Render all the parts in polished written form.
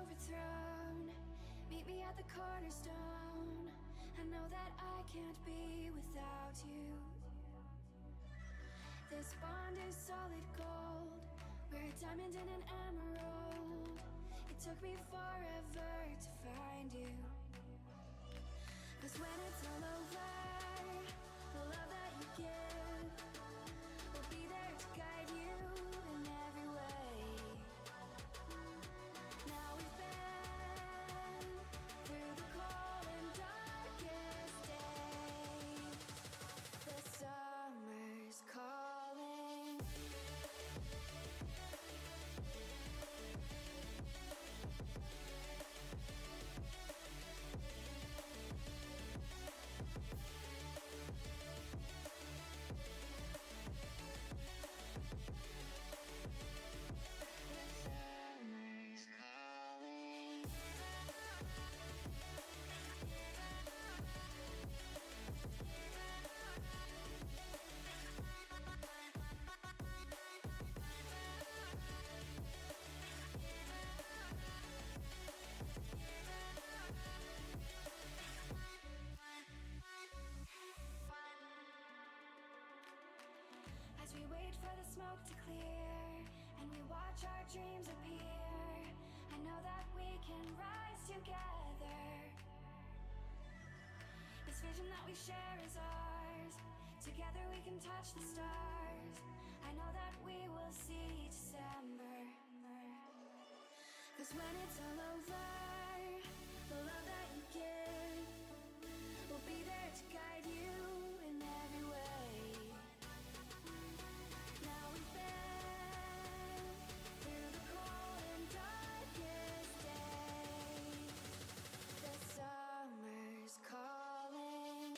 overthrown. Meet me at the cornerstone. I know that I can't be without you. This bond is solid gold. We're a diamond and an emerald. It took me forever to find you. 'Cause when it's all over, the love that you give will be there to guide you in every way. Now we've been through the cold and darkest days. The summer's calling. As we wait for the smoke to clear and we watch our dreams appear, I know that we can rise together. This vision that we share is ours. Together we can touch the stars. I know that we will see December. 'Cause when it's all over, the love that you give will be there to guide you in every way. Now we've been through the cold and darkest days. The summer's calling.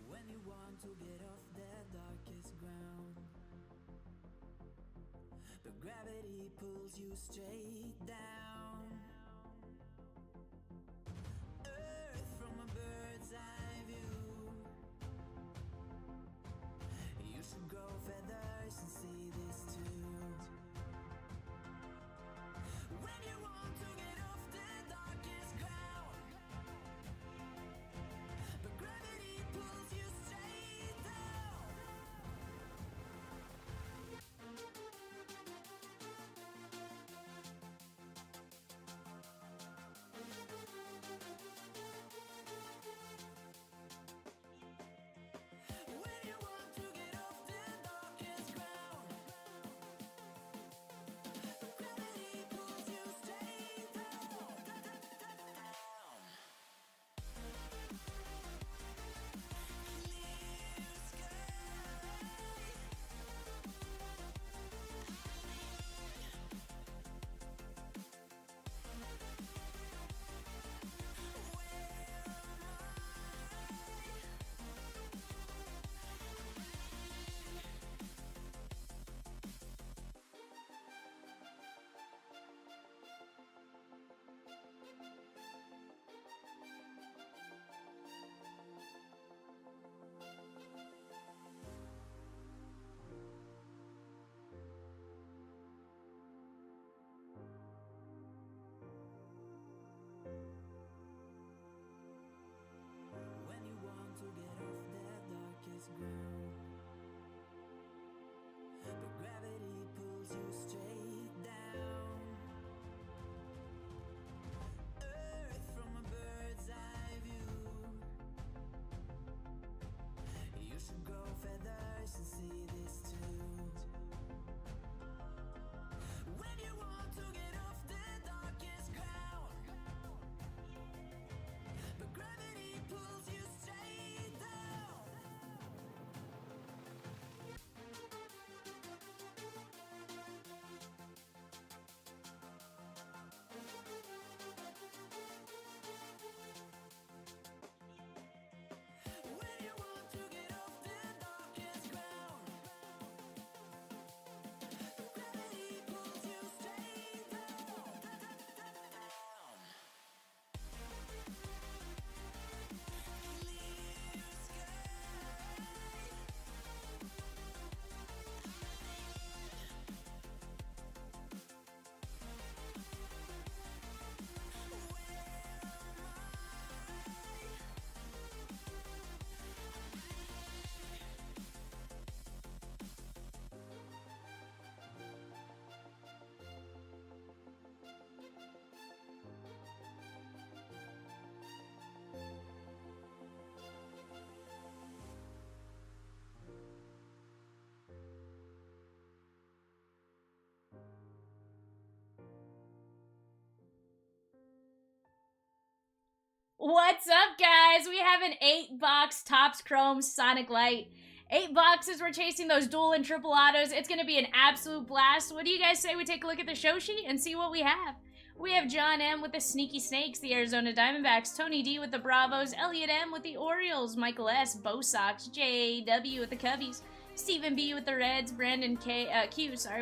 When you want to get off the darkest ground, but gravity pulls you straight down. Earth from a bird's eye view. You should grow feathers and see this too. When you want to get off the darkest ground, but gravity pulls you straight down. When you want to get off the darkest What's up, guys? We have an 8-box Topps Chrome Sonic Light. 8 boxes, we're chasing those dual and triple autos. It's going to be an absolute blast. What do you guys say we take a look at the show sheet and see what we have? We have John M. with the Sneaky Snakes, the Arizona Diamondbacks, Tony D. with the Bravos, Elliot M. with the Orioles, Michael S. Bo Sox, J.W. with the Cubbies, Stephen B. with the Reds, Brandon Q.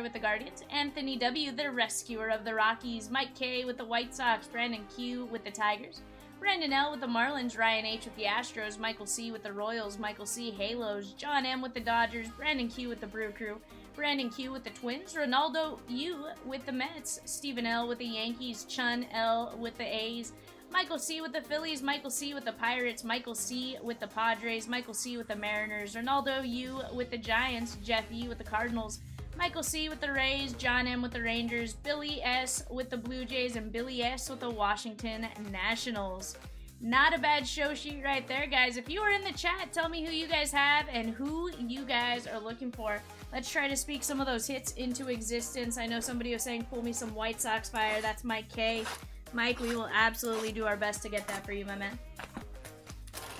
with the Guardians, Anthony W. the Rescuer of the Rockies, Mike K. with the White Sox, Brandon Q. with the Tigers, Brandon L. with the Marlins, Ryan H. with the Astros, Michael C. with the Royals, Michael C. Halos, John M. with the Dodgers, Brandon Q. with the Brew Crew, Brandon Q. with the Twins, Ronaldo U. with the Mets, Stephen L. with the Yankees, Chun L. with the A's, Michael C. with the Phillies, Michael C. with the Pirates, Michael C. with the Padres, Michael C. with the Mariners, Ronaldo U. with the Giants, Jeff E. with the Cardinals, Michael C. with the Rays, John M. with the Rangers, Billy S. with the Blue Jays, and Billy S. with the Washington Nationals. Not a bad show sheet right there, guys. If you are in the chat, tell me who you guys have and who you guys are looking for. Let's try to speak some of those hits into existence. I know somebody was saying, pull me some White Sox fire. That's Mike K. Mike, we will absolutely do our best to get that for you, my man.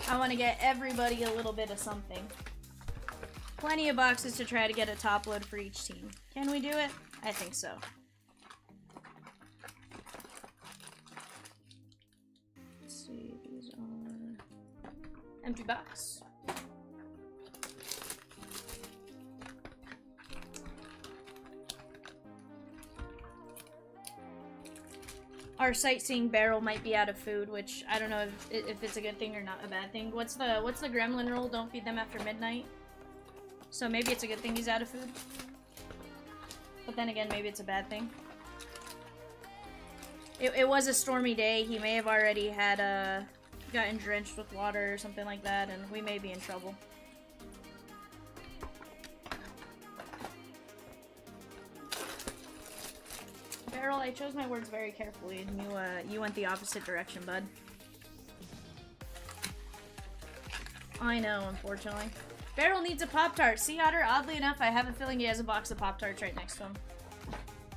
I want to get everybody a little bit of something. Plenty of boxes to try to get a top load for each team. Can we do it? I think so. Let's see, these are empty box. Our sightseeing barrel might be out of food, which I don't know if it's a good thing or not a bad thing. What's the gremlin rule? Don't feed them after midnight. So maybe it's a good thing he's out of food. But then again, maybe it's a bad thing. It was a stormy day. He may have already had gotten drenched with water or something like that, and we may be in trouble. Barrel, I chose my words very carefully, and you went the opposite direction, bud. I know, unfortunately. Barrel needs a Pop-Tart. Sea Otter, oddly enough, I have a feeling he has a box of Pop-Tarts right next to him.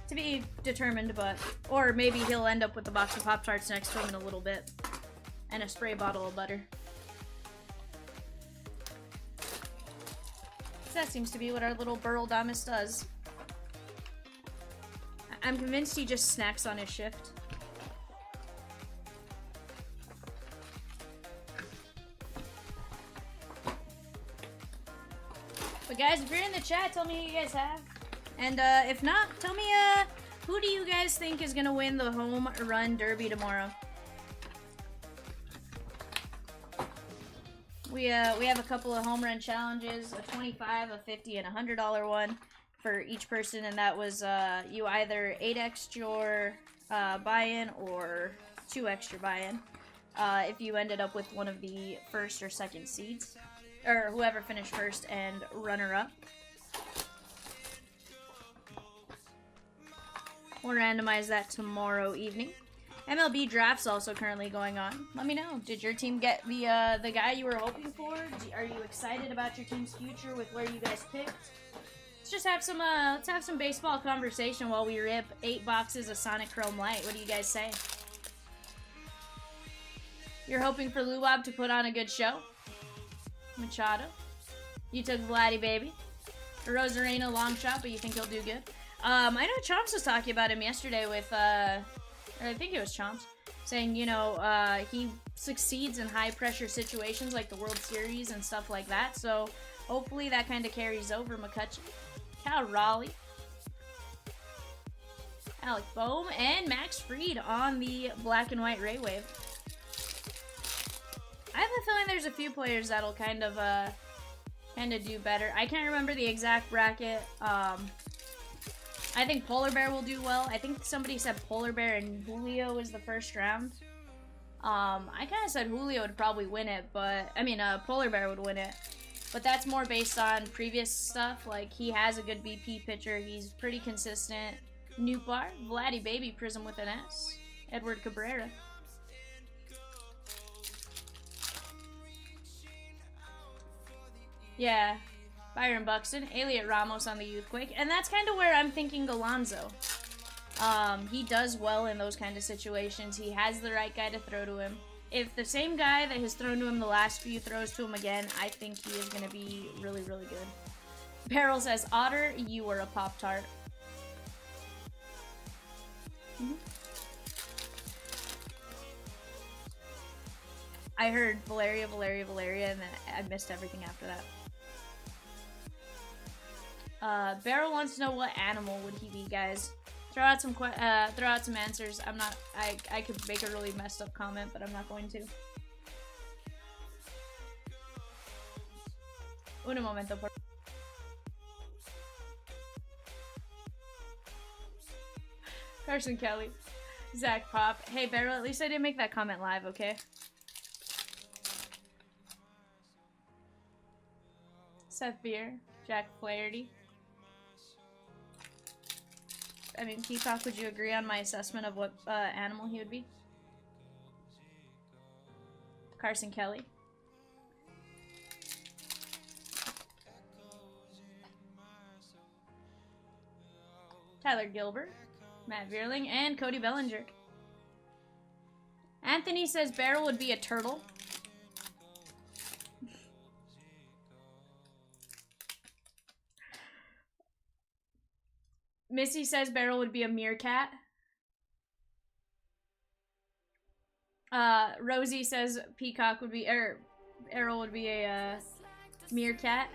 To be determined, but... Or maybe he'll end up with a box of Pop-Tarts next to him in a little bit. And a spray bottle of butter. That seems to be what our little Burl Damas does. I'm convinced he just snacks on his shift. But guys, if you're in the chat, tell me who you guys have. And if not, tell me who do you guys think is gonna win the home run derby tomorrow? We have a couple of home run challenges, a 25, a 50, and a $100 one for each person, and that was you either 8x'd your buy-in or 2x'd your buy-in if you ended up with one of the first or second seeds, or whoever finished first and runner-up. We'll randomize that tomorrow evening. MLB draft's also currently going on. Let me know. Did your team get the guy you were hoping for? Are you excited about your team's future with where you guys picked? Let's just have some let's have some baseball conversation while we rip 8 boxes of Sonic Chrome Light. What do you guys say? You're hoping for Luwab to put on a good show? Machado. You took Vladdy, baby. Rosarena, long shot, but you think he'll do good? I know Chomps was talking about him yesterday with, or I think it was Chomps, saying, you know, he succeeds in high-pressure situations like the World Series and stuff like that, so hopefully that kind of carries over. McCutcheon, Cal Raleigh, Alec Bohm, and Max Fried on the black and white Ray Wave. I have a feeling there's a few players that'll kind of do better. I can't remember the exact bracket. I think Polar Bear will do well. I think somebody said Polar Bear and Julio is the first round. I kind of said Julio would probably win it, but I mean, Polar Bear would win it. But that's more based on previous stuff. Like, he has a good BP pitcher. He's pretty consistent. Newbar, Vladdy Baby, Prism with an S. Edward Cabrera. Yeah. Byron Buxton, Elliot Ramos on the Youthquake, and that's kind of where I'm thinking Alonso. He does well in those kind of situations. He has the right guy to throw to him. If the same guy that has thrown to him the last few throws to him again, I think he is going to be really, really good. Beryl says, Otter, you were a Pop-Tart. I heard Valeria, and then I missed everything after that. Beryl wants to know what animal would he be, guys. Throw out some answers. I could make a really messed up comment, but I'm not going to. Un momento, por Carson Kelly. Zach Pop. Hey, Beryl, at least I didn't make that comment live, okay? Seth Beer. Jack Flaherty. I mean, Peacock, would you agree on my assessment of what animal he would be? Carson Kelly. Tyler Gilbert. Matt Vierling. And Cody Bellinger. Anthony says Beryl would be a turtle. Missy says Beryl would be a meerkat. Rosie says Peacock would be, Errol would be a meerkat.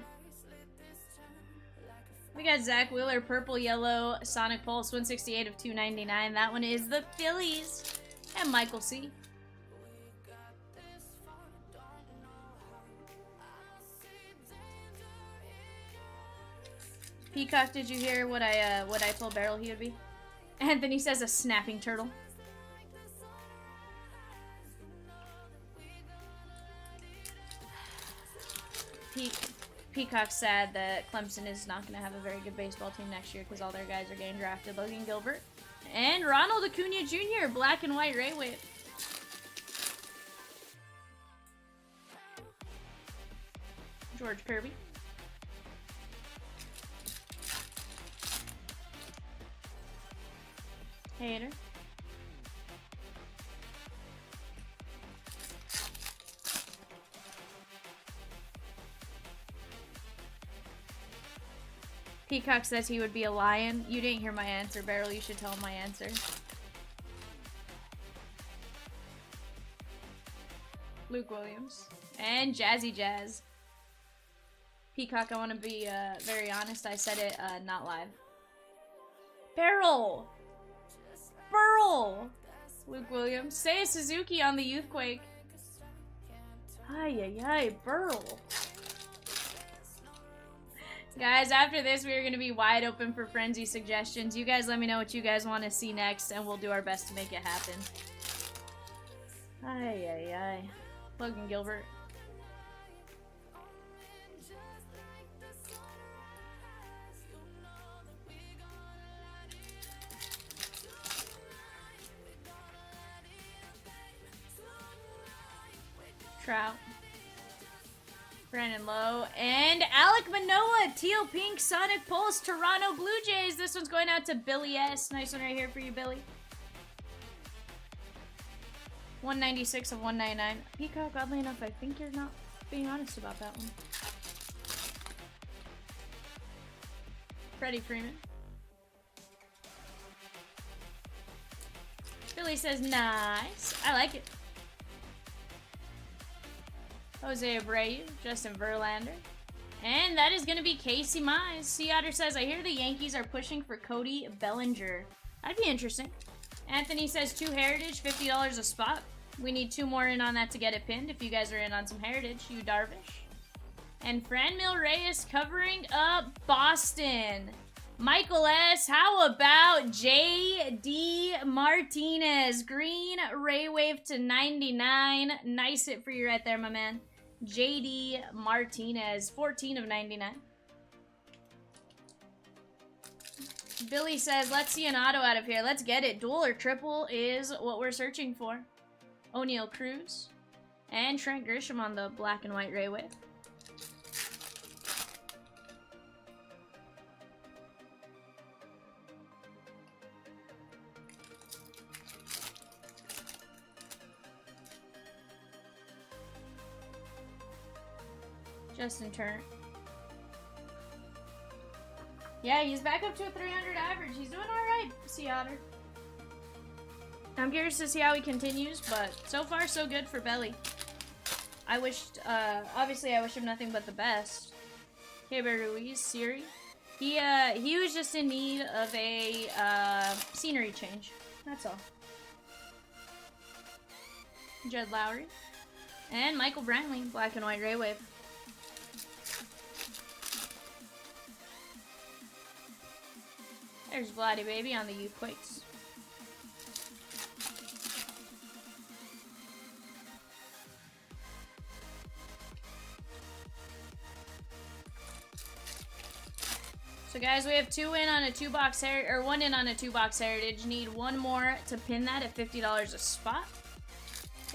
We got Zach Wheeler, purple, yellow, Sonic Pulse, 168 of 299. That one is the Phillies. And Michael C. Peacock, did you hear what I told Beryl he would be? Anthony says a snapping turtle. Peacock's sad that Clemson is not going to have a very good baseball team next year because all their guys are getting drafted. Logan Gilbert. And Ronald Acuna Jr., black and white Ray Whip. George Kirby. Hater. Peacock says he would be a lion. You didn't hear my answer, Beryl. You should tell him my answer. Luke Williams. And Jazzy Jazz. Peacock, I want to be very honest. I said it not live. Beryl! Burl! Luke Williams. Say a Suzuki on the Youthquake. Ay, Burl. Guys, after this, we are going to be wide open for Frenzy suggestions. You guys let me know what you guys want to see next, and we'll do our best to make it happen. Ay. Logan Gilbert. Trout. Brandon Lowe. And Alec Manoa. Teal Pink Sonic Pulse. Toronto Blue Jays. This one's going out to Billy S. Nice one right here for you, Billy. 196 of 199. Peacock, oddly enough, I think you're not being honest about that one. Freddie Freeman. Billy says, nice. I like it. Jose Abreu, Justin Verlander. And that is going to be Casey Mize. Sea Otter says, I hear the Yankees are pushing for Cody Bellinger. That'd be interesting. Anthony says 2 Heritage, $50 a spot. We need 2 more in on that to get it pinned. If you guys are in on some Heritage, you Darvish. And Franmil Reyes covering up Boston. Michael S., how about J.D. Martinez? Green Ray Wave to 99. Nice hit for you right there, my man. J.D. Martinez, 14 of 99. Billy says, let's see an auto out of here. Let's get it. Dual or triple is what we're searching for. O'Neal Cruz. And Trent Grisham on the black and white Ray Wave. Justin Turner. Yeah, he's back up to a 300 average. He's doing alright, Sea Otter. I'm curious to see how he continues, but so far so good for Belly. I wished, obviously I wish him nothing but the best. Heber Ruiz, Siri. He was just in need of a, scenery change. That's all. Jed Lowry. And Michael Brantley, Black and White Ray Wave. There's Vladdy Baby on the Youth Quakes. So guys, we have 2 in on a 2-box heritage, or 1 in on a 2-box heritage. Need 1 more to pin that at $50 a spot.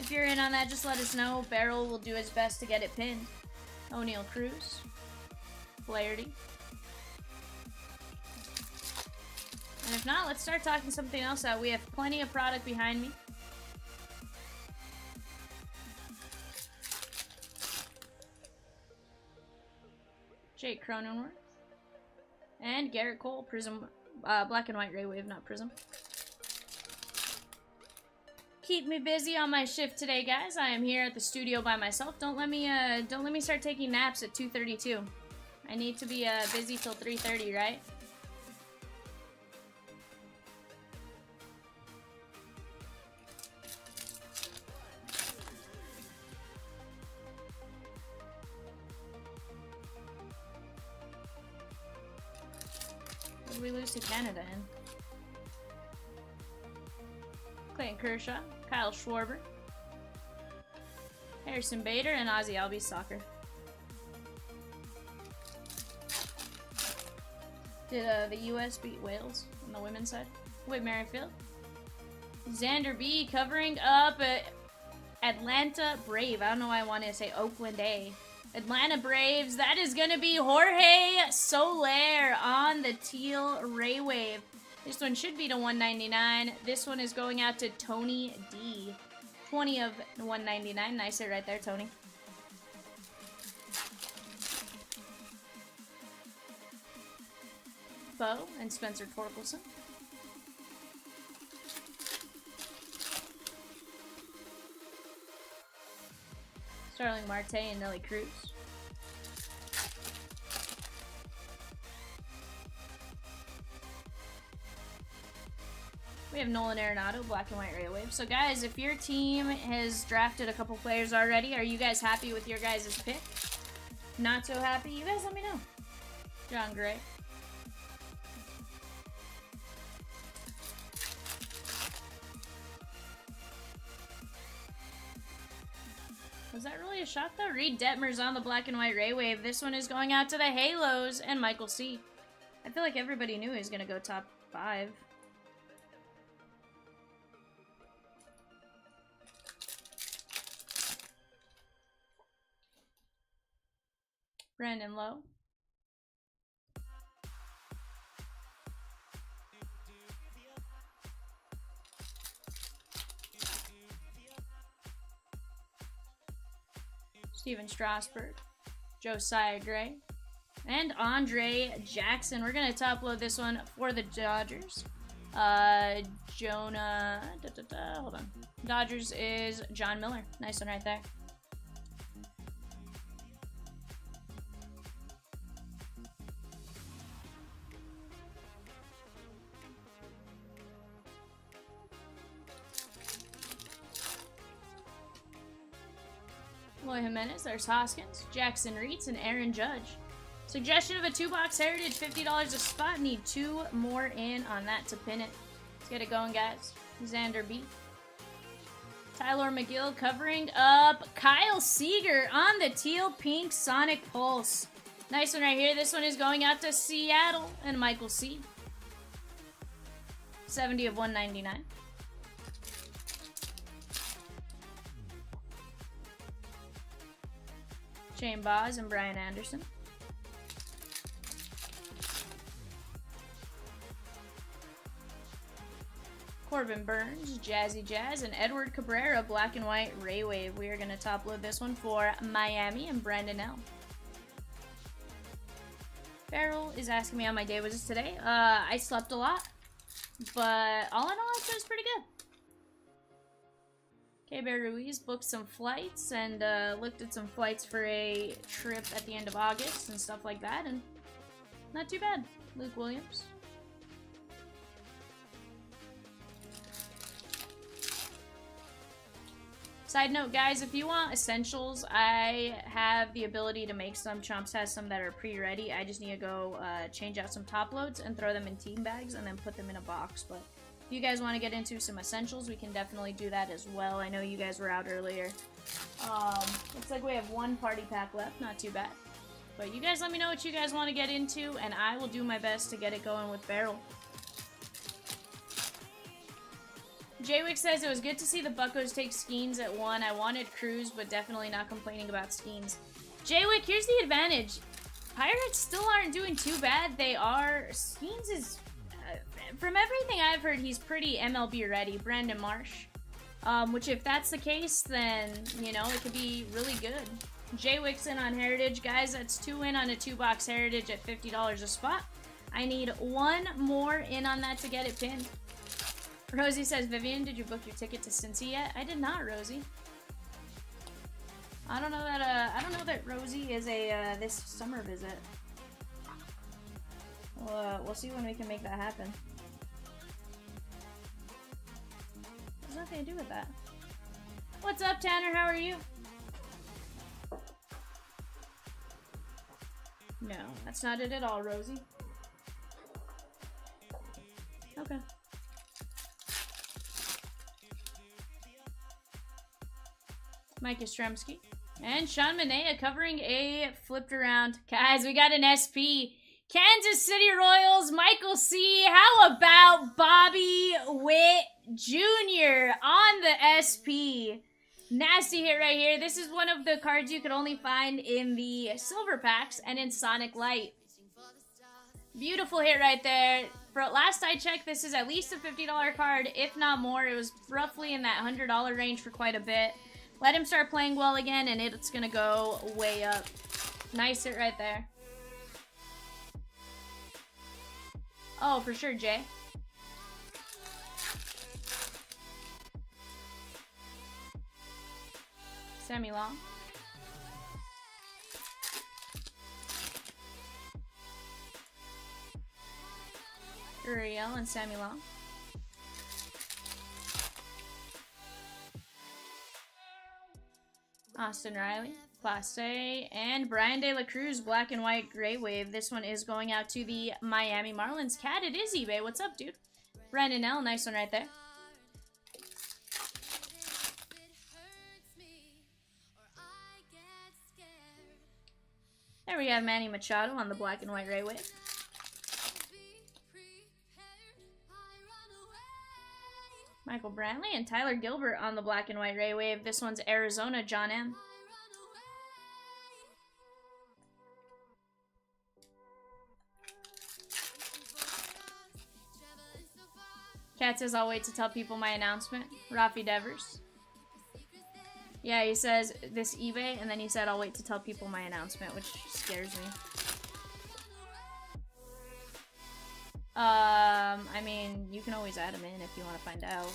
If you're in on that, just let us know. Barrel will do his best to get it pinned. O'Neal Cruz. Flaherty. And if not, let's start talking something else out. We have plenty of product behind me. Jake Cronenworth. And Garrett Cole, Prism, Black and White Ray Wave, not Prism. Keep me busy on my shift today, guys. I am here at the studio by myself. Don't let me start taking naps at 2:32. I need to be busy till 3:30, right? What did we lose to Canada in? Clayton Kershaw, Kyle Schwarber, Harrison Bader, and Ozzy Albies soccer. Did the U.S. beat Wales on the women's side? Whit Merrifield. Xander B covering up Atlanta Brave. I don't know why I want to say Oakland A. Atlanta Braves. That is going to be Jorge Soler on the teal Ray Wave. This one should be to 199. This one is going out to Tony D. 20 of 199. Nice hit right there, Tony. Bo and Spencer Torkelson. Starling Marte and Nelly Cruz. We have Nolan Arenado, Black and White Ray Wave. So guys, if your team has drafted a couple players already, are you guys happy with your guys' pick? Not so happy? You guys let me know. John Gray. Was that really a shot though? Reed Detmer's on the Black and White Ray Wave. This one is going out to the Halos and Michael C. I feel like everybody knew he was going to go top 5. Brandon Lowe. Steven Strasburg. Josiah Gray. And Andre Jackson. We're going to top load this one for the Dodgers. Jonah. Hold on. Dodgers is John Miller. Nice one right there. Loy Jimenez, there's Hoskins, Jackson Reitz, and Aaron Judge. Suggestion of a 2-box Heritage, $50 a spot. Need 2 more in on that to pin it. Let's get it going, guys. Xander B. Tyler McGill covering up Kyle Seager on the teal pink Sonic Pulse. Nice one right here. This one is going out to Seattle and Michael C. 70 of 199. Shane Boz and Brian Anderson. Corbin Burns, Jazzy Jazz, and Edward Cabrera, Black and White Ray Wave. We are going to top load this one for Miami and Brandon L. Beryl is asking me how my day was today. I slept a lot, but all in all, it was pretty good. Okay, Bear Ruiz booked some flights and looked at some flights for a trip at the end of August and stuff like that, and not too bad. Luke Williams. Side note, guys, if you want essentials, I have the ability to make some. Chomps has some that are pre-ready. I just need to go change out some top loads and throw them in team bags and then put them in a box. But if you guys want to get into some essentials, we can definitely do that as well. I know you guys were out earlier. Looks like we have one party pack left. Not too bad. But you guys let me know what you guys want to get into, and I will do my best to get it going with Beryl. Jaywick says it was good to see the Buccos take Skeens at 1. I wanted Cruz, but definitely not complaining about Skeens. Jaywick, here's the advantage. Pirates still aren't doing too bad. They are. Skeens is, from everything I've heard, he's pretty MLB ready. Brandon Marsh. Which if that's the case, then, you know, it could be really good. Jaywick's in on Heritage. Guys, that's 2 in on a 2-box Heritage at $50 a spot. I need 1 more in on that to get it pinned. Rosie says, Vivian, did you book your ticket to Cincy yet? I did not, Rosie. I don't know that Rosie is a this summer visit. We'll see when we can make that happen. There's nothing to do with that. What's up, Tanner? How are you? No, that's not it at all, Rosie. Okay. Mike Yastrzemski. And Sean Manea covering a flipped around. Guys, we got an SP. Kansas City Royals, Michael C. How about Bobby Witt Jr. on the SP? Nasty hit right here. This is one of the cards you could only find in the silver packs and in Sonic Light. Beautiful hit right there. For last I checked, this is at least a $50 card, if not more. It was roughly in that $100 range for quite a bit. Let him start playing well again, and it's going to go way up. Nice hit right there. Oh, for sure, Jay. Sammy Long. Uriel and Sammy Long. Austin Riley, Class A, and Brian De La Cruz, Black and White Gray Wave. This one is going out to the Miami Marlins. Cat, it is eBay. What's up, dude? Brandon L, nice one right there. There we have Manny Machado on the Black and White Gray Wave. Michael Brantley and Tyler Gilbert on the Black and White Ray Wave. This one's Arizona, John M. Cat says, I'll wait to tell people my announcement. Rafi Devers. Yeah, he says, this eBay, and then he said, I'll wait to tell people my announcement, which scares me. I mean, you can always add them in if you want to find out.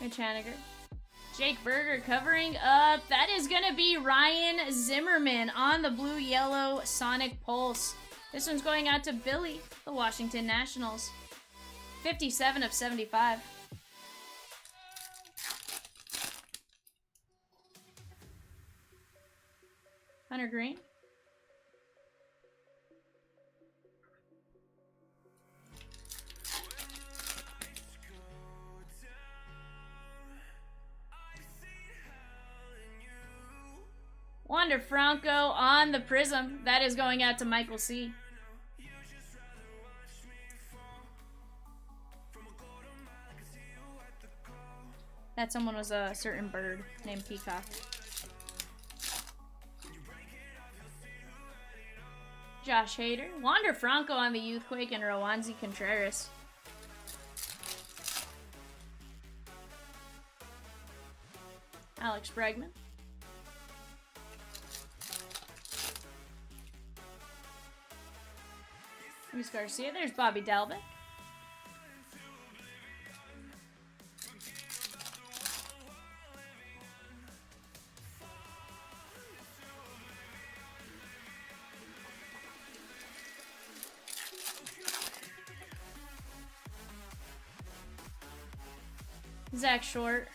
Mitch Haniger. Jake Berger covering up. That is going to be Ryan Zimmerman on the blue-yellow Sonic Pulse. This one's going out to Billy, the Washington Nationals. 57 of 75. Hunter Green. Wander Franco on the Prism. That is going out to Michael C. That someone was a certain bird named Peacock. Josh Hader. Wander Franco on the Youthquake and Rowanzi Contreras. Alex Bregman. Luis Garcia. There's Bobby Dalbec. Zach Short.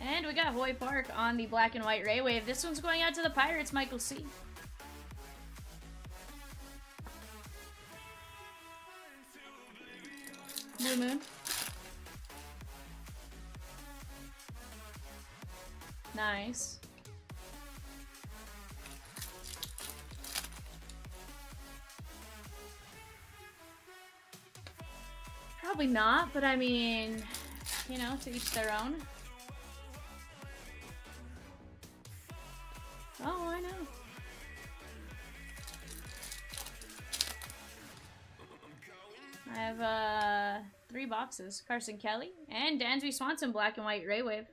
And we got Hoy Park on the black and white Ray Wave. This one's going out to the Pirates, Michael C. Blue Moon. Nice. Probably not, but I mean, you know, to each their own. Oh, I know. I have 3 boxes. Carson Kelly and Dansby Swanson, black and white Ray Wave.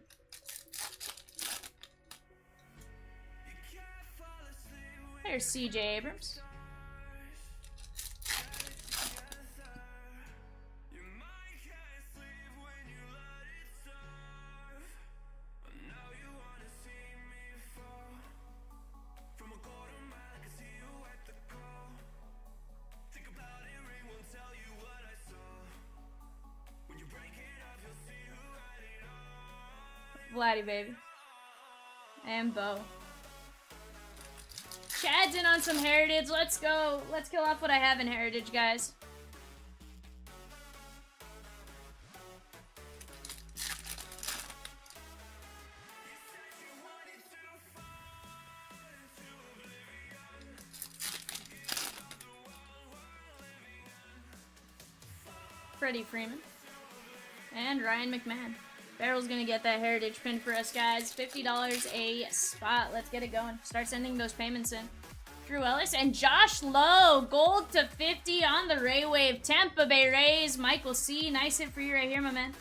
There's CJ Abrams. Vladdy, baby. And Bo. Chad's in on some Heritage. Let's go. Let's kill off what I have in Heritage, guys. Freddie Freeman. And Ryan McMahon. Barrel's gonna get that Heritage pin for us, guys. $50 a spot. Let's get it going. Start sending those payments in. Drew Ellis and Josh Lowe. Gold to 50 on the Ray Wave. Tampa Bay Rays. Michael C. Nice hit for you right here, my man.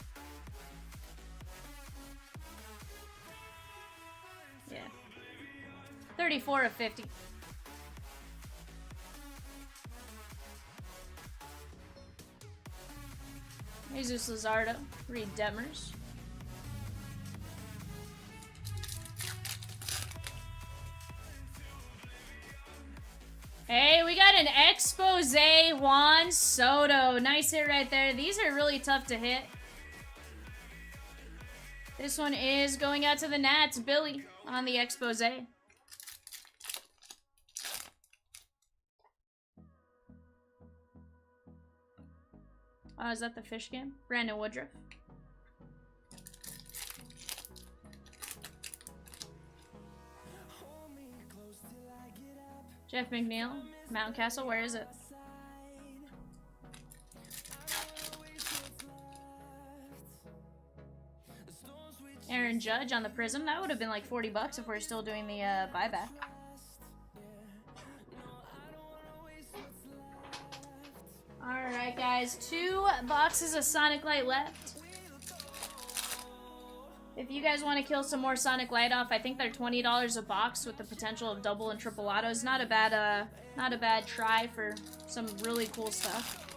Yeah. 34 of 50. Jesus Luzardo. Reed Detmers. Hey, we got an expose Juan Soto. Nice hit right there. These are really tough to hit. This one is going out to the Nats. Billy on the expose. Oh, is that the fish game? Brandon Woodruff. Jeff McNeil, Mountcastle, where is it? Aaron Judge on the Prism. That would have been like 40 bucks if we're still doing the buyback. Alright, guys. 2 boxes of Sonic Light left. If you guys want to kill some more Sonic Light off, I think they're $20 a box with the potential of double and triple autos. Not a bad try for some really cool stuff.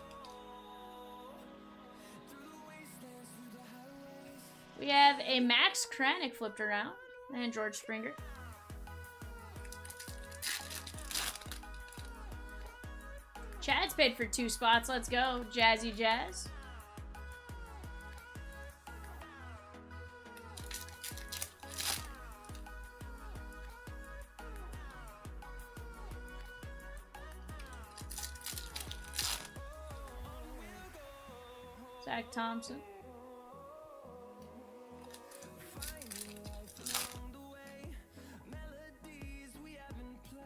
We have a Max Kranick flipped around and George Springer. Chad's paid for 2 spots. Let's go, Jazzy Jazz. Zach Thompson.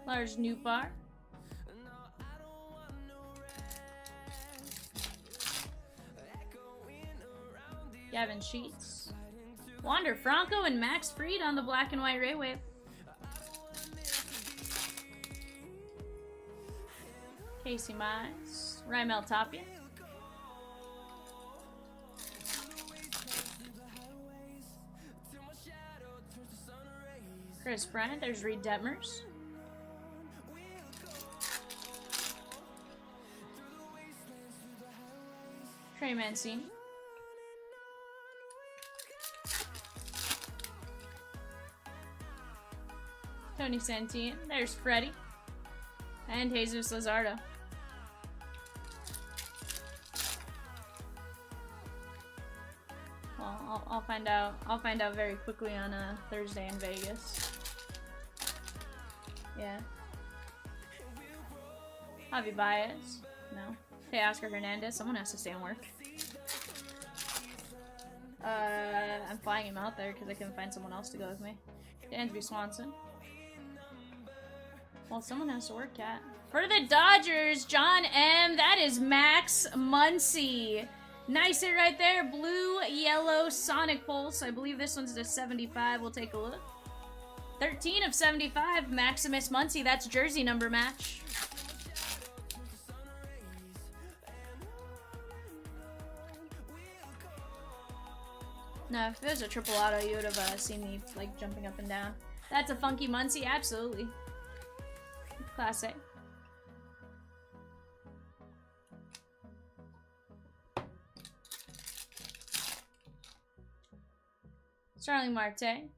Lars Newbar. Gavin Sheets. Wander Franco and Max Fried on the black and white Ray Wave. Casey Mize. Raimel Tapia. Chris Bryant. There's Reed Detmers. Trey Mancini. Tony Santin. There's Freddie. And Jesus Luzardo. Well, I'll find out. I'll find out very quickly on Thursday in Vegas. Yeah. Javi Baez. No. Hey, Oscar Hernandez. Someone has to stay and work. I'm flying him out there because I couldn't find someone else to go with me. Dansby Swanson. Well, someone has to work, Cat. For the Dodgers, John M. That is Max Muncy. Nice hit right there. Blue, yellow, Sonic Pulse. I believe this one's the 75. We'll take a look. 13 of 75, Maximus Muncy. That's jersey number match. No, if it was a triple auto, you would have seen me like jumping up and down. That's a funky Muncy, absolutely. Class A. Starling Marte.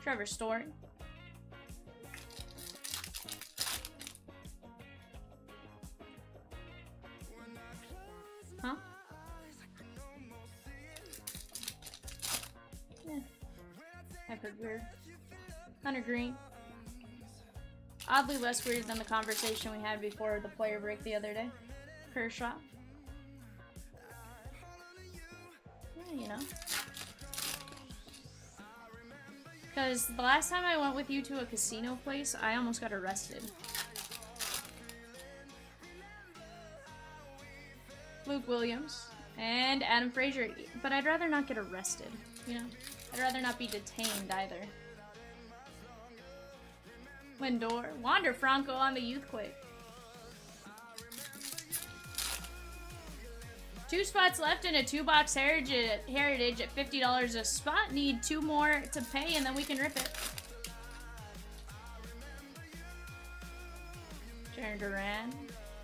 Trevor Story. Huh? Yeah. I've heard weird. Hunter Green. Oddly less weird than the conversation we had before the player break the other day. Kershaw. Yeah, you know. Because the last time I went with you to a casino place, I almost got arrested. Luke Williams. And Adam Frazier. But I'd rather not get arrested, you know? I'd rather not be detained either. Lindor. Wander Franco on the Youth Quake. 2 spots left in a 2-box heritage at $50 a spot. Need 2 more to pay and then we can rip it. Jaron Duran.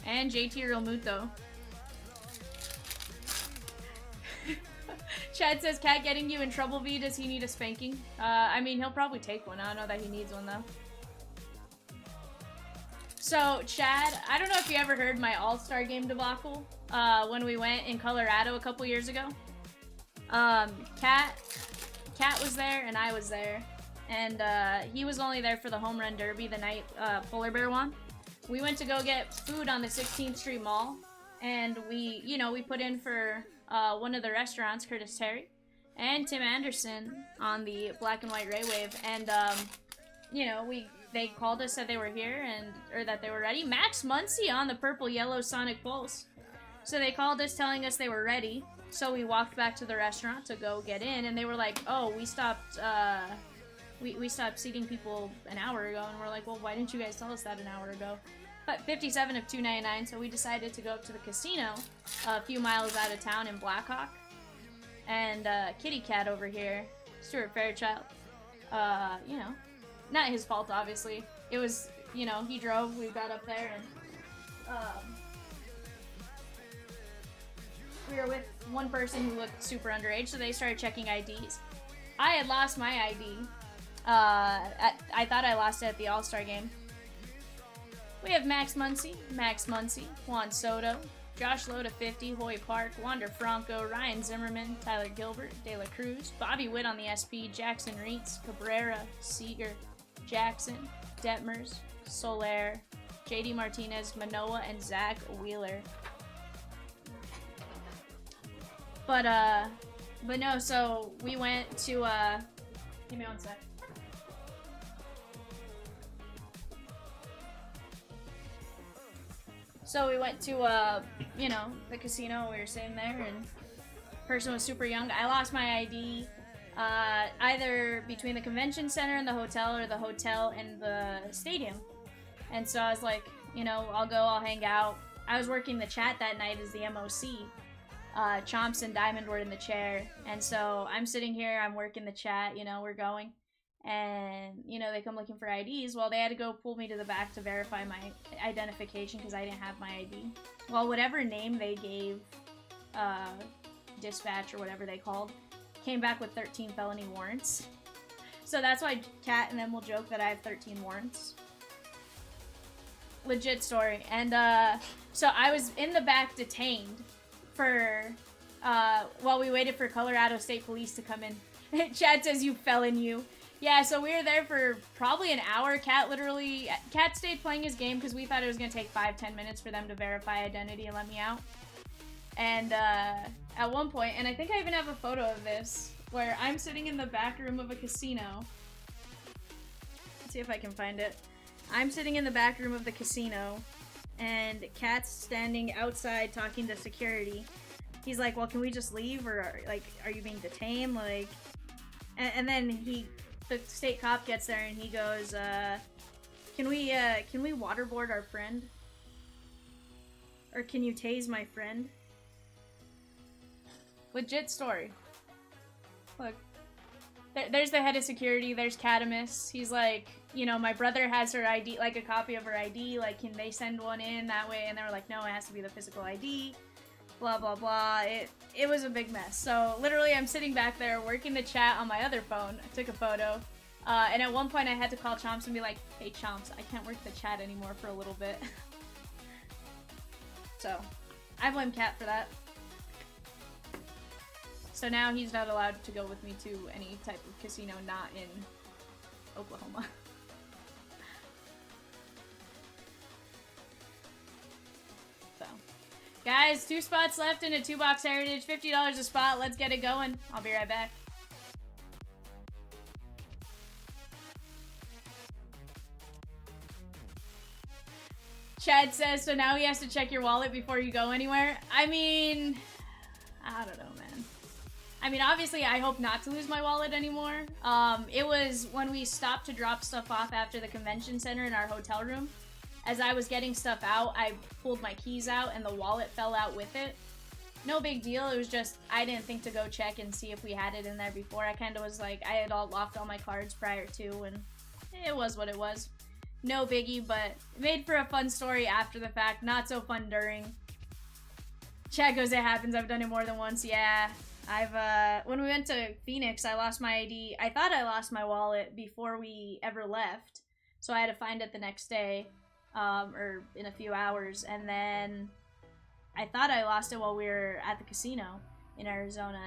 And JT Realmuto. Chad says, Cat getting you in trouble, V. Does he need a spanking? I mean, he'll probably take one. I don't know that he needs one, though. So, Chad, I don't know if you ever heard my All-Star Game debacle when we went in Colorado a couple years ago. Cat was there and I was there. And he was only there for the home run derby the night Polar Bear won. We went to go get food on the 16th Street Mall. And we put in for one of the restaurants, Curtis Terry, and Tim Anderson on the Black and White Ray Wave. And, they called us, said they were here, or that they were ready. Max Muncy on the purple yellow Sonic Pulse. So they called us telling us they were ready. So we walked back to the restaurant to go get in, and they were like, oh, we stopped we stopped seating people an hour ago. And we're like, well, why didn't you guys tell us that an hour ago? But 57 of 299, so we decided to go up to the casino a few miles out of town in Blackhawk. And Kitty Cat over here, Stuart Fairchild, not his fault, obviously. It was, he drove, we got up there, and we were with one person who looked super underage, so they started checking IDs. I had lost my ID. I thought I lost it at the All-Star Game. We have Max Muncy, Juan Soto, Josh Lowe to 50, Hoy Park, Wander Franco, Ryan Zimmerman, Tyler Gilbert, De La Cruz, Bobby Witt on the SP, Jackson Reitz, Cabrera, Seager, Jackson, Detmers, Soler, JD Martinez, Manoa, and Zach Wheeler. But no, so we went to, give me one sec. So we went to, the casino. We were sitting there, and the person was super young. I lost my ID either between the convention center and the hotel, or the hotel and the stadium. And so I was like, I'll go, I'll hang out. I was working the chat that night as the MOC. Chomps and Diamond were in the chair. And so I'm sitting here, I'm working the chat, we're going. and you know they come looking for IDs. Well, they had to go pull me to the back to verify my identification because I didn't have my ID. Well, whatever name they gave dispatch or whatever they called came back with 13 felony warrants. So that's why Kat and them will joke that I have 13 warrants. Legit story. And so I was in the back detained for while we waited for Colorado State Police to come in. Chad says, "You felon, you." Yeah, so we were there for probably an hour. Kat stayed playing his game because we thought it was going to take 5-10 minutes for them to verify identity and let me out. And at one point, and I think I even have a photo of this, where I'm sitting in the back room of a casino. Let's see if I can find it. I'm sitting in the back room of the casino, and Kat's standing outside talking to security. He's like, "Well, can we just leave, or like, are you being detained?" Like, and then the state cop gets there and he goes, can we waterboard our friend? Or can you tase my friend?" Legit story. Look. There's the head of security, there's Catamus. He's like, you know, my brother has her ID, like a copy of her ID, like, can they send one in that way? And they were like, no, it has to be the physical ID. Blah, blah, blah. It was a big mess. So literally I'm sitting back there working the chat on my other phone. I took a photo. And at one point I had to call Chomps and be like, "Hey Chomps, I can't work the chat anymore for a little bit." So I blame Kat for that. So now he's not allowed to go with me to any type of casino not in Oklahoma. So, guys, 2 spots left in a 2-box Heritage, $50 a spot. Let's get it going. I'll be right back. Chad says, so now he has to check your wallet before you go anywhere. I mean, I don't know, man. I mean, obviously, I hope not to lose my wallet anymore. It was when we stopped to drop stuff off after the convention center in our hotel room. As I was getting stuff out, I pulled my keys out and the wallet fell out with it. No big deal. It was just, I didn't think to go check and see if we had it in there before. I kind of was like, I had locked all my cards prior to, and it was what it was. No biggie, but made for a fun story after the fact. Not so fun during. Chad goes, it happens. I've done it more than once. Yeah. When we went to Phoenix, I lost my ID. I thought I lost my wallet before we ever left. So I had to find it the next day, or in a few hours. And then I thought I lost it while we were at the casino in Arizona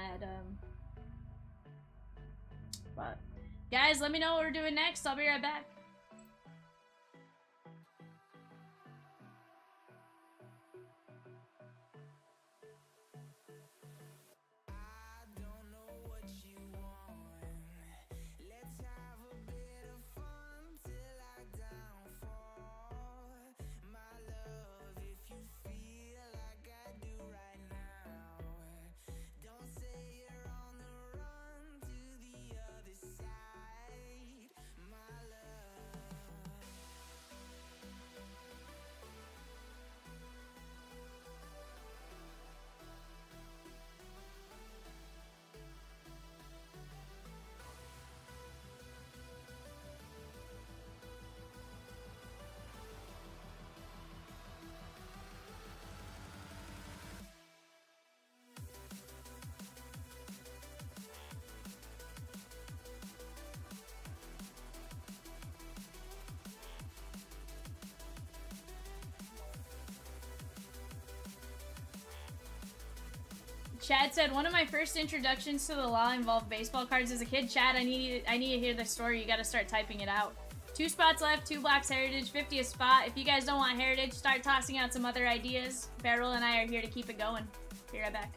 but guys, let me know what we're doing next. I'll be right back. Chad said, one of my first introductions to the law involved baseball cards as a kid. Chad, I need to hear this story. You gotta start typing it out. 2 spots left, 2 blocks Heritage, 50 a spot. If you guys don't want Heritage, start tossing out some other ideas. Beryl and I are here to keep it going. Be right back.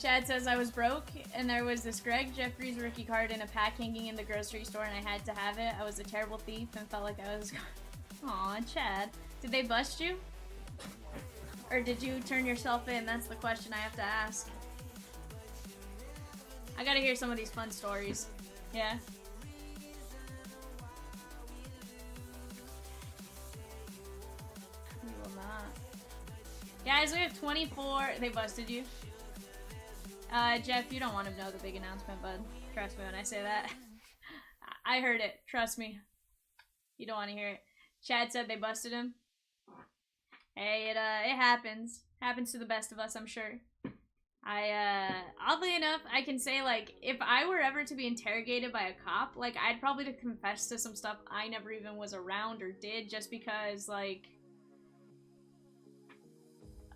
Chad says I was broke, and there was this Greg Jeffries rookie card in a pack hanging in the grocery store, and I had to have it. I was a terrible thief and felt like I was... Aw, Chad. Did they bust you? Or did you turn yourself in? That's the question I have to ask. I gotta hear some of these fun stories. Yeah? We will not. Guys, we have 24... They busted you? Jeff, you don't want to know the big announcement, bud. Trust me when I say that. I heard it. Trust me. You don't want to hear it. Chad said they busted him. Hey, it happens. Happens to the best of us, I'm sure. Oddly enough, I can say, like, if I were ever to be interrogated by a cop, like, I'd probably confess to some stuff I never even was around or did, just because, like,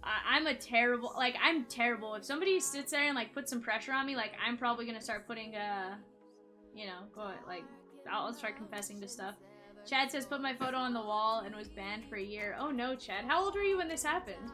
I'm terrible. If somebody sits there and, like, puts some pressure on me, like, I'm probably gonna start putting, you know, I'll start confessing to stuff. Chad says, put my photo on the wall and was banned for a year. Oh no, Chad. How old were you when this happened?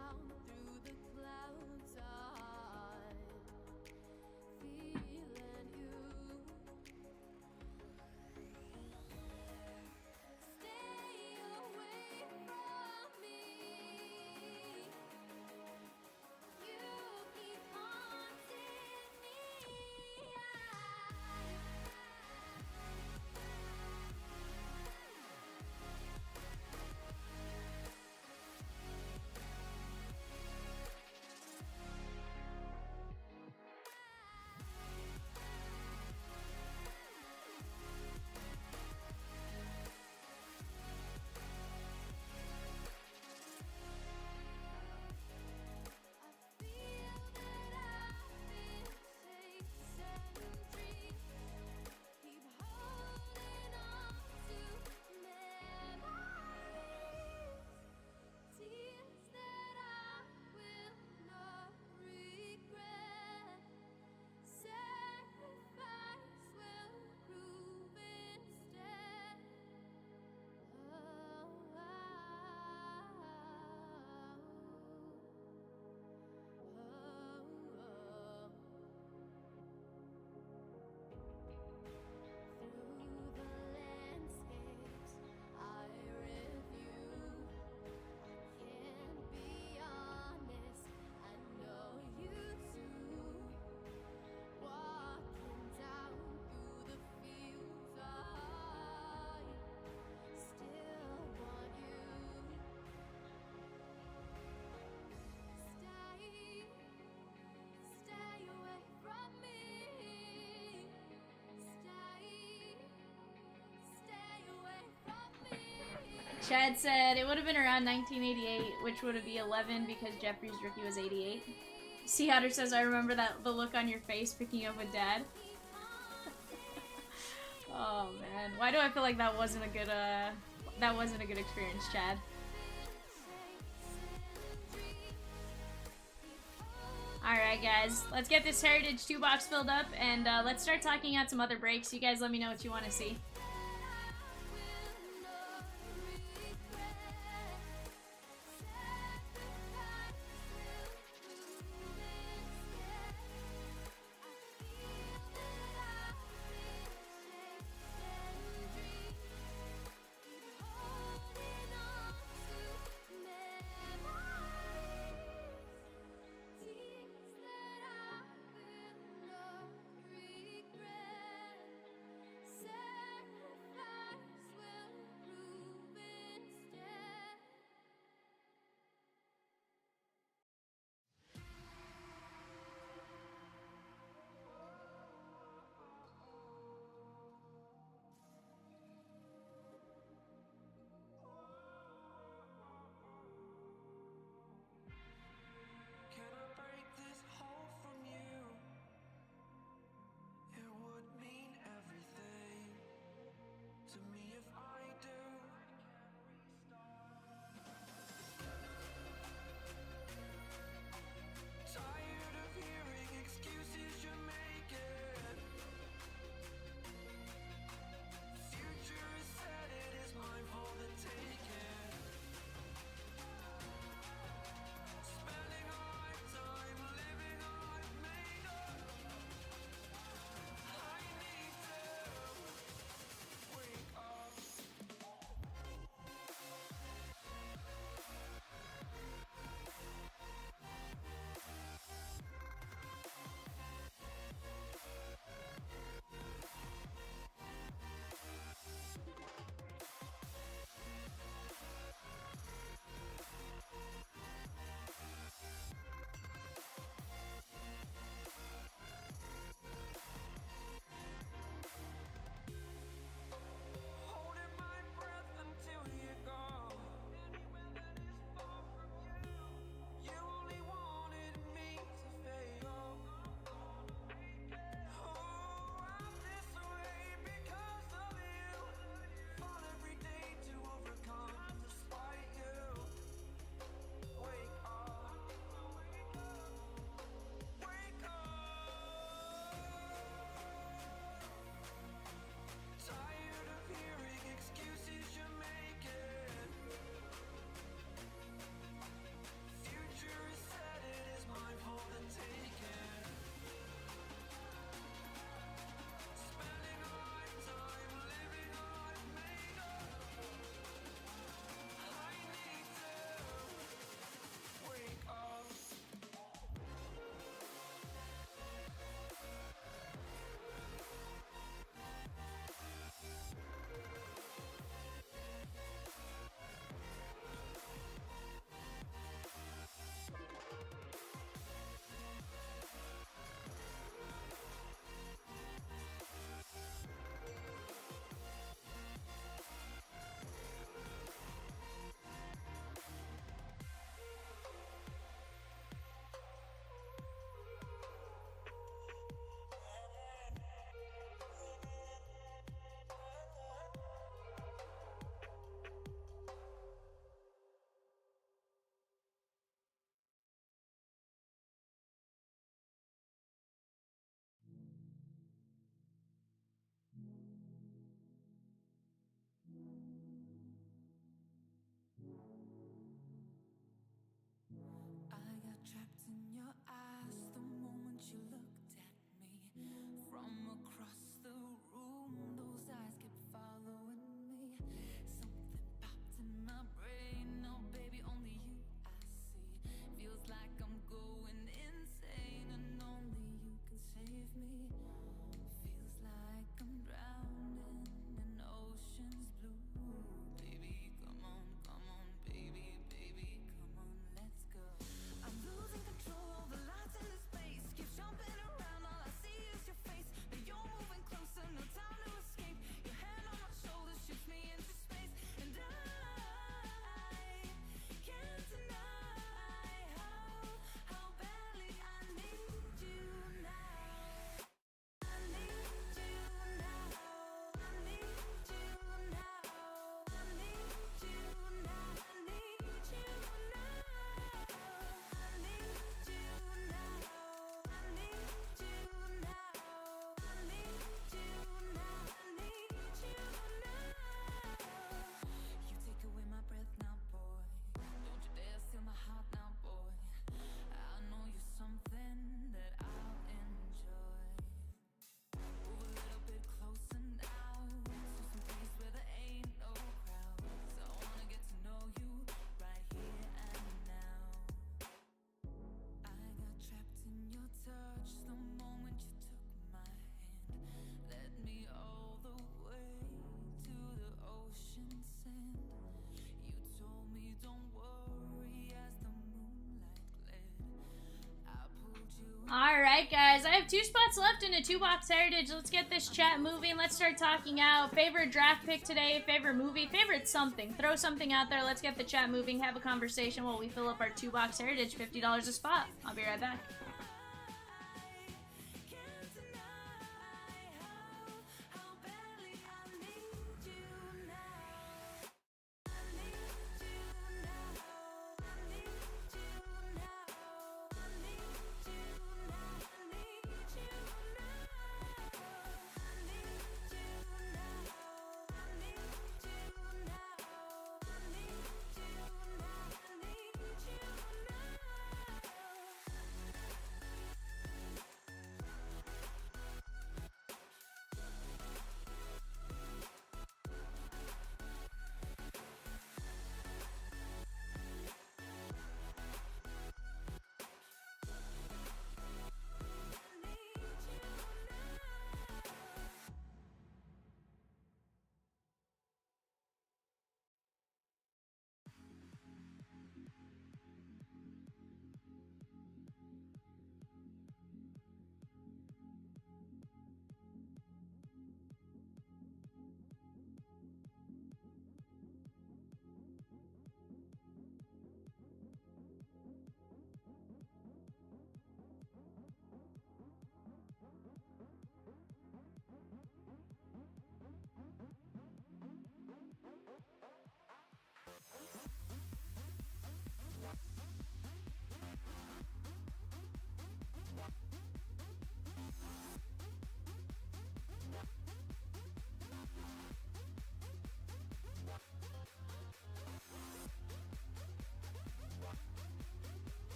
Chad said it would have been around 1988, which would be 11 because Jeffrey's rookie was 88. Sea Otter says, I remember the look on your face picking up with Dad. Oh man, why do I feel like that wasn't a good experience, Chad? Alright guys, let's get this Heritage 2 box filled up and let's start talking out some other breaks. You guys let me know what you want to see. have 2 spots left in a 2-box heritage. Let's get this chat moving. Let's start talking out. Favorite draft pick today, favorite movie, favorite something. Throw something out there. Let's get the chat moving. Have a conversation while we fill up our 2-box heritage. $50 a spot. I'll be right back.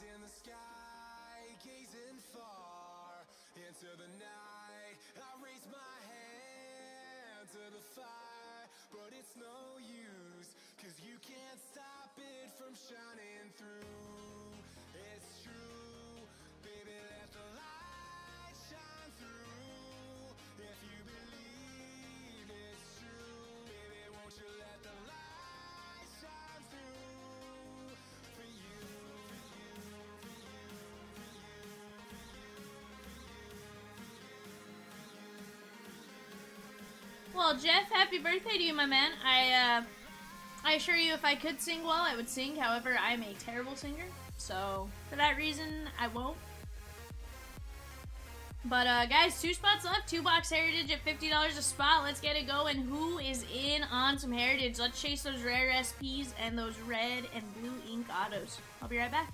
In the sky, gazing far into the night, I raise my hand to the fire, but it's no use, 'cause you can't stop it from shining through. It's true, baby, let the light shine through. If you believe it's true, baby, won't you let the light shine through for you. Well, Jeff, happy birthday to you, my man. I assure you, if I could sing well, I would sing. However, I'm a terrible singer, so for that reason, I won't. But, guys, 2 spots left. 2-box heritage at $50 a spot. Let's get it going. Who is in on some heritage? Let's chase those rare SPs and those red and blue ink autos. I'll be right back.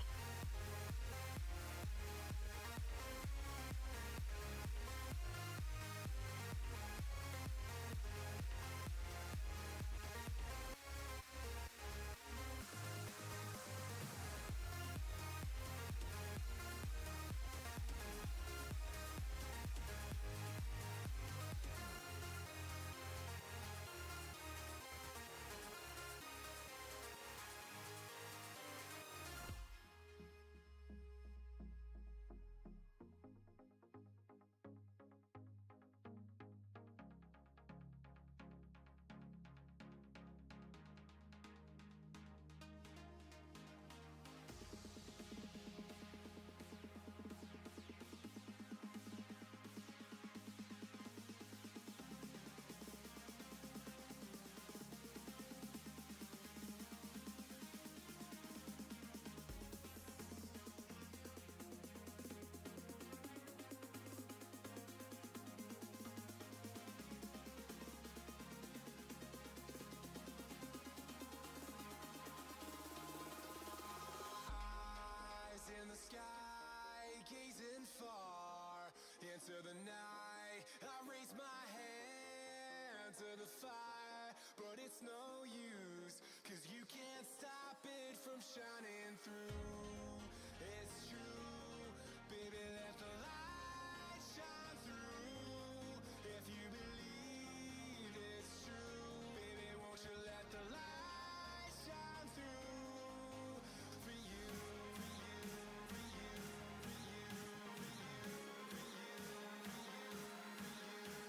Into the night, I raise my hand to the fire, but it's no use, 'cause you can't stop it from shining through. It's true, baby, let the light shine through. If you believe it's true, baby, won't you let the light shine through for you, for you, for you, for you, for you, for you, for you.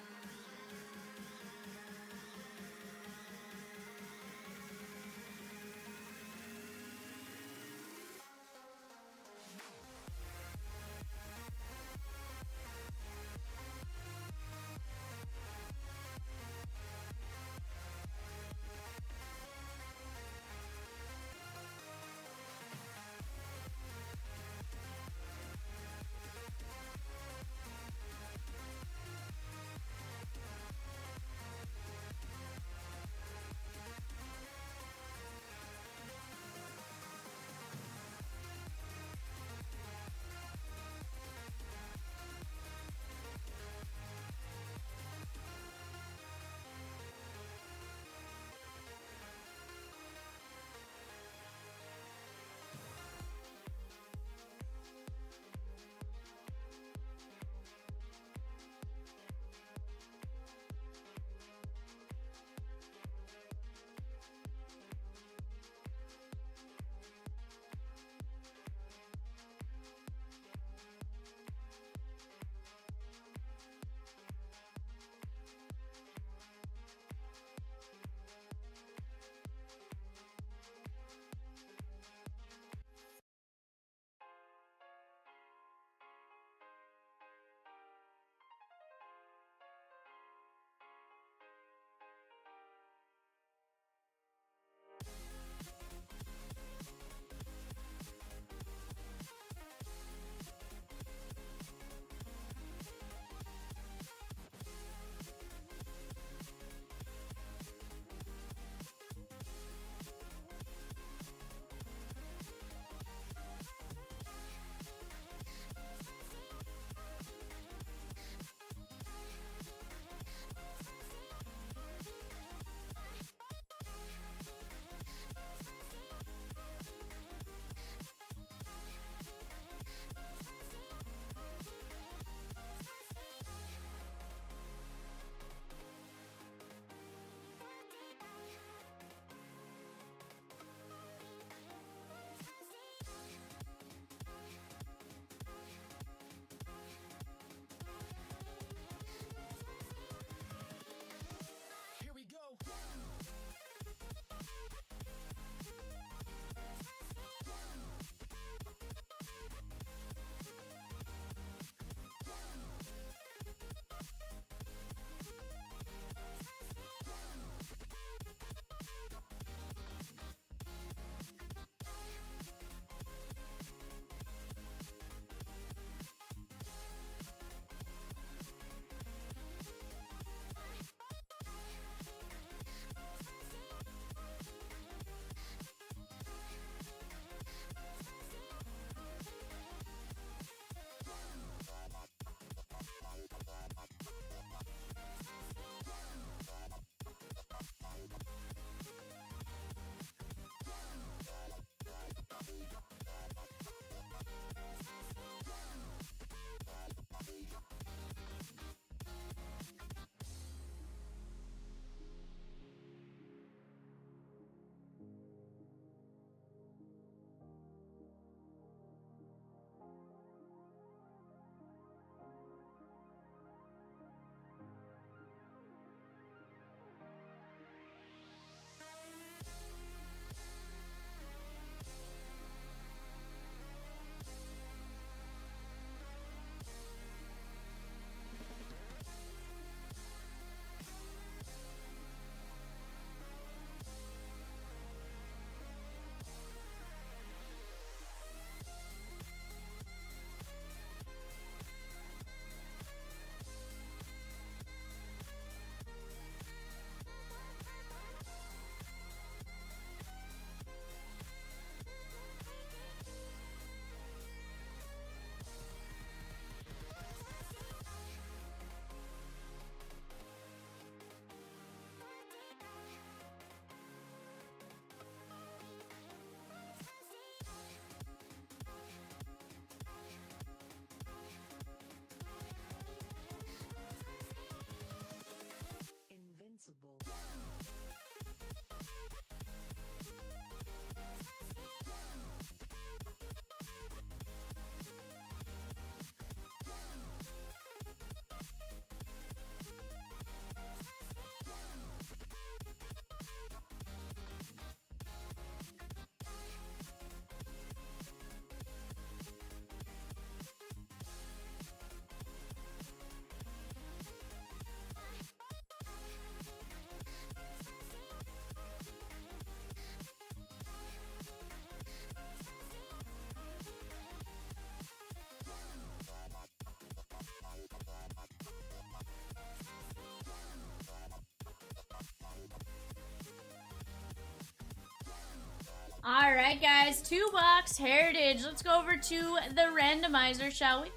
All right, guys, 2-box Heritage. Let's go over to the randomizer, shall we?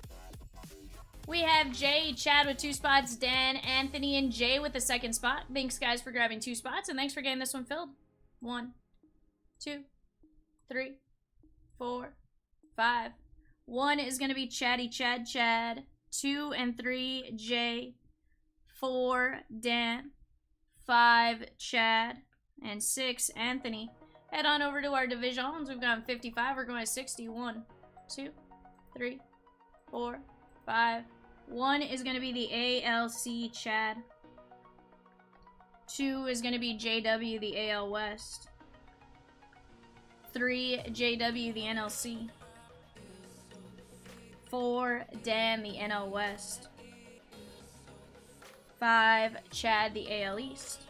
We have Jay, Chad with 2 spots, Dan, Anthony, and Jay with the 2nd spot. Thanks, guys, for grabbing 2 spots, and thanks for getting this one filled. 1, 2, 3, 4, 5. 1 is going to be Chatty Chad Chad. 2 and 3, Jay. 4, Dan. 5, Chad. And 6, Anthony. Head on over to our divisions. We've gone 55. We're going to 60. 1, 2, 3, 4, 5. 1 is going to be the ALC Chad. 2 is going to be JW, the AL West. 3, JW, the NLC. 4, Dan, the NL West. 5, Chad, the AL East.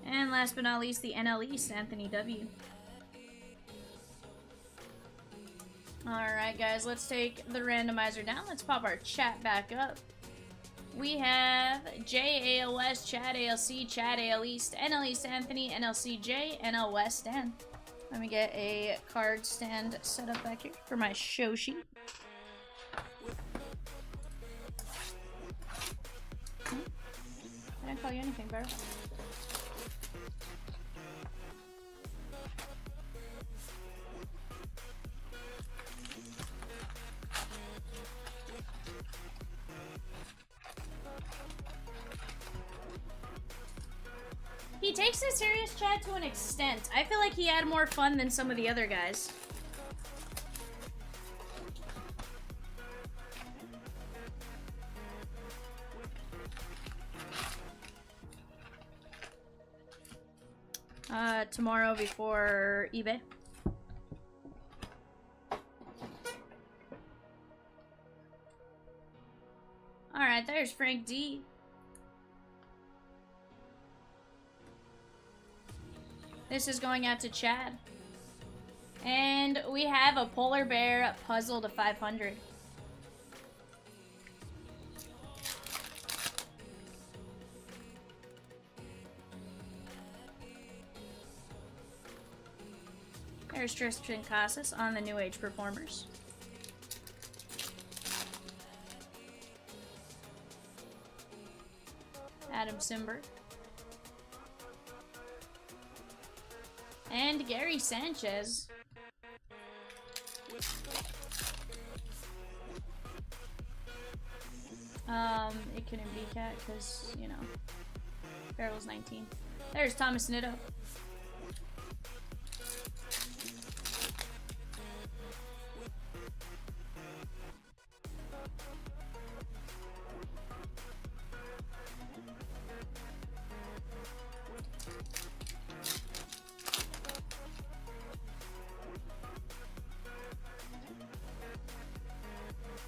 And last but not least, the NL East, Anthony W. Alright, guys, let's take the randomizer down. Let's pop our chat back up. We have J, AL West, Chad, ALC, Chad, AL East, NL East, Anthony, NLC, J, NL West, Dan. Let me get a card stand set up back here for my show sheet. I didn't call you anything, bro. He takes the serious Chad to an extent. I feel like he had more fun than some of the other guys. Tomorrow before eBay. Alright, there's Frank D. This is going out to Chad. And we have a polar bear puzzle to 500. There's Tristan Casas on the New Age Performers. Adam Simberg. And Gary Sanchez. It couldn't be Cat because, you know, Barrel's 19. There's Thomas Nitto.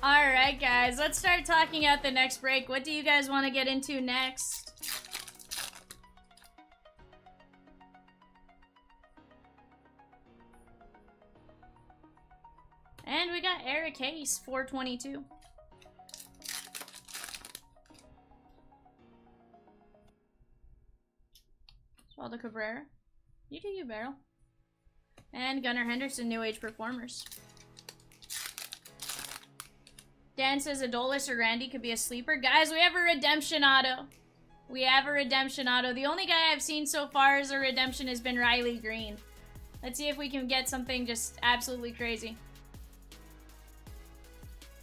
Alright, guys, let's start talking out the next break. What do you guys want to get into next? And we got Eric Hayes, 422. Osvaldo Cabrera. You do you, Barrel. And Gunnar Henderson, New Age Performers. Dan says Adolis or Randy could be a sleeper. Guys, we have a redemption auto. We have a redemption auto. The only guy I've seen so far as a redemption has been Riley Green. Let's see if we can get something just absolutely crazy.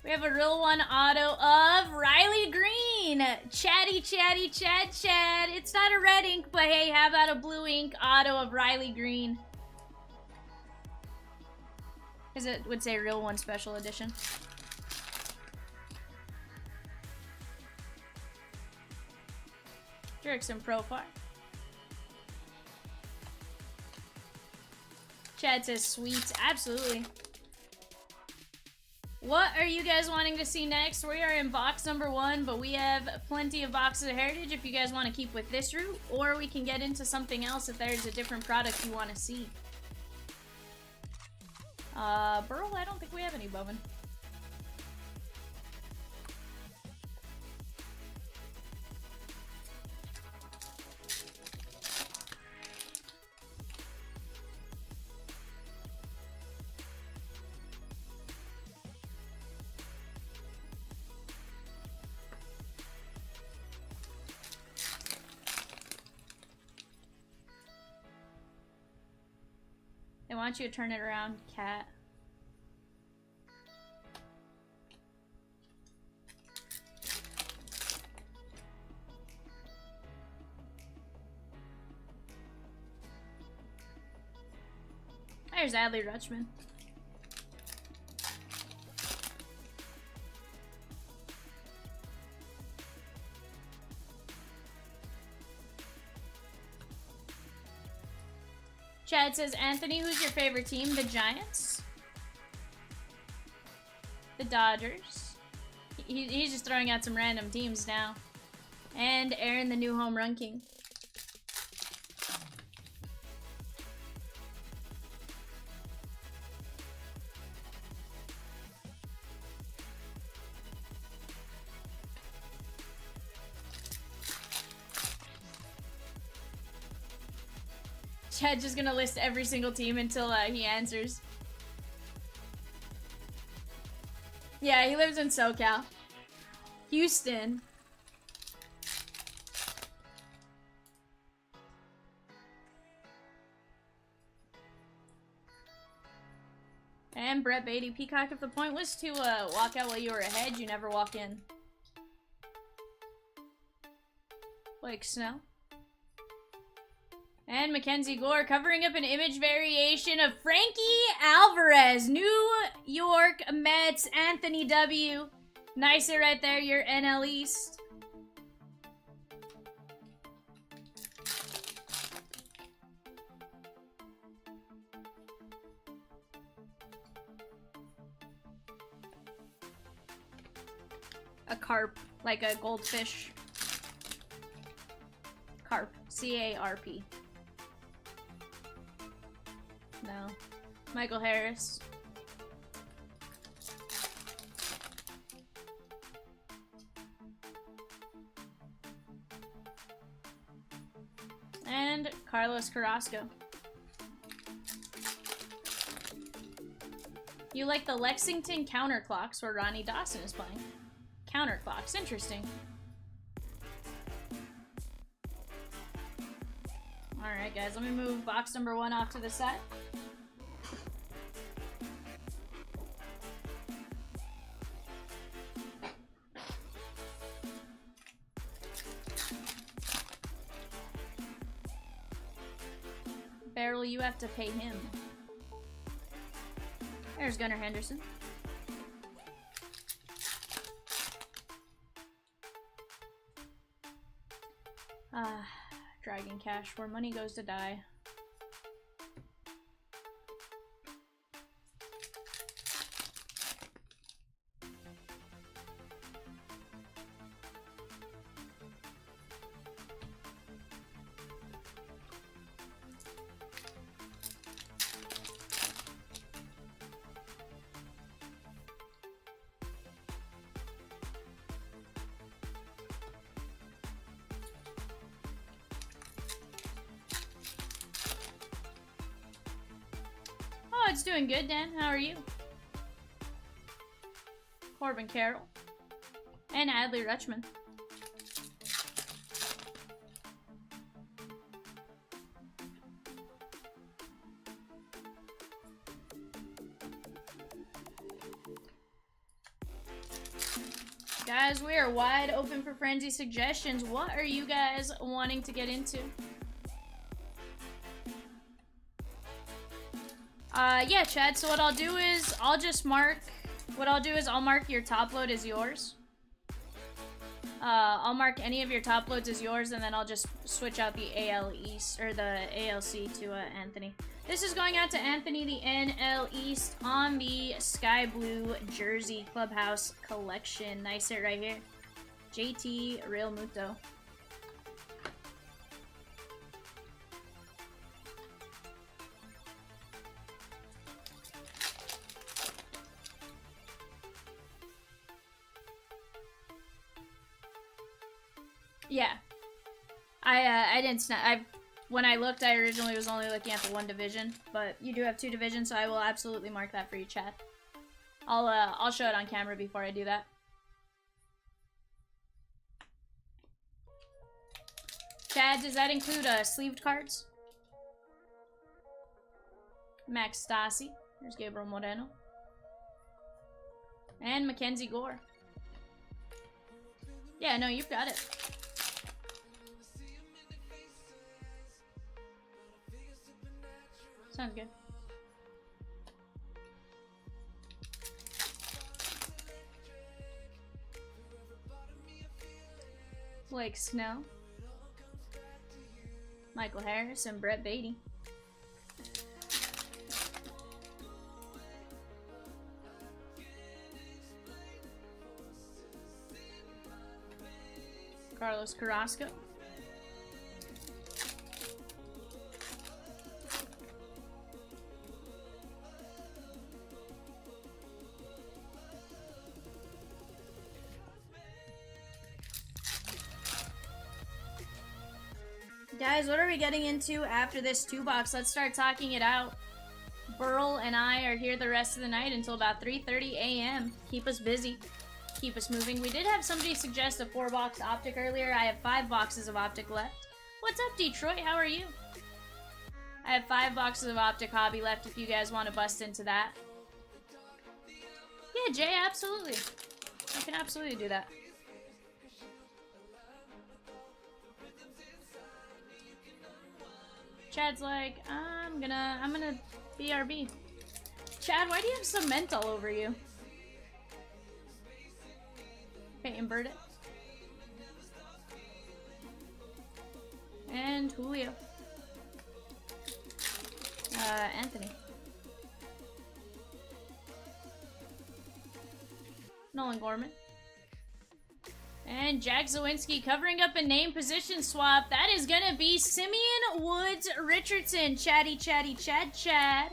We have a real one auto of Riley Green. Chatty, chatty, Chad, Chad. It's not a red ink, but hey, how about a blue ink auto of Riley Green? Because it would say real one special edition. Jurickson profile. Chad says sweet. Absolutely. What are you guys wanting to see next? We are in box number 1, but we have plenty of boxes of Heritage if you guys want to keep with this route, or we can get into something else if there's a different product you want to see. Burl, I don't think we have any Bowman. They want you to turn it around, cat. There's Adley Rutschman. Chad says, Anthony, who's your favorite team? The Giants? The Dodgers? He's just throwing out some random teams now. And Aaron, the new home run king. Chad's just gonna list every single team until he answers. Yeah, he lives in SoCal. Houston. And Brett Beatty. Peacock, if the point was to walk out while you were ahead, you never walk in. Like Snell. And Mackenzie Gore covering up an image variation of Frankie Alvarez. New York Mets, Anthony W. Nicer right there, your NL East. A carp, like a goldfish. Carp. C-A-R-P. No. Michael Harris. And Carlos Carrasco. You like the Lexington Counterclocks where Ronnie Dawson is playing. Counterclocks, interesting. Alright guys, let me move box number 1 off to the side. Barrel, you have to pay him. There's Gunnar Henderson. Dragon Cash, where money goes to die. Oh, it's doing good, Dan. How are you? Corbin Carroll. And Adley Rutschman. Guys, we are wide open for frenzy suggestions. What are you guys wanting to get into? Yeah, Chad, so what I'll do is I'll mark your top load as yours. I'll mark any of your top loads as yours, and then I'll just switch out the AL East, or the ALC to Anthony. This is going out to Anthony, the NL East, on the Sky Blue Jersey Clubhouse Collection. Nice hit right here. JT Real Muto. Yeah. I didn't snap. When I looked, I originally was only looking at the one division, but you do have 2 divisions, so I will absolutely mark that for you, Chad. I'll show it on camera before I do that. Chad, does that include sleeved cards? Max Stassi. There's Gabriel Moreno. And Mackenzie Gore. Yeah, no, you've got it. Sounds good. Blake Snell. Michael Harris and Brett Beatty. Carlos Carrasco. Guys, what are we getting into after this 2-box? Let's start talking it out. Burl and I are here the rest of the night until about 3:30 a.m. Keep us busy. Keep us moving. We did have somebody suggest a 4-box optic earlier. I have 5 boxes of optic left. What's up, Detroit? How are you? I have 5 boxes of optic hobby left if you guys want to bust into that. Yeah, Jay, absolutely. I can absolutely do that. Chad's like, I'm gonna BRB. Chad, why do you have cement all over you? Okay, invert it. And Julio. Anthony. Nolan Gorman. And Jack Zawinski covering up a name position swap. That is gonna be Simeon Woods Richardson. Chatty, chatty, Chad.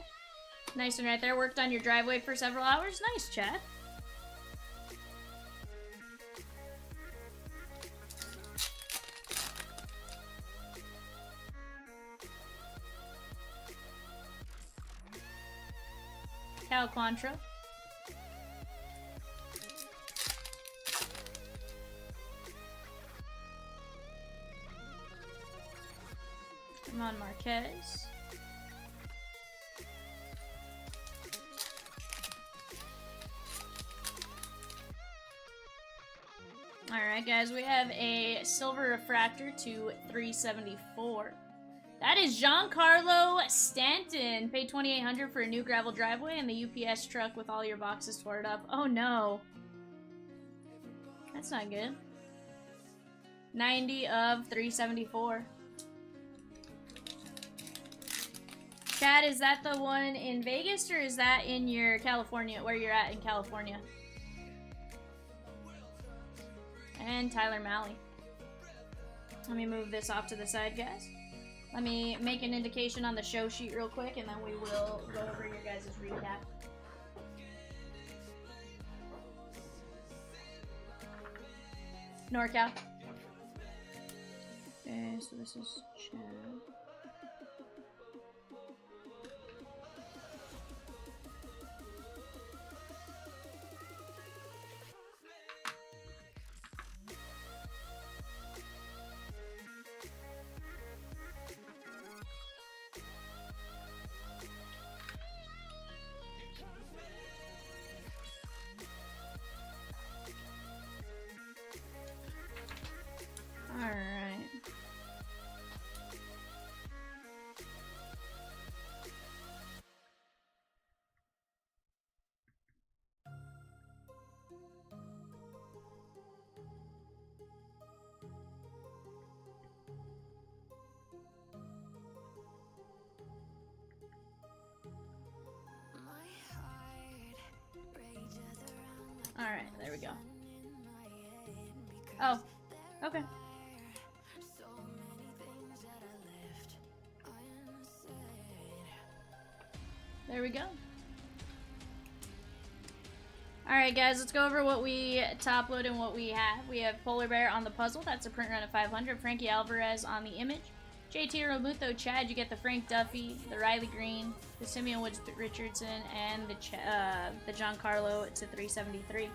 Nice one right there. Worked on your driveway for several hours. Nice, Chad. Cal Quantrill. Ramon Marquez. Alright guys, we have a silver refractor to 374. That is Giancarlo Stanton. Pay $2,800 for a new gravel driveway and the UPS truck with all your boxes stored up. Oh no. That's not good. 90 of 374. Chad, is that the one in Vegas or is that in your California, where you're at in California? And Tyler Malley. Let me move this off to the side, guys. Let me make an indication on the show sheet real quick, and then we will go over your guys' recap. NorCal. Okay, so this is Chad. Alright, there we go. Oh, okay. There we go. Alright guys, let's go over what we top load and what we have. We have Polar Bear on the puzzle, that's a print run of 500. Frankie Alvarez on the image. JT Romuto, Chad, you get the Frank Duffy, the Riley Green, the Simeon Woods Richardson, and the Giancarlo to 373.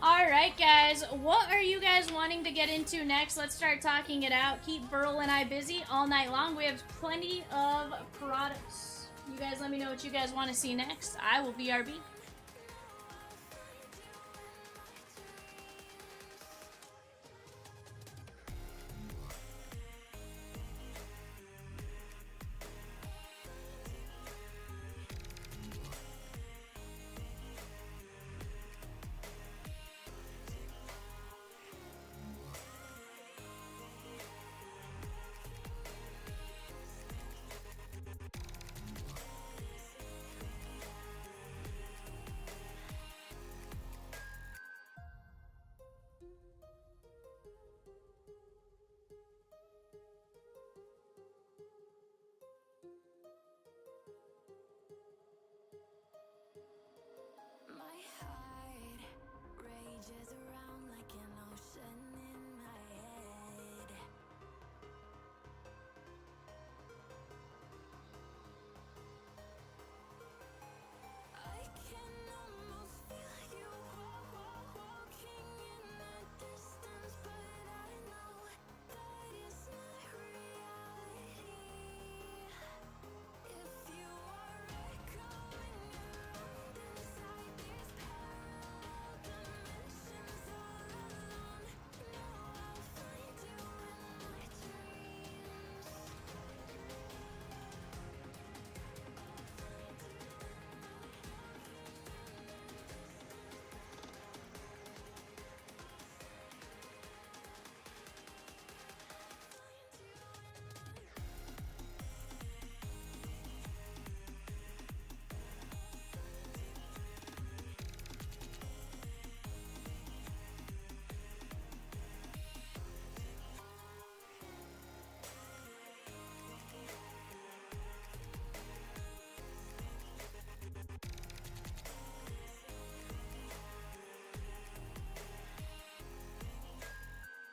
Alright guys, what are you guys wanting to get into next? Let's start talking it out. Keep Burl and I busy all night long. We have plenty of products. You guys let me know what you guys want to see next. I will BRB. My heart rages around like an ocean in my head. I can almost feel you walking in the distance, but I know that is not reality. If you are echoing around inside these parallel dimensions all alone, know I'll find you in my dreams.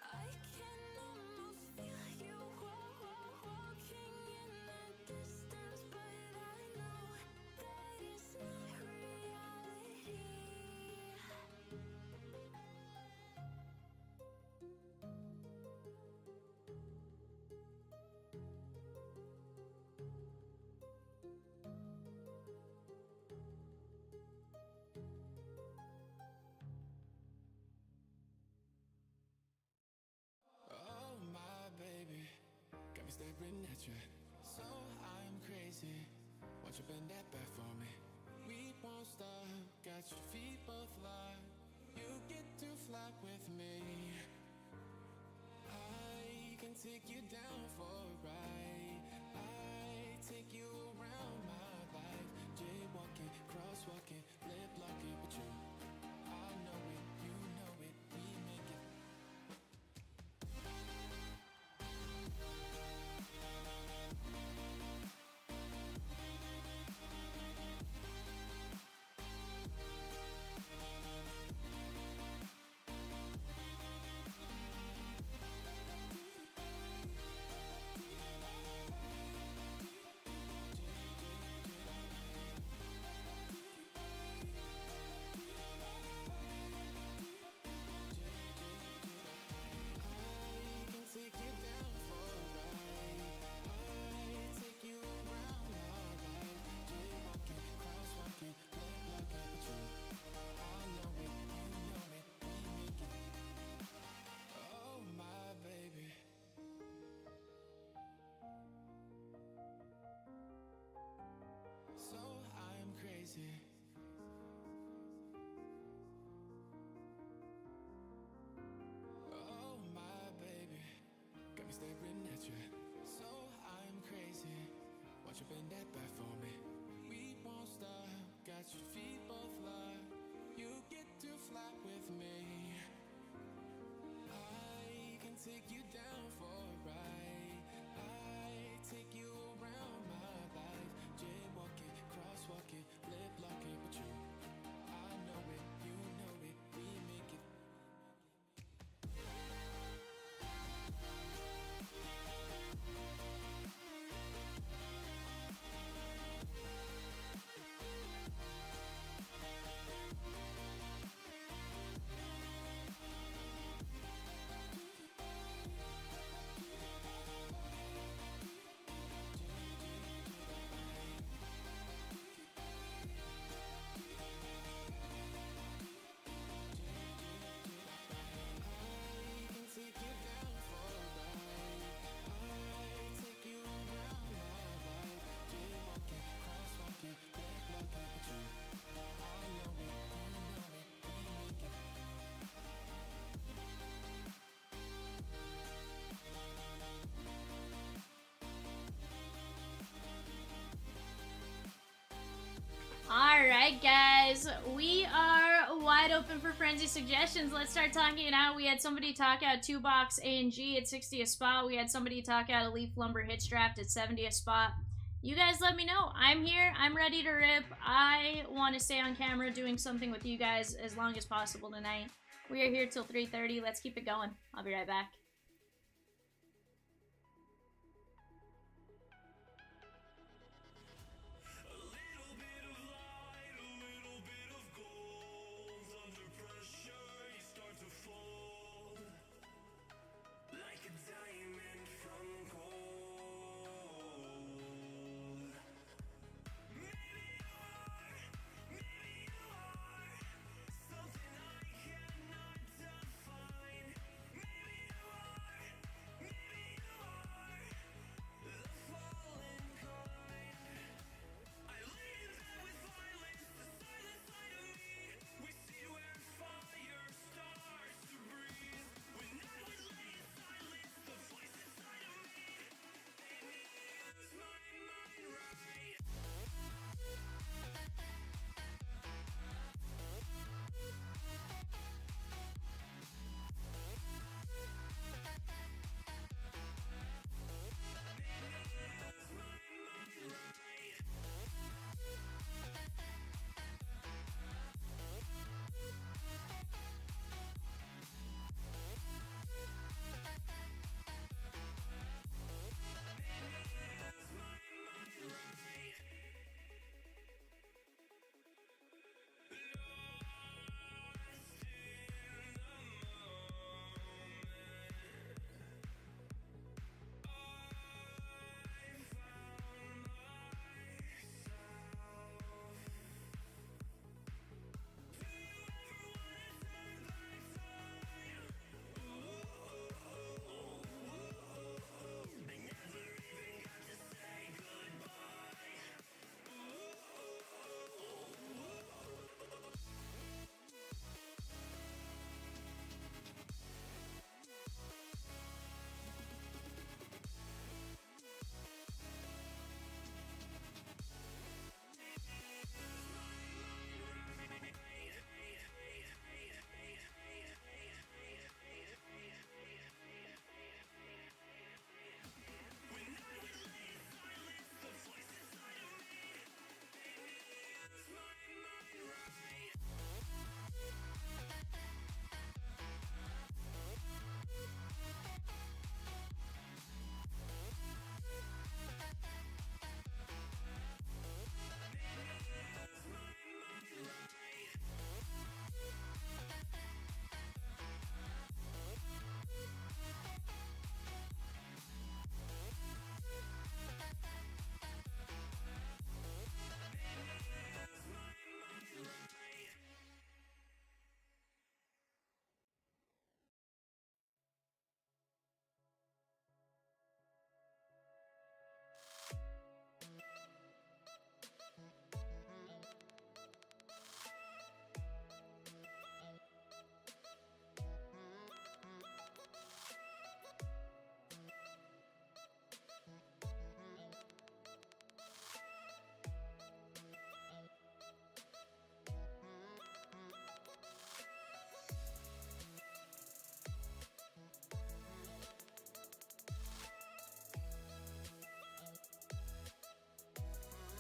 I can almost feel you walking in the distance, but I know that is not reality. Oh my baby, got me staring at you. So I'm crazy. Won't you bend that back for me? We won't stop. Got your feet both locked. You get to fly with me. I can take you down for a ride. I take you around my life. Jaywalking, crosswalking, lip locking with you. I know it, you know it. We make it. staring at you. So I'm crazy. Won't you bend that back for me? We won't stop. Got your feet both locked. You get to fly with me. I can take you down for a ride. I take you around my life. Jaywalking, crosswalking, lip locking with you. I know it, you know it, we make it. Alright, guys, we are wide open for frenzy suggestions. Let's start talking it out. We had somebody talk out 2-box A&G at 60 a spot. We had somebody talk out a Leaf Lumber Hitch Draft at 70 a spot. You guys let me know. I'm here. I'm ready to rip. I want to stay on camera doing something with you guys as long as possible tonight. We are here till 3:30. Let's keep it going. I'll be right back.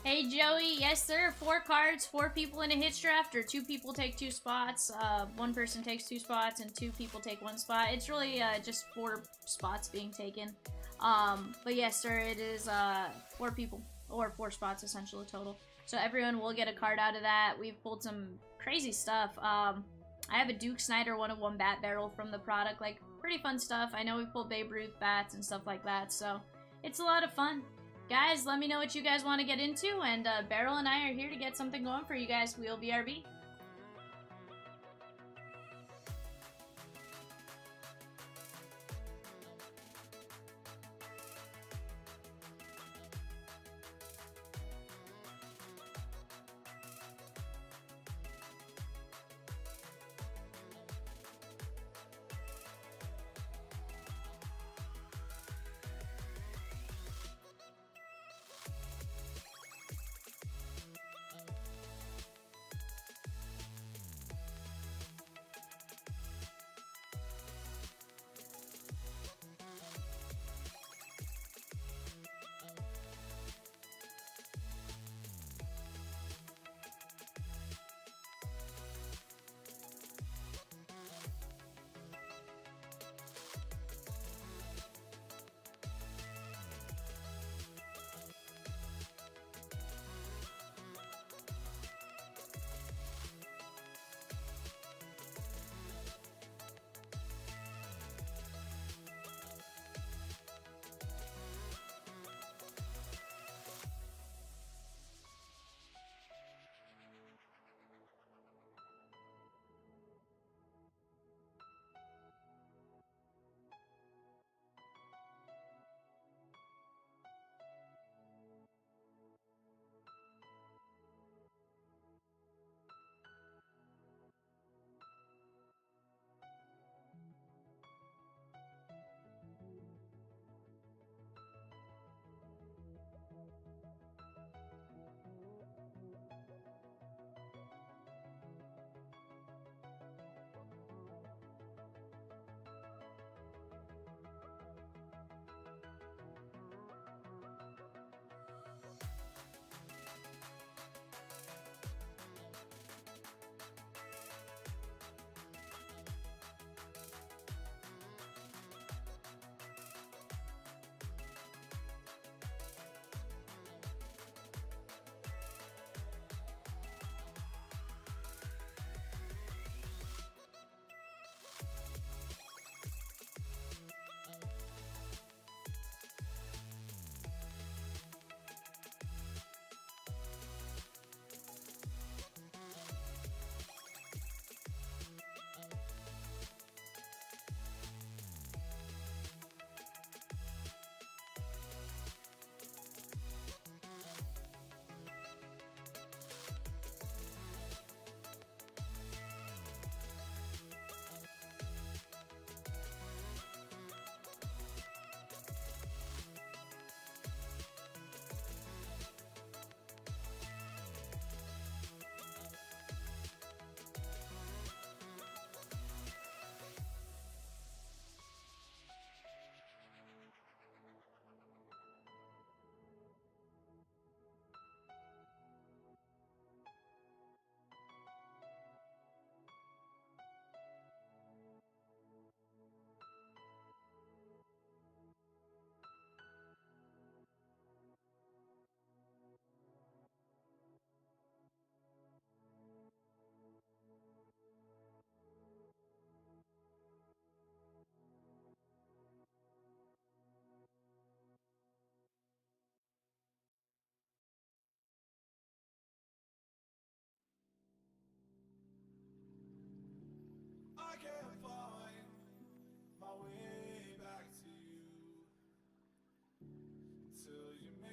Hey Joey, yes sir, 4 cards, 4 people in a hitch draft, or 2 people take 2 spots, 1 person takes 2 spots, and 2 people take 1 spot. It's really just 4 spots being taken. But yes sir, it is 4 people, or 4 spots essentially total. So everyone will get a card out of that. We've pulled some crazy stuff. I have a Duke Snyder 1-of-1 bat barrel from the product, like pretty fun stuff. I know we pulled Babe Ruth bats and stuff like that, so it's a lot of fun. Guys, let me know what you guys want to get into, and Beryl and I are here to get something going for you guys. We'll BRB.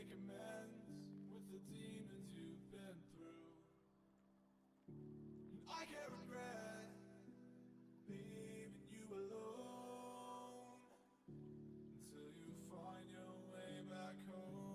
make amends with the demons you've been through. And I can't regret leaving you alone until you find your way back home.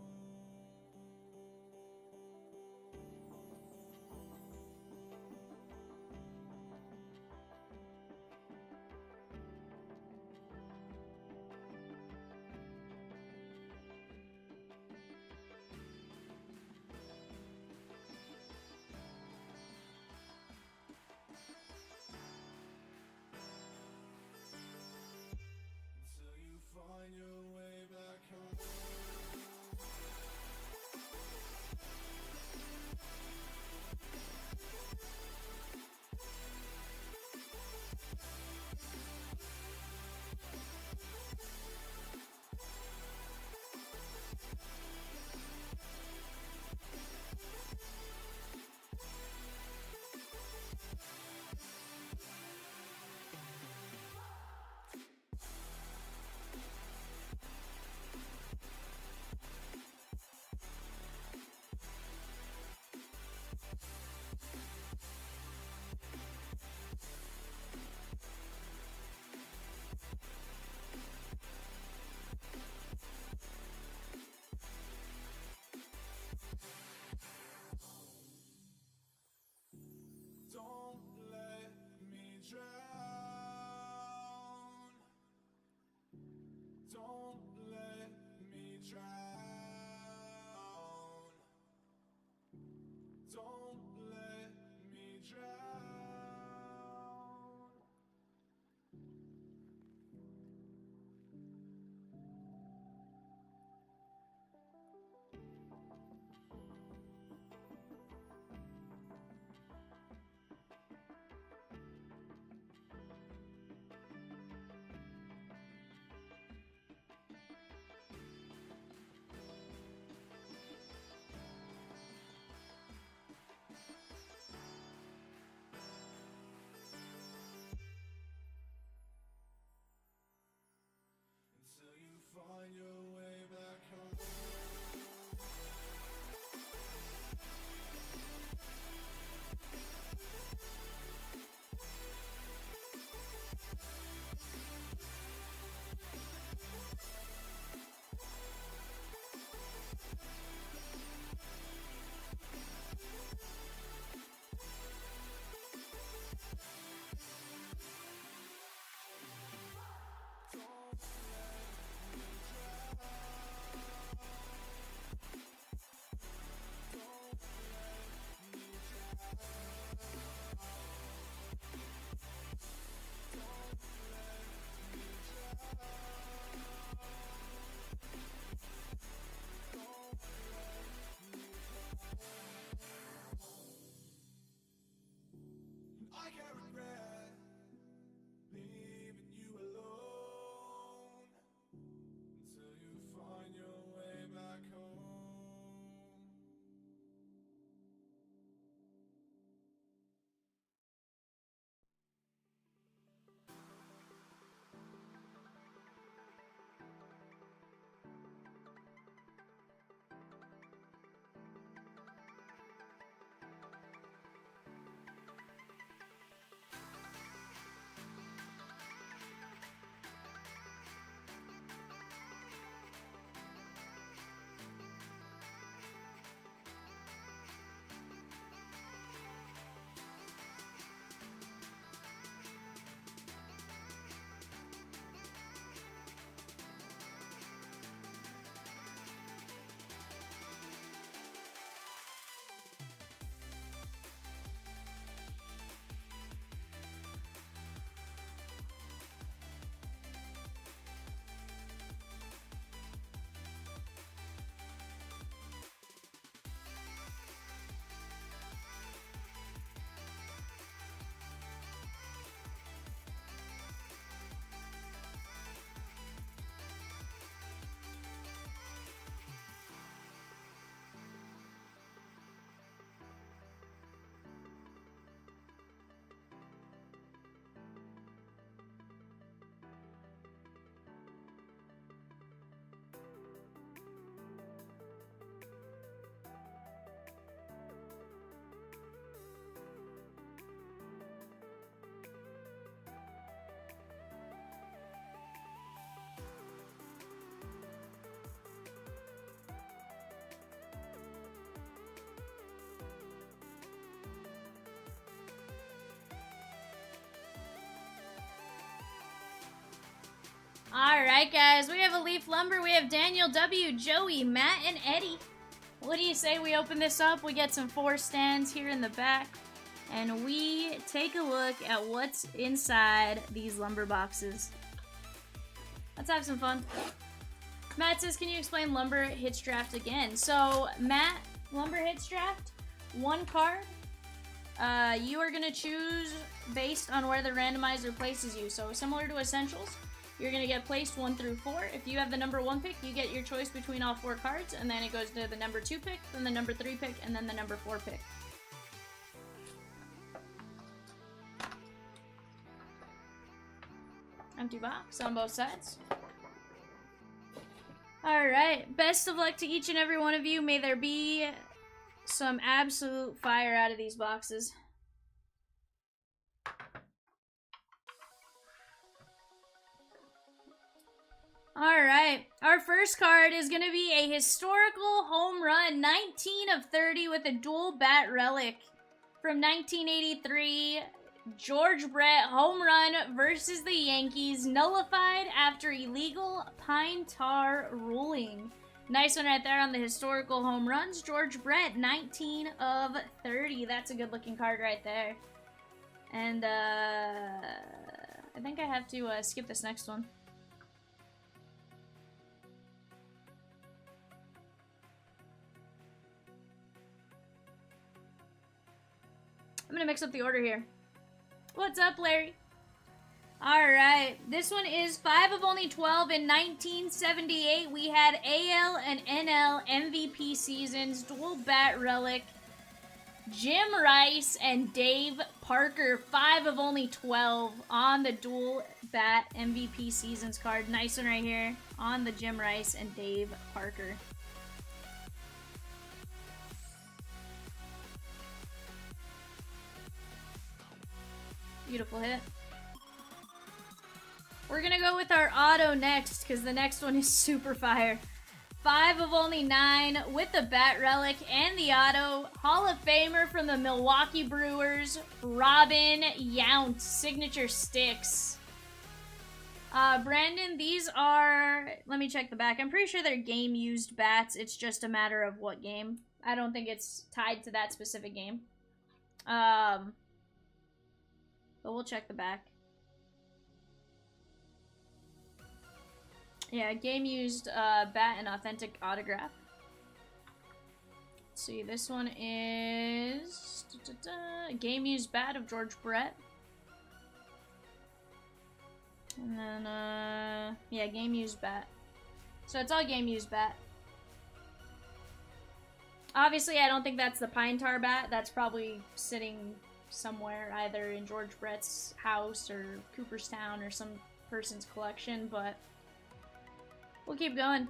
Alright, guys, we have a Leaf Lumber, we have Daniel W., Joey, Matt, and Eddie. What do you say we open this up? We get some 4 stands here in the back, and we take a look at what's inside these lumber boxes. Let's have some fun. Matt says, can you explain lumber hits draft again? So, Matt, lumber hits draft, 1 card. You are going to choose based on where the randomizer places you. So, similar to Essentials, you're going to get placed 1 through 4. If you have the number 1 pick, you get your choice between all 4 cards, and then it goes to the number 2 pick, then the number 3 pick, and then the number 4 pick. Empty box on both sides. Alright, best of luck to each and every one of you. May there be some absolute fire out of these boxes. Alright, our first card is going to be a historical home run, 19 of 30 with a dual bat relic from 1983. George Brett home run versus the Yankees, nullified after illegal pine tar ruling. Nice one right there on the historical home runs. George Brett, 19 of 30. That's a good looking card right there. And I think I have to skip this next one. I'm gonna mix up the order here. What's up, Larry? Alright, this one is 5 of only 12. In 1978, we had AL and NL MVP seasons, dual bat relic, Jim Rice and Dave Parker. 5 of only 12 on the dual bat MVP seasons card. Nice one right here on the Jim Rice and Dave Parker. Beautiful hit. We're gonna go with our auto next, because the next one is super fire. 5 of only 9 with the bat relic and the auto. Hall of Famer from the Milwaukee Brewers, Robin Yount. Signature sticks. Brandon, these are... Let me check the back. I'm pretty sure they're game-used bats. It's just a matter of what game. I don't think it's tied to that specific game. But we'll check the back. Yeah, game-used bat and authentic autograph. Let's see, this one is... game-used bat of George Brett. And then, yeah, game-used bat. So it's all game-used bat. Obviously, I don't think that's the pine tar bat. That's probably sitting somewhere, either in George Brett's house or Cooperstown or some person's collection, but we'll keep going.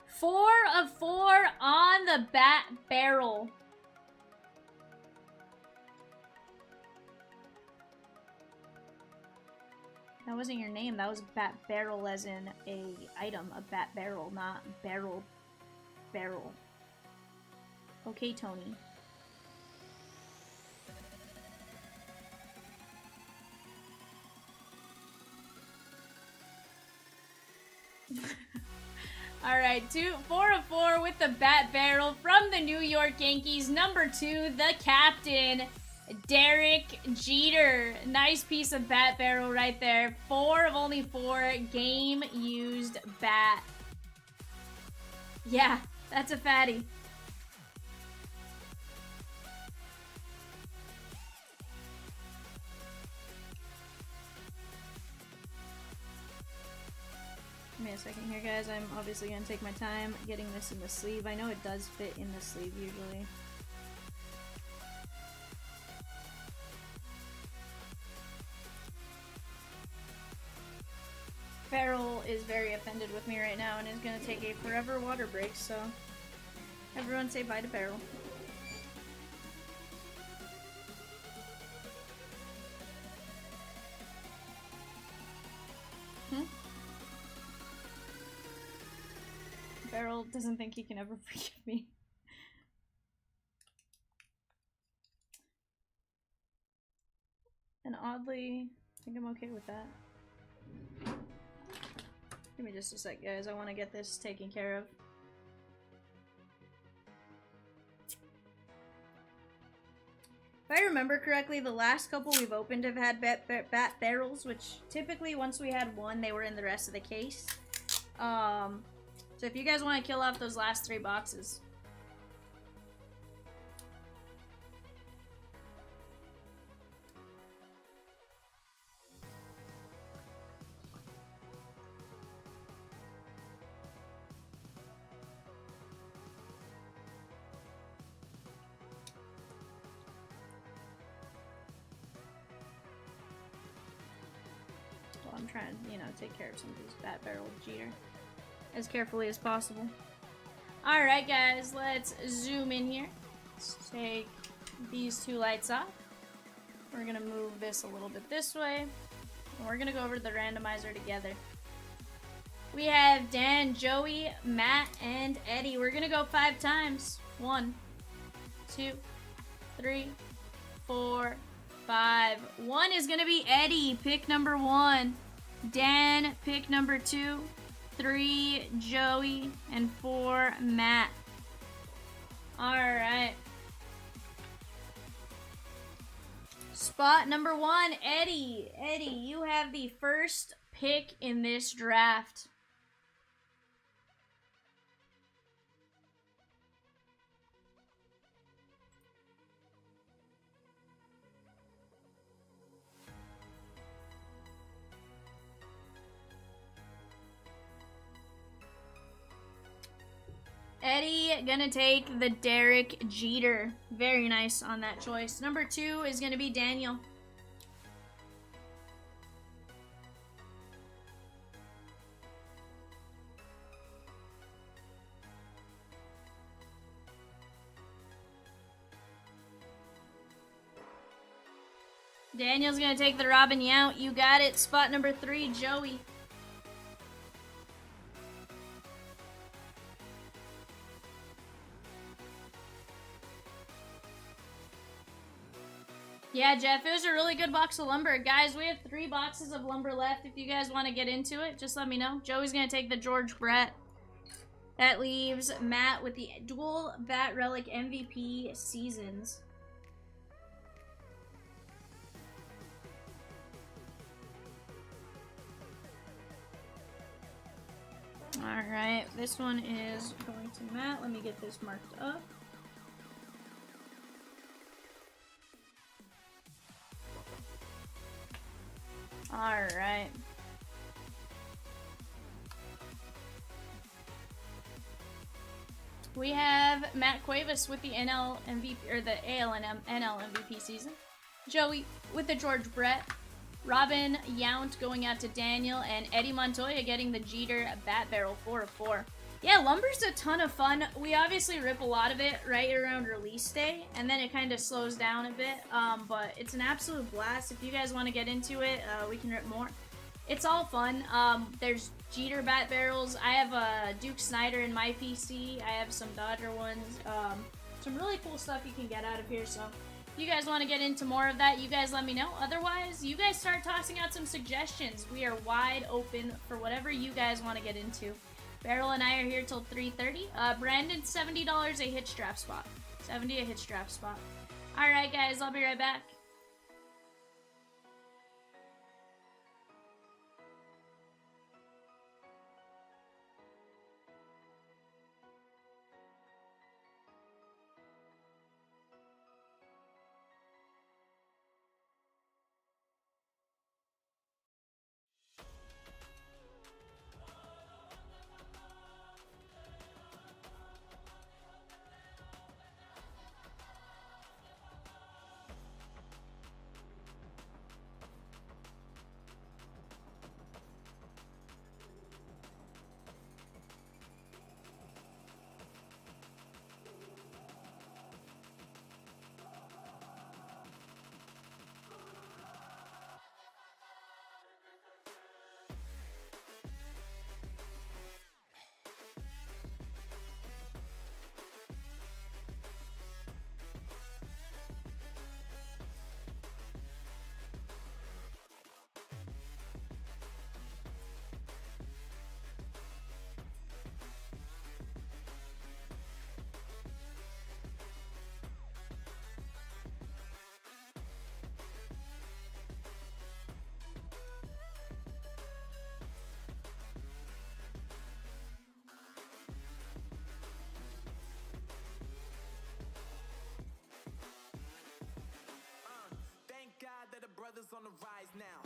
4 of 4 on the bat barrel. That wasn't your name, that was bat barrel as in a item, a bat barrel, not barrel. Okay, Tony. Alright, 4 of 4 with the bat barrel from the New York Yankees. Number 2, the captain, Derek Jeter. Nice piece of bat barrel right there. 4 of only 4, game-used bat. Yeah, that's a fatty. Give me a second here, guys. I'm obviously going to take my time getting this in the sleeve. I know it does fit in the sleeve usually. Farrell is very offended with me right now and is going to take a forever water break, so everyone say bye to Farrell. Farrell doesn't think he can ever forgive me. And oddly, I think I'm okay with that. Give me just a sec, guys. I want to get this taken care of. If I remember correctly, the last couple we've opened have had bat barrels, which typically once we had one, they were in the rest of the case. So if you guys want to kill off those last 3 boxes. I'm trying to, you know, take care of some of these bat barrel jeter as carefully as possible. Alright guys, let's zoom in here. Let's take these 2 lights off. We're gonna move this a little bit this way. And we're gonna go over to the randomizer together. We have Dan, Joey, Matt, and Eddie. We're gonna go 5 times. 1, 2, 3, 4, 5. 1 is gonna be Eddie, pick number 1. Dan, pick number 2. 3, Joey, and 4, Matt. Alright. Spot number 1, Eddie. Eddie, you have the first pick in this draft. Eddie gonna take the Derek Jeter. Very nice on that choice. Number 2 is gonna be Daniel. Daniel's gonna take the Robin Yount. You got it. Spot number 3, Joey. Yeah, Jeff, it was a really good box of lumber. Guys, we have 3 boxes of lumber left. If you guys want to get into it, just let me know. Joey's going to take the George Brett. That leaves Matt with the dual Bat Relic MVP seasons. Alright, this one is going to Matt. Let me get this marked up. Alright. We have Matt Cuevas with the NL MVP, or the AL and NL MVP season. Joey with the George Brett. Robin Yount going out to Daniel, and Eddie Montoya getting the Jeter Bat Barrel 4 of 4. Yeah, lumber's a ton of fun. We obviously rip a lot of it right around release day, and then it kind of slows down a bit, but it's an absolute blast. If you guys want to get into it, we can rip more. It's all fun. There's Jeter Bat Barrels. I have a Duke Snyder in my PC. I have some Dodger ones. Some really cool stuff you can get out of here, so if you guys want to get into more of that, you guys let me know. Otherwise, you guys start tossing out some suggestions. We are wide open for whatever you guys want to get into. Beryl and I are here till 3:30. Brandon, $70 a hitch draft spot. 70 a hitch draft spot. Alright guys, I'll be right back. is on the rise now.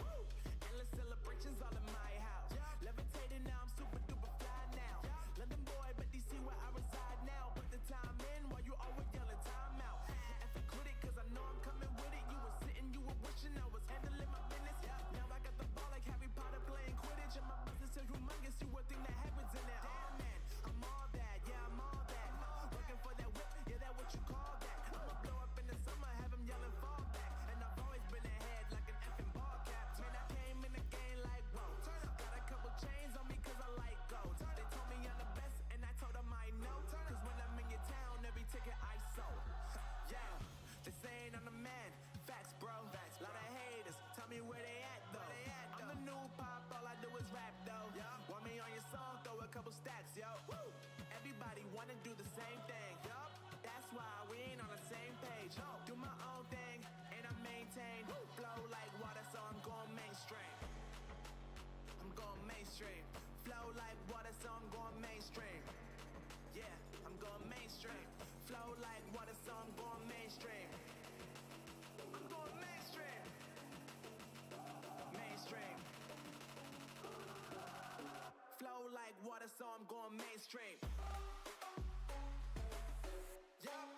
Endless celebrations all in my house. Levitating now, I'm super duper fly now. London boy, but DC where I reside now. Put the time in while you always yelling time out. And quit it, cause I know I'm coming with it. You were sitting, you were wishing I was handling my business. Now I got the ball like Harry Potter playing Quidditch. And my business is humongous, you would think that happens in there. Damn man, I'm all that, yeah, I'm all that. Looking for that whip, yeah, that what you call that. I'ma blow up in the summer, have him yelling fall back. And I've always been ahead like an effing ball cap. Man, I came in the game like, whoa. Got a couple chains on me cause I like gold. They told me I'm the best and I told them I know. Cause when I'm in your town, every ticket I sold. Yeah, they saying I'm the man. Facts, bro. Lot of haters, tell me where they at though. I'm the new pop, all I do is rap though. Want me on your song, throw a couple stacks, yo. Everybody wanna do the same thing. That's why we ain't on the same page. Do my own thing, and I maintain. Flow like water, so I'm going mainstream. I'm going mainstream. Flow like water, so I'm going mainstream. Yeah, I'm going mainstream. Flow like water, so I'm going mainstream. I'm going mainstream. Mainstream. Flow like water, so I'm going mainstream. Yup.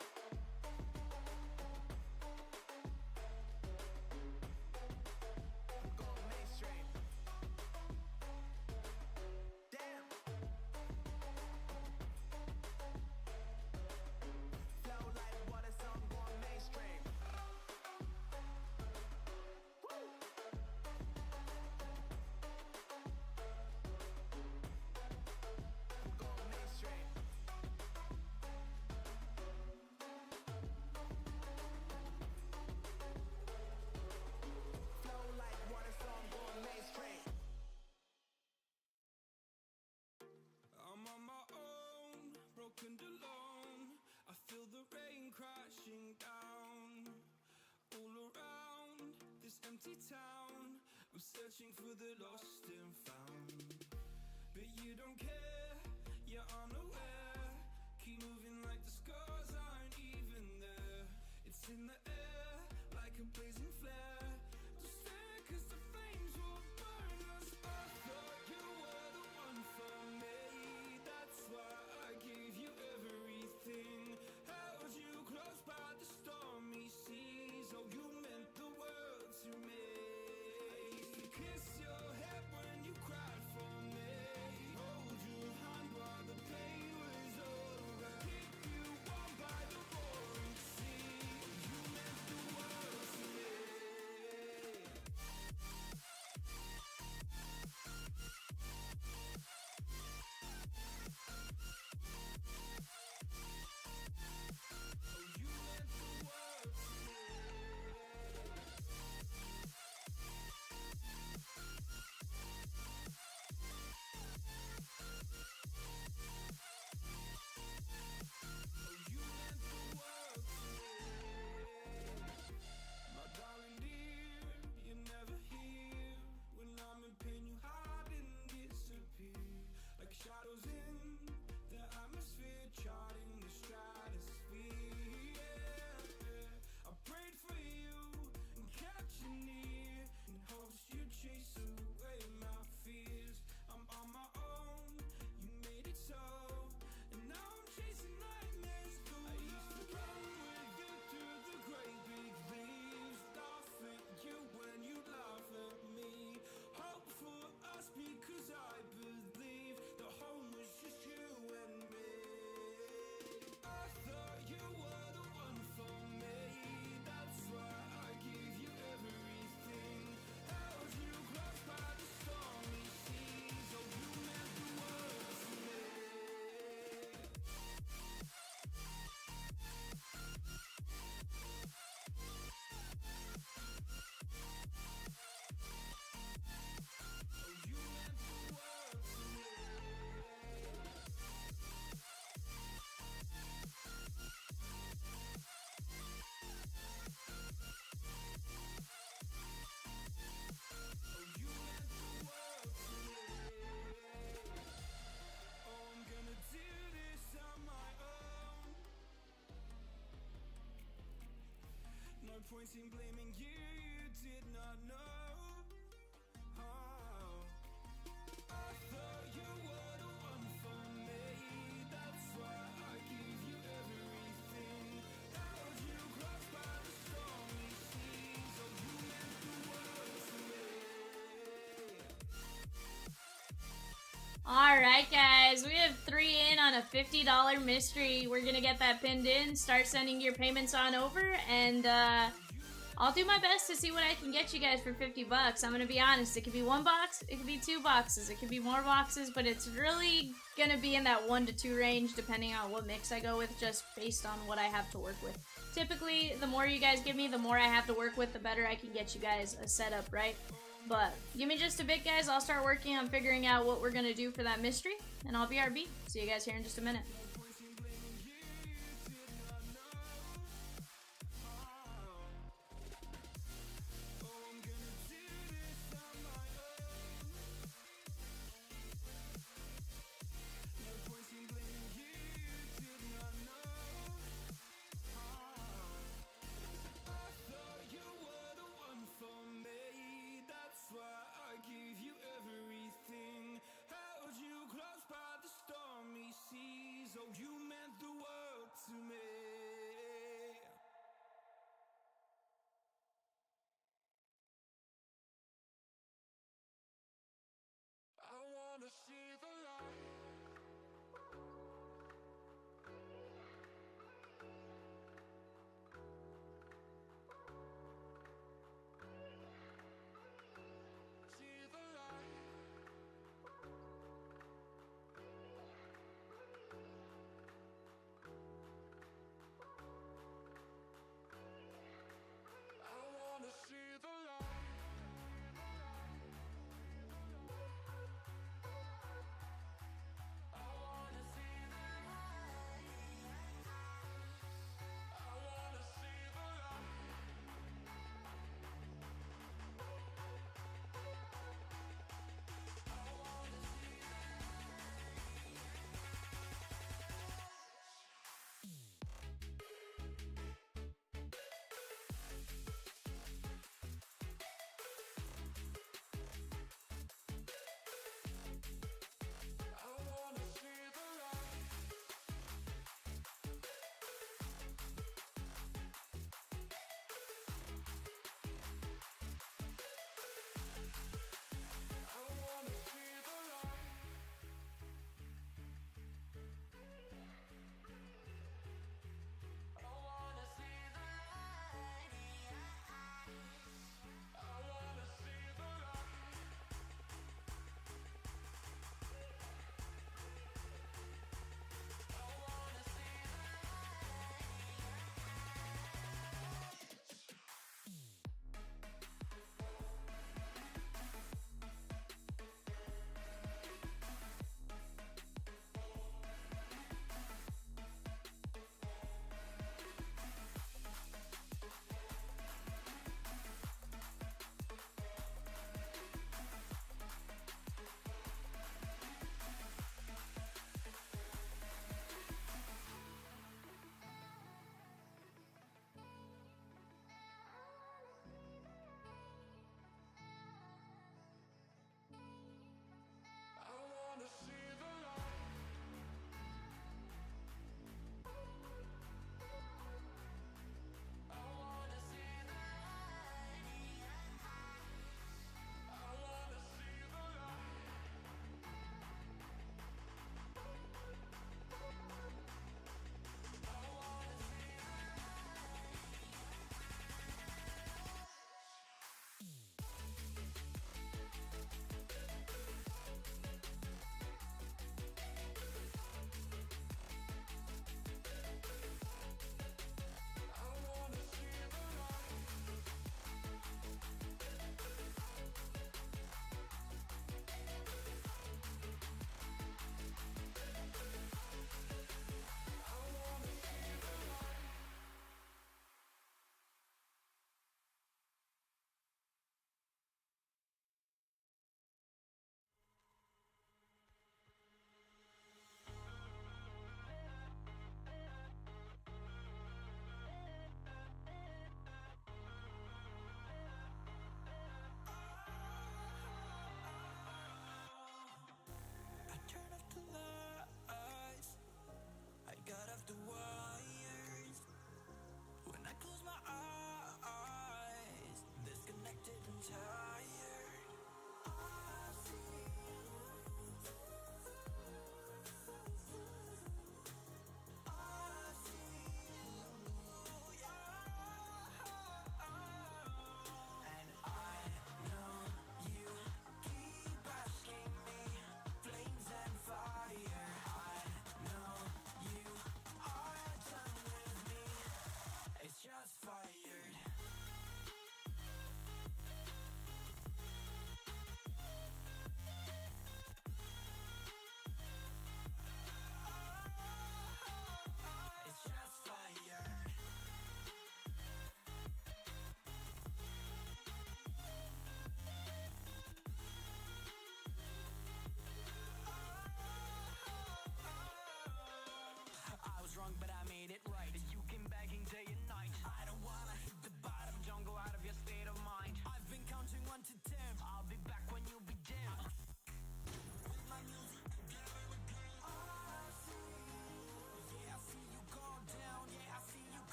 I'm going mainstream. Damn. Flow like water, so I'm going mainstream. Woo. I'm going mainstream. Flow like water, so I'm going mainstream. I'm on my own, broken alone. I feel the rain crashing down all around this empty town. I'm searching for the lost and found, but you don't care, you're unaware. Keep moving like the scars aren't even there. It's in the air like a blazing flare. Don't stare cause the flames will burn us. I thought you were the one for me. That's why I gave you everything. Held you close by the stormy seas. Oh, you meant the world to me. I used to kiss your head when you cried for me. Hold your hand while the pain was over. Keep you warm by the roaring sea. You meant the world to me. Oh, you meant the world to me. Oh, you meant the world to me. My darling dear, you're never here. When I'm in pain, you hide and disappear. Like shadows in the atmosphere, charting the stratosphere. Yeah. I prayed for you and kept you near, in hopes you'd chase away my fears. I'm on my own, you made it so, and now I'm chasing nightmares through. I used to run with you through the great big leaves, laugh at you when you laugh at me. Hope for us because I believe the home was just you and me. I thought you were the one for me. That's why I gave you everything. Held you close by the stormy seas. Oh, you meant the world to me. Oh, you meant the world to me. Oh, you meant the world to me. Oh, I'm gonna do this on my own. No point in blaming you, you did not not know. Oh, I thought you were the one for me. That's why I gave you everything. Held you close by the stormy seas. Oh, you meant the world to me. Alright, guys, we have 3 in on a $50 mystery. We're gonna get that pinned in, start sending your payments on over, and I'll do my best to see what I can get you guys for 50 bucks. I'm gonna be honest, it could be 1 box, it could be 2 boxes, it could be more boxes, but it's really gonna be in that 1 to 2 range depending on what mix I go with, just based on what I have to work with. Typically, the more you guys give me, the more I have to work with, the better I can get you guys a setup, right? But give me just a bit, guys. I'll start working on figuring out what we're gonna do for that mystery, and I'll BRB. See you guys here in just a minute. Oh, you meant the world to me. I wanna see the light. See the light. I wanna see the light.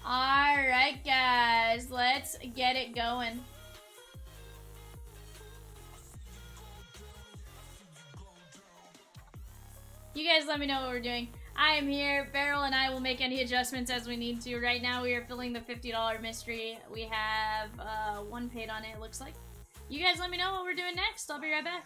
Alright, guys. Let's get it going. You guys let me know what we're doing. I am here. Beryl and I will make any adjustments as we need to. Right now, we are filling the $50 mystery. We have one paid on it, looks like. You guys let me know what we're doing next. I'll be right back.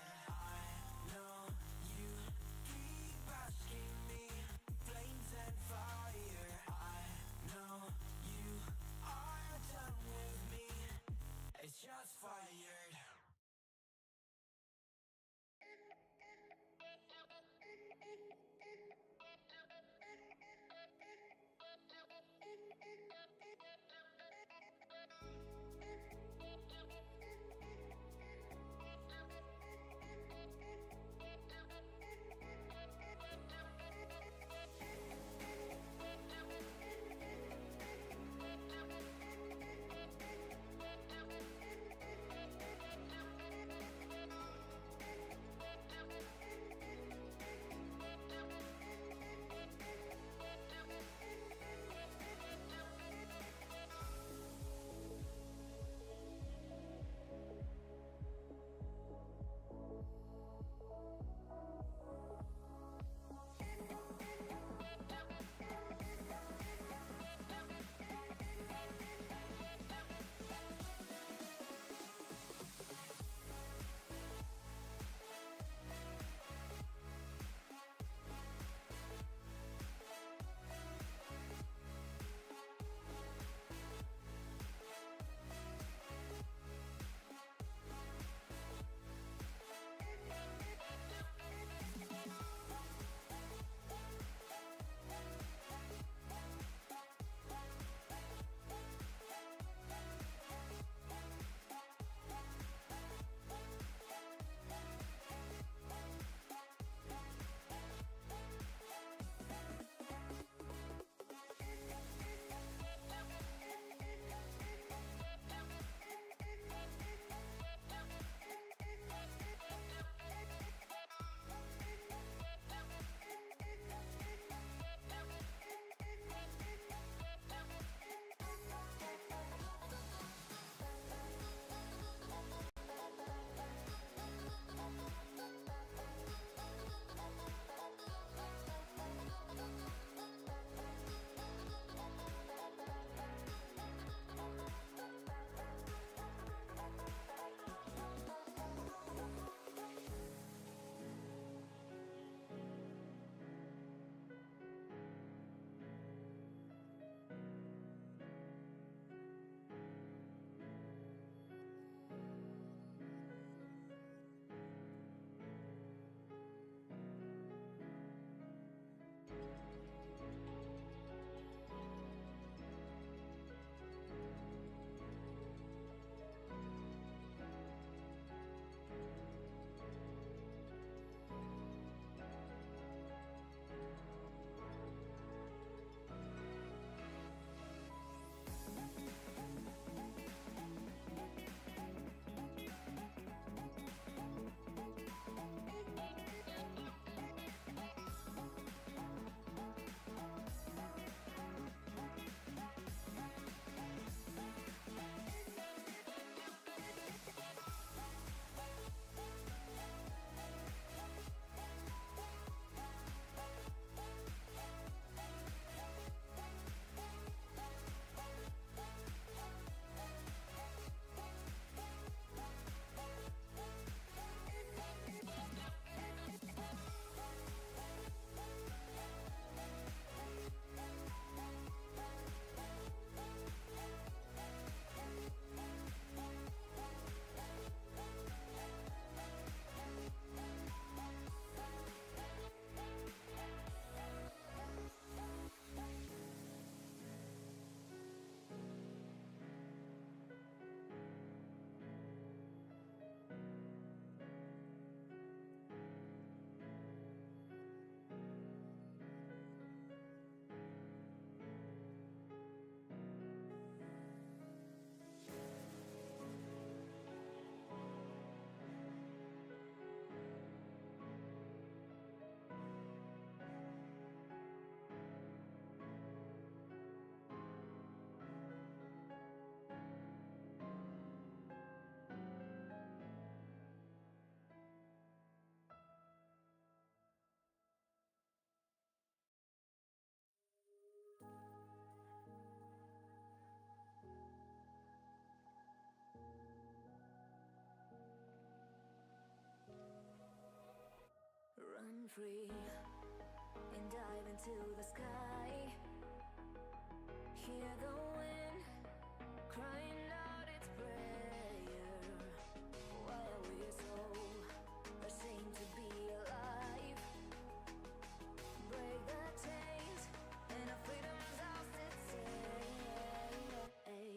free and dive into the sky. Hear the wind crying out its prayer. Why are we so ashamed to be alive? Break the chains and our freedom's ours to take.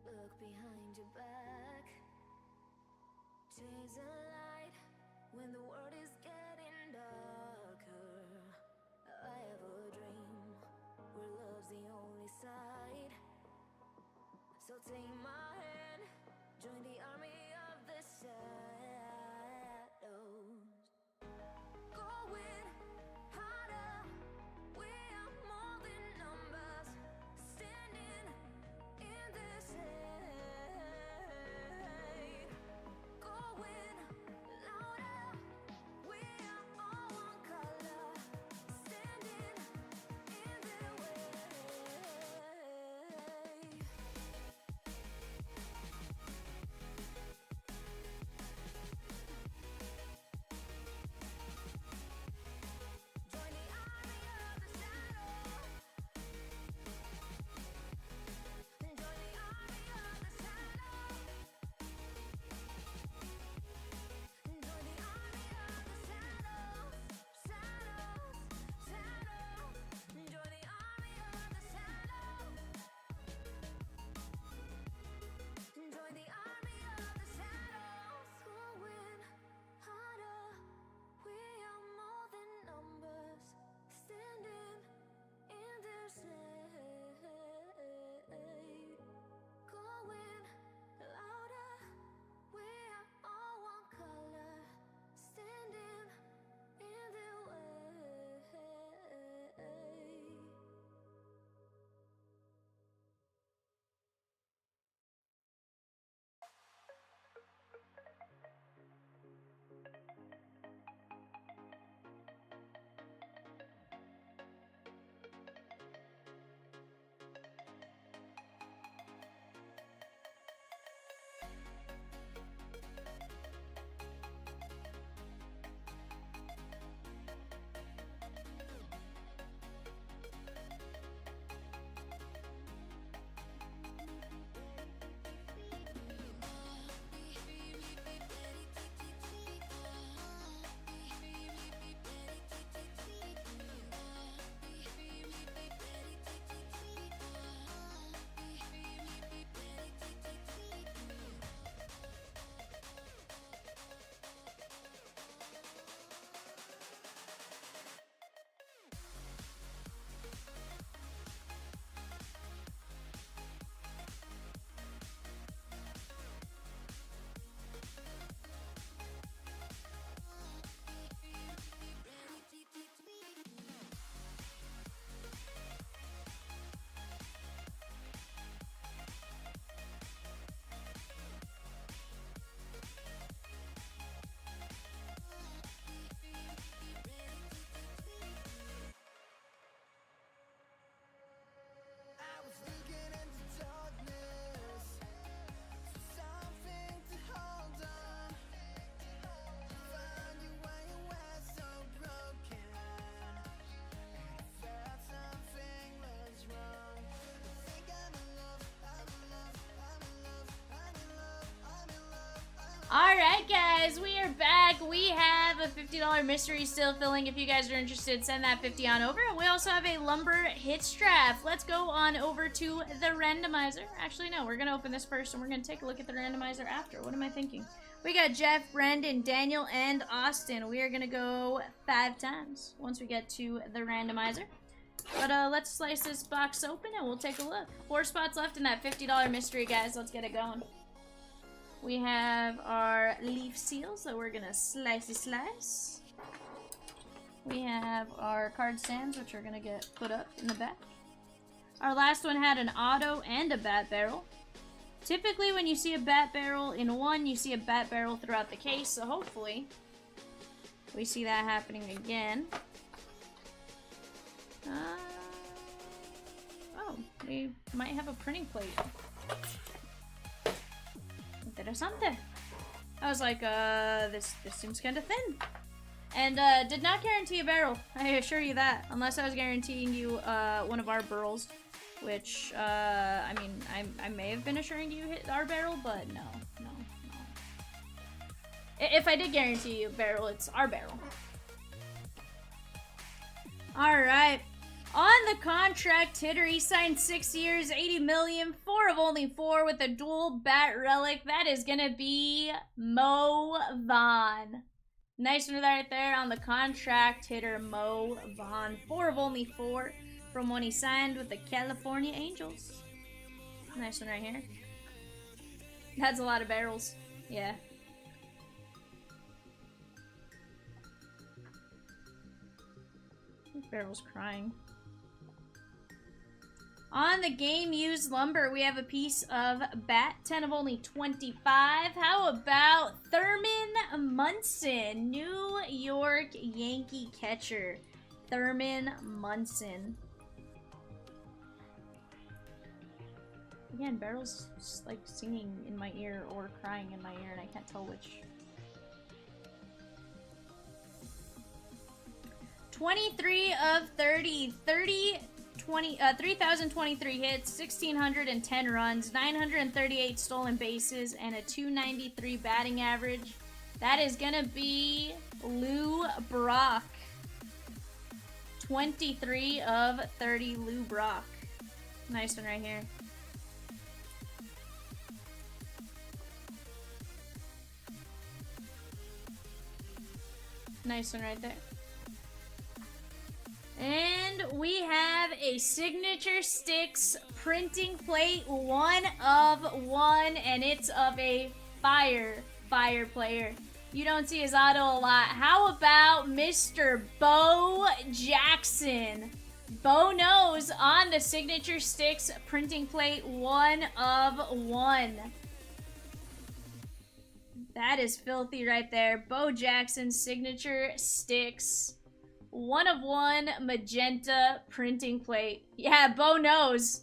Look behind your back. Chase a light when the world is getting darker. I have a dream where love's the only side. So take my hand, join the army of the shadows. Going harder, we are more than numbers. Standing in the shade. Going louder, we are all one color. Standing in the way. Alright guys, we are back. We have a $50 mystery still filling. If you guys are interested, send that 50 on over. We also have a lumber hits draft. Let's go on over to the randomizer. Actually, no, we're going to open this first and we're going to take a look at the randomizer after. What am I thinking? We got Jeff, Brandon, Daniel, and Austin. We are going to go 5 times once we get to the randomizer. But let's slice this box open and we'll take a look. 4 spots left in that $50 mystery, guys. Let's get it going. We have our leaf seals that we're gonna slice. We have our card stands, which are gonna get put up in the back. Our last one had an auto and a bat barrel. Typically, when you see a bat barrel in one, you see a bat barrel throughout the case, so hopefully we see that happening again. Oh, we might have a printing plate. Interesante. I was like, this seems kind of thin. And, did not guarantee a barrel. I assure you that. Unless I was guaranteeing you, one of our burls. Which, I mean, I may have been assuring you hit our barrel, but no. If I did guarantee you a barrel, it's our barrel. Alright. On the contract hitter, he signed 6 years, 80 million, 4 of only 4 with a dual bat relic. That is gonna be Mo Vaughn. Nice one right there on the contract hitter, Mo Vaughn. 4 of only 4 from when he signed with the California Angels. Nice one right here. That's a lot of barrels. Yeah. Barrel's crying. On the game used lumber, we have a piece of bat, 10 of only 25. How about Thurman Munson, New York Yankee catcher. Thurman Munson. Again, Barrel's just like singing in my ear or crying in my ear, and I can't tell which. 23 of 30, 3,023 hits, 1,610 runs, 938 stolen bases, and a 293 batting average. That is gonna be Lou Brock. 23 of 30, Lou Brock. Nice one right here. Nice one right there. And we have a Signature Sticks printing plate, 1 of 1, and it's of a fire player. You don't see his auto a lot. How about Mr. Bo Jackson? Bo knows on the Signature Sticks printing plate, 1 of 1. That is filthy right there. Bo Jackson, Signature Sticks. 1 of 1 magenta printing plate. Yeah, Bo knows.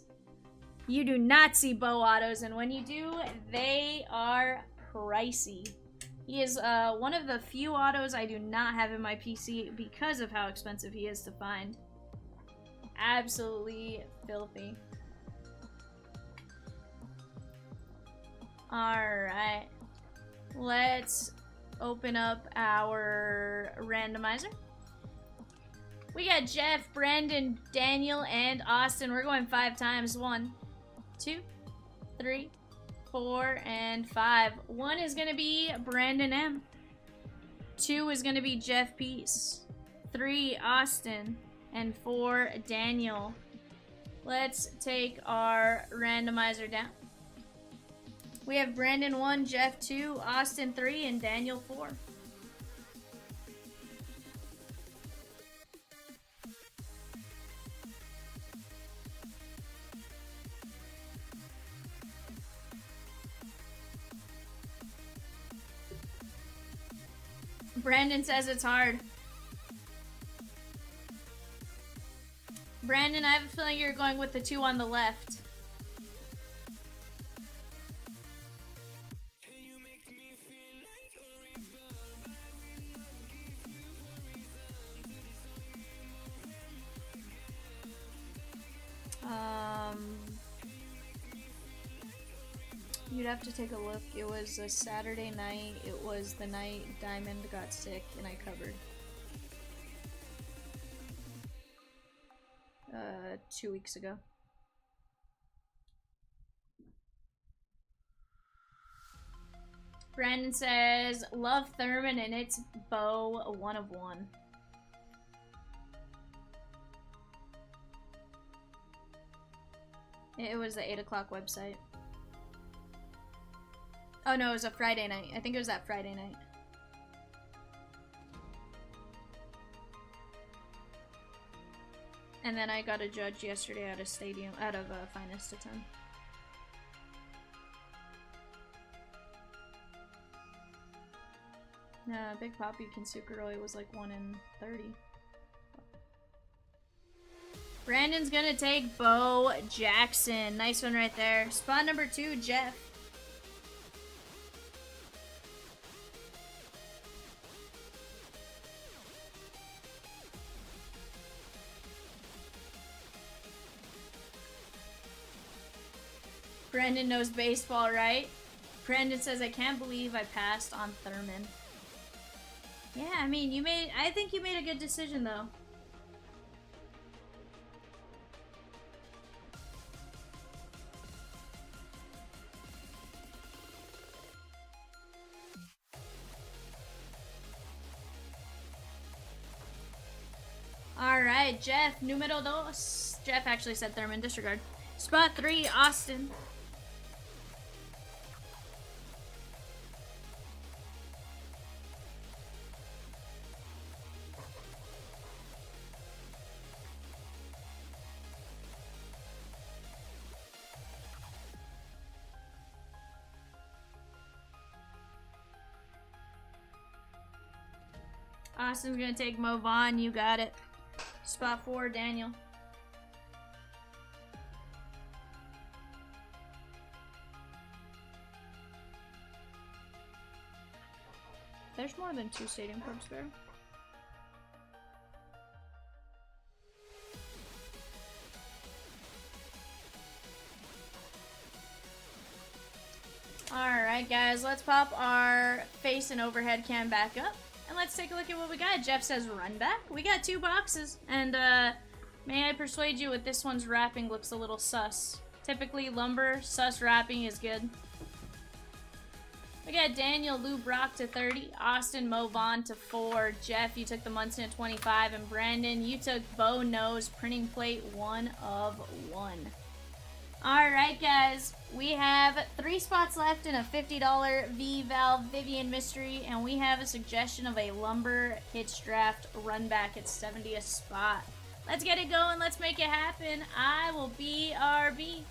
You do not see Bo autos, and when you do, they are pricey. He is one of the few autos I do not have in my PC because of how expensive he is to find. Absolutely filthy. Alright. Let's open up our randomizer. We got Jeff, Brandon, Daniel, and Austin. We're going 5 times. 1, 2, 3, 4, and 5. 1 is going to be Brandon M. 2 is going to be Jeff Peace. 3, Austin. And 4, Daniel. Let's take our randomizer down. We have Brandon 1, Jeff 2, Austin 3, and Daniel 4. Brandon says it's hard. Brandon, I have a feeling you're going with the 2 on the left. You'd have to take a look. It was a Saturday night. It was the night Diamond got sick and I covered. 2 weeks ago. Brandon says, love Thurman and it's Bo 1 of 1. It was the 8 o'clock website. Oh no, it was a Friday night. I think it was that Friday night. And then I got a judge yesterday out of Finest to 10. Big Papi Kinsukuroi was like 1 in 30. Brandon's gonna take Bo Jackson. Nice one right there. Spot number 2, Jeff. Brandon knows baseball, right? Brandon says, I can't believe I passed on Thurman. Yeah, I mean, I think you made a good decision, though. Alright, Jeff, numero dos. Jeff actually said Thurman, disregard. Spot 3, Austin. Austin's gonna take Mo Vaughn, you got it. Spot 4, Daniel. There's more than 2 stadium clubs there. Alright guys, let's pop our face and overhead cam back up. And let's take a look at what we got. Jeff says run back. We got 2 boxes. And may I persuade you with this one's wrapping looks a little sus. Typically lumber, sus wrapping is good. We got Daniel Lou Brock to 30, Austin Mo Vaughn to 4, Jeff, you took the Munson at 25, and Brandon, you took Bo Nose printing plate 1 of 1. Alright guys, we have 3 spots left in a $50 V-Valve Vivian mystery, and we have a suggestion of a lumber hits draft run back at 70th spot. Let's get it going, let's make it happen. I will be RB.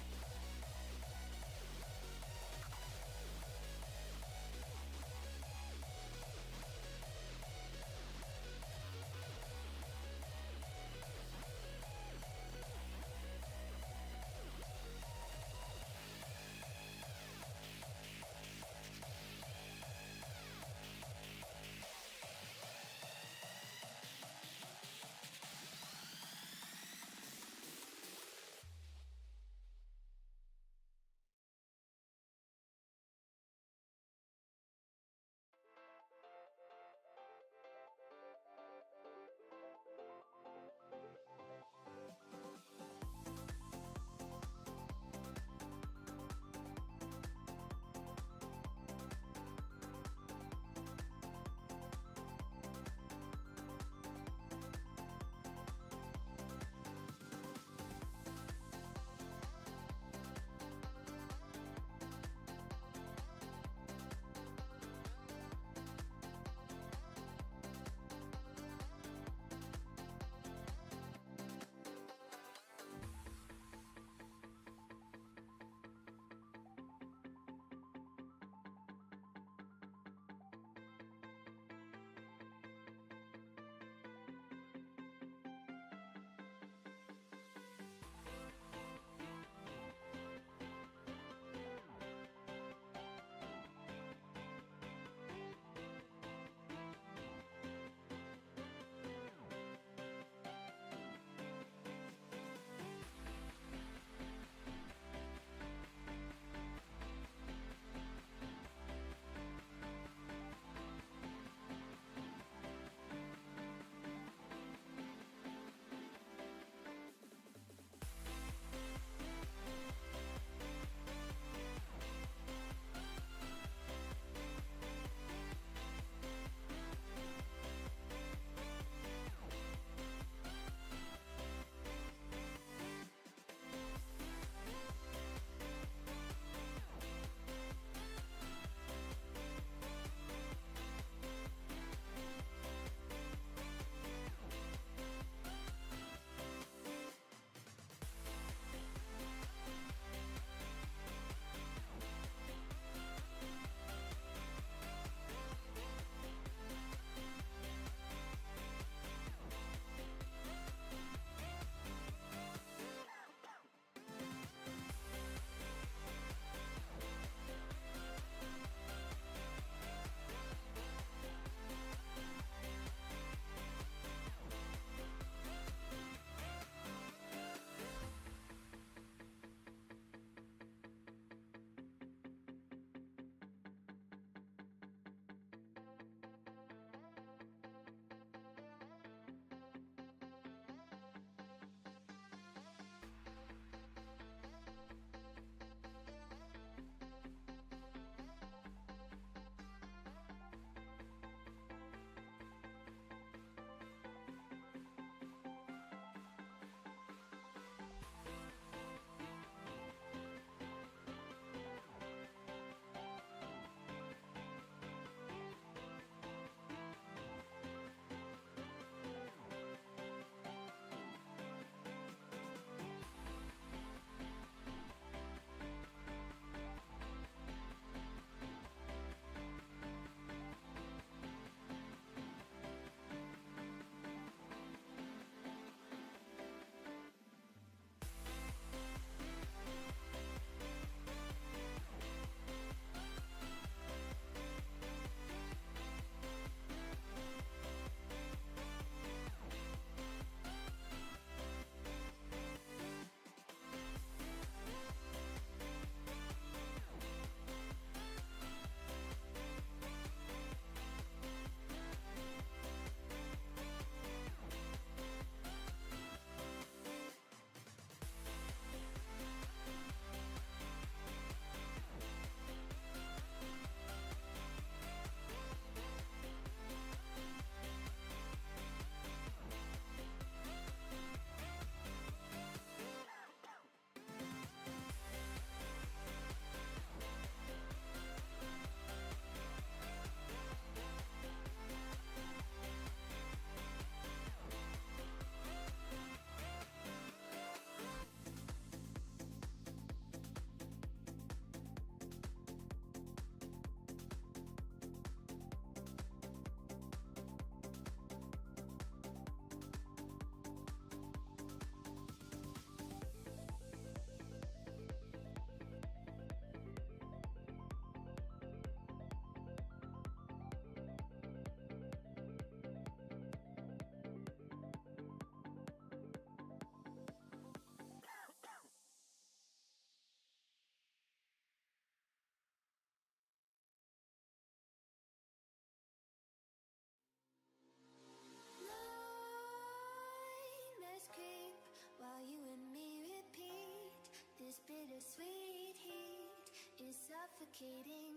suffocating.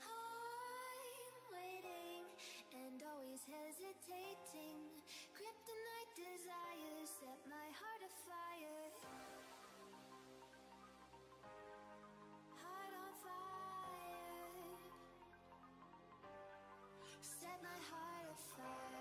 I'm waiting and always hesitating. Kryptonite desires set my heart afire. Heart on fire. Set my heart afire.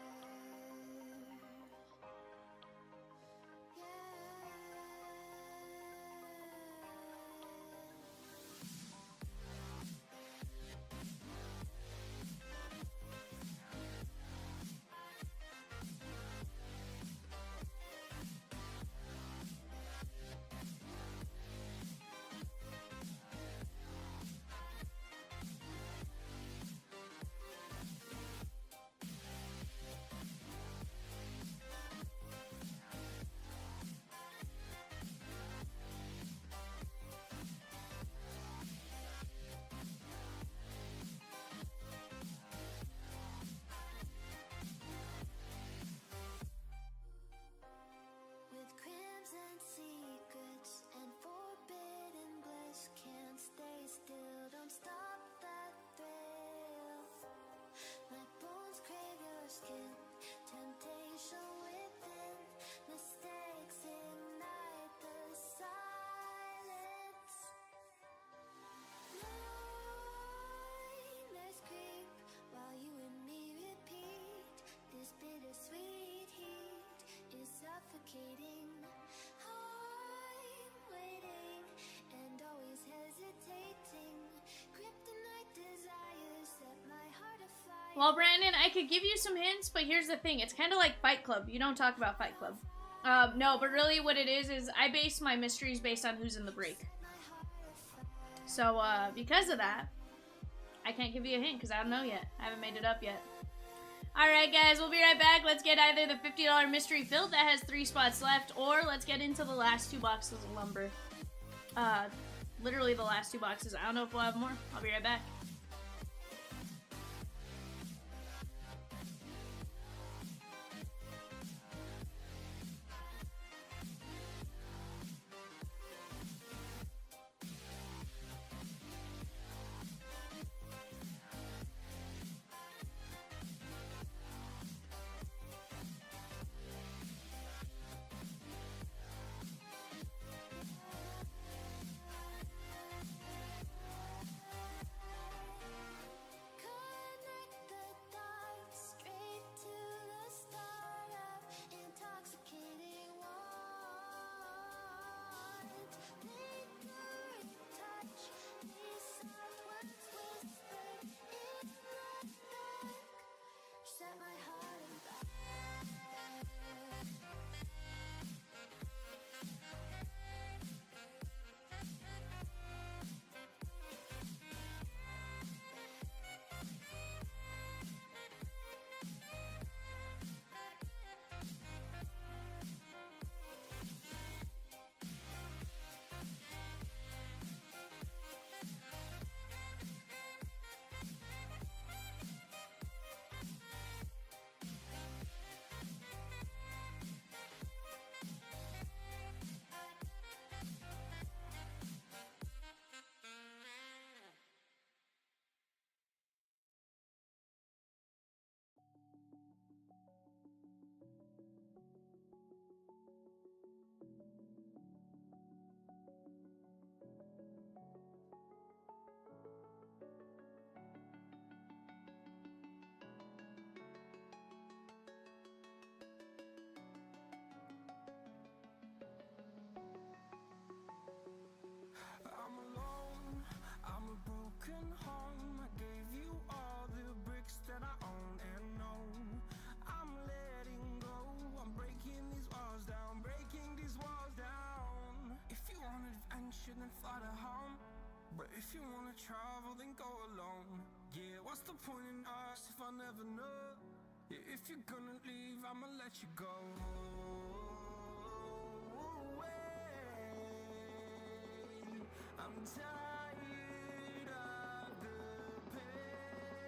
With crimson secrets and forbidden bliss, can't stay still, don't stop that thrill. My bones crave your skin, temptation within, mistakes ignite the silence. Nightmares creep while you and me repeat. This bittersweet heat is suffocating. I'm waiting and always hesitating. Kryptonite desires set my heart afire. Well, Brandon, I could give you some hints, but here's the thing. It's kind of like Fight Club. You don't talk about Fight Club. No, but really what it is I base my mysteries based on who's in the break. So, because of that, I can't give you a hint because I don't know yet. I haven't made it up yet. Alright, guys, we'll be right back. Let's get either the $50 mystery filled that has 3 spots left, or let's get into the last 2 boxes of lumber. Literally the last 2 boxes. I don't know if we'll have more. I'll be right back. I'm alone, I'm a broken home. I gave you all the bricks that I own and know. I'm letting go, I'm breaking these walls down, breaking these walls down. If you want adventure, then fly to home. But if you wanna travel, then go alone. Yeah, what's the point in us if I never know? Yeah, if you're gonna leave, I'ma let you go. I'm tired of the pain.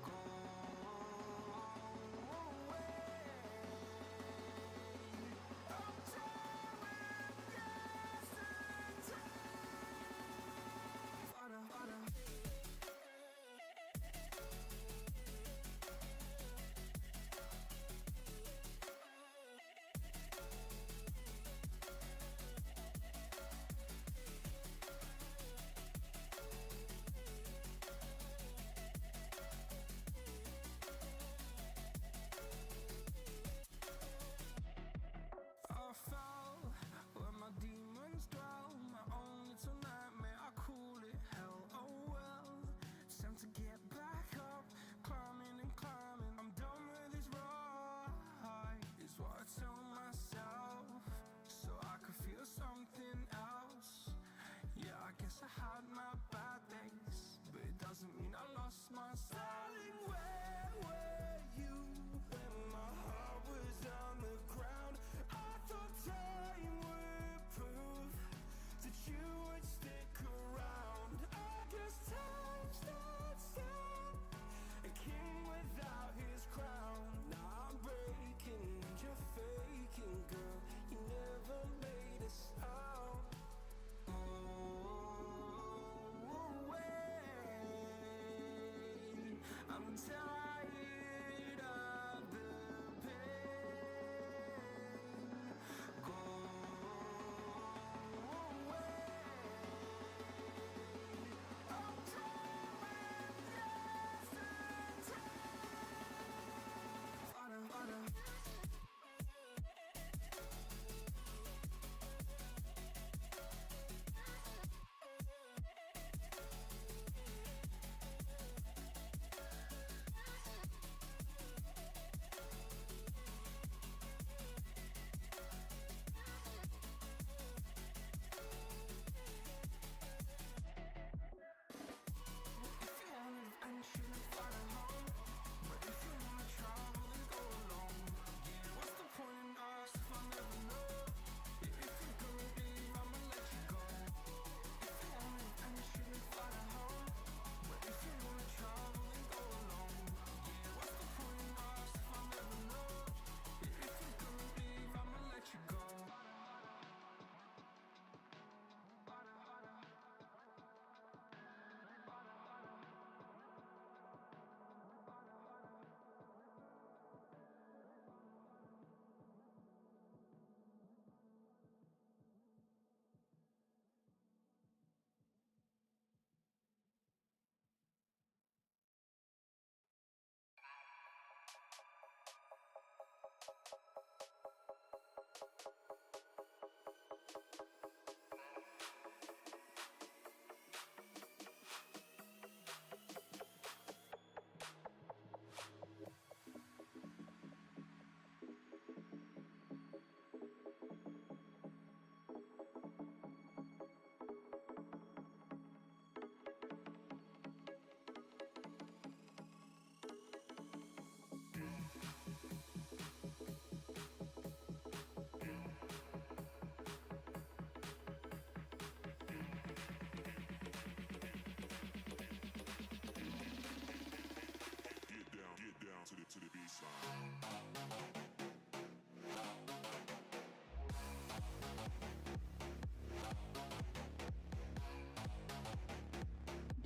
Go away. I'm tired of guessing time.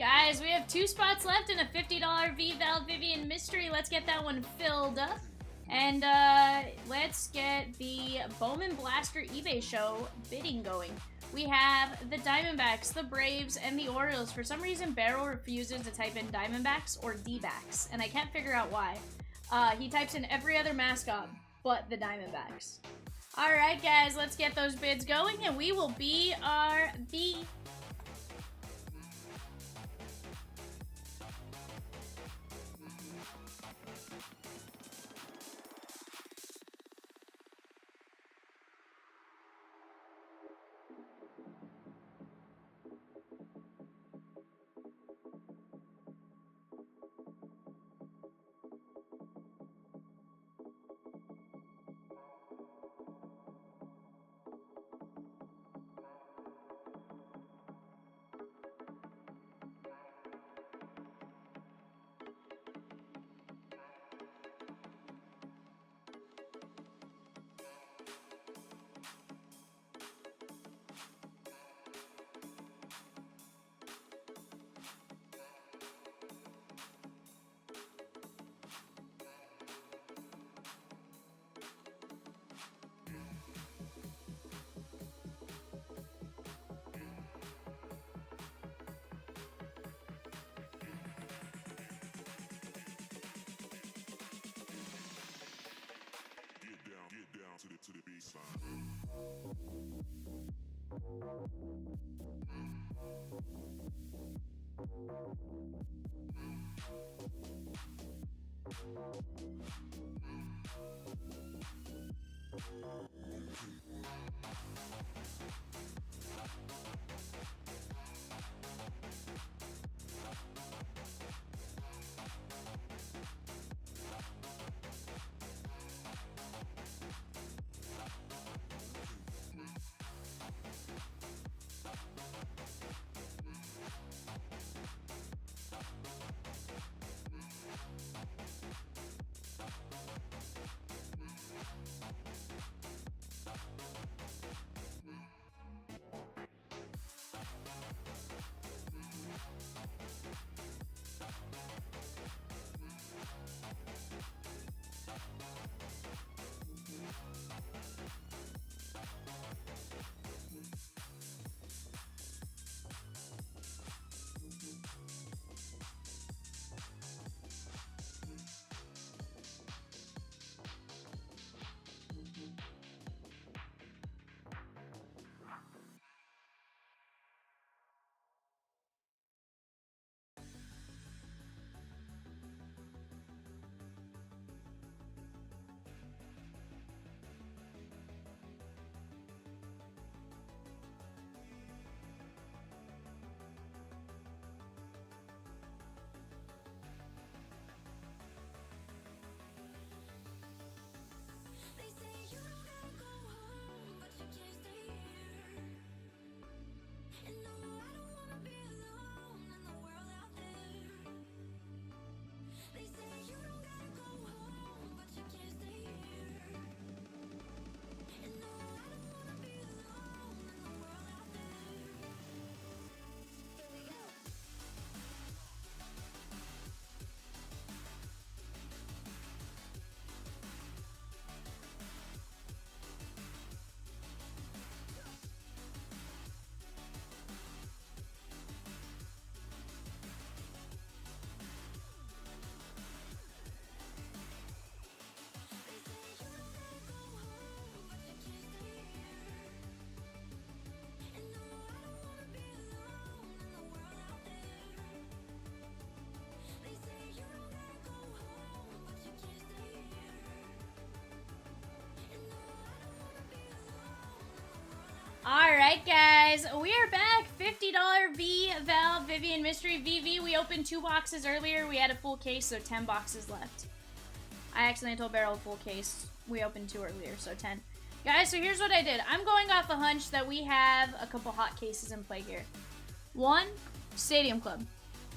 Guys, we have 2 spots left in a $50 V-Val Vivian mystery. Let's get that one filled up. And let's get the Bowman Blaster eBay show bidding going. We have the Diamondbacks, the Braves, and the Orioles. For some reason, Barrel refuses to type in Diamondbacks or D-backs, and I can't figure out why. He types in every other mascot but the Diamondbacks. Alright guys, let's get those bids going, and we will BRB. Get down to the baseline. They say you don't gotta go home, but you can't stay here. And no, I don't wanna be alone in the world out there. They say you don't gotta go home, but you can't stay here. And no, I don't wanna be alone in the world out there. Here we go. They say you don't gotta go home, but you can't stay here. And no, I don't wanna be alone in the world out there. They say you don't gotta go home, but you can't stay here. And no, I don't wanna be alone in the world out there. Alright guys, we are back. $50 V-Val Vivian Mystery VV. We opened 2 boxes earlier. We had a full case, so 10 boxes left. I accidentally told Barrel full case. We opened 2 earlier, so 10. Guys, so here's what I did. I'm going off a hunch that we have a couple hot cases in play here. 1, Stadium Club.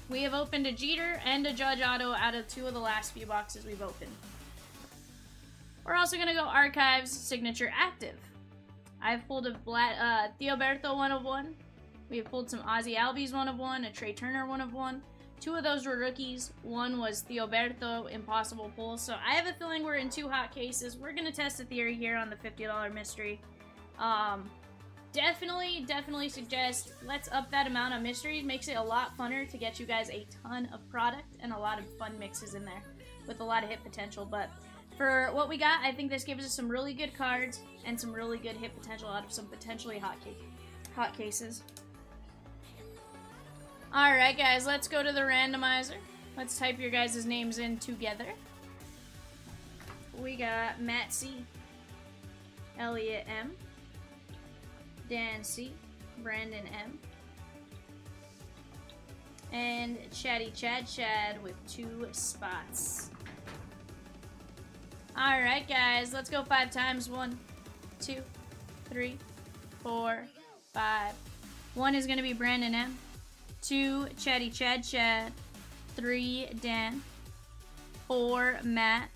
We have opened a Jeter and a Judge Auto out of 2 of the last few boxes we've opened. We're also going to go Archives Signature Active. I've pulled a Theoberto 101, We have pulled some Ozzy Albies 1 of 1, a Trey Turner 1 of 1. 2 of those were rookies. 1 was Theoberto, impossible pull. So I have a feeling we're in 2 hot cases. We're going to test a theory here on the $50 mystery. Definitely suggest let's up that amount of mysteries. Makes it a lot funner to get you guys a ton of product and a lot of fun mixes in there with a lot of hit potential. But for what we got, I think this gives us some really good cards and some really good hit potential out of some potentially hot cases. Alright guys, let's go to the randomizer. Let's type your guys' names in together. We got Matt C, Elliot M, Dan C, Brandon M, and Chatty Chad with 2 spots. Alright guys, let's go 5 times. 1, 2, 3, 4, 5. 1 is going to be Brandon M. 2, Chatty Chad. 3, Dan. 4, Matt.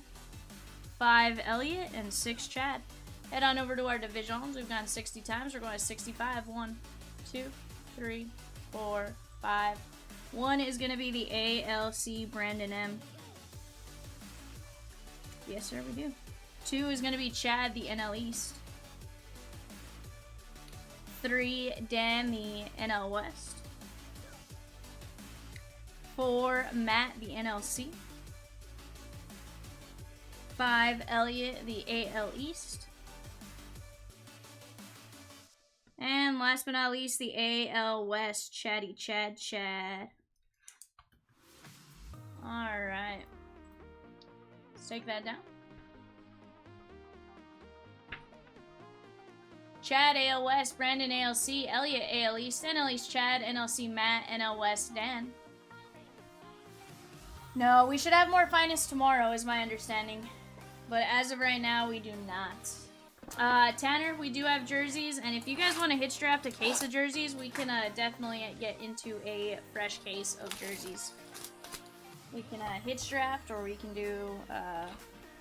5, Elliot. And 6, Chad. Head on over to our divisions. We've gone 60 times. We're going to 65. 1, 2, 3, 4, 5. 1 is going to be the ALC Brandon M. Yes, sir, we do. 2 is going to be Chad, the NL East. 3, Dan, the NL West. 4, Matt, the NLC. 5, Elliot, the AL East. And last but not least, the AL West, Chatty Chad. Alright. Let's take that down. Chad, AL West, Brandon, ALC, Elliot, AL East, NL East, Chad, NLC, Matt, NL West, Dan. No, we should have more finest tomorrow, is my understanding. But as of right now, we do not. Tanner, we do have jerseys, and if you guys want to hitch draft a case of jerseys, we can definitely get into a fresh case of jerseys. We can hitch draft, or we can do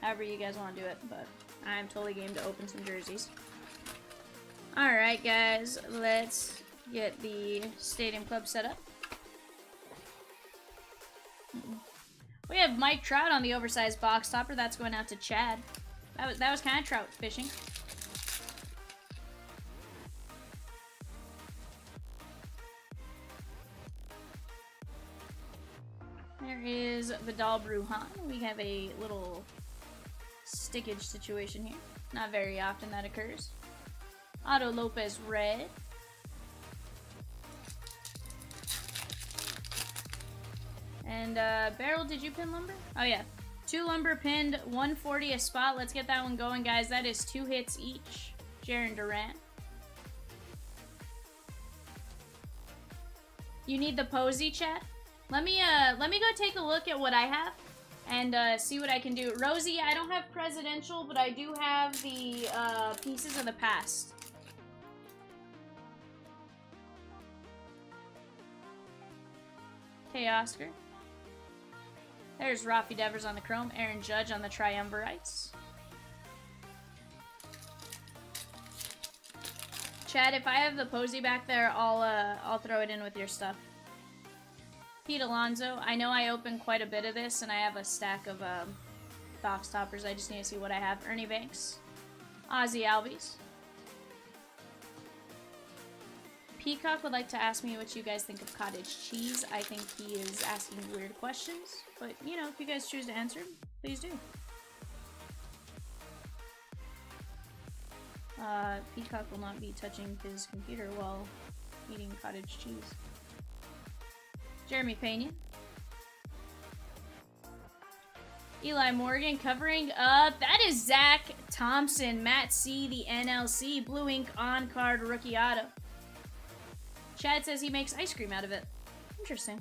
however you guys want to do it, but I'm totally game to open some jerseys. Alright guys, let's get the Stadium Club set up. We have Mike Trout on the oversized box topper. That's going out to Chad. That was kind of trout fishing. There is Vidal Brujan. We have a little stickage situation here. Not very often that occurs. Otto Lopez red. And Beryl, did you pin lumber? Oh yeah. 2 lumber pinned, 140 a spot. Let's get that one going, guys. That is 2 hits each. Jaron Durant. You need the Posey, chat? Let me go take a look at what I have and see what I can do. Rosie, I don't have presidential, but I do have the pieces of the past. Okay, Oscar. There's Rafi Devers on the chrome, Aaron Judge on the triumvirites. Chad, if I have the Posey back there, I'll throw it in with your stuff. Pete Alonso. I know I opened quite a bit of this, and I have a stack of box toppers. I just need to see what I have. Ernie Banks. Ozzy Albies. Peacock would like to ask me what you guys think of cottage cheese. I think he is asking weird questions, but you know, if you guys choose to answer, please do. Peacock will not be touching his computer while eating cottage cheese. Jeremy Pena. Eli Morgan covering up. That is Zach Thompson. Matt C, the NLC. Blue ink on card rookie auto. Chad says he makes ice cream out of it. Interesting.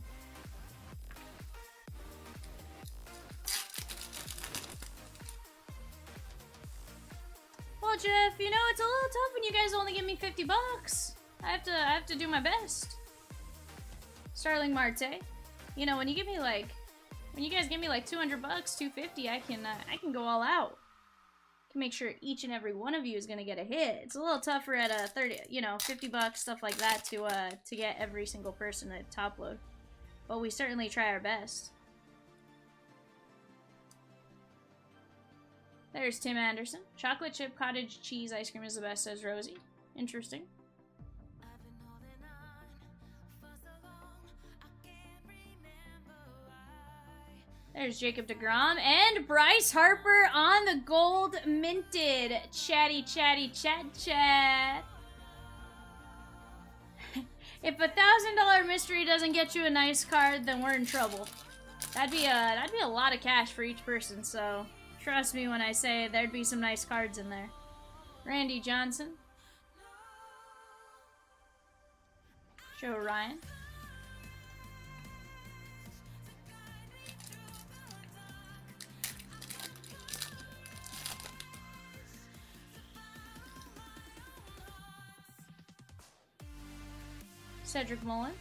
Well, Jeff, you know, it's a little tough when you guys only give me 50 bucks. I have to do my best. Starling Marte. You know, when you give me like, when you guys give me like 200 bucks, 250, I can go all out. make sure each and every one of you is gonna get a hit. It's a little tougher at a 30, you know, 50 bucks, stuff like that, to get every single person at top load. But we certainly try our best. There's Tim Anderson. Chocolate chip cottage cheese ice cream is the best, says Rosie. Interesting. I've been holding on for so long, I can't remember why. There's Jacob deGrom and Bryce Harper on the gold minted. Chatty, chatty, chat, chat. If a $1,000 mystery doesn't get you a nice card, then we're in trouble. That'd be a lot of cash for each person, so trust me when I say there'd be some nice cards in there. Randy Johnson. Joe Ryan. Cedric Mullins.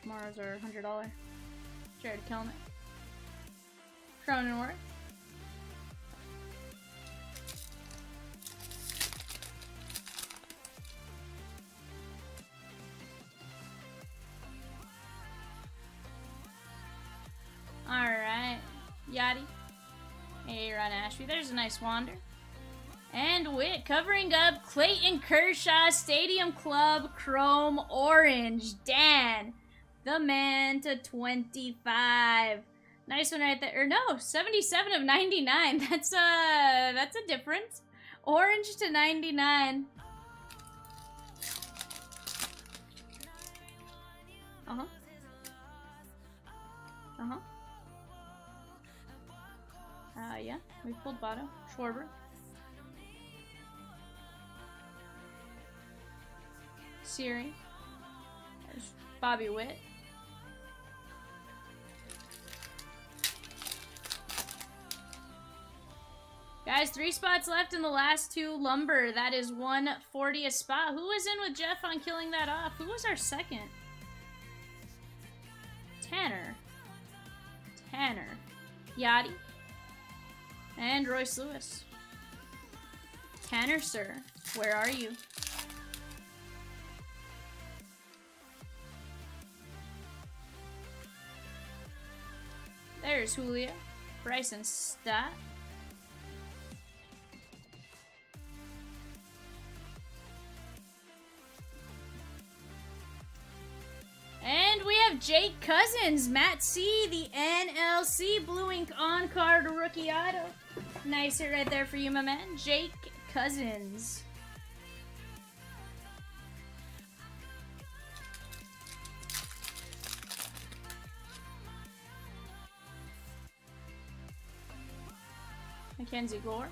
Tomorrow's our $100. Jared Kelnick. Cronenworth. Alright. Yachty. Aaron Ashby. There's a nice wander. And Witt covering up Clayton Kershaw Stadium Club Chrome Orange. Dan, the man to 25. Nice one right there. Or no, 77 of 99. That's a difference. Orange to 99. Uh-huh. Uh-huh. Yeah, we pulled Botto. Schwarber. Siri. There's Bobby Witt. Guys, 3 spots left in the last 2 lumber. That is 140 a spot. Who was in with Jeff on killing that off? Who was our second? Tanner. Yachty. And Royce Lewis. Tanner, sir, where are you? There's Julio. Bryson Stott. And we have Jake Cousins, Matt C, the NLC Blue Ink on-card rookie auto. Nice hit right there for you, my man. Jake Cousins. Mackenzie Gore.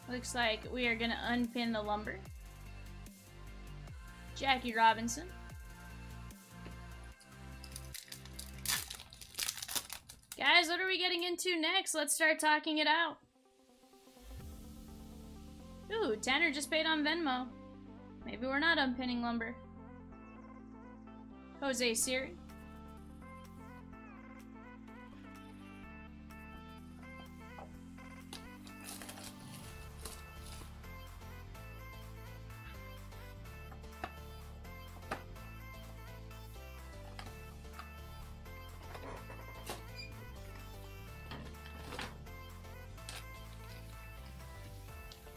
Looks like we are gonna unpin the lumber. Jackie Robinson. Guys, what are we getting into next? Let's start talking it out. Ooh, Tanner just paid on Venmo. Maybe we're not unpinning lumber. Jose Siri.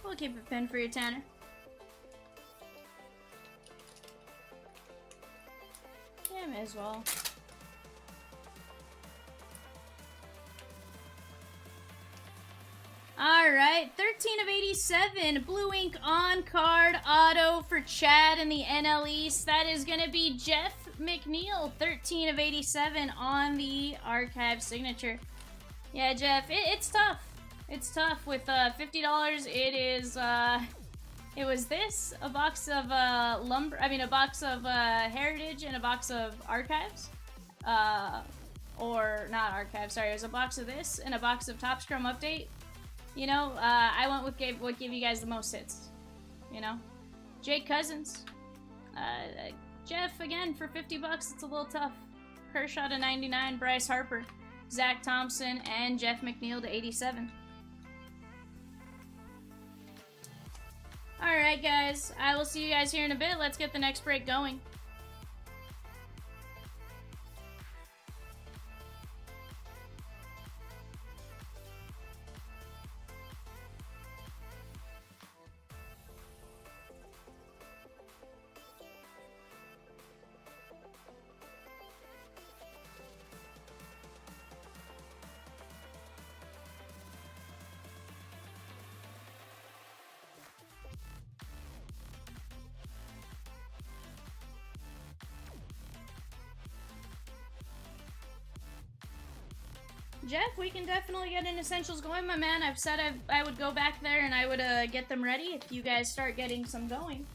We'll keep it pinned for you, Tanner. Yeah, may as well. Alright, 13 of 87. Blue Ink on-card auto for Chad in the NL East. That is going to be Jeff McNeil. 13 of 87 on the archive signature. Yeah, Jeff, it's tough. It's tough with $50. It It was this, a box of a box of Heritage and a box of Archives. Or not Archives, sorry, it was a box of this and a box of Topps Chrome Update. You know, I went with what gave you guys the most hits. You know? Jake Cousins. Jeff, again, for 50 bucks, it's a little tough. Kershaw to 99, Bryce Harper, Zach Thompson, and Jeff McNeil to 87. Alright, guys. I will see you guys here in a bit. Let's get the next break going. Jeff, we can definitely get an Essentials going, my man. I've said I would go back there and I would get them ready if you guys start getting some going.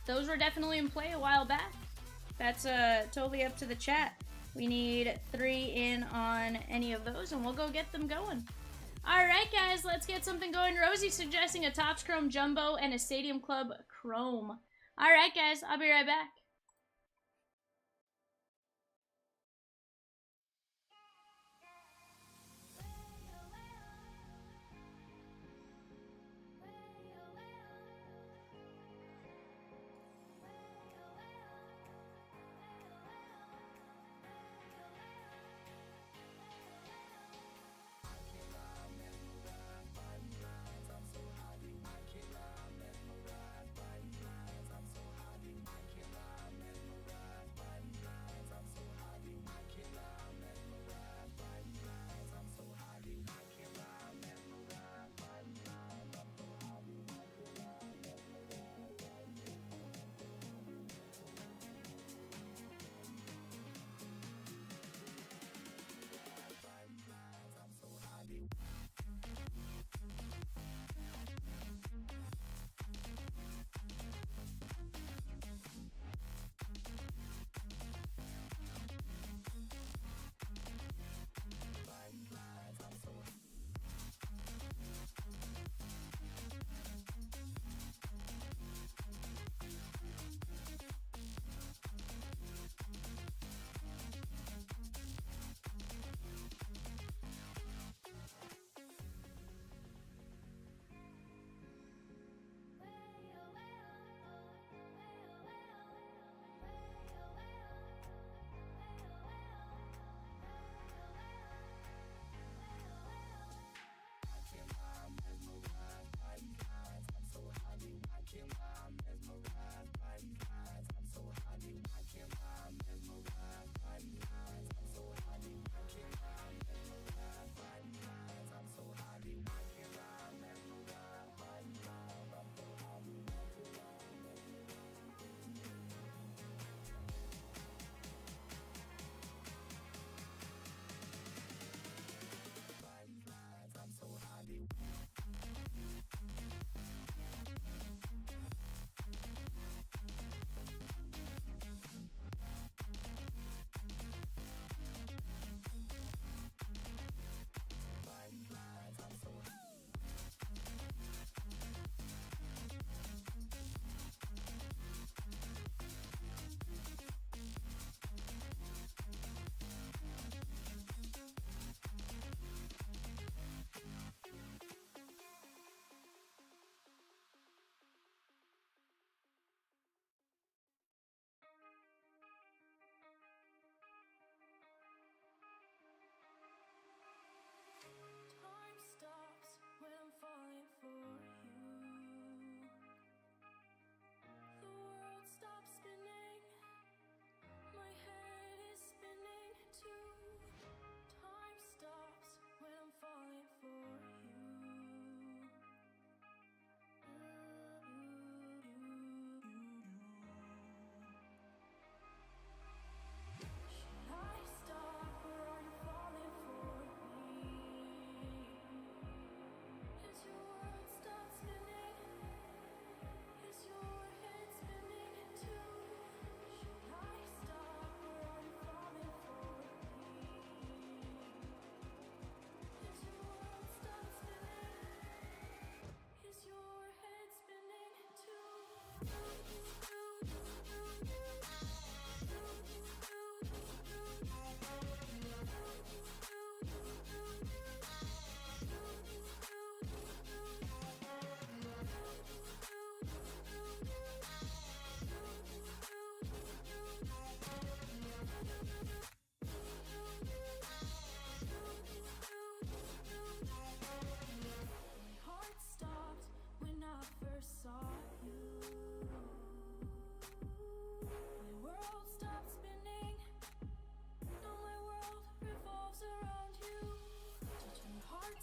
Those were definitely in play a while back. That's totally up to the chat. We need 3 in on any of those and we'll go get them going. Alright guys, let's get something going. Rosie's suggesting a Topps Chrome Jumbo and a Stadium Club Chrome. Alright guys, I'll be right back.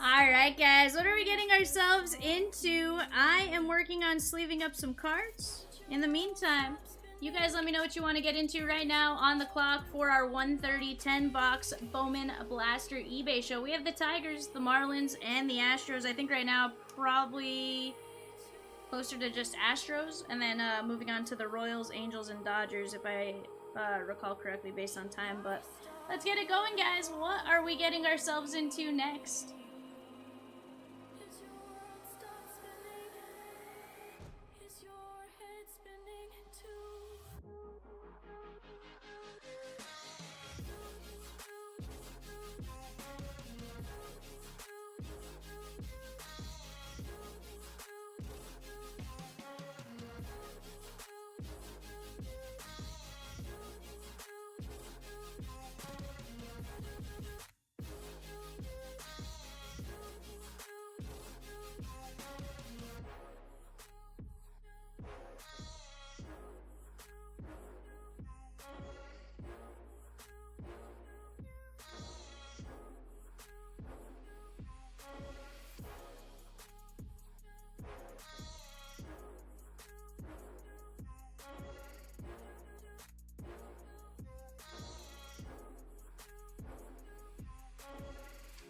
Alright guys, what are we getting ourselves into? I am working on sleeving up some cards. In the meantime, you guys let me know what you want to get into right now on the clock for our 130 10-box Bowman Blaster eBay show. We have the Tigers, the Marlins, and the Astros. I think right now probably closer to just Astros, and then moving on to the Royals, Angels, and Dodgers if I recall correctly based on time. But let's get it going, guys. What are we getting ourselves into next? Is your world stop spinning? Is your head spinning too?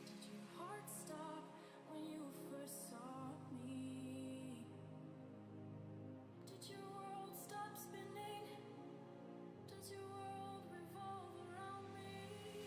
Did your heart stop when you first saw me? Did your world stop spinning? Does your world revolve around me?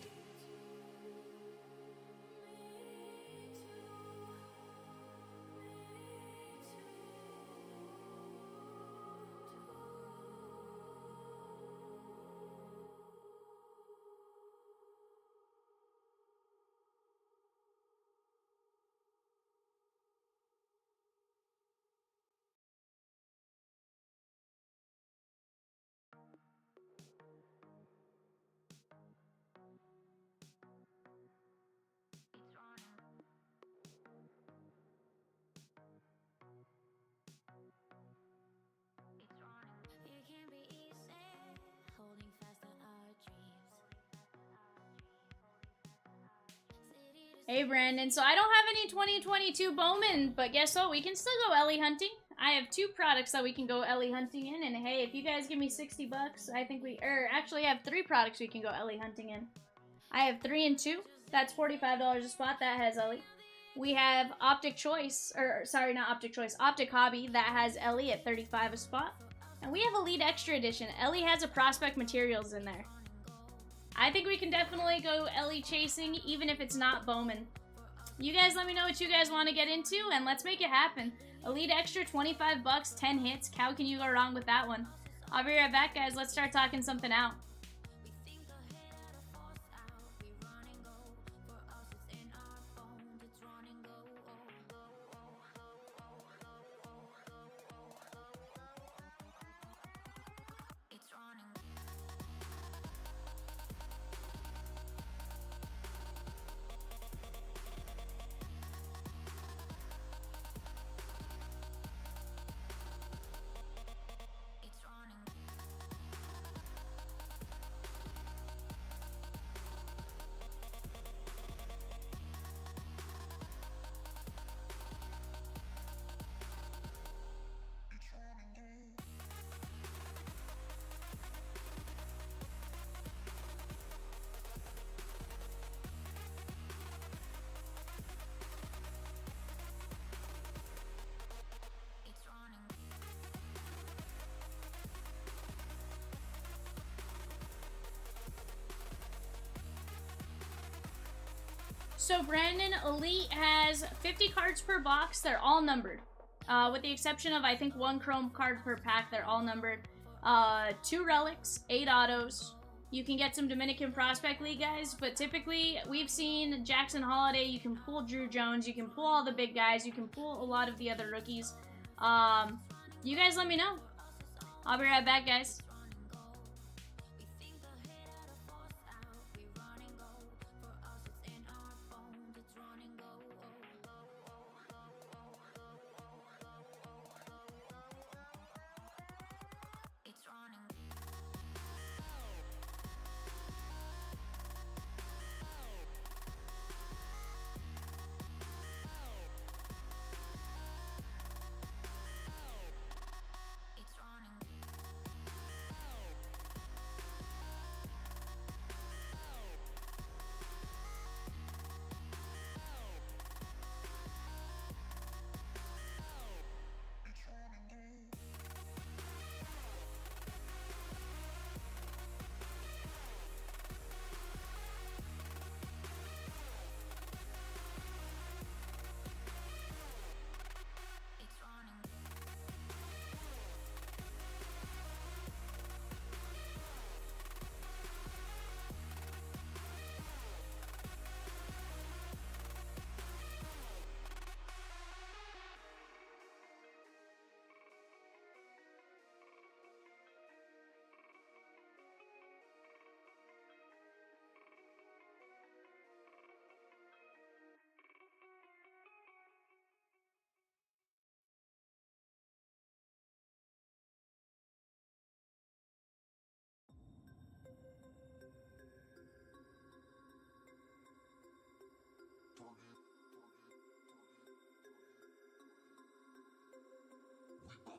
It can be easy holding fast to our dreams. Hey Brandon, so I don't have any 2022 Bowman, but guess what? We can still go Ellie hunting. I have 2 products that we can go Ellie hunting in, and hey, if you guys give me 60 bucks, I think actually have 3 products we can go Ellie hunting in. I have 3 and 2. That's $45 a spot. That has Ellie. We have Optic Choice, or sorry, not Optic Choice, Optic Hobby. That has Ellie at 35 a spot. And we have Elite Extra Edition. Ellie has a Prospect Materials in there. I think we can definitely go Ellie chasing, even if it's not Bowman. You guys let me know what you guys want to get into, and let's make it happen. Elite Extra, 25 bucks, 10 hits. How can you go wrong with that one? I'll be right back, guys. Let's start talking something out. So Brandon, Elite has 50 cards per box. They're all numbered. With the exception of, I think, 1 chrome card per pack. They're all numbered. 2 relics, 8 autos. You can get some Dominican Prospect League guys, but typically we've seen Jackson Holiday. You can pull Drew Jones. You can pull all the big guys. You can pull a lot of the other rookies. You guys let me know. I'll be right back, guys.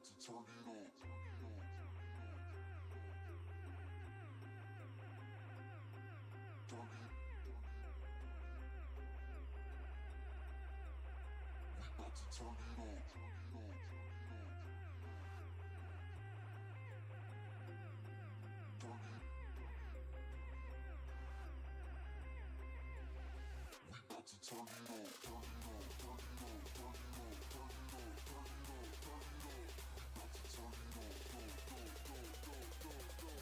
about to turn it on. Turn it. We about to turn it on. Turn it. We about to turn it on. Turn it on. Turn it on. Turn it on.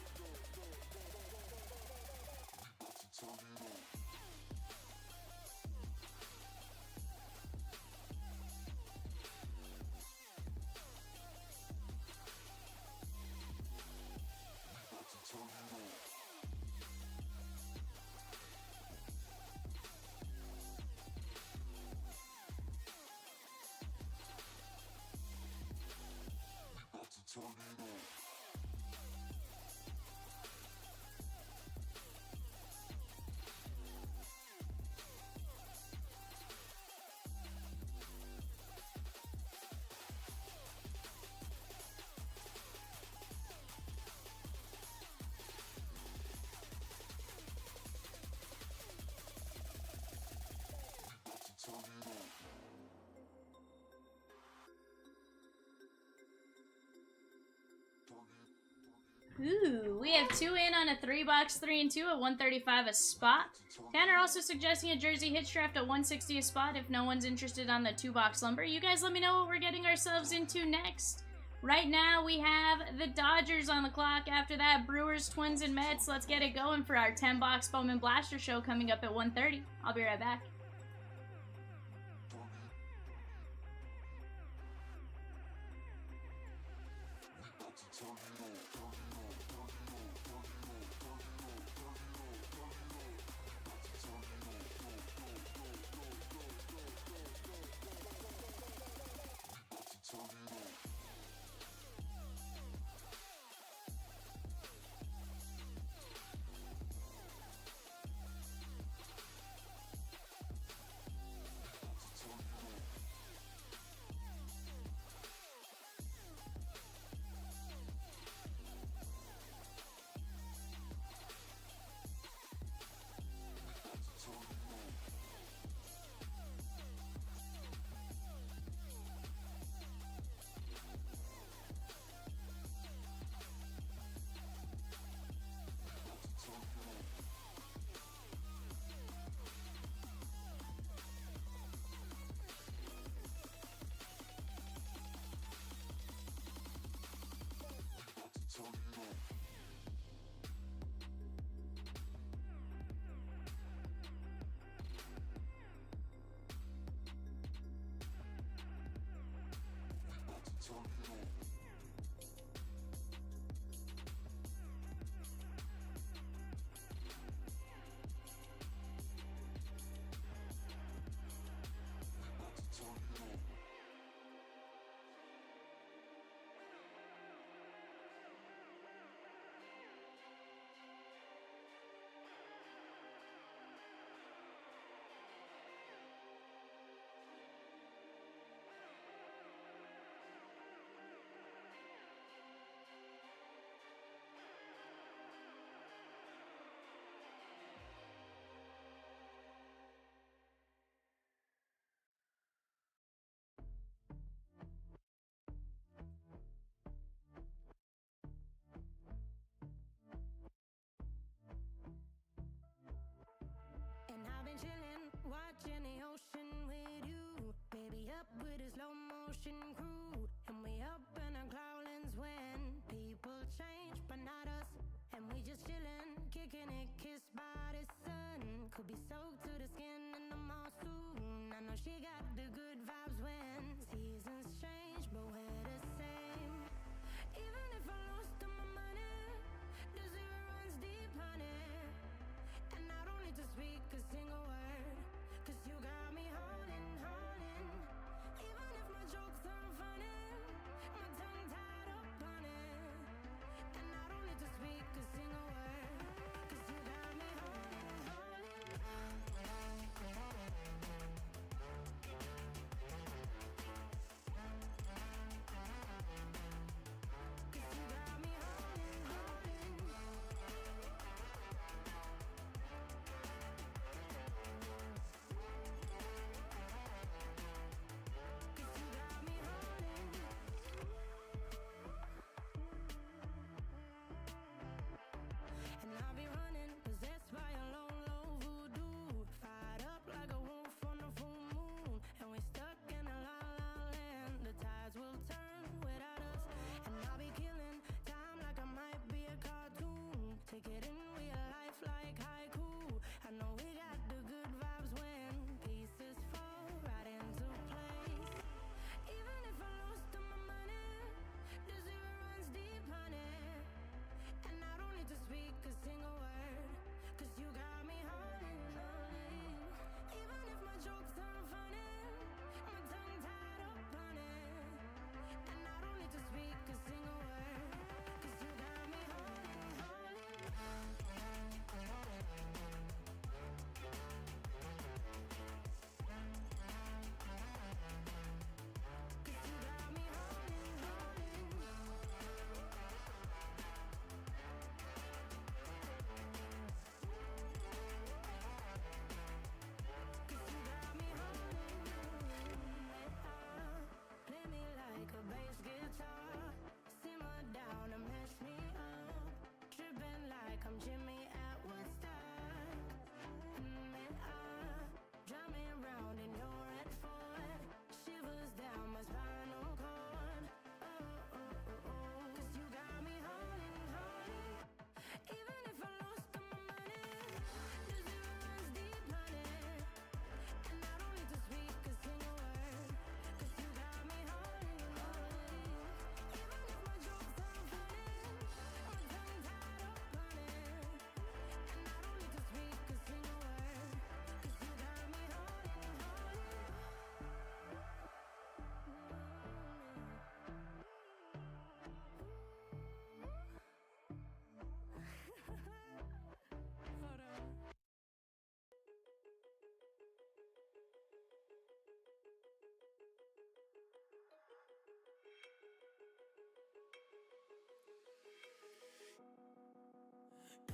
Turn it on. Turn it on. Turn it on. We about to turn it on. We about to turn it on. Turn it on. We about to turn it on. Turn it on. Ooh, we have 2 in on a 3-box 3 and 2 at 135 a spot. Tanner also suggesting a jersey hitch draft at 160 a spot if no one's interested on the 2-box lumber. You guys let me know what we're getting ourselves into next. Right now we have the Dodgers on the clock. After that, Brewers, Twins, and Mets. Let's get it going for our 10-box Bowman Blaster show coming up at 1:30. I'll be right back. And I've been chillin', watching the ocean with you. Baby up with a slow motion crew. And we up in our growlings when people change, but not us. And we just chillin', kicking it, kissed by the sun. Could be soaked to the skin in the mall soon. I know she got the good vibes when seasons change, but we're the same. Even if I lost all my money, the zero runs deep, honey. And I don't need to speak a single word, 'cause you got me holding. Even if my jokes aren't funny, my tongue tied up on it. And I don't need to speak a single word, 'cause you got me holding.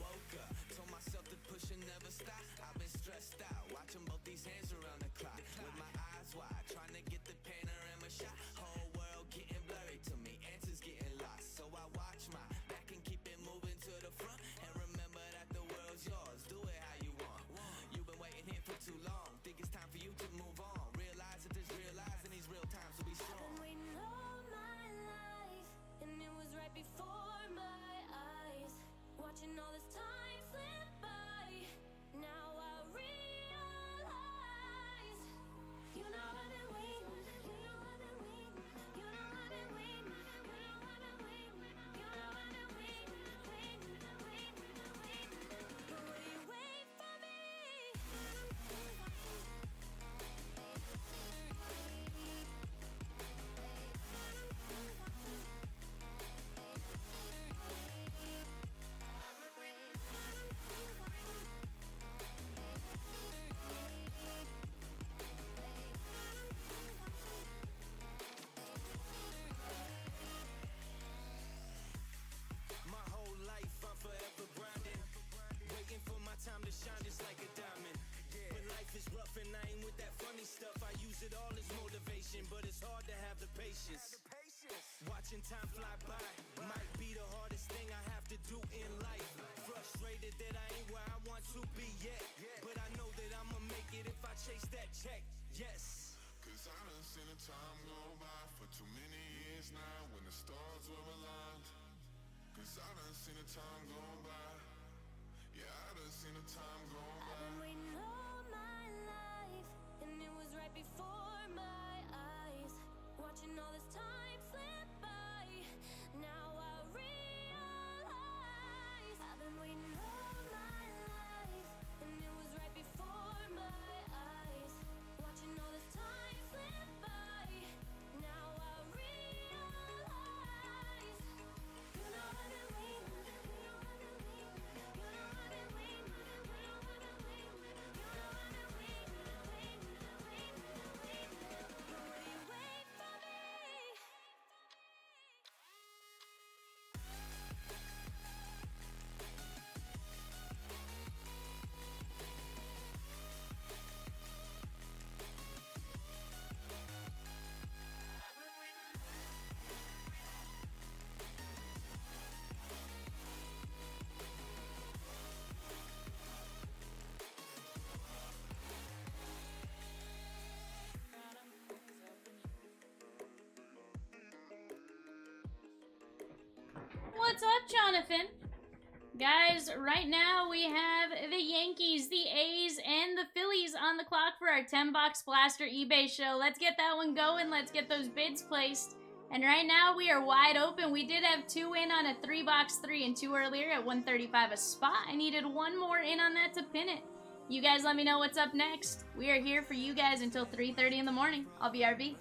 woke up, told myself to push and never stop. I've been stressed out, watching both these hands around the clock. With my eyes wide, trying to get the panorama shot. Whole world getting blurry to me, answers getting lost. So I watch my back and keep it moving to the front. And remember that the world's yours, do it how you want. You've been waiting here for too long, think it's time for you to move on. Realize that there's real lies in these real times, so be strong. I've been waiting all my life, and it was right before my eyes. Watching all this time slip by, now I realize. You know I've been waiting, you know I've been waiting, you know I've been waiting, you know I've been waiting, you know I've been waiting, waiting, waiting, waiting. But will you wait for me? My whole life I'm forever grinding, waiting for my time to shine just like a diamond. But life is rough and I ain't with that funny stuff. I use it all as motivation, but it's hard to have the patience. Watching time fly by might be the hardest thing I have to do in life. Frustrated that I ain't where I want to be yet, but I know that I'ma make it if I chase that check. Yes. Cause I done seen the time go by for too many years now when the stars were aligned. Cause I done seen the time go by. Yeah, I done seen the time go I've by. been waiting all my life, and it was right before my eyes. Watching all this time slip by, now I realize. I've been waiting all my life, and it was right before my eyes. Watching all this time slip by, now I realize. You know I've been waiting, you know I've been waiting, you know I've been waiting, you know I've been waiting, you know I've been waiting, waiting, waiting, waiting. But will you wait for me? What's up, Jonathan? Guys, right now we have the Yankees, the A's, and the Phillies on the clock for our 10-box blaster eBay show. Let's get that one going. Let's get those bids placed. And right now we are wide open. We did have 2 in on a 3-box 3 and 2 earlier at 135 a spot. I needed 1 more in on that to pin it. You guys let me know what's up next. We are here for you guys until 3:30 in the morning. I'll be RB.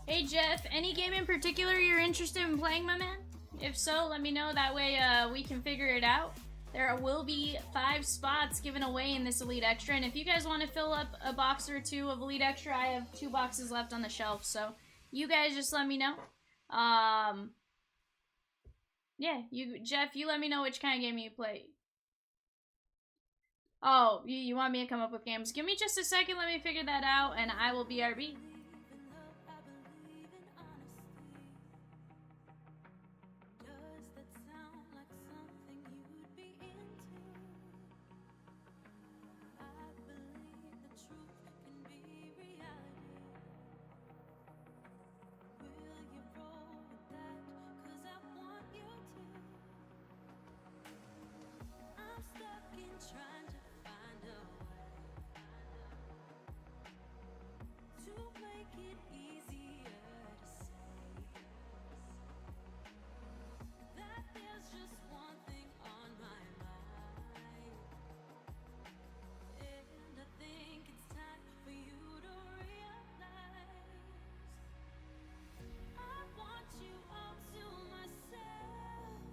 Hey Jeff, any game in particular you're interested in playing, my man? If so, let me know. That way we can figure it out. There will be 5 spots given away in this Elite Extra, and if you guys want to fill up a box or 2 of Elite Extra, I have 2 boxes left on the shelf, so you guys just let me know. Yeah, Jeff, you let me know which kind of game you play. Oh, you want me to come up with games? Give me just a second, let me figure that out, and I will BRB. Trying to find a way to make it easier to say that there's just one thing on my mind, and I think it's time for you to realize I want you all to myself.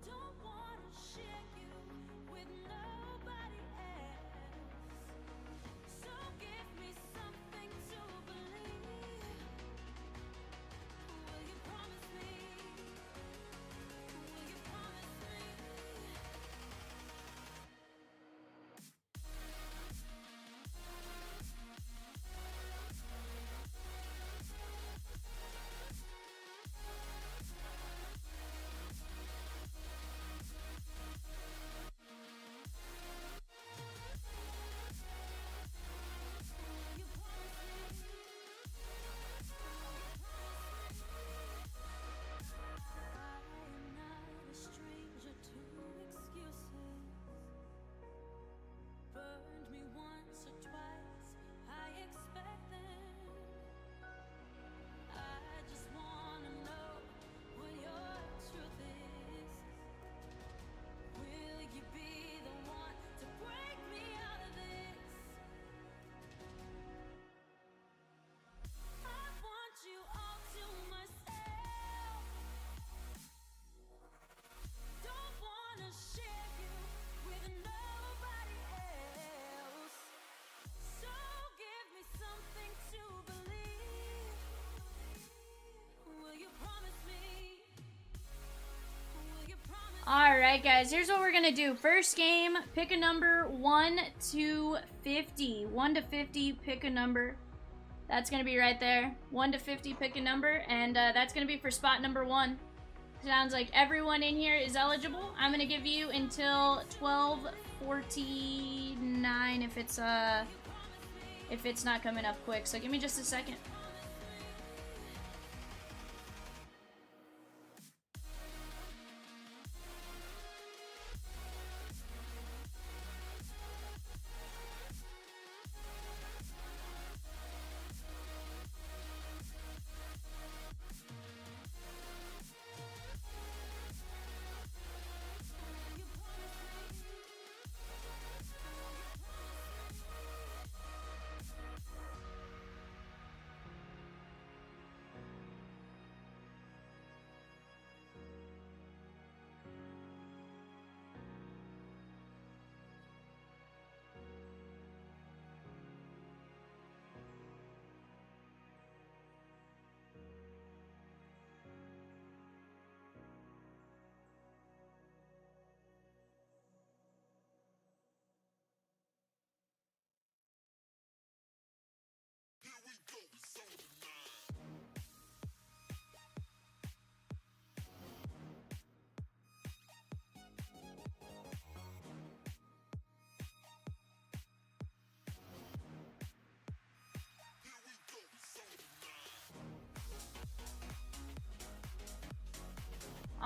Don't wanna share you with nobody else. So give me something to believe. Will you promise me? Will you promise me? Burned me once or twice, I expect them. I just wanna know what your truth is. Will you be the one to break me out of this? I want you all to myself. Don't wanna share you with nobody else. So give me something to believe. Will you promise me? Will you promise? Alright guys, here's what we're gonna do. First game, pick a number 1 to 50. 1 to 50, pick a number. That's gonna be right there. 1 to 50, pick a number, and that's gonna be for spot number 1. Sounds like everyone in here is eligible. I'm gonna give you until 12:49 if it's not coming up quick. So give me just a second.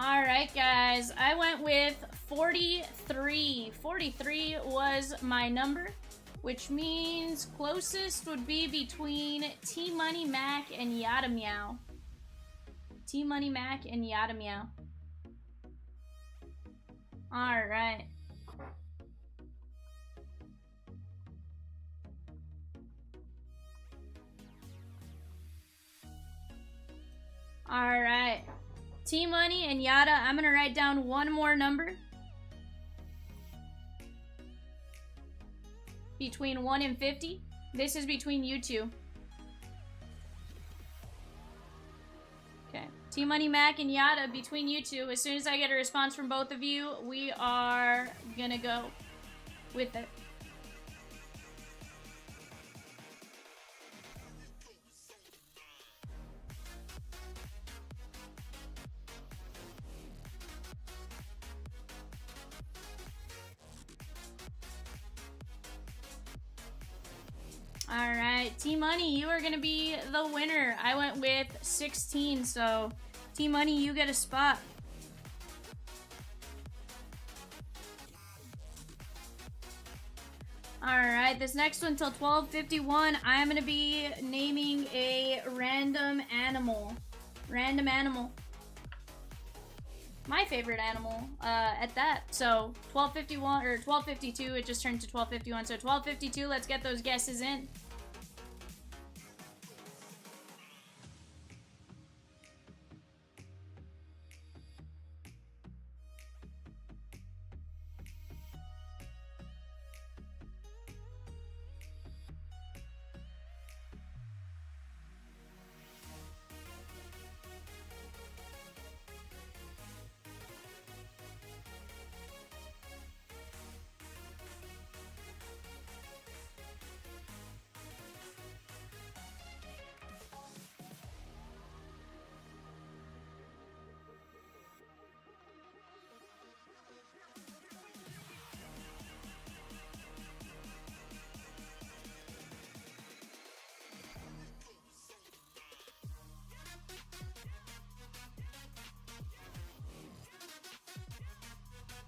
Alright guys, I went with 43. 43 was my number, which means closest would be between T-Money Mac and Yada Meow. T-Money Mac and Yada Meow. Alright. Alright. T-Money and Yada, I'm gonna write down one more number. Between 1 and 50. This is between you two. Okay. T-Money, Mac, and Yada, between you two. As soon as I get a response from both of you, we are gonna go with it. Alright, T-Money, you are going to be the winner. I went with 16, so T-Money, you get a spot. Alright, this next one till 12:51, I am going to be naming a random animal. Random animal. My favorite animal at that. So 12:51 or 12:52, it just turned to 12:51. So 12:52, let's get those guesses in.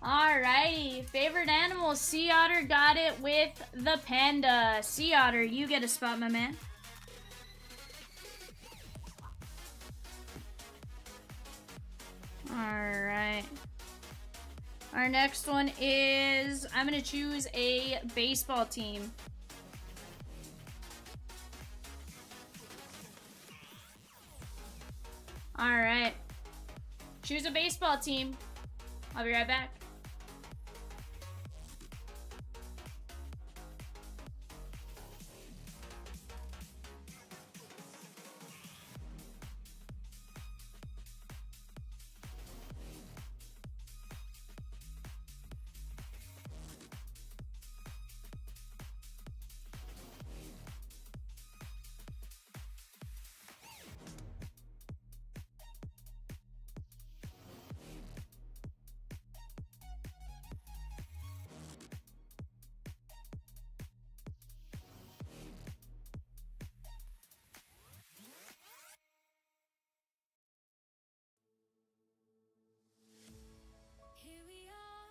Alrighty, favorite animal, Sea Otter got it with the panda. Sea Otter, you get a spot, my man. Alright. Our next one is, I'm going to choose a baseball team. Alright. Choose a baseball team. I'll be right back. Here we are,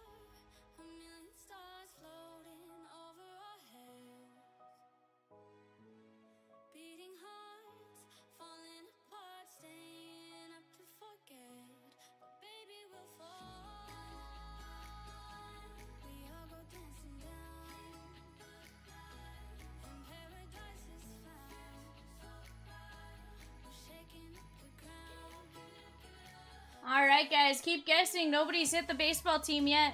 a million stars floating over our heads. Beating hearts, falling apart, staying up to forget. But baby, we'll fall. We all go dancing down, and paradise is found. We're shaking up the ground. Alright, guys, keep guessing. Nobody's hit the baseball team yet.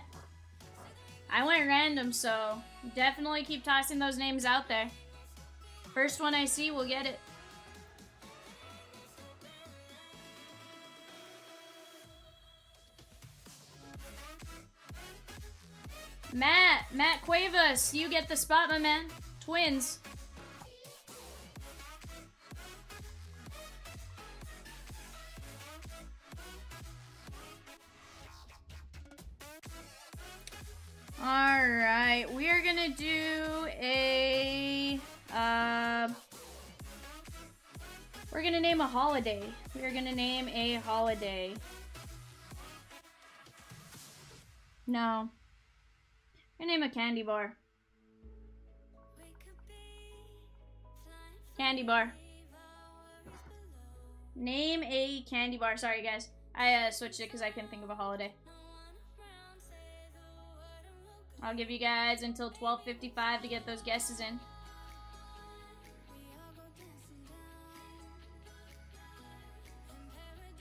I went random, so definitely keep tossing those names out there. First one I see will get it. Matt Cuevas, you get the spot, my man. Twins. Alright, we are gonna do a, we're gonna name a holiday. We're gonna name a holiday. No. We're gonna name a candy bar. We could be flying Candy bar. Name a candy bar. Sorry, guys. I switched it because I couldn't think of a holiday. around, say the word and we'll go. I'll give you guys until 12:55 to get those guesses in. We all go dancing down, and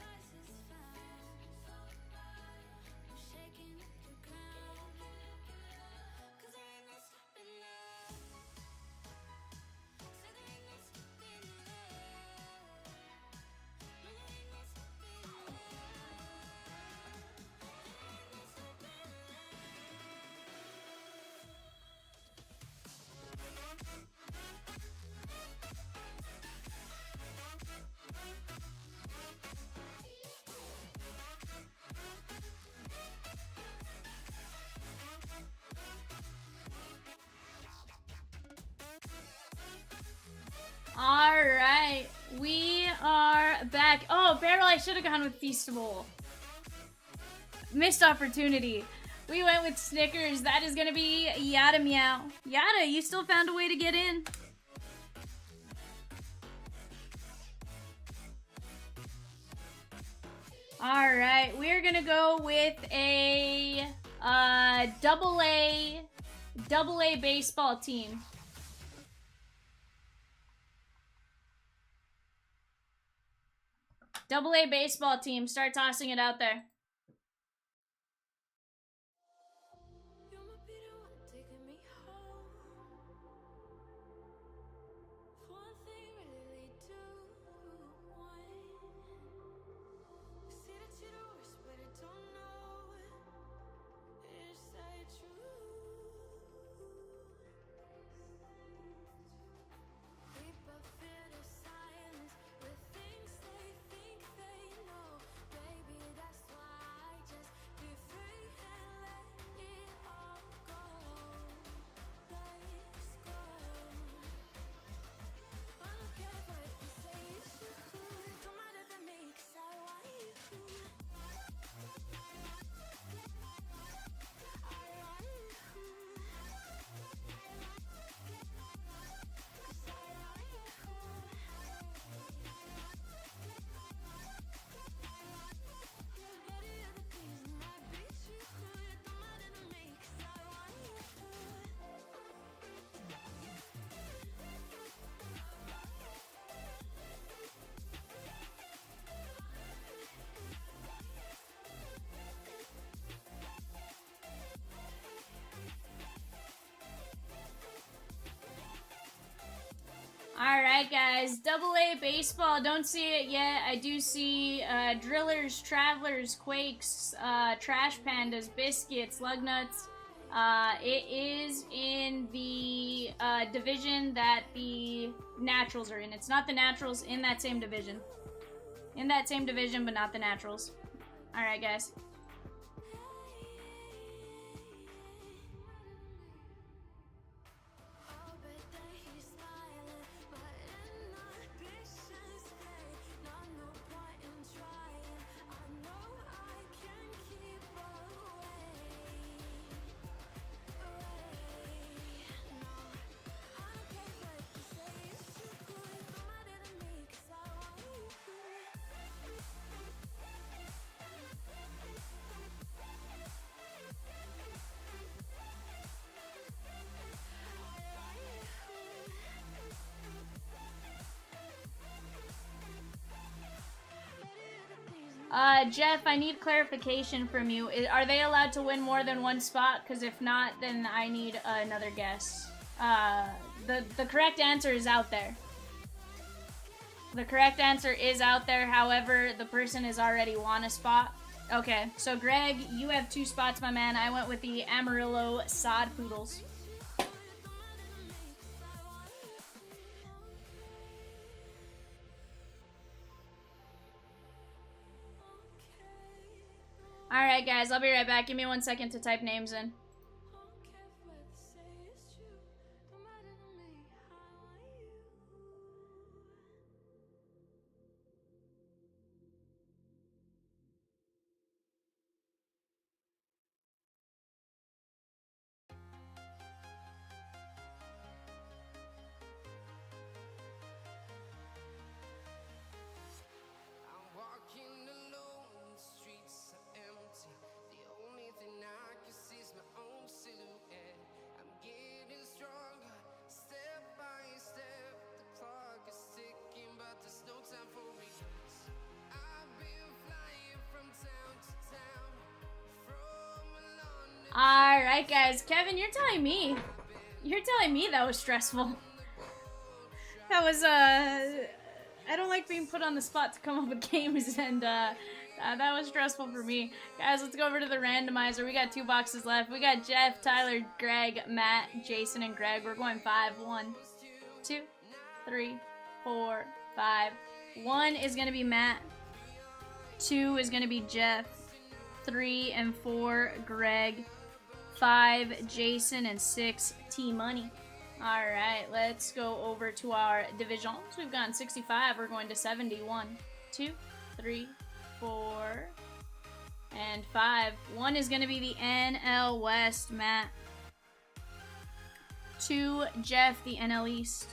Alright, we are back. Oh, Barrel, I should have gone with Feastable. Missed opportunity. We went with Snickers. That is going to be Yada Meow. Yada, you still found a way to get in. Alright, we're going to go with a double A baseball team. Double A baseball team. Start tossing it out there. You might be the one taking me home. For one thing, really do want. See that you're the worst, but I don't know. Is that true? We both feel the silence with things they think they know. Baby, that's why I just be free and let it all go. Let's go. I don't care what you say, it's true. Don't matter to me, 'cause I want you. Alright, guys. Double A baseball. Don't see it yet. I do see Drillers, Travelers, Quakes, Trash Pandas, Biscuits, Lugnuts. It is in the division that the Naturals are in. It's not the Naturals in that same division. In that same division, but not the Naturals. Alright, guys. Oh, but then he's smiling, but in our visions fade. Not no point in trying. I know I can keep away. No, I don't care what you say, it's true. Don't matter to me, 'cause I want you. Jeff, I need clarification from you. Are they allowed to win more than one spot? Because if not, then I need another guess. The correct answer is out there. The correct answer is out there. However, the person has already won a spot. Okay, so Greg, you have 2 spots, my man. I went with the Amarillo Sod Poodles. Alright, guys, I'll be right back. Give me 1 second to type names in. I'm walking alone, the streets are empty. The only thing I can see is my own silhouette. I'm getting stronger, step by step. The clock is ticking, but there's no time for me. I've been flying from town to town, from London. Alright, guys. Kevin, you're telling me. You're telling me that was stressful. That was, I don't like being put on the spot to come up with games, and, that was stressful for me. Guys, let's go over to the randomizer. We got 2 boxes left. We got Jeff, Tyler, Greg, Matt, Jason, and Greg. We're going 5. 1, 2, 3, 4, 5. 1 is gonna be Matt. 2 is gonna be Jeff. 3 and 4, Greg. 5, Jason, and 6, T-Money. Alright, let's go over to our divisions. We've gone 65, we're going to 70. 1, 2, 3, 4, and 5. 1 is going to be the NL West, Matt. 2, Jeff, the NL East.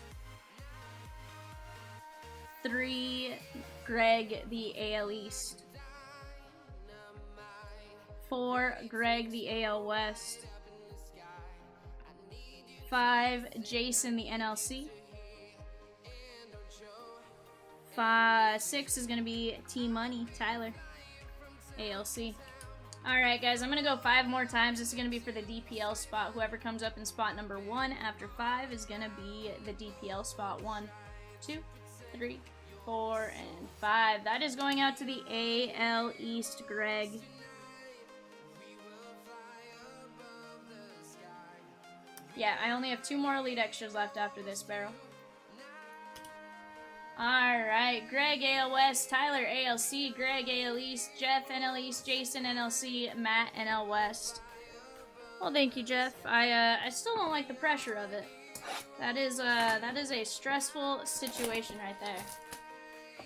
3, Greg, the AL East. 4, Greg, the AL West. 5, Jason, the NLC. 6 is going to be T-Money, Tyler, ALC. Alright, guys, I'm going to go 5 more times. This is going to be for the DPL spot. Whoever comes up in spot number 1 after 5 is going to be the DPL spot. 1, 2, 3, 4, and 5. That is going out to the AL East, Greg. Yeah, I only have 2 more Elite Extras left after this barrel. Alright, Greg, AL West, Tyler, ALC, Greg, AL East, Jeff, NL East, Jason, NLC, Matt, NL West. Well, thank you, Jeff. I still don't like the pressure of it. That is a stressful situation right there.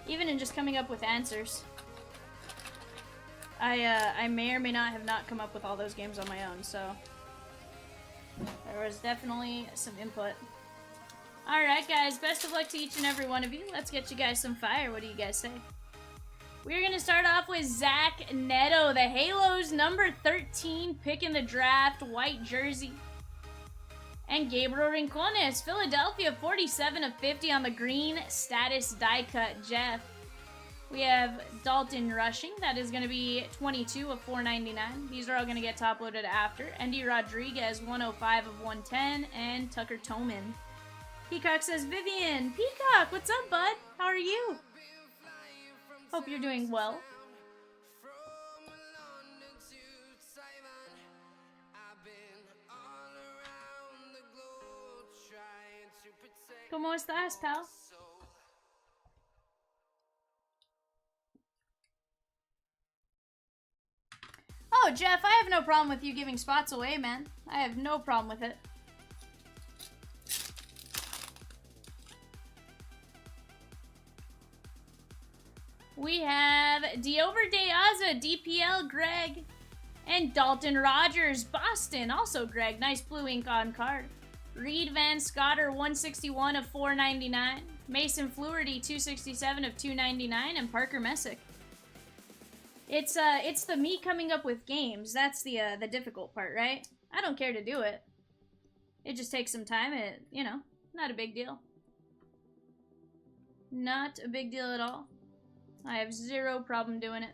Even in just coming up with answers. I may or may not have not come up with all those games on my own, so there was definitely some input. Alright, guys, best of luck to each and every one of you. Let's get you guys some fire. What do you guys say? We're going to start off with Zach Neto, the Halos number 13 pick in the draft, white jersey. And Gabriel Rincones, Philadelphia, 47 of 50 on the green, status die cut, Jeff. We have Dalton Rushing, that is going to be 22 of 499. These are all going to get top loaded after. Andy Rodriguez, 105 of 110, and Tucker Toman. Peacock says, Vivian, Peacock, what's up, bud? How are you? Hope you're doing well. ¿Cómo estás, pal? Oh, Jeff, I have no problem with you giving spots away, man. I have no problem with it. We have Diover Deaza, DPL, Greg. And Dalton Rogers, Boston, also Greg. Nice blue ink on card. Reed Van Scotter, 161 of 499. Mason Fluharty, 267 of 299. And Parker Messick. It's the me coming up with games. That's the difficult part, right? I don't care to do it. It just takes some time. You know, not a big deal. Not a big deal at all. I have zero problem doing it.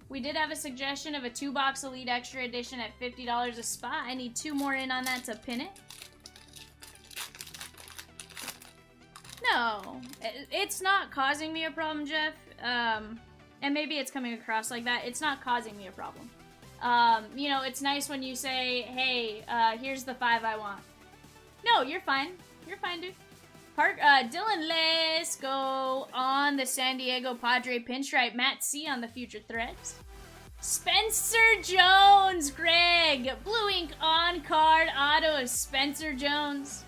We did have a suggestion of a 2-box Elite Extra Edition at $50 a spot. I need 2 more in on that to pin it. No, it's not causing me a problem, Jeff. And maybe it's coming across like that. It's not causing me a problem. You know, it's nice when you say, hey, here's the 5 I want. No, you're fine. You're fine, dude. Dylan, let's go on the San Diego Padre pinstripe. Matt C on the Future Threads. Spencer Jones, Greg. Blue ink on card auto of Spencer Jones.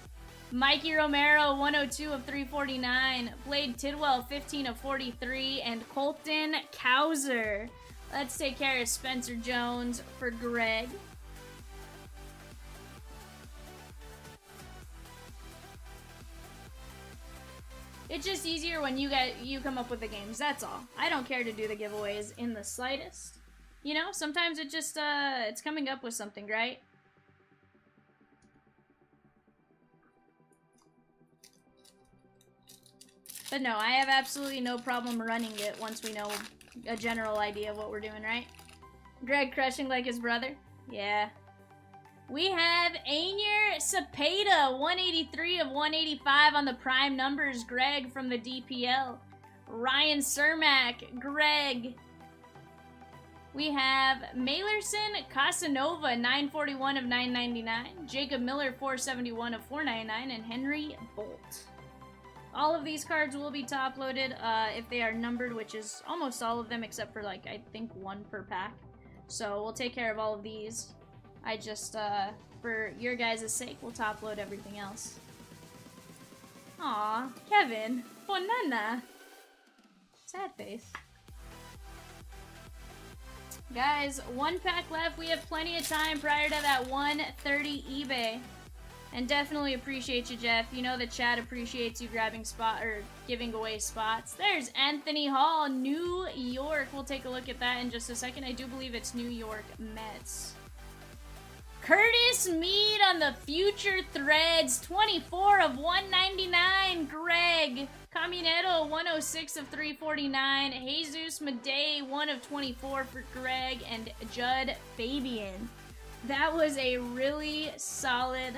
Mikey Romero, 102 of 349. Blade Tidwell, 15 of 43. And Colton Cowser. Let's take care of Spencer Jones for Greg. It's just easier when you come up with the games, that's all. I don't care to do the giveaways in the slightest. You know, sometimes it just, it's coming up with something, right? But no, I have absolutely no problem running it once we know a general idea of what we're doing, right? Greg crushing like his brother? Yeah. We have Ainier Cepeda, 183 of 185 on the prime numbers. Greg from the DPL. Ryan Cermak, Greg. We have Mailerson Casanova, 941 of 999. Jacob Miller, 471 of 499. And Henry Bolt. All of these cards will be top loaded if they are numbered, which is almost all of them except for, like, I think 1 per pack. So we'll take care of all of these. I just, for your guys' sake, we'll top load everything else. Aw, Kevin. Bonana. Sad face. Guys, 1 pack left. We have plenty of time prior to that 130 eBay. And definitely appreciate you, Jeff. You know the chat appreciates you grabbing spot or giving away spots. There's Anthony Hall, New York. We'll take a look at that in just a second. I do believe it's New York Mets. Curtis Mead on the Future Threads, 24 of 199. Greg Caminero, 106 of 349. Jesus Madej, 1 of 24 for Greg, and Judd Fabian. That was a really solid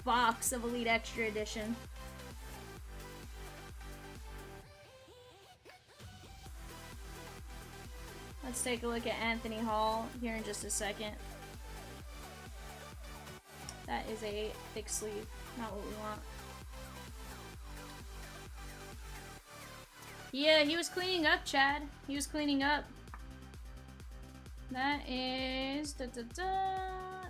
box of Elite Extra Edition. Let's take a look at Anthony Hall here in just a second. That is a thick sleeve, not what we want. Yeah, he was cleaning up, Chad. He was cleaning up. That is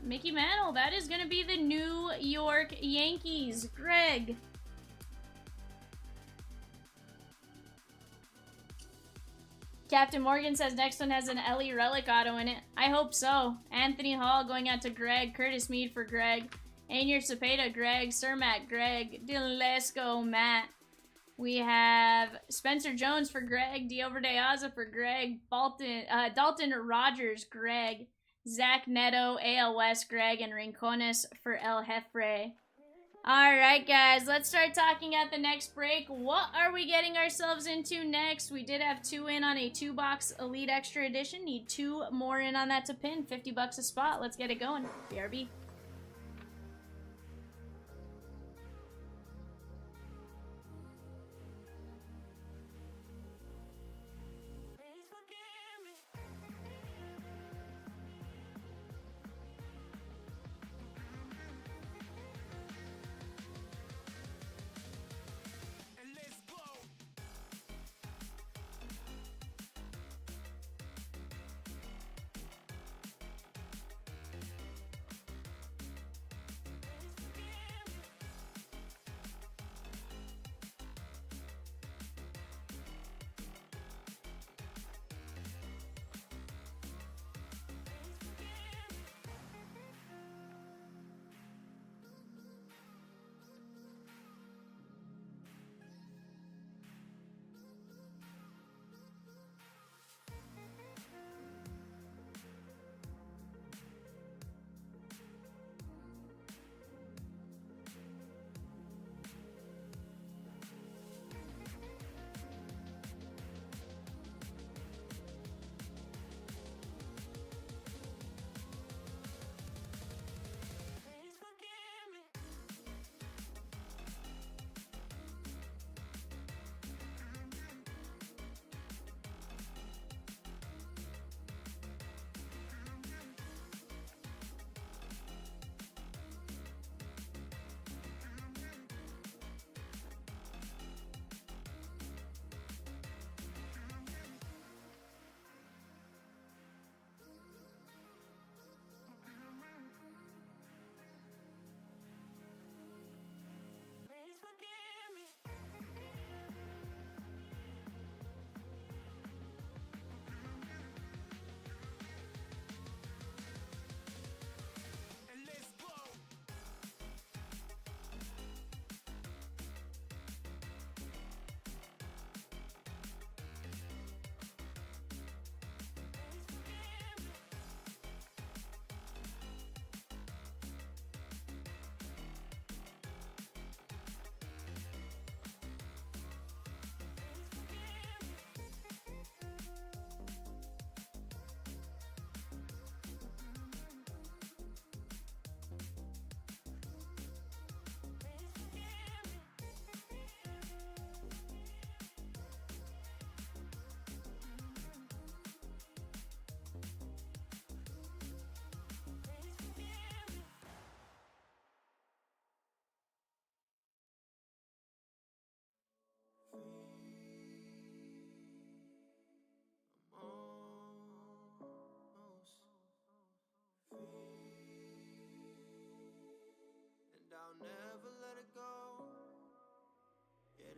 Mickey Mantle. That is going to be the New York Yankees. Greg. Captain Morgan says next one has an Ellie Relic auto in it. I hope so. Anthony Hall going out to Greg. Curtis Mead for Greg. Ainier Cepeda, Greg. Cermak, Greg. Dylan Lesko, Matt. We have Spencer Jones for Greg. Diover De Aza for Greg. Dalton Rogers, Greg. Zach Neto, AL West, Greg. And Rincones for El Jefre. Alright, guys. Let's start talking at the next break. What are we getting ourselves into next? We did have 2 in on a 2-box Elite Extra Edition. Need 2 more in on that to pin. $50 a spot. Let's get it going. BRB.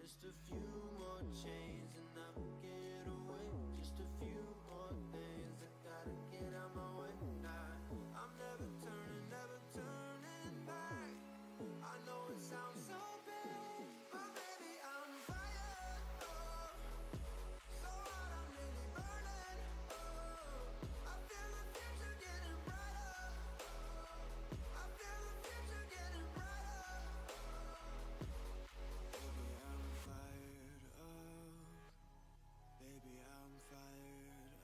Just a few more chains and I'll get away. Just a few more things I gotta get out my way. I'm never turning back. I know it sounds so bad, but baby I'm fired. So hot I'm really burning. I feel the future getting brighter. I feel the future getting brighter. Baby, I'm fired up. Baby, I'm fired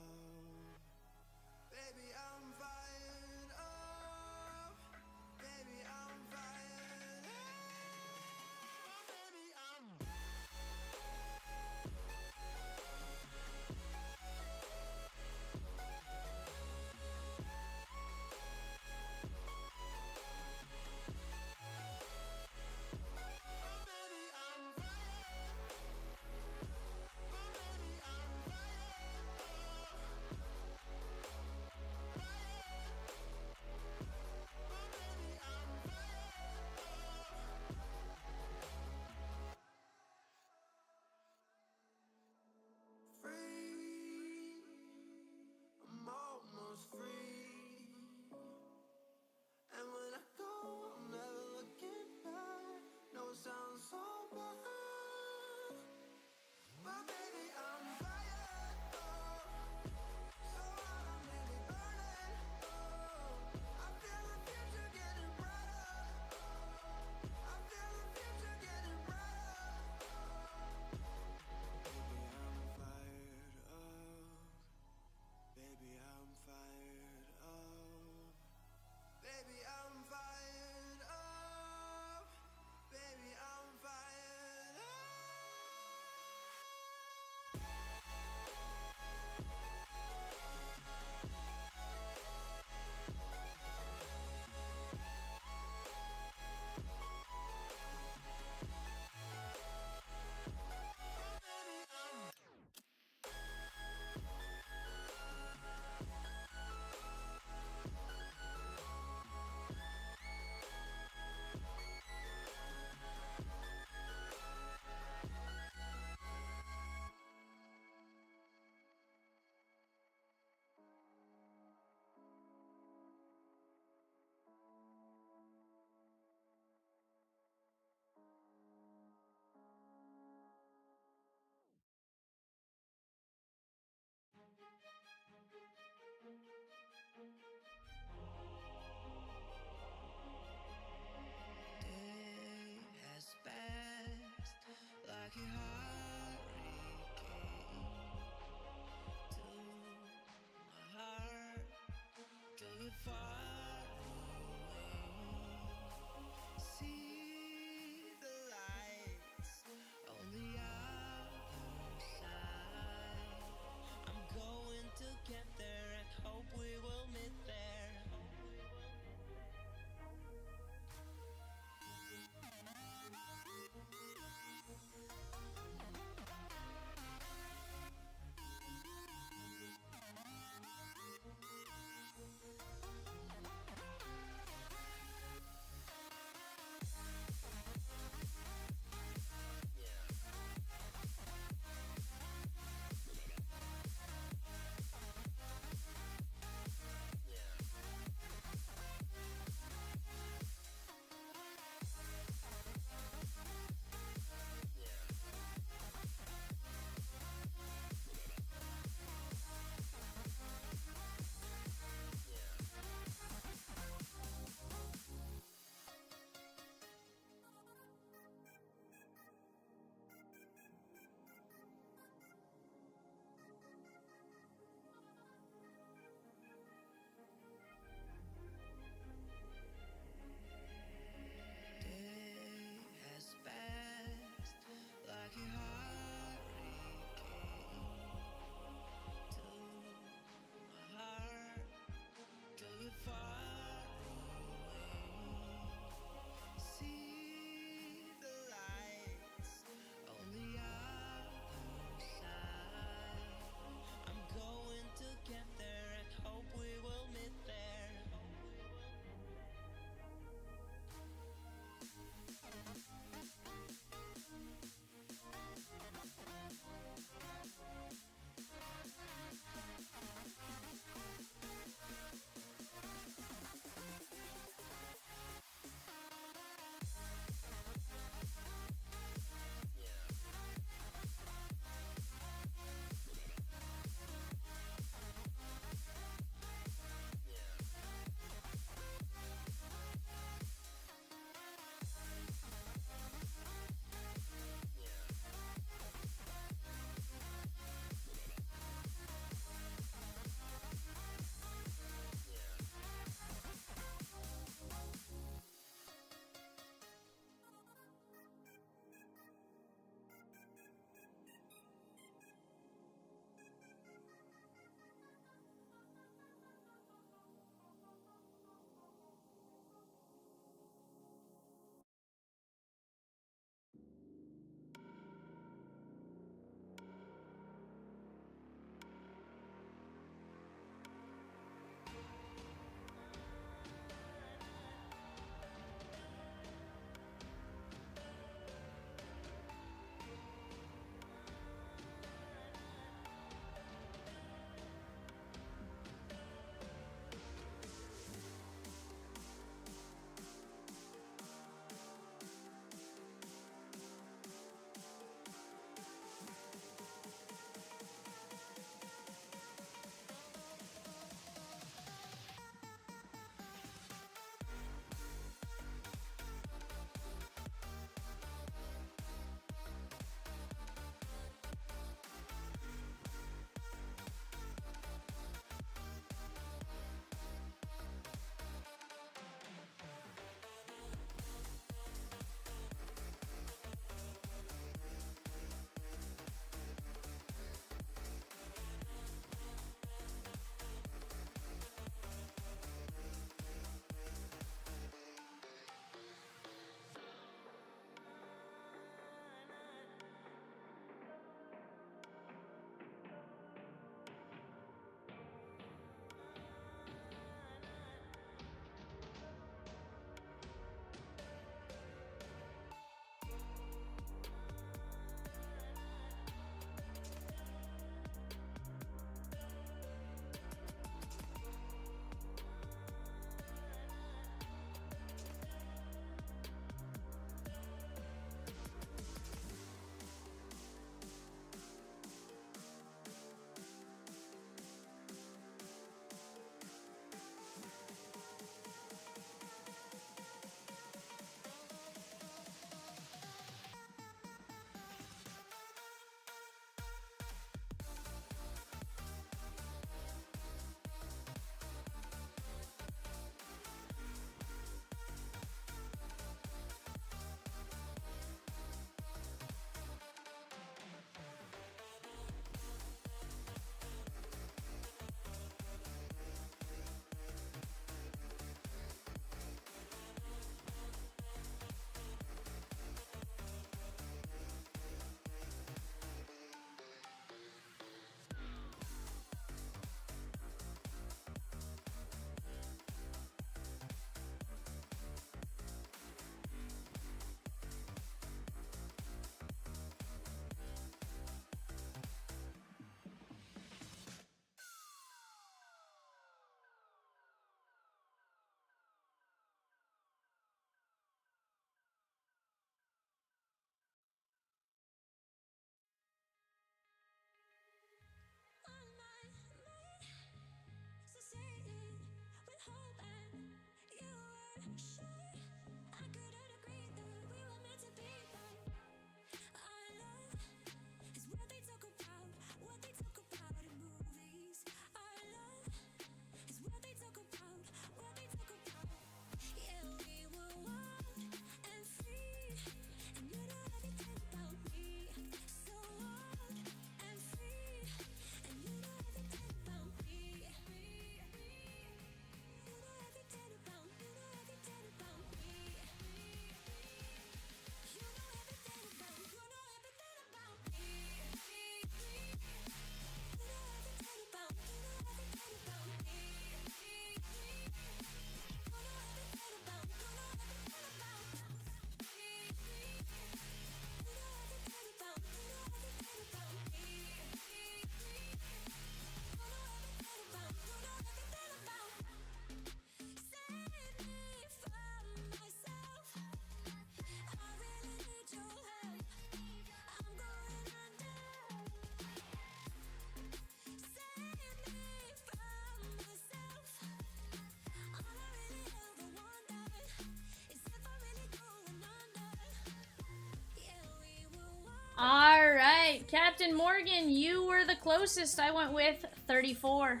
Captain Morgan, you were the closest. I went with 34.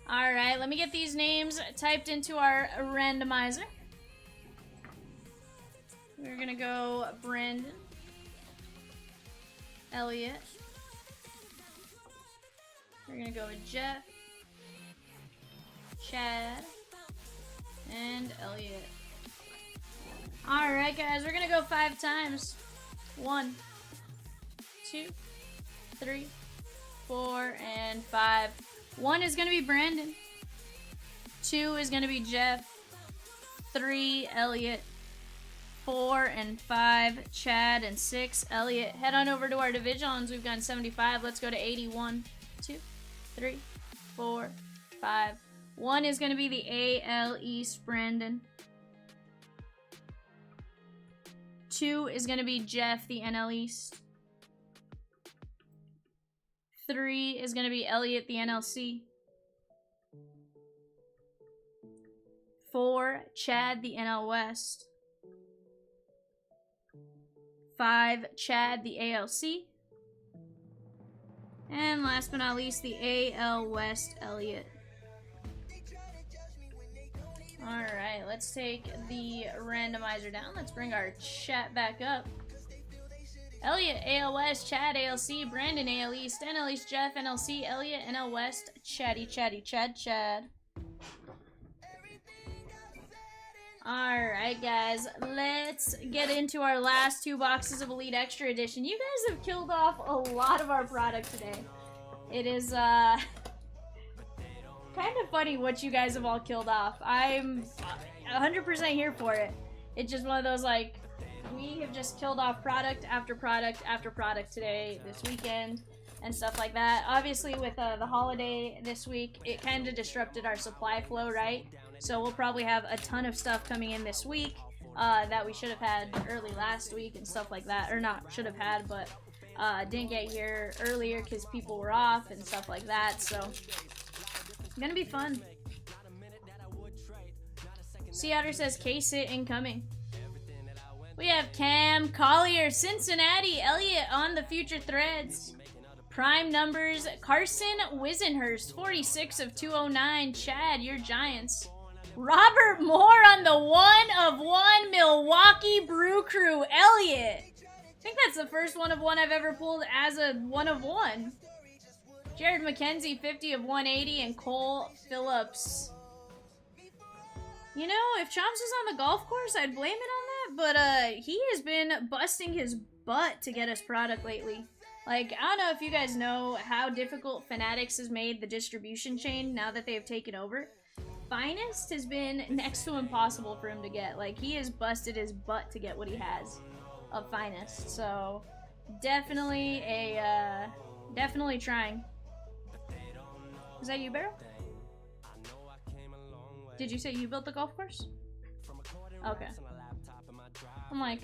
Alright, let me get these names typed into our randomizer. We're gonna go Brandon, Elliot. We're gonna go with Jeff, Chad, and Elliot. Alright guys, we're gonna go 5 times. 1, 2, 3, 4, and 5. 1 is gonna be Brandon. 2 is gonna be Jeff. 3, Elliot. 4 and 5, Chad, and 6, Elliot. Head on over to our divisions. We've gone 75. Let's go to 81. 2, 3, 4, 5. 1 is gonna be the AL East, Brandon. 2 is going to be Jeff, the NL East. 3 is going to be Elliot, the NLC. 4, Chad, the NL West. 5, Chad, the ALC. And last but not least, the AL West, Elliot. Alright, let's take the randomizer down. Let's bring our chat back up. Elliot, AL West, Chad, ALC, Brandon, AL East, NL East, Jeff, NLC, Elliot, NL West, Chatty, Chad. Alright, guys, let's get into our last 2 boxes of Elite Extra Edition. You guys have killed off a lot of our product today. It is, kind of funny what you guys have all killed off. I'm 100% here for it. It's just one of those, like, we have just killed off product after product after product today, this weekend, and stuff like that. Obviously, with the holiday this week, it kind of disrupted our supply flow, right? So we'll probably have a ton of stuff coming in this week that we should have had early last week and stuff like that. Or not should have had, but didn't get here earlier because people were off and stuff like that. So gonna be fun. Sea Otter says K-Sit incoming. We have Cam Collier, Cincinnati, Elliot on the future threads. Prime numbers, Carson Wisenhurst, 46 of 209. Chad, your Giants. Robert Moore on the 1-of-1 Milwaukee Brew Crew. Elliot. I think that's the first 1-of-1 I've ever pulled as a 1-of-1. Jared McKenzie, 50 of 180, and Cole Phillips. You know, if Chomps was on the golf course, I'd blame it on that, but he has been busting his butt to get us product lately. Like, I don't know if you guys know how difficult Fanatics has made the distribution chain now that they've taken over. Finest has been next to impossible for him to get. Like, he has busted his butt to get what he has of Finest. So, definitely definitely trying. Is that you, Barrel? Did you say you built the golf course? Okay. I'm like,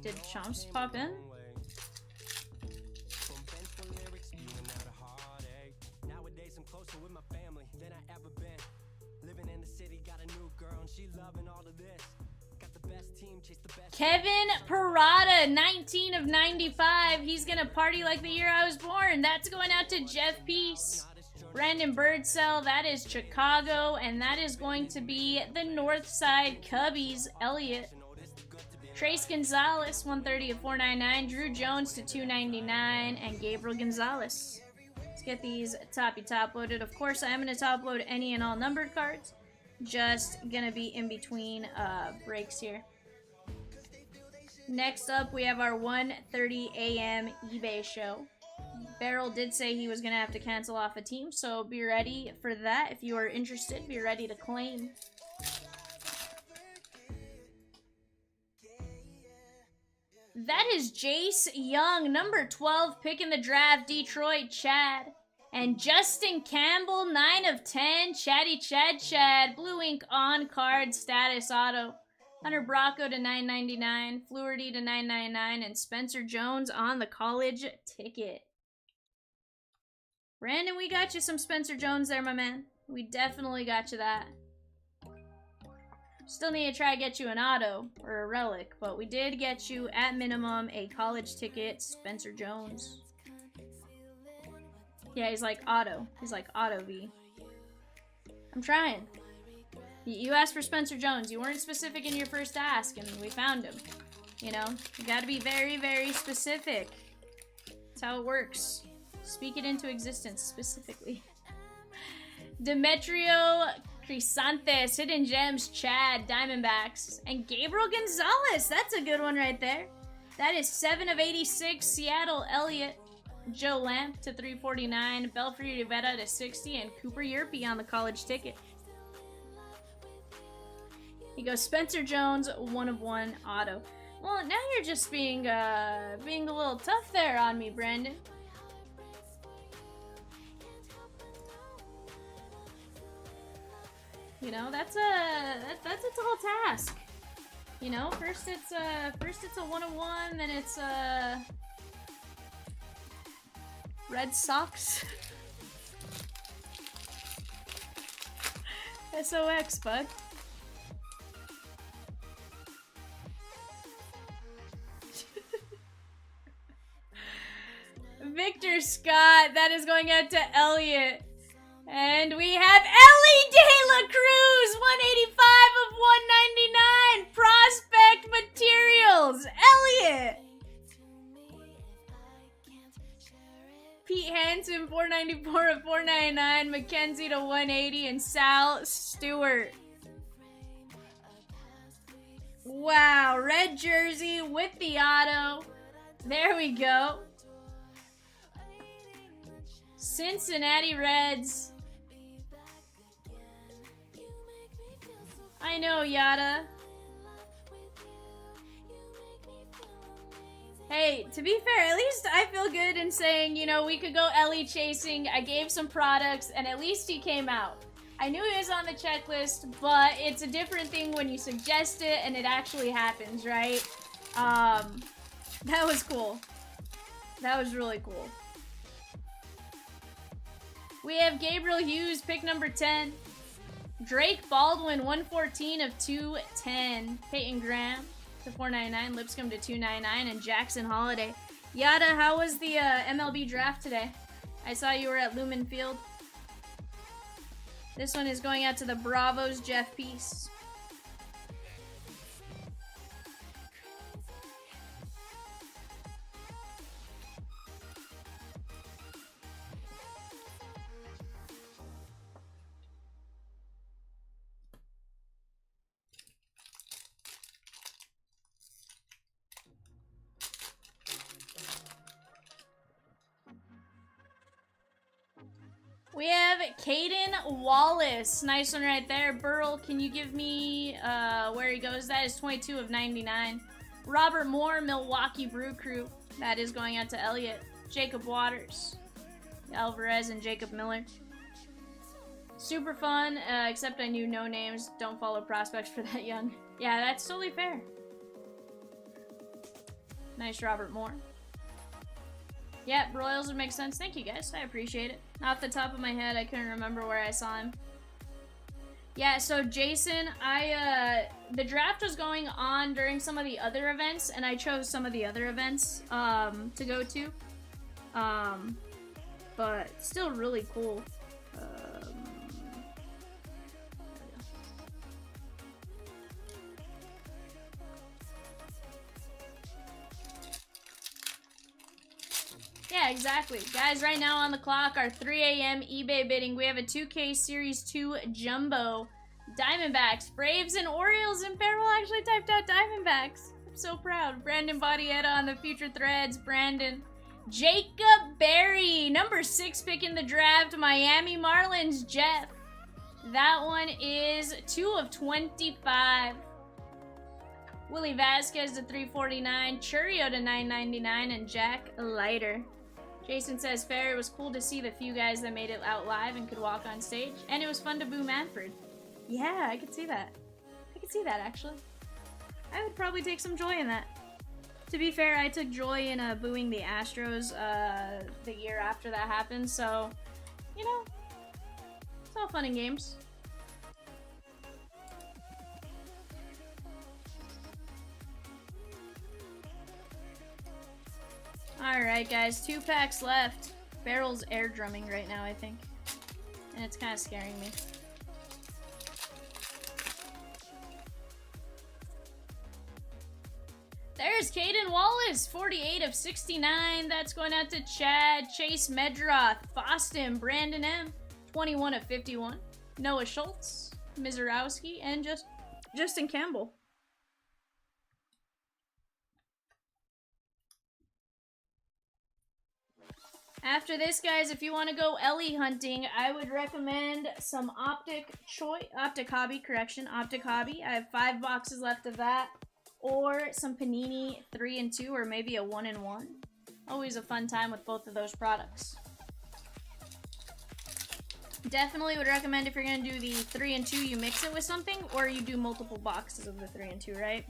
did Chomps pop in? Kevin Parada, 19 of 95. He's gonna party like the year I was born. That's going out to Jeff Peace. Brandon Birdsell, that is Chicago, and that is going to be the Northside Cubbies, Elliot. Trace Gonzalez, 130 of 499. Drew Jones to 299, and Gabriel Gonzalez. Let's get these top loaded. Of course, I am going to top load any and all numbered cards. Just going to be in between breaks here. Next up, we have our 1:30 a.m. eBay show. Beryl did say he was going to have to cancel off a team, so be ready for that. If you are interested, be ready to claim. That is Jace Young, number 12, pick in the draft, Detroit, Chad. And Justin Campbell, 9 of 10, Chatty Chad, Blue Ink on card, status auto. Hunter Bracco to 999, Fluharty to 999, and Spencer Jones on the college ticket. Brandon, we got you some Spencer Jones there, my man. We definitely got you that. Still need to try to get you an auto or a relic, but we did get you at minimum a college ticket, Spencer Jones. Yeah, he's like auto. He's like auto V. I'm trying. You asked for Spencer Jones. You weren't specific in your first ask, and we found him. You know, you gotta be very, very specific. That's how it works. Speak it into existence, specifically. Demetrio Crisantes, Hidden Gems, Chad, Diamondbacks, and Gabriel Gonzalez. That's a good one right there. That is 7 of 86. Seattle, Elliott. Joe Lamp to 349. Belfry Rivera to 60. And Cooper Yerpe on the college ticket. He goes Spencer Jones, 1 of 1 auto. Well, now you're just being a little tough there on me, Brandon. You know, that's a tall task. You know, first it's a 1 of 1, then it's Red Sox. SOX, bud. Victor Scott, that is going out to Elliot. And we have Ellie De La Cruz, 185 of 199. Prospect Materials, Elliot. Pete Hansen, 494 of 499. Mackenzie to 180. And Sal Stewart. Wow, red jersey with the auto. There we go. Cincinnati Reds. I know, Yada. Hey, to be fair, at least I feel good in saying, you know, we could go Ellie chasing. I gave some products, and at least he came out. I knew he was on the checklist, but it's a different thing when you suggest it and it actually happens, right? That was cool. That was really cool. We have Gabriel Hughes, pick number 10. Drake Baldwin, 114 of 210. Peyton Graham to 499. Lipscomb to 299. And Jackson Holiday. Yada, how was the MLB draft today? I saw you were at Lumen Field. This one is going out to the Bravos, Jeff Peace. We have Caden Wallace. Nice one right there. Burl, can you give me where he goes? That is 22 of 99. Robert Moore, Milwaukee Brew Crew. That is going out to Elliott. Jacob Waters. Alvarez and Jacob Miller. Super fun, except I knew no names. Don't follow prospects for that young. Yeah, that's totally fair. Nice Robert Moore. Yeah, Royals would make sense. Thank you, guys. I appreciate it. Off the top of my head, I couldn't remember where I saw him. Yeah, so Jason, the draft was going on during some of the other events, and I chose some of the other events to go to. But still really cool. Yeah, exactly. Guys, right now on the clock, our 3 a.m. eBay bidding. We have a 2K Series 2 Jumbo. Diamondbacks, Braves, and Orioles. And Farrell actually typed out Diamondbacks. I'm so proud. Brandon Bodietta on the future threads. Brandon. Jacob Berry, number 6 pick in the draft. Miami Marlins, Jeff. That one is 2 of 25. Willie Vasquez to 349. Churio to 999. And Jack Leiter. Jason says, fair, it was cool to see the few guys that made it out live and could walk on stage. And it was fun to boo Manfred. Yeah, I could see that. I could see that, actually. I would probably take some joy in that. To be fair, I took joy in booing the Astros the year after that happened. So, you know, it's all fun and games. Alright, guys, 2 packs left. Barrel's air drumming right now, I think. And it's kind of scaring me. There's Caden Wallace, 48 of 69. That's going out to Chad, Chase Medroth, Foston, Brandon M, 21 of 51. Noah Schultz, Mizarowski, and Justin Campbell. After this, guys, if you want to go Ellie hunting, I would recommend some Optic Hobby. I have 5 boxes left of that. Or some Panini 3 and 2, or maybe a 1 and 1. Always a fun time with both of those products. Definitely would recommend if you're going to do the 3 and 2, you mix it with something, or you do multiple boxes of the 3 and 2, right?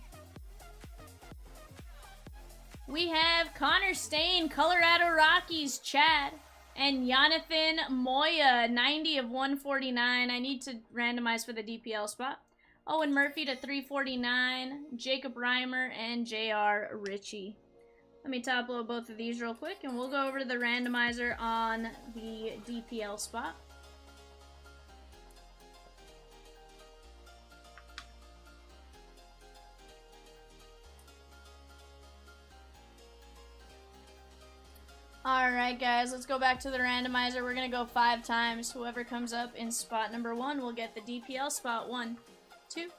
We have Connor Stain, Colorado Rockies, Chad, and Jonathan Moya, 90 of 149. I need to randomize for the DPL spot. Owen Murphy to 349, Jacob Reimer, and JR Ritchie. Let me top load both of these real quick, and we'll go over to the randomizer on the DPL spot. Alright, guys, let's go back to the randomizer. We're going to go 5 times. Whoever comes up in spot number 1 will get the DPL spot. 1, 2,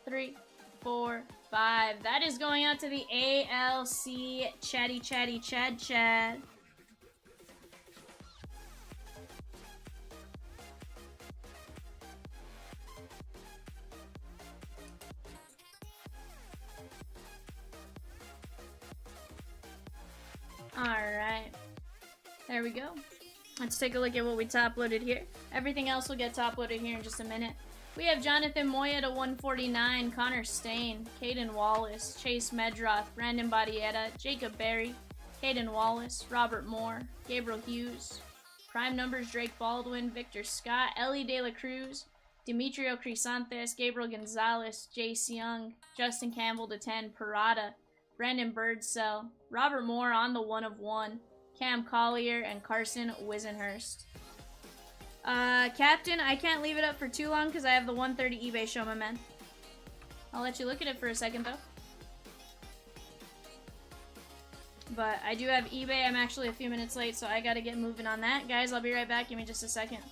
3, 4, 5. That is going out to the ALC Chatty Chad. Alright. There we go. Let's take a look at what we top loaded here. Everything else will get top loaded here in just a minute. We have Jonathan Moya to 149, Connor Stain, Caden Wallace, Chase Medroth, Brandon Badietta, Jacob Berry, Caden Wallace, Robert Moore, Gabriel Hughes, prime numbers Drake Baldwin, Victor Scott, Ellie De La Cruz, Demetrio Crisantes, Gabriel Gonzalez, Jace Young, Justin Campbell to 10, Parada, Brandon Birdsell, Robert Moore on the 1 of 1, Cam Collier, and Carson Wisenhurst. Captain, I can't leave it up for too long because I have the 130 eBay show, my man. I'll let you look at it for a second, though. But I do have eBay. I'm actually a few minutes late, so I gotta get moving on that. Guys, I'll be right back. Give me just a second.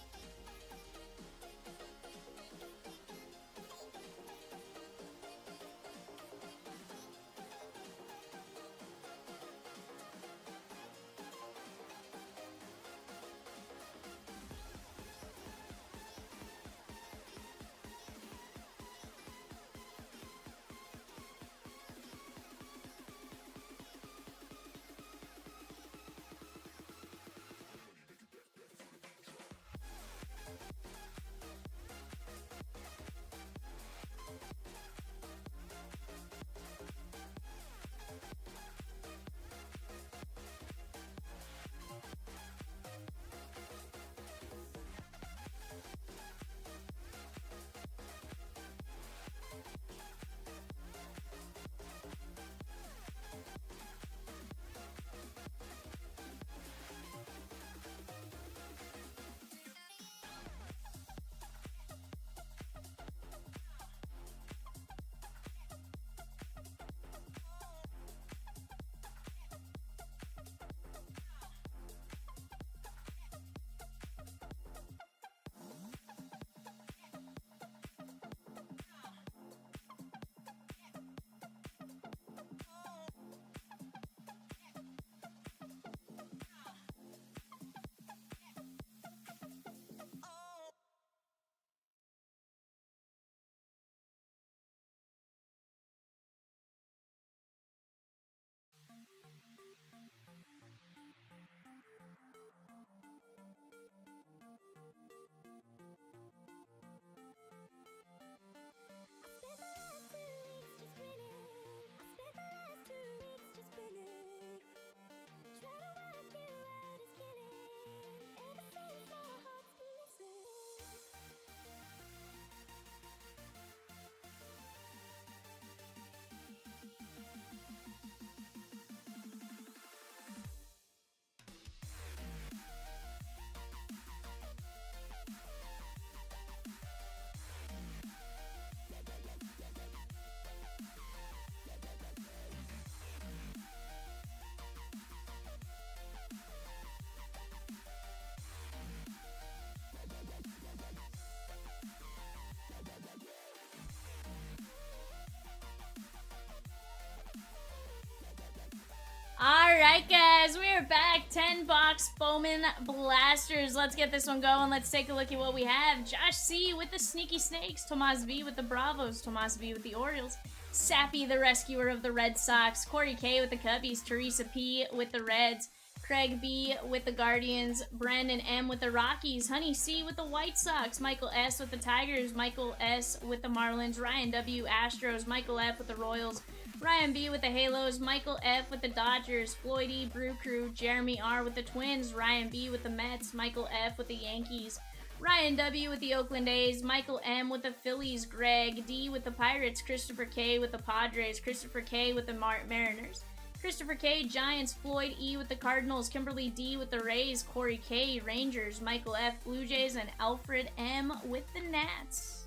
Alright guys, we are back. 10 box Bowman Blasters. Let's get this one going. Let's take a look at what we have. Josh C with the Sneaky Snakes. Tomas V with the Bravos. Tomas V with the Orioles. Sappy, the rescuer of the Red Sox. Corey K with the Cubbies. Teresa P with the Reds. Craig B with the Guardians. Brandon M with the Rockies. Honey C with the White Sox. Michael S with the Tigers. Michael S with the Marlins. Ryan W Astros. Michael F with the Royals. Ryan B with the Halos. Michael F with the Dodgers. Floyd E Brew Crew. Jeremy R with the Twins. Ryan B with the Mets. Michael F with the Yankees. Ryan W with the Oakland A's. Michael M with the Phillies. Greg D with the Pirates. Christopher K with the Padres. Christopher K with the Mariners. Christopher K, Giants. Floyd E with the Cardinals. Kimberly D with the Rays. Corey K, Rangers. Michael F, Blue Jays. And Alfred M with the Nats.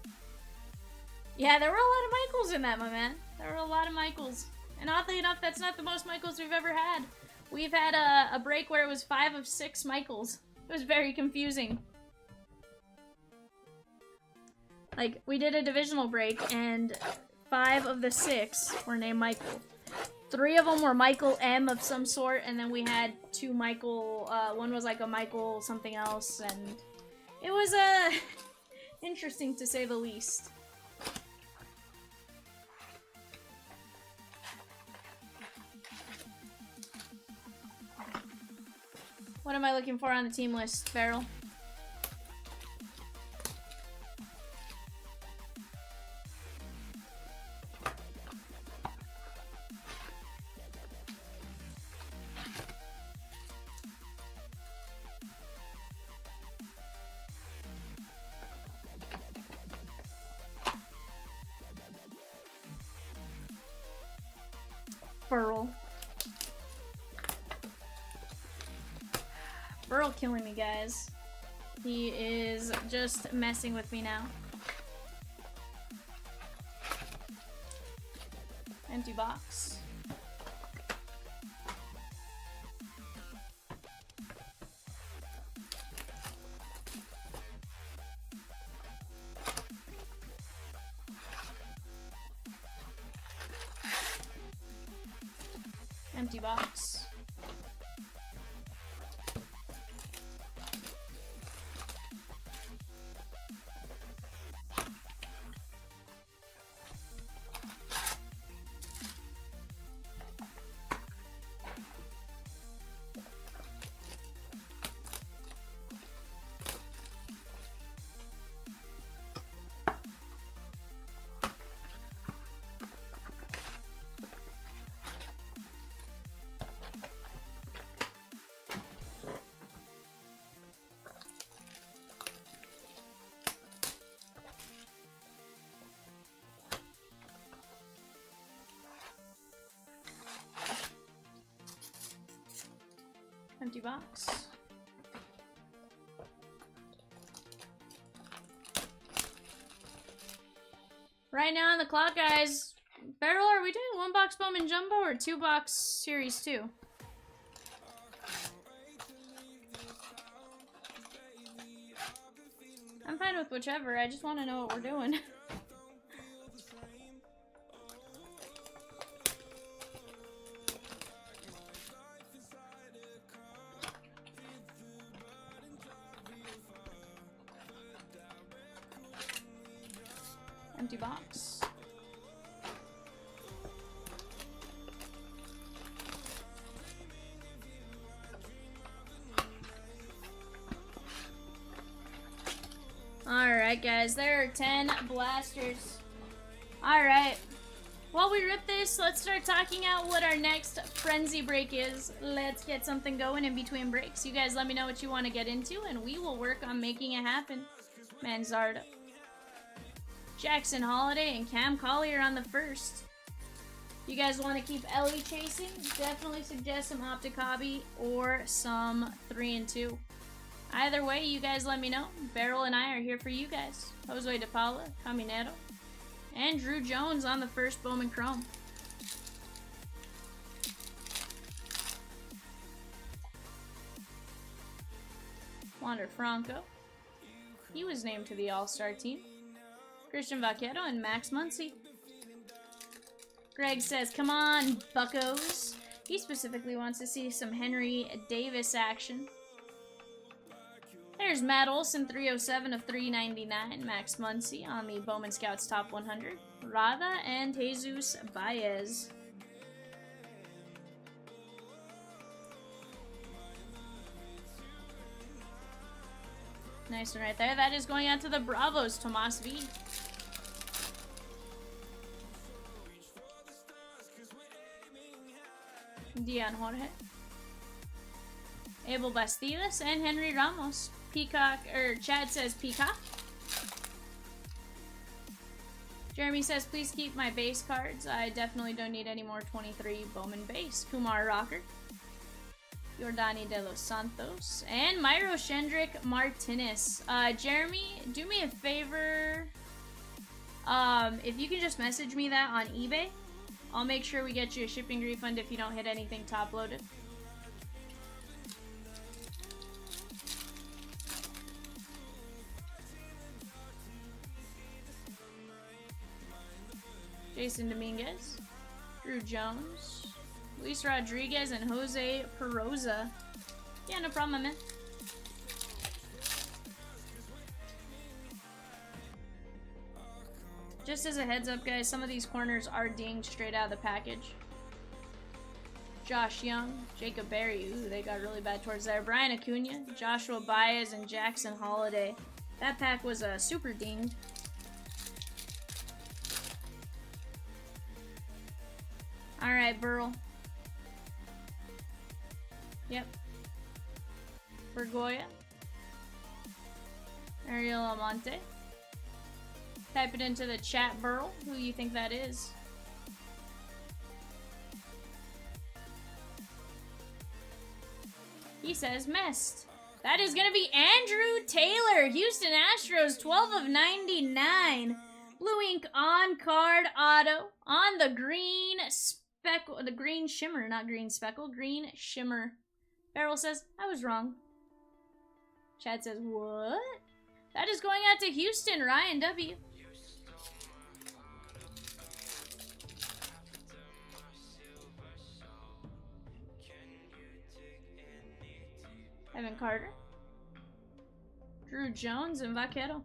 Yeah, there were a lot of Michaels in that, my man. There were a lot of Michaels. And oddly enough, that's not the most Michaels we've ever had. We've had a break where it was 5 of 6 Michaels. It was very confusing. Like, we did a divisional break, and 5 of the 6 were named Michael. 3 of them were Michael M of some sort, and then we had 2 Michael, one was like a Michael something else, and it was, interesting to say the least. What am I looking for on the team list, Farrell? Burl killing me, guys. He is just messing with me now. Empty box. Empty box. Empty box. Right now on the clock, guys. Beryl, are we doing 1 box Bowman Jumbo or 2 box Series 2? I'm fine with whichever. I just want to know what we're doing. Empty box. Alright, guys, there are 10 blasters. Alright. While we rip this, let's start talking out what our next frenzy break is. Let's get something going in between breaks. You guys let me know what you want to get into, and we will work on making it happen. Manzardo. Jackson Holiday and Cam Collier on the first. You guys want to keep Ellie chasing? Definitely suggest some Optic Hobby or some 3 and 2. Either way, you guys let me know. Beryl and I are here for you guys. Jose De Paula, Caminero, and Drew Jones on the first Bowman Chrome. Wander Franco. He was named to the All-Star team. Christian Vaquero and Max Muncy. Greg says, come on, buckos. He specifically wants to see some Henry Davis action. There's Matt Olson, 307 of 399. Max Muncy on the Bowman Scouts Top 100. Rada and Jesus Baez. Nice one right there. That is going out to the Bravos, Tomas V. Dion Jorge. Abel Bastidas and Henry Ramos. Peacock, Chad says Peacock. Jeremy says, please keep my base cards. I definitely don't need any more 23 Bowman base. Kumar Rocker. Jordani de los Santos. And Myro Shendrick Martinez. Jeremy, do me a favor. If you can just message me that on eBay, I'll make sure we get you a shipping refund if you don't hit anything top loaded. Jason Dominguez, Drew Jones, Luis Rodriguez, and Jose Peroza. Yeah, no problem, man. Just as a heads up, guys, some of these corners are dinged straight out of the package. Josh Young, Jacob Berry, ooh, they got really bad towards there. Brian Acuna, Joshua Baez, and Jackson Holiday. That pack was super dinged. Alright, Burl. Yep. Bergoya. Ariel Almonte. Type it into the chat, Burl, who you think that is. He says Mest. That is going to be Andrew Taylor. Houston Astros, 12 of 99. Blue ink on card auto on the green speckle, the green shimmer, not green speckle, green shimmer. Beryl says, I was wrong. Chad says, what? That is going out to Houston, Ryan W. Evan Carter. Drew Jones and Vaquero.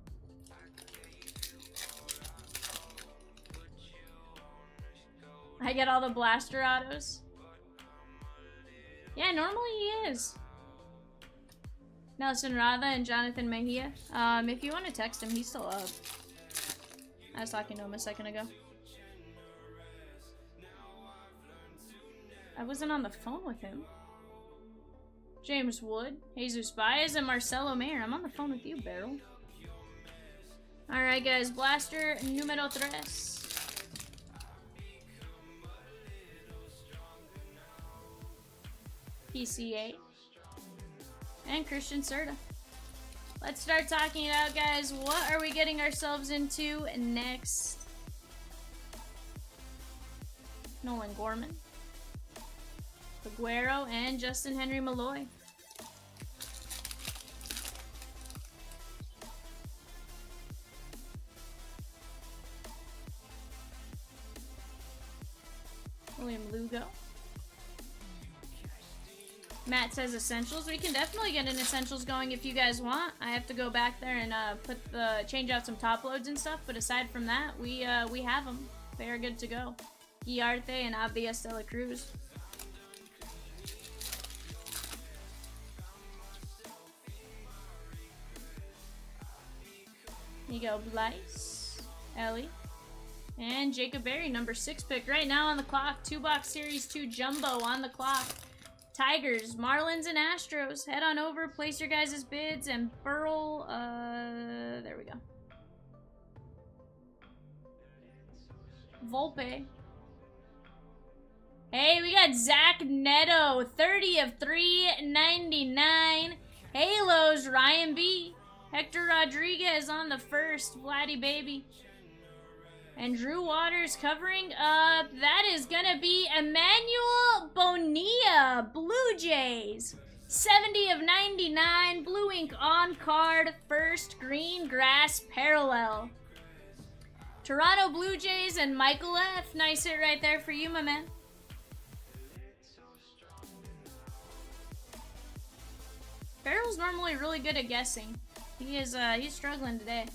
I get all the blaster autos. Yeah, normally he is. Nelson Rada and Jonathan Mejia. If you want to text him, he's still up. I was talking to him a second ago. I wasn't on the phone with him. James Wood, Jesus Baez, and Marcelo Mayer. I'm on the phone with you, Beryl. Alright, guys. Blaster numero 3. PCA. And Christian Serta. Let's start talking it out, guys. What are we getting ourselves into next? Nolan Gorman. Aguero and Justin Henry Malloy. William Lugo. Matt says essentials. We can definitely get an essentials going if you guys want. I have to go back there and change out some top loads and stuff. But aside from that, we have them. They are good to go. Guiarte and Abdias de la Cruz. Miguel Blyce, Ellie, and Jacob Berry, number 6 pick right now on the clock. 2-box series 2 jumbo on the clock. Tigers, Marlins, and Astros. Head on over, place your guys' bids, and Burl, there we go. Volpe. Hey, we got Zach Neto, 30 of 399. Halos, Ryan B. Hector Rodriguez on the first, Vladdy baby. And Drew Waters covering up. That is going to be Emmanuel Bonilla, Blue Jays. 70 of 99, blue ink on card, first green grass parallel. Toronto Blue Jays and Michael F. Nice hit right there for you, my man. Farrell's normally really good at guessing. He's struggling today.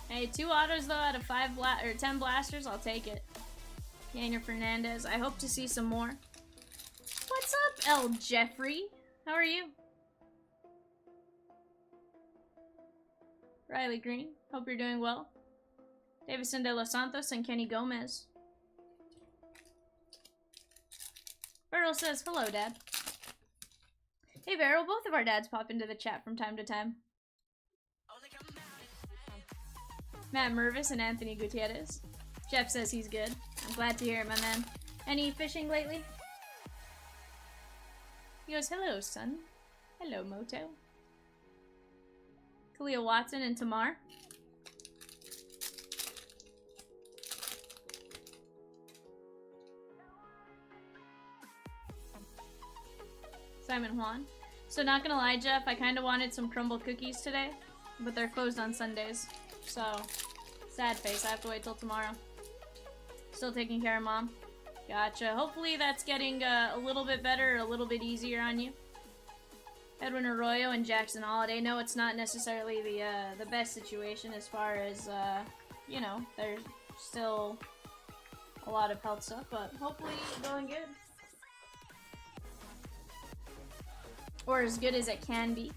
Hey, 2 autos though out of 10 blasters, I'll take it. Daniel Fernandez, I hope to see some more. What's up, L. Jeffrey? How are you? Riley Green, hope you're doing well. Davison de los Santos and Kenny Gomez. Beryl says, hello, Dad. Hey, Beryl, both of our dads pop into the chat from time to time. Matt Mervis and Anthony Gutierrez. Jeff says he's good. I'm glad to hear it, my man. Any fishing lately? He goes, hello, son. Hello, Moto. Kalia Watson and Tamar. Simon Juan. So not gonna lie, Jeff, I kinda wanted some crumble cookies today, but they're closed on Sundays. So, sad face, I have to wait till tomorrow. Still taking care of Mom. Gotcha. Hopefully that's getting a little bit better, a little bit easier on you. Edwin Arroyo and Jackson Holiday. No, it's not necessarily the best situation as far as, you know, there's still a lot of health stuff, but hopefully going good. Or as good as it can be.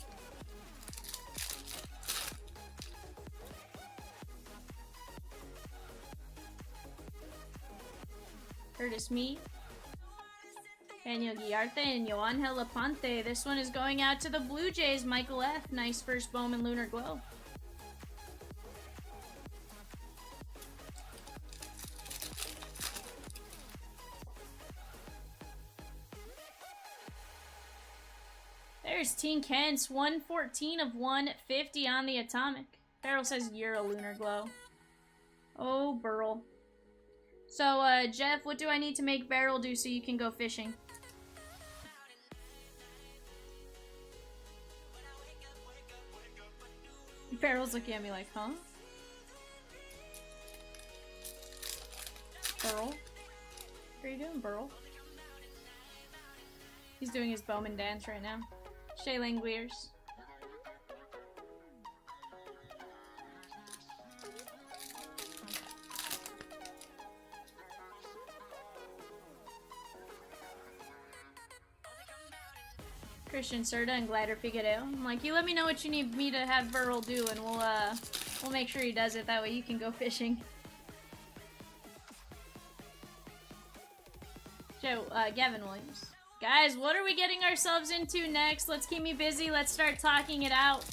Curtis Me, Daniel Guillarte, and Yoangel Laponte. This one is going out to the Blue Jays, Michael F. Nice first Bowman Lunar Glow. There's Teen Kent's 114 of 150 on the Atomic. Farrell says you're a Lunar Glow. Oh, Burl. So, Jeff, what do I need to make Beryl do so you can go fishing? Beryl's looking at me like, huh? Burl? What are you doing, Burl? He's doing his Bowman dance right now. Shay Langoliers. Christian Serta and Glider Figueroa. I'm like, you let me know what you need me to have Burl do, and we'll make sure he does it. That way you can go fishing. Joe, Gavin Williams. Guys, what are we getting ourselves into next? Let's keep me busy. Let's start talking it out.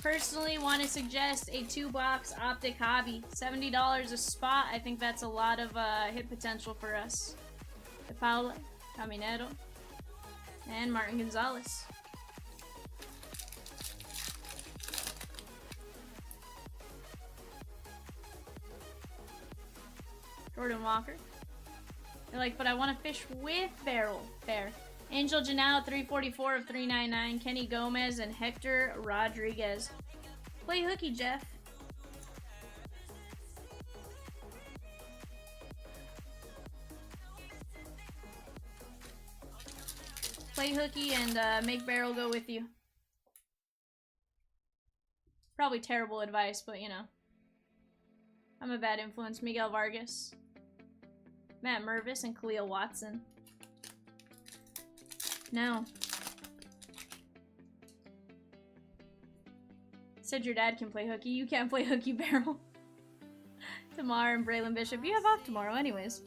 Personally, want to suggest a 2-box Optic Hobby. $70 a spot. I think that's a lot of hit potential for us. De Paula, Caminero, and Martin Gonzalez. Jordan Walker. They're like, but I want to fish with Beryl. Fair. Angel Janelle, 344 of 399. Kenny Gomez and Hector Rodriguez. Play hooky, Jeff. Play hooky and make Beryl go with you. Probably terrible advice, but you know. I'm a bad influence. Miguel Vargas. Matt Mervis and Khalil Watson. No. Said your dad can play hooky. You can't play hooky, Beryl. Tamar and Braylon Bishop. You have off tomorrow anyways.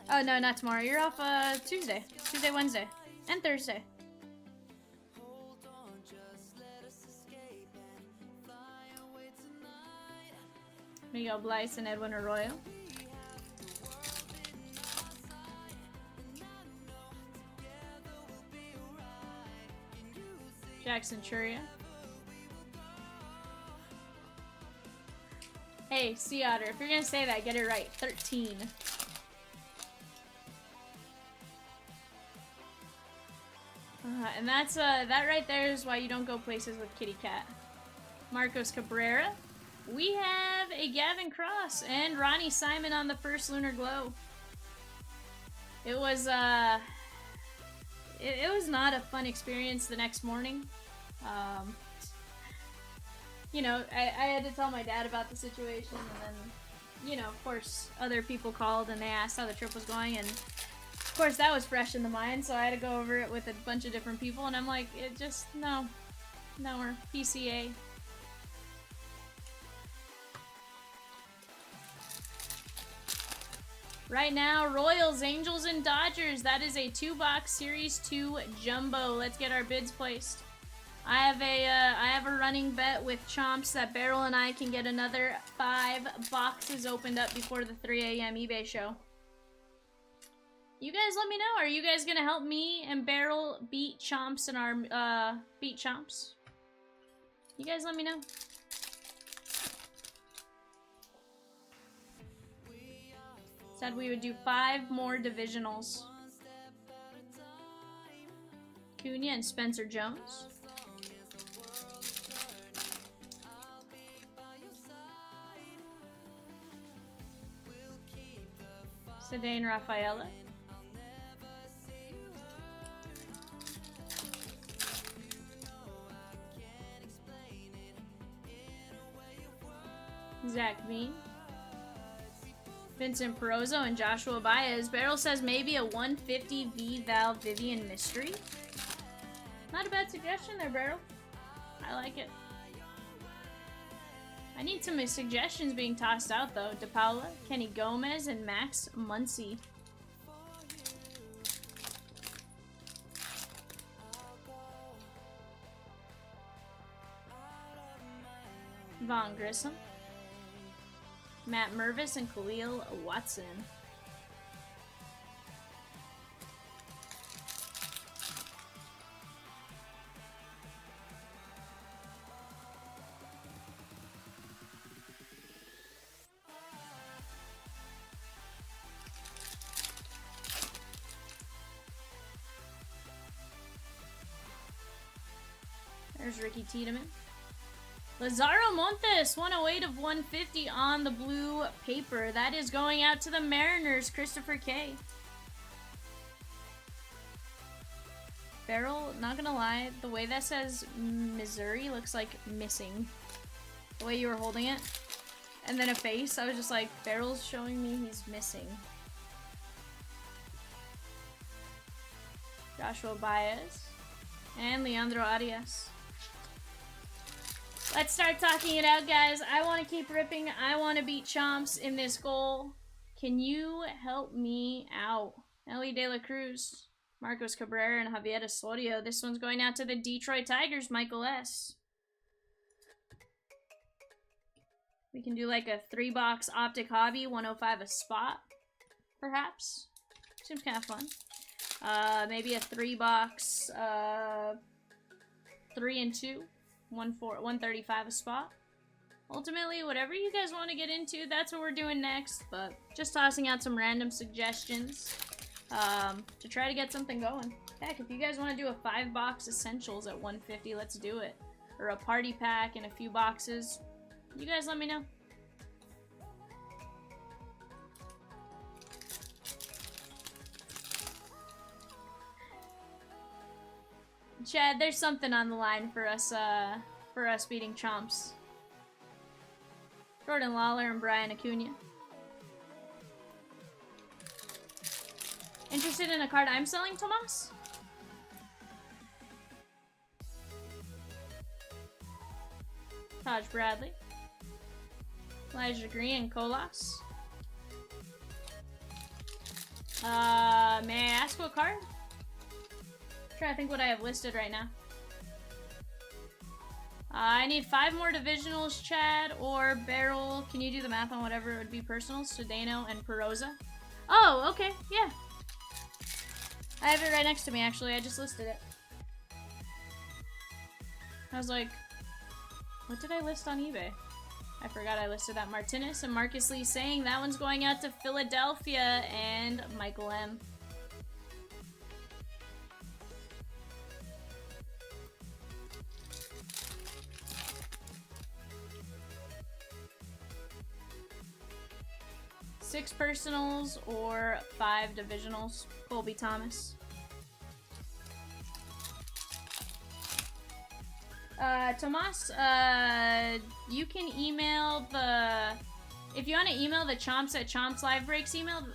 Oh, no, not tomorrow. You're off Tuesday. Tuesday, Wednesday. And Thursday. Miguel Blyce and Edwin Arroyo. Jackson Churia. Hey, Sea Otter, if you're gonna say that, get it right. 13. And that's that right there is why you don't go places with Kitty Cat. Marcos Cabrera. We have a Gavin Cross and Ronnie Simon on the first Lunar Glow. It was it was not a fun experience the next morning. You know, I had to tell my dad about the situation, and then, you know, of course, other people called and they asked how the trip was going, and of course that was fresh in the mind, so I had to go over it with a bunch of different people, and I'm like, it just, no, we're PCA. Right now, Royals, Angels, and Dodgers. That is a 2-box Series 2 Jumbo. Let's get our bids placed. I have a running bet with Chomps that Beryl and I can get another 5 boxes opened up before the 3 a.m. eBay show. You guys let me know. Are you guys gonna help me and Beryl beat Chomps in our beat Chomps? You guys let me know. Said we would do 5 more divisionals. Cunha and Spencer Jones. Sedane Rafaela. Zach Bean. Vincent Perozzo and Joshua Baez. Beryl says maybe a 150 V-Val Vivian Mystery. Not a bad suggestion there, Beryl. I like it. I need some suggestions being tossed out, though. DePaula, Kenny Gomez, and Max Muncy. Vaughn Grissom. Matt Mervis and Khalil Watson. There's Ricky Tiedemann. Lazaro Montes, 108 of 150 on the blue paper. That is going out to the Mariners, Christopher K. Beryl, not gonna lie, the way that says Missouri looks like missing. The way you were holding it. And then a face, I was just like, Beryl's showing me he's missing. Joshua Baez. And Leandro Arias. Let's start talking it out, guys. I want to keep ripping. I want to beat Chomps in this goal. Can you help me out? Ellie De La Cruz, Marcos Cabrera, and Javier Osorio. This one's going out to the Detroit Tigers, Michael S. We can do like a 3-box Optic Hobby, 105 a spot, perhaps. Seems kind of fun. Maybe a 3-box, 3 and 2. 135 a spot. Ultimately, whatever you guys want to get into, that's what we're doing next. But just tossing out some random suggestions to try to get something going. Heck, if you guys want to do a 5-box Essentials at 150, let's do it. Or a party pack and a few boxes. You guys let me know. Chad, there's something on the line for us beating Chomps. Jordan Lawler and Brian Acuna. Interested in a card I'm selling, Tomas? Taj Bradley. Elijah Green and Colas. May I ask what card? Trying to think what I have listed right now. I need 5 more divisionals, Chad, or Beryl. Can you do the math on whatever would be personals? Sedano and Perozza. Oh, okay, yeah. I have it right next to me, actually. I just listed it. I was like, what did I list on eBay? I forgot I listed that. Martinez and Marcus Lee saying that one's going out to Philadelphia and Michael M. 6 personals or 5 divisionals. Colby Thomas. Tomas, you can email the... If you want to email the Chomps at Chomps Live Breaks email,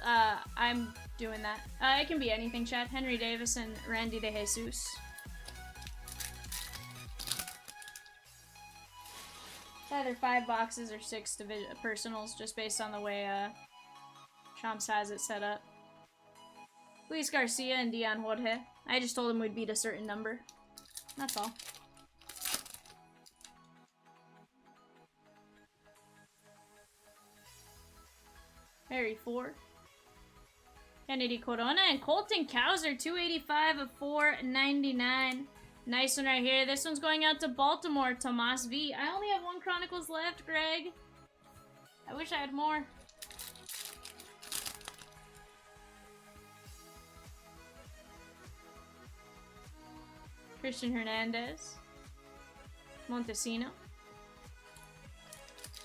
I'm doing that. It can be anything, chat. Henry Davis and Randy De Jesus. Either 5 boxes or 6 personals, just based on the way Chomps has it set up. Luis Garcia and Dion Jorge. I just told him we'd beat a certain number. That's all. Harry 4. Kennedy Corona and Colton Cowser, 285 of 499. Nice one right here. This one's going out to Baltimore, Tomas V. I only have 1 Chronicles left, Greg. I wish I had more. Christian Hernandez. Montesino.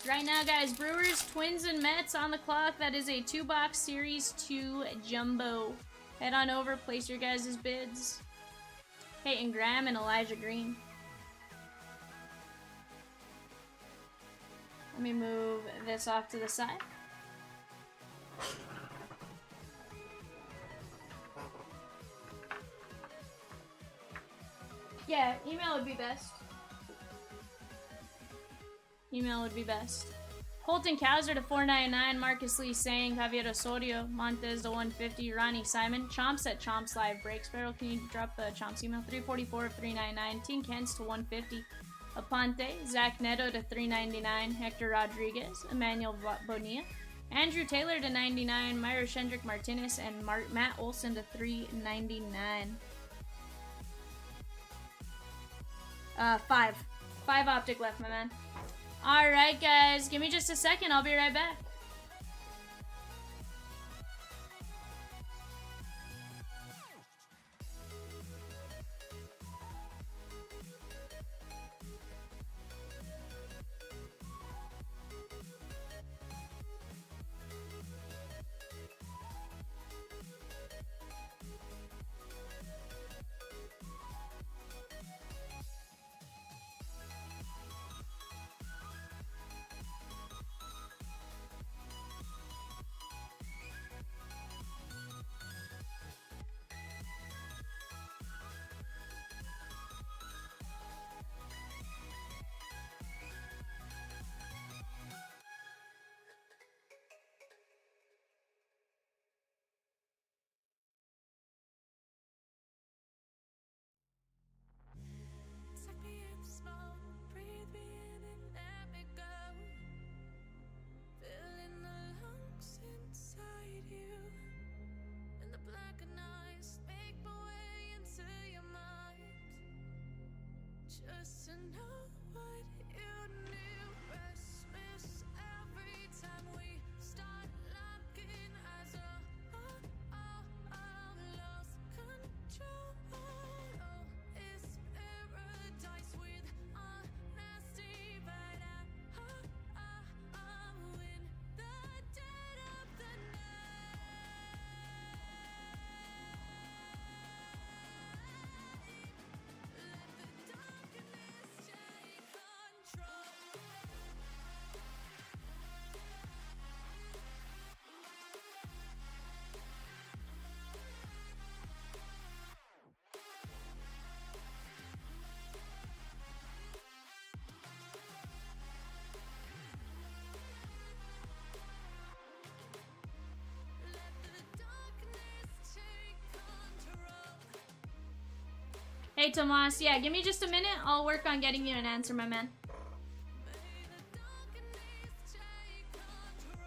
Right now, guys, Brewers, Twins, and Mets on the clock. That is a 2-box Series 2 Jumbo. Head on over, place your guys' bids. Peyton Graham and Elijah Green. Let me move this off to the side. Yeah, email would be best. Email would be best. Colton Cowser to 499, Marcus Lee Sang, Javier Osorio, Montez to 150, Ronnie Simon, Chomps at Chomps Live Breaks. Barrel, can you drop the Chomps email? 344 of 399, Teen Kents to 150, Aponte, Zach Neto to 399, Hector Rodriguez, Emmanuel Bonilla, Andrew Taylor to 99, Myra Shendrick Martinez, and Matt Olson to 399. 5 optic left, my man. Alright, guys. Give me just a second. I'll be right back. Suck me in slow, breathe me in and let me go. Filling the lungs inside you. In the blackened eyes, make my way into your mind. Just to know what you knew. Restless every time we start locking eyes. Lost control. Oh, it's paradise with honesty, but I'm in the dead of the night. Let the darkness take control. Let the darkness take control. Hey, Tomas. Yeah, give me just a minute. I'll work on getting you an answer, my man. May the darkness take control.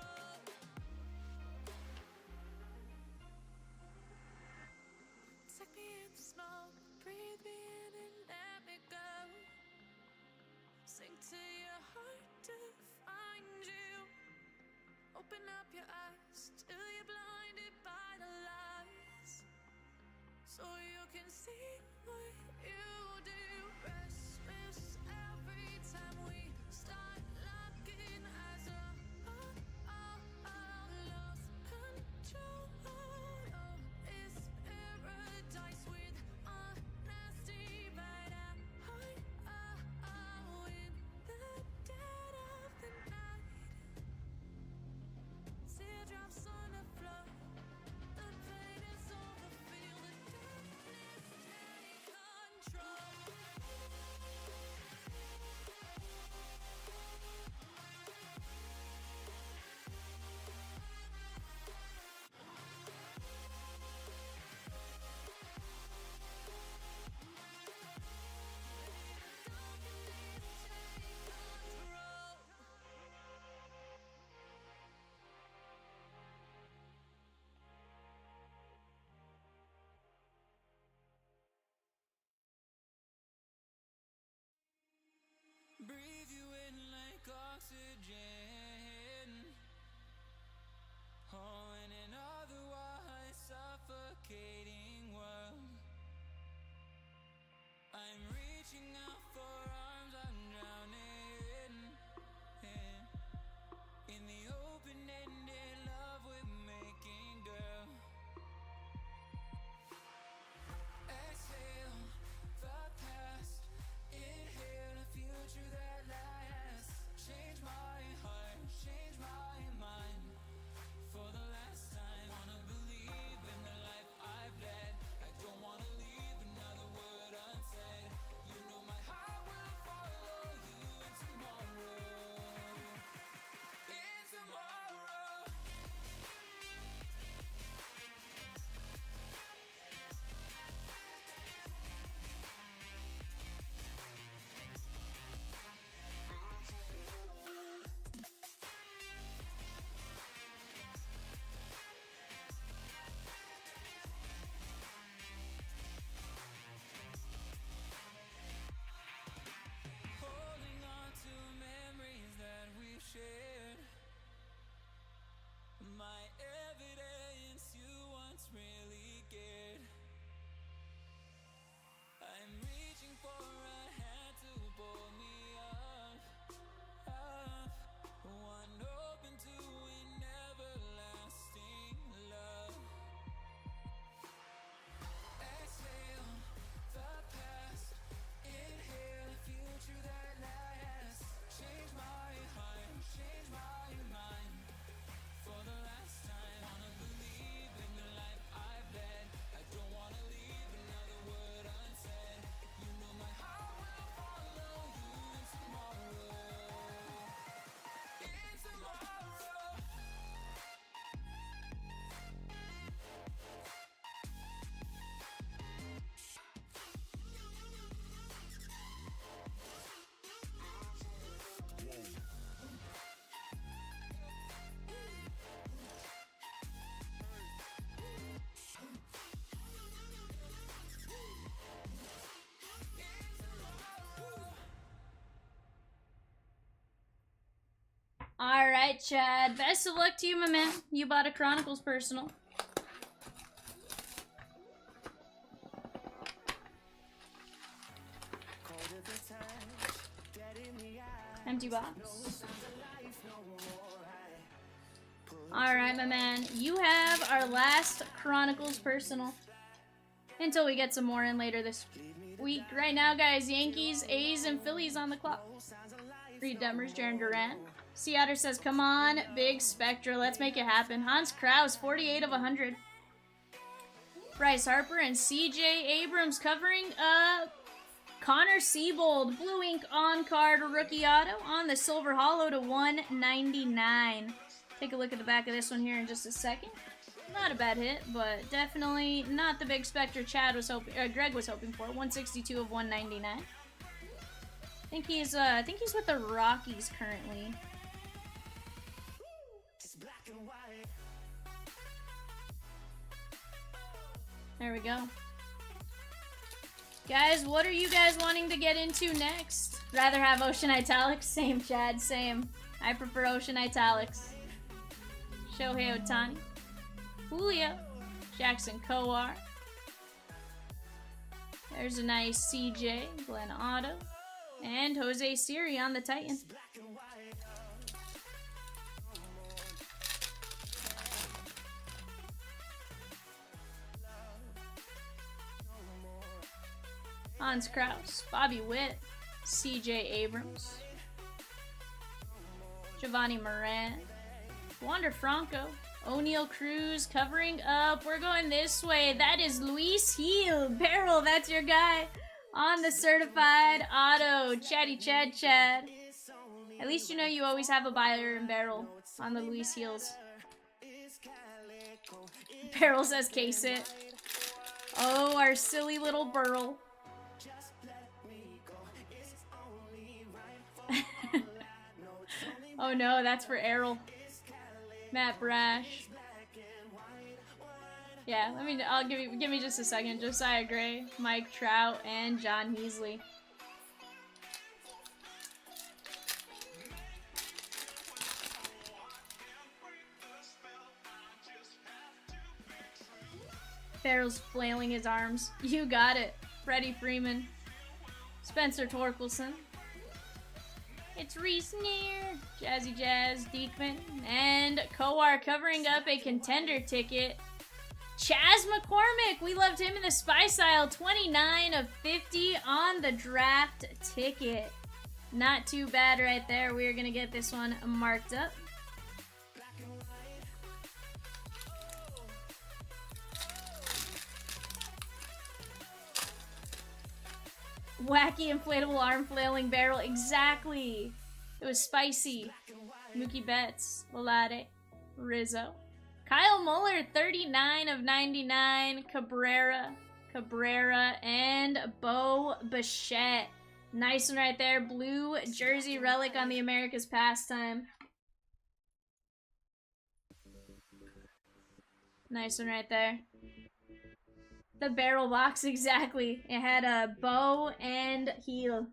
Suck me in slow, breathe me in and let me go. Sink to your heart to find you. Open up your eyes till you're blinded by the lies, so you can see what you do. Restless every time we start locking eyes. Lost oxygen. Oh, in an otherwise suffocating world, I'm reaching out for arms, I'm drowning in the open-ended love we're making, girl. Exhale the past, inhale a future that lasts. Change my heart, change my mind. For the last time, wanna believe in the life I've led. I don't wanna leave another word unsaid. You know my heart will follow you in tomorrow. In tomorrow. Holding on to memories that we've shared. My evidence you once really cared. I'm reaching for a hand to pull me up. One open to an everlasting love. Exhale the past, inhale a future that lasts. Change my heart, change my mind. For the last time, wanna believe in the life I've led. I don't wanna leave another word unsaid. You know my heart will follow you in tomorrow. In tomorrow. Alright, Chad. Best of luck to you, my man. You bought a Chronicles personal. Empty box. Alright, my man. You have our last Chronicles personal. Until we get some more in later this week. Right now, guys, Yankees, A's, and Phillies on the clock. Reed Demers, Jaron Duran. Sea Otter says, come on, Big Spectra, let's make it happen. Hans Kraus, 48 of 100. Bryce Harper and CJ Abrams covering Connor Siebold, blue ink on card rookie auto on the silver hollow to 199. Take a look at the back of this one here in just a second. Not a bad hit, but definitely not the Big Spectra Chad was hoping, Greg was hoping for. 162 of 199. I think he's with the Rockies currently. There we go. Guys, what are you guys wanting to get into next? Rather have Ocean Italics? Same, Chad, same. I prefer Ocean Italics. Shohei Ohtani. Julio. Jackson Kowar. There's a nice CJ. Glenn Otto. And Jose Siri on the Titan. Hans Kraus, Bobby Witt, CJ Abrams, Giovanni Moran, Wander Franco, O'Neal Cruz covering up. We're going this way. That is Luis Heel. Barrel, that's your guy. On the certified auto. Chatty Chad Chad. At least you know you always have a buyer and barrel on the Luis Heels. Barrel says case it. Oh, our silly little Burl. Oh no, that's for Errol. Matt Brash. Yeah, I'll give me just a second. Josiah Gray, Mike Trout, and John Heasley. Farrell's flailing his arms. You got it. Freddie Freeman. Spencer Torkelson. It's Reese Neer. Jazzy Jazz, Deekman. And Kowar covering up a contender ticket. Chaz McCormick. We loved him in the Spice Aisle. 29 of 50 on the draft ticket. Not too bad right there. We're going to get this one marked up. Wacky inflatable arm flailing barrel. Exactly. It was spicy. Mookie Betts. Lalade. Rizzo. Kyle Muller, 39 of 99. Cabrera, and Bo Bichette. Nice one right there. Blue jersey relic on the America's Pastime. Nice one right there. The barrel box, exactly. It had a bow and heel.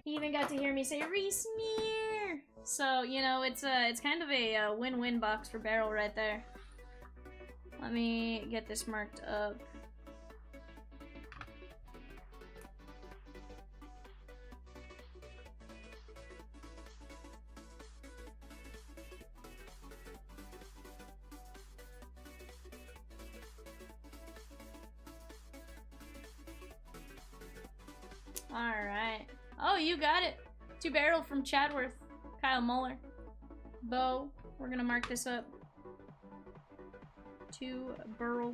He even got to hear me say Reese Neer. So, you know, it's kind of a win-win box for barrel right there. Let me get this marked up. Alright. Oh, you got it. 2 barrel from Chadworth. Kyle Muller. Bo. We're gonna mark this up. 2 Burl.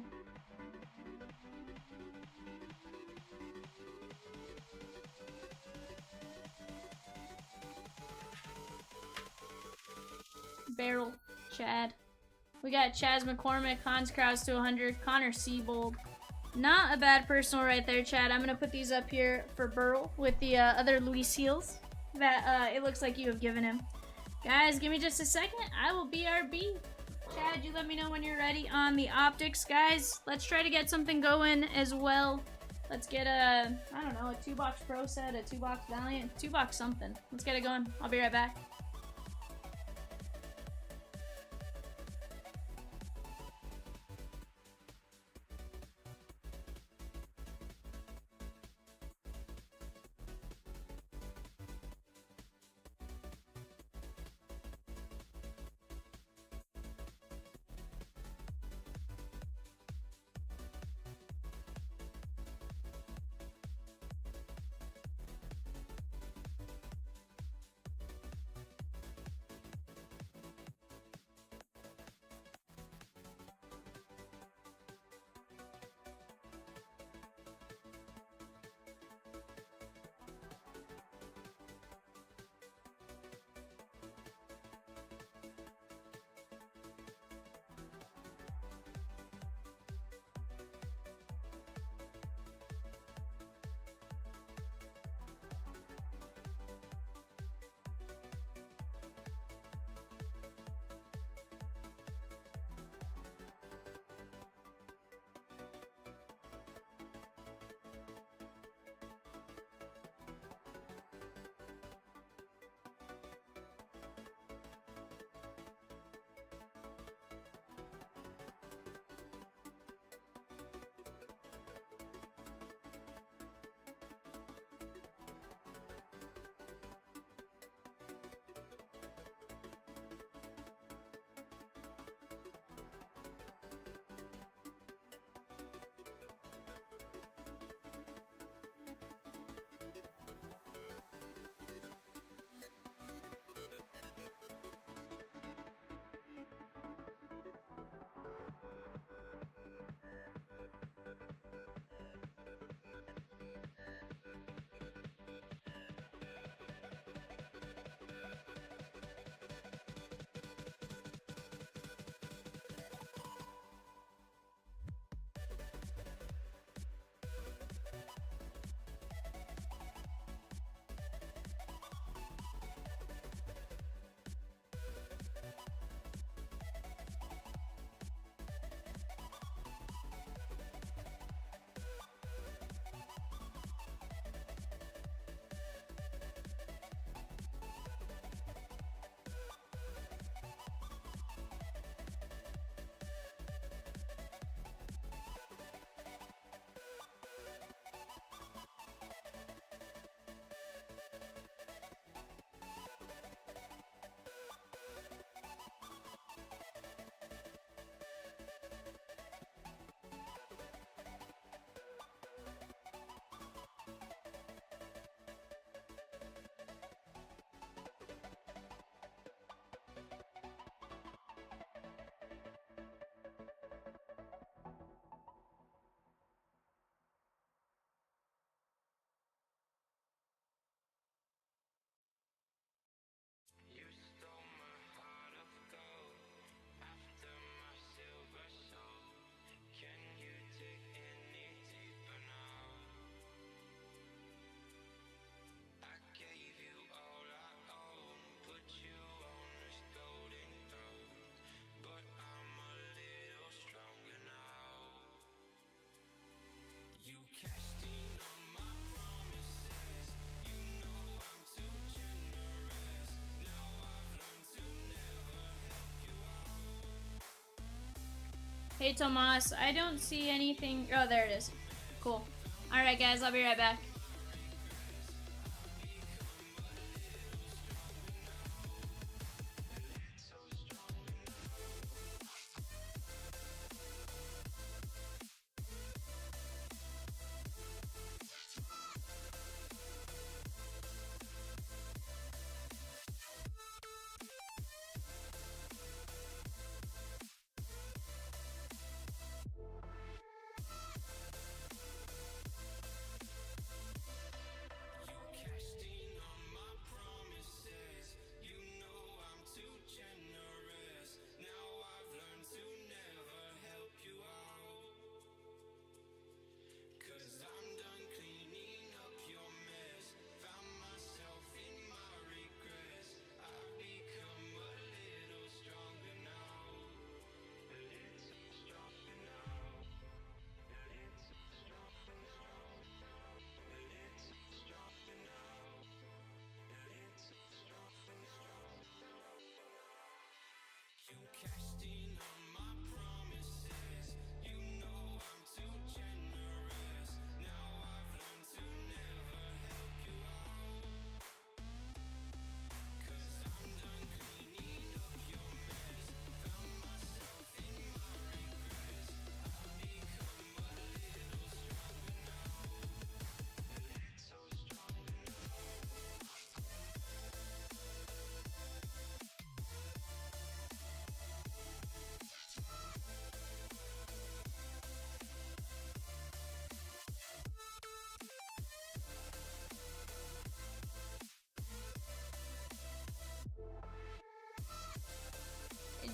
Barrel. Chad. We got Chaz McCormick, Hans Kraus to 100, Connor Siebold. Not a bad personal right there, Chad. I'm going to put these up here for Burl with the other Luis Heels that it looks like you have given him. Guys, give me just a second. I will BRB. Chad, you let me know when you're ready on the optics. Guys, let's try to get something going as well. Let's get a, I don't know, a 2-box Pro set, a 2-box Valiant, 2-box something. Let's get it going. I'll be right back. Hey, Tomas, I don't see anything. Oh, there it is. Cool. Alright, guys, I'll be right back.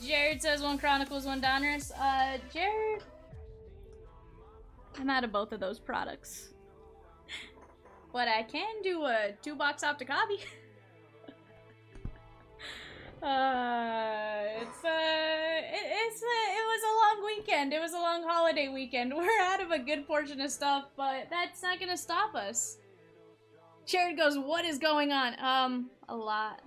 Jared says 1 Chronicles, 1 Donruss. Jared, I'm out of both of those products. But I can do a 2-box optic hobby. It was a long weekend. It was a long holiday weekend. We're out of a good portion of stuff, but that's not gonna stop us. Jared goes, what is going on? A lot.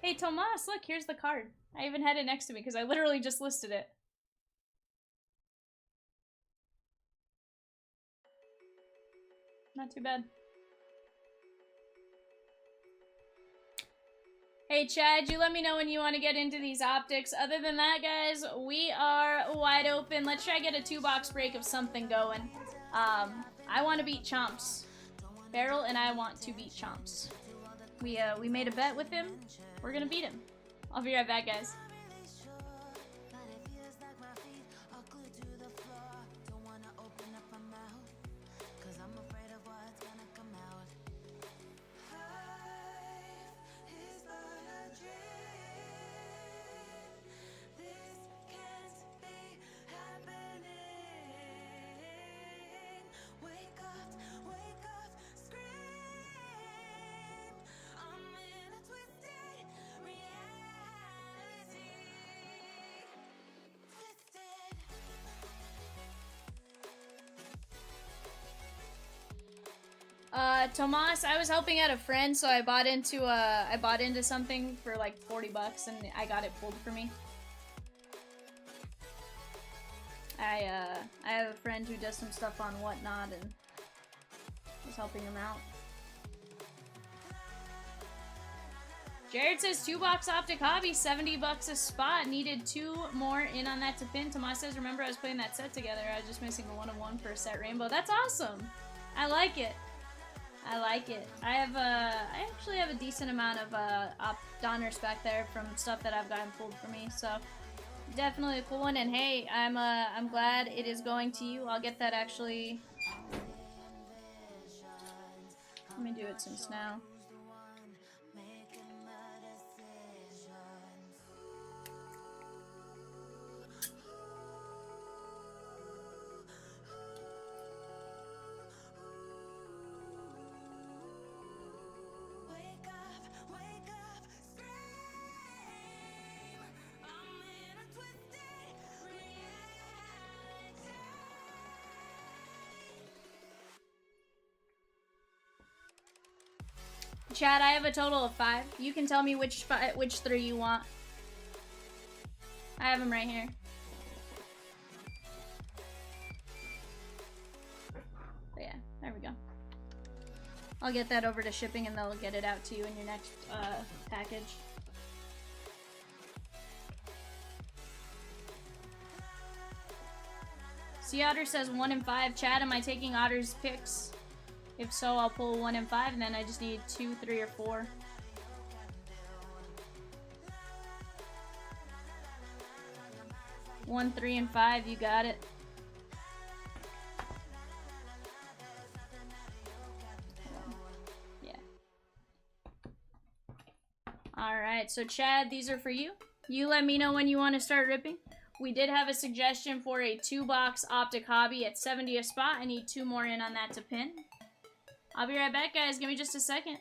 Hey, Tomas, look, here's the card. I even had it next to me because I literally just listed it. Not too bad. Hey, Chad, you let me know when you want to get into these optics. Other than that, guys, we are wide open. Let's try to get a 2-box break of something going. I want to beat Chomps. Beryl and I want to beat Chomps. We made a bet with him. We're gonna beat him. I'll be right back, guys. Tomas, I was helping out a friend, so I bought into something for like 40 bucks and I got it pulled for me. I have a friend who does some stuff on Whatnot and was helping him out. Jared says 2-box optic hobby, 70 bucks a spot. Needed 2 more in on that to pin. Tomas says, remember I was putting that set together. I was just missing a 1-of-1 for a set rainbow. That's awesome. I like it. I like it. I actually have a decent amount of Donruss back there from stuff that I've gotten pulled for me. So definitely a cool one. And hey, I'm glad it is going to you. I'll get that actually. Let me do it since now. Chad, I have a total of 5. You can tell me which 3 you want. I have them right here. I'll get that over to shipping and they'll get it out to you in your next package. Sea Otter says 1 and 5. Chad, am I taking Otter's picks? If so, I'll pull 1 and 5, and then I just need 2, 3, or 4. 1, 3, and 5. You got it. Yeah. Alright, so Chad, these are for you. You let me know when you want to start ripping. We did have a suggestion for a 2-box Optic Hobby at 70 a spot. I need 2 more in on that to pin. I'll be right back, guys. Give me just a second.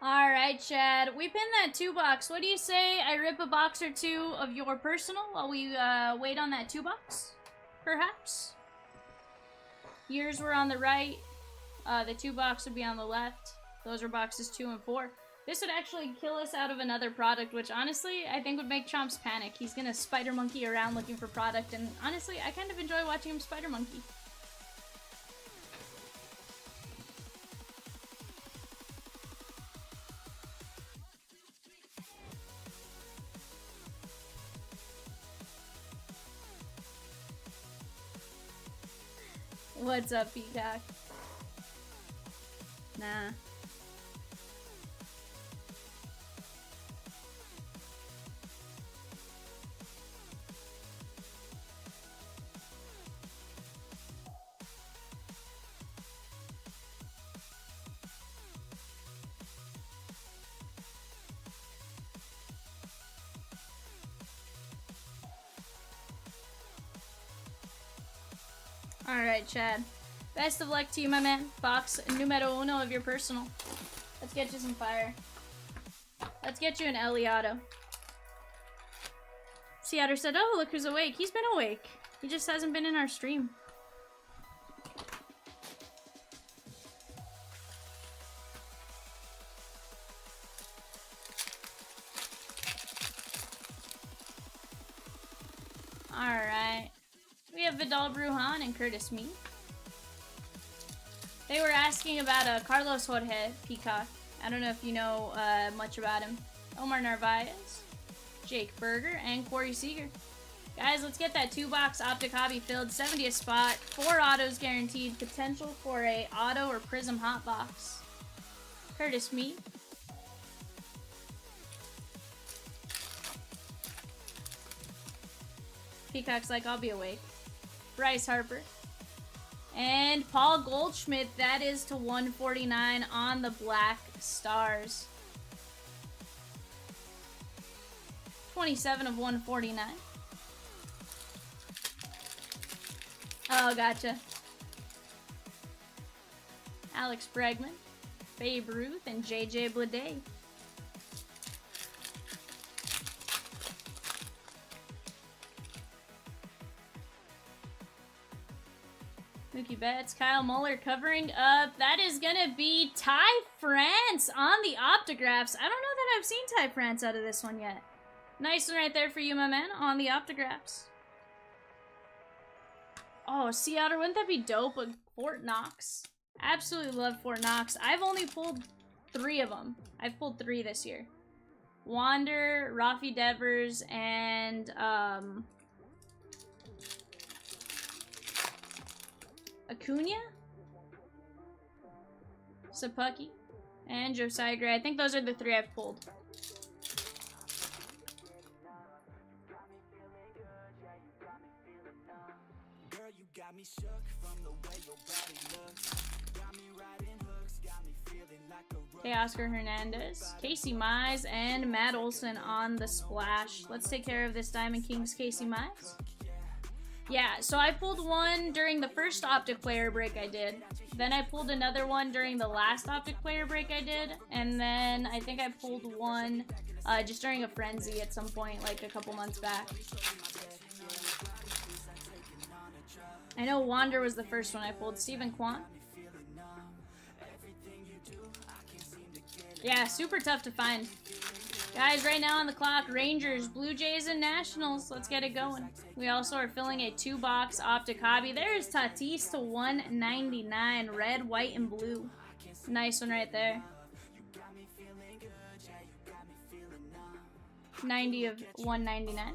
Alright, Chad. We pinned that 2-box. What do you say I rip a box or 2 of your personal while we wait on that 2-box? Perhaps? Yours were on the right. The 2-box would be on the left. Those are boxes 2 and 4. This would actually kill us out of another product, which honestly, I think would make Chomps panic. He's gonna spider monkey around looking for product, and honestly, I kind of enjoy watching him spider monkey. What's up, Peacock? Nah. Alright, Chad. Best of luck to you, my man. Box numero uno of your personal. Let's get you some fire. Let's get you an Eliotto. Seatter said, oh, look who's awake. He's been awake. He just hasn't been in our stream. have Vidal Brujan and Curtis Mead. They were asking about Carlos Jorge, Peacock. I don't know if you know much about him. Omar Narvaez, Jake Berger, and Corey Seager. Guys, let's get that 2-box Optic Hobby filled. 70th spot. 4 autos guaranteed. Potential for a auto or Prism Hot Box. Curtis Mead. Peacock's like, I'll be awake. Bryce Harper. And Paul Goldschmidt. That is to 149 on the Black Stars. 27 of 149. Oh, gotcha. Alex Bregman, Babe Ruth, and JJ Bleday. Mookie Betts, Kyle Muller covering up. That is going to be Ty France on the autographs. I don't know that I've seen Ty France out of this one yet. Nice one right there for you, my man, on the autographs. Oh, Sea Otter, wouldn't that be dope? A Fort Knox. Absolutely love Fort Knox. I've only pulled 3 of them. I've pulled 3 this year. Wander, Rafi Devers, and Acuna, Sapucky, and Josiah Gray. I think those are the 3 I've pulled. Me shook from the way your body looks. Got me riding hooks, got me feeling like a Teoscar Hernandez, Casey Mize, and Matt Olson on the splash. Let's take care of this Diamond Kings Casey Mize. Yeah, so I pulled one during the first Optic Player break I did. Then I pulled another one during the last Optic Player break I did. And then I think I pulled one just during a Frenzy at some point, like a couple months back. I know Wander was the first one I pulled. Stephen Kwan. Yeah, super tough to find. Guys, right now on the clock, Rangers, Blue Jays, and Nationals. Let's get it going. We also are filling a 2-box Optic Hobby. There's Tatis to 199. Red, white, and blue. Nice one right there. 90 of 199.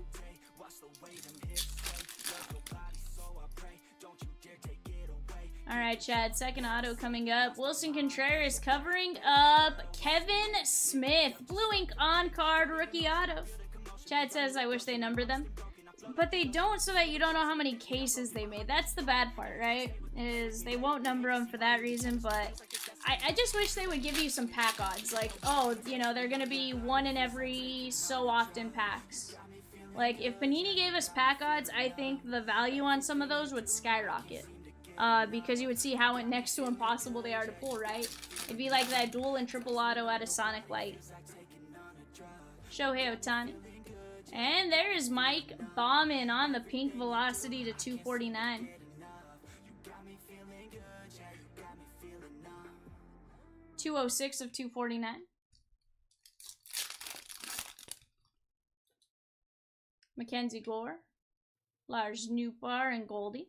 Alright, Chad, second auto coming up. Wilson Contreras covering up Kevin Smith. Blue ink on card rookie auto. Chad says, I wish they numbered them. But they don't, so that you don't know how many cases they made. That's the bad part, right? Is they won't number them for that reason, but I just wish they would give you some pack odds. Like, oh, you know, they're going to be 1 in every so often packs. Like, if Panini gave us pack odds, I think the value on some of those would skyrocket. Because you would see how next to impossible they are to pull, right? It'd be like that dual and triple auto out of Sonic Light. Shohei Ohtani. And there is Mike Bowman on the pink velocity to 249. .206 of 249. Mackenzie Gore, Lars Nootbaar, and Goldie.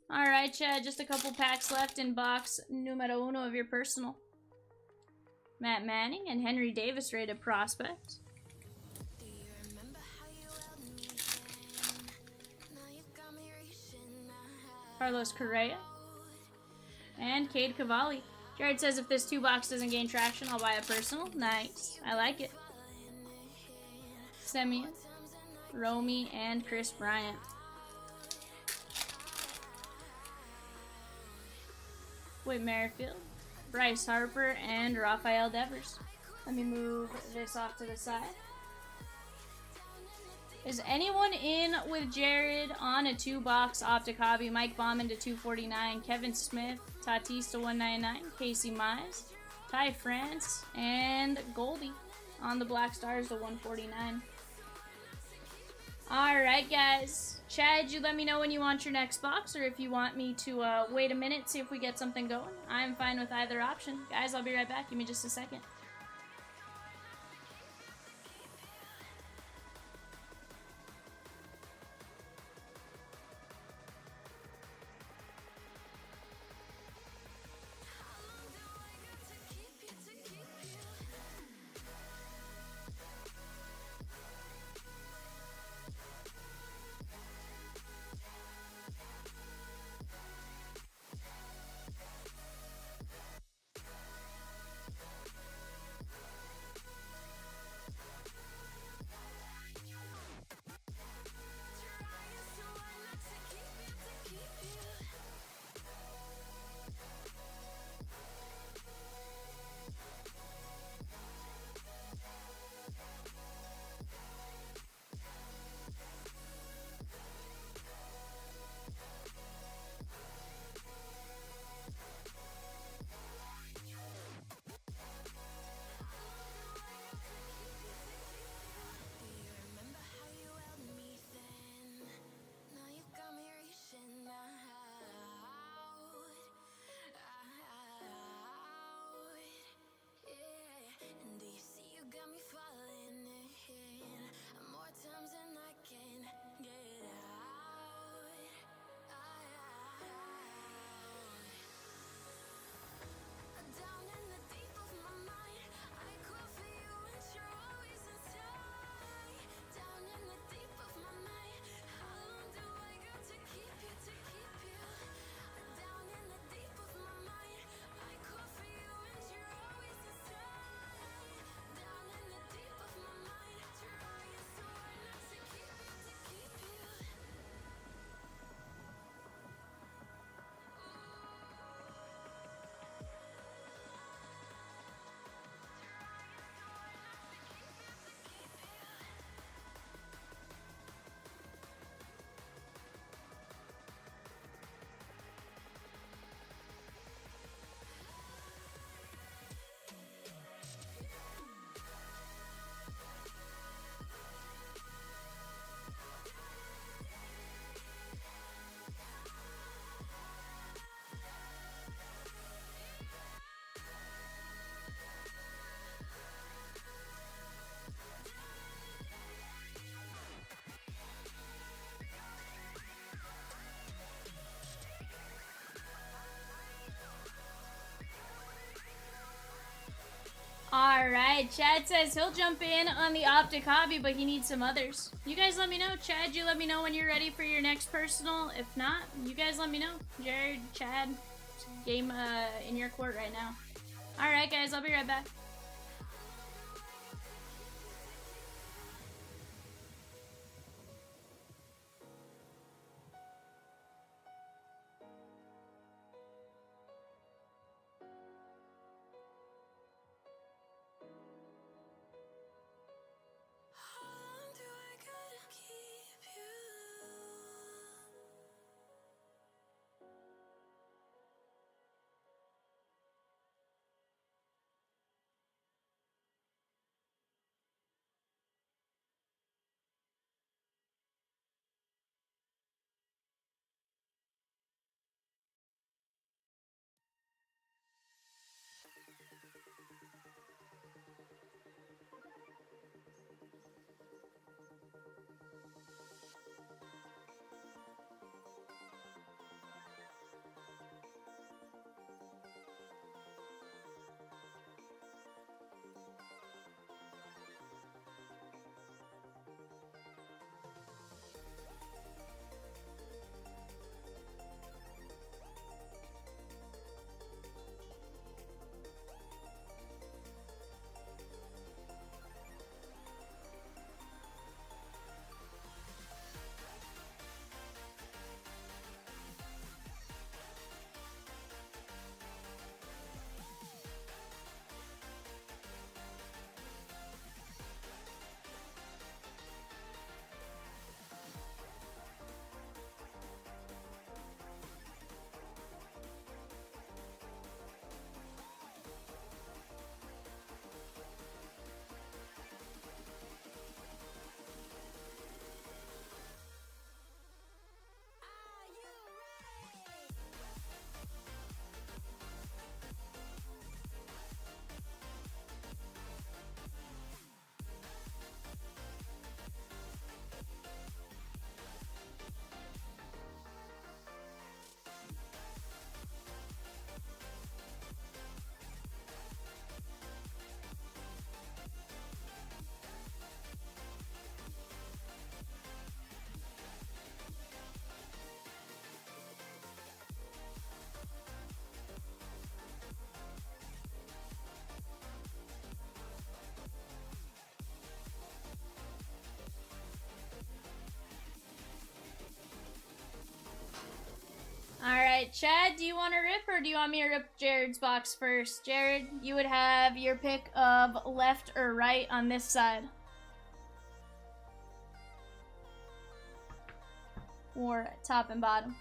Alright, Chad, just a couple packs left in box numero 1 of your personal. Matt Manning and Henry Davis rated prospect. Carlos Correa. And Cade Cavalli. Jared says if this 2-box doesn't gain traction, I'll buy a personal. Nice. I like it. Semien, Romy, and Chris Bryant. Whit Merrifield, Bryce Harper, and Rafael Devers. Let me move this off to the side. Is anyone in with Jared on a 2-box Optic Hobby? Mike Bauman to 249, Kevin Smith, Tatis to 199, Casey Mize, Ty France, and Goldie on the Black Stars to 149. Alright, guys. Chad, you let me know when you want your next box, or if you want me to wait a minute, see if we get something going. I'm fine with either option. Guys, I'll be right back. Give me just a second. Alright, Chad says he'll jump in on the Optic hobby, but he needs some others. You guys let me know. Chad, you let me know when you're ready for your next personal. If not, you guys let me know. Jared, Chad, game in your court right now. Alright guys, I'll be right back. How long do I gotta keep you? Alright, Chad, do you want to rip or do you want me to rip Jared's box first? Jared, you would have your pick of left or right on this side. Or top and bottom.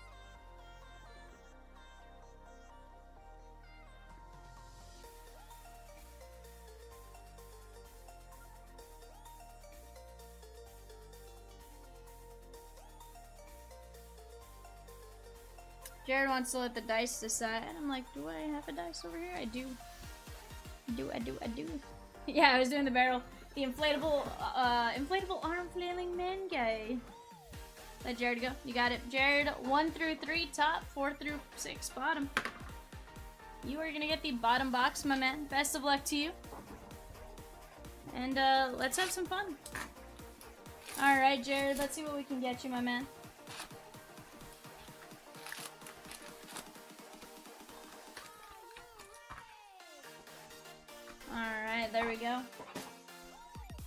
Jared wants to let the dice decide. I'm like, do I have a dice over here? I do. I do. Yeah, I was doing the barrel. The inflatable arm flailing man guy. Let Jared go. You got it. Jared, 1 through 3 top, 4 through 6 bottom. You are gonna get the bottom box, my man. Best of luck to you. And let's have some fun. Alright, Jared, let's see what we can get you, my man. Alright, there we go.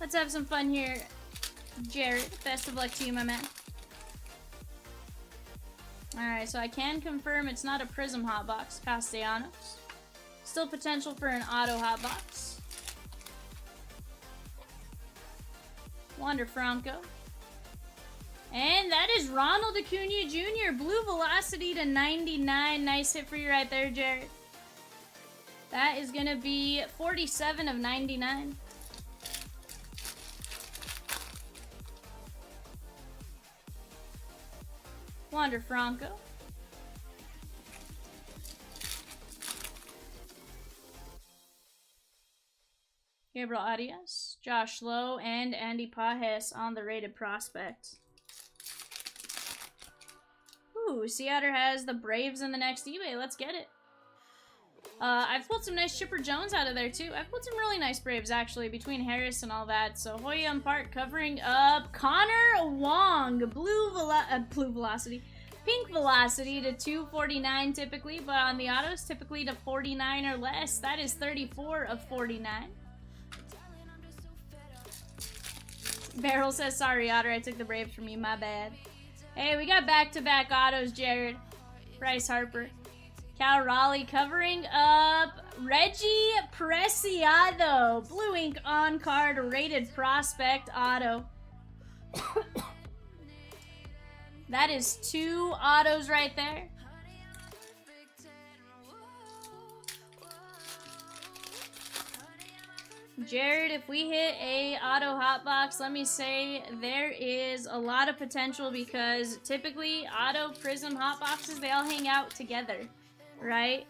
Let's have some fun here, Jared. Best of luck to you, my man. Alright, so I can confirm it's not a Prism hotbox, Castellanos. Still potential for an auto hotbox. Wander Franco. And that is Ronald Acuna Jr. Blue Velocity to 99. Nice hit for you right there, Jared. That is going to be 47 of 99. Wander Franco. Gabriel Arias, Josh Lowe, and Andy Pajes on the rated prospect. Ooh, Seattle has the Braves in the next eBay. Let's get it. I've pulled some nice Chipper Jones out of there too. I've pulled some really nice Braves actually between Harris and all that. So Hoyum Park covering up Connor Wong, blue velocity, pink velocity to 249 typically, but on the autos typically to 49 or less. That is 34 of 49. Barrel says, sorry, Otter, I took the Braves from you, my bad. Hey, we got back-to-back autos, Jared. Bryce Harper. Cal Raleigh covering up Reggie Preciado. Blue ink on card rated prospect auto. That is 2 autos right there. Jared, if we hit a auto hot box, let me say there is a lot of potential because typically auto prism hot boxes, they all hang out together, right?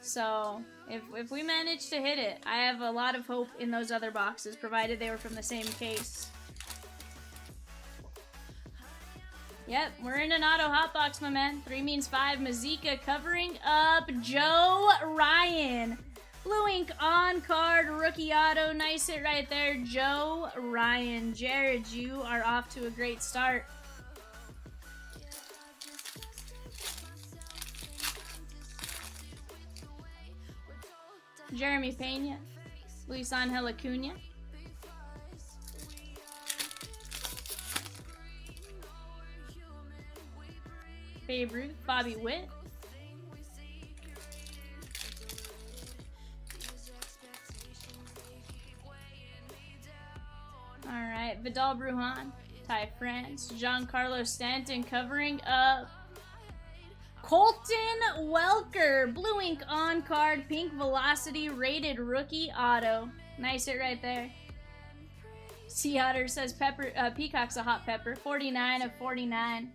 So if we manage to hit it, I have a lot of hope in those other boxes, provided they were from the same case. Yep, we're in an auto hot box, my man. 3 means 5. Mazika covering up Joe Ryan. Blue ink on card rookie auto. Nice hit right there, Joe Ryan. Jared, you are off to a great start. Jeremy Pena, Luis Angel Acuna. Babe Ruth, Bobby Witt. Alright, Vidal Brujan, Ty France, Giancarlo Stanton covering up Colton Welker, blue ink on card, pink velocity, rated rookie auto. Nice hit right there. Sea Otter says Peacock's a hot pepper. 49 of 49.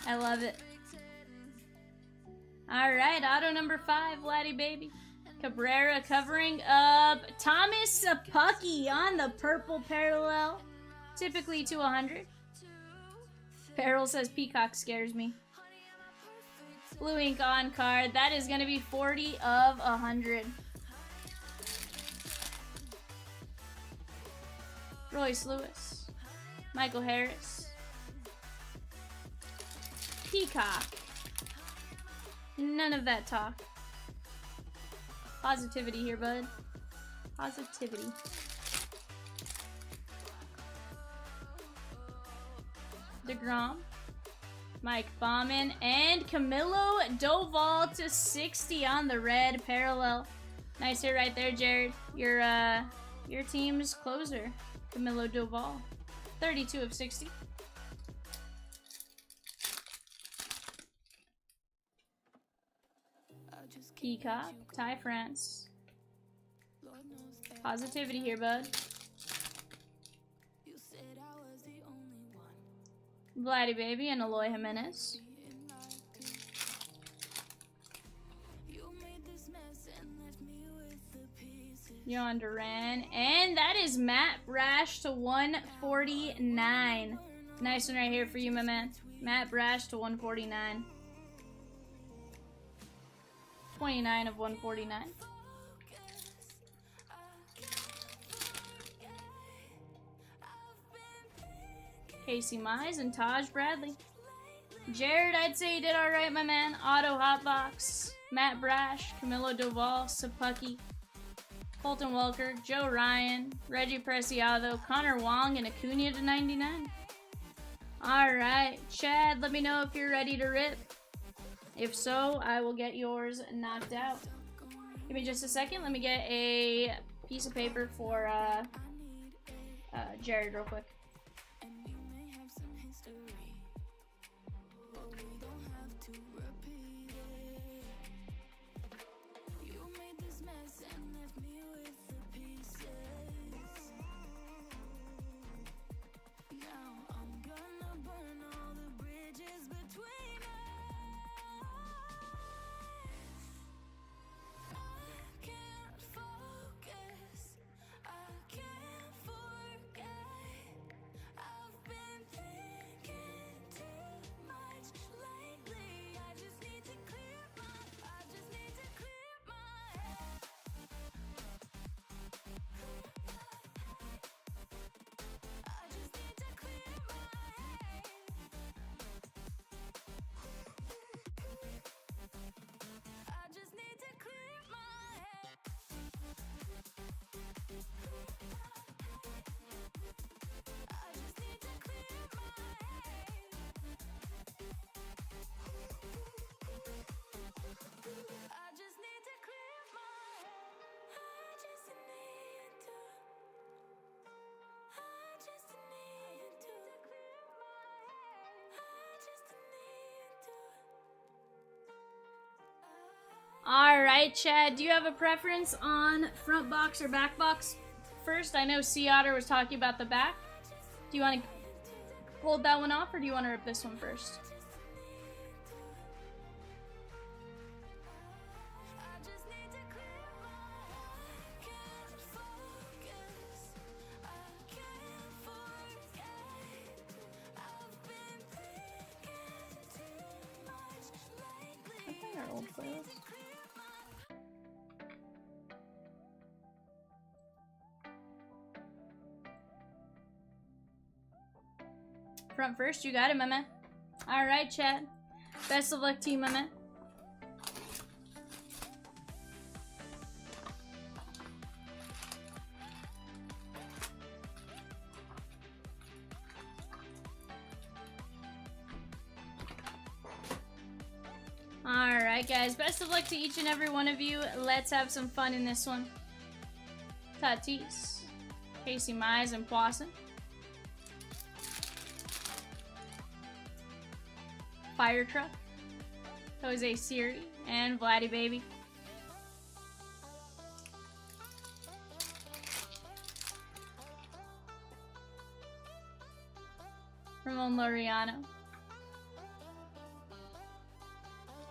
I love it. Alright, auto number 5, Laddie baby. Cabrera covering up Thomas Sapucky on the purple parallel. Typically to 100. Peril says Peacock scares me. Blue ink on card. That is going to be 40 of 100. Royce Lewis. Michael Harris. Peacock. None of that talk. Positivity here, bud. Positivity. DeGrom, Mike Bowman, and Camilo Doval to 60 on the red parallel. Nice hit right there, Jared. Your team's closer, Camilo Doval. 32 of 60. Peacock, Ty France. Positivity here, bud. Vladdy Baby and Eloy Jimenez. Yohan Duran. And that is Matt Brash to 149. Nice one right here for you, my man. Matt Brash to 149. 29 of 149. Casey Mize and Taj Bradley. Jared, I'd say you did alright, my man. Auto Hotbox. Matt Brash, Camilo Doval, Sapucky, Colton Welker, Joe Ryan, Reggie Preciado, Connor Wong, and Acuna to 99. Alright, Chad, let me know if you're ready to rip. If so, I will get yours knocked out. Give me just a second. Let me get a piece of paper for Jared real quick. Alright, Chad, do you have a preference on front box or back box first? I know Sea Otter was talking about the back. Do you want to hold that one off, or do you want to rip this one first? Our old playlist. Front first, you got it, my man. Alright, Chad. Best of luck to you, my man. Alright, guys. Best of luck to each and every one of you. Let's have some fun in this one. Tatis, Casey Mize, and Poisson. Fire Truck, Jose Siri, and Vladdy Baby. Ramon Laureano.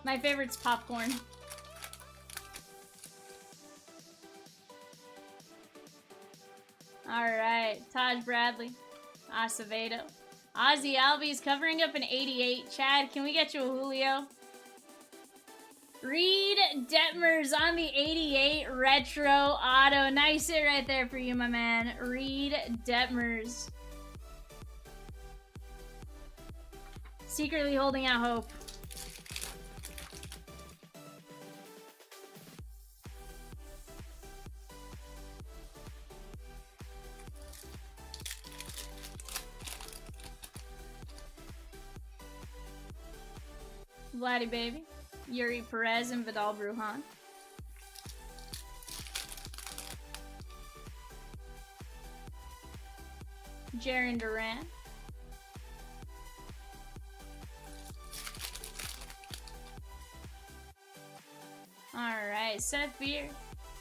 My favorite's Popcorn. Alright, Taj Bradley, Acevedo. Ozzy Albies covering up an 88. Chad, can we get you a Julio? Reed Detmers on the 88 retro auto. Nice hit right there for you, my man. Reed Detmers. Secretly holding out hope. Vladdy Baby, Yuri Perez, and Vidal Brujan. Jaren Duran. Alright, Seth Beer.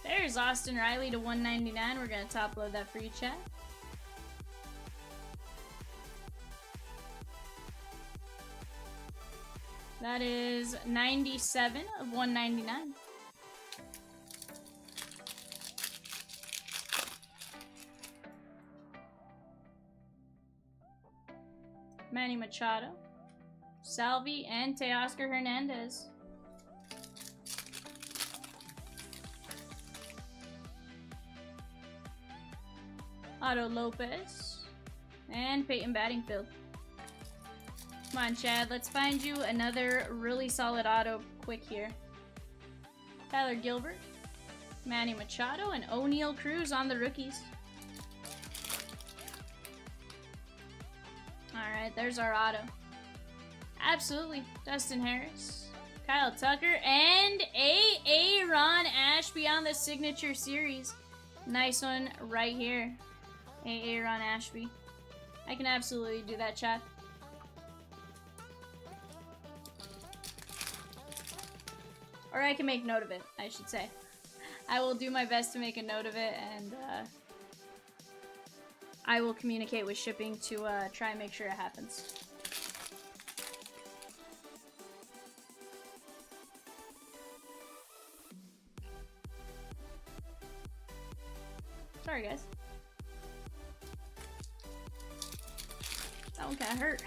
There's Austin Riley to 199. We're going to top load that for you, chat. That is 97 of 199. Manny Machado, Salvi, and Teoscar Hernandez. Otto Lopez, and Peyton Battingfield. Come on, Chad, let's find you another really solid auto quick here. Tyler Gilbert, Manny Machado, and O'Neal Cruz on the rookies. Alright, there's our auto. Absolutely. Dustin Harris, Kyle Tucker, and Ron Ashby on the signature series. Nice one right here. Ron Ashby. I can absolutely do that, chat. Or I can make note of it, I should say. I will do my best to make a note of it, and I will communicate with shipping to try and make sure it happens. Sorry, guys. That one kinda hurt.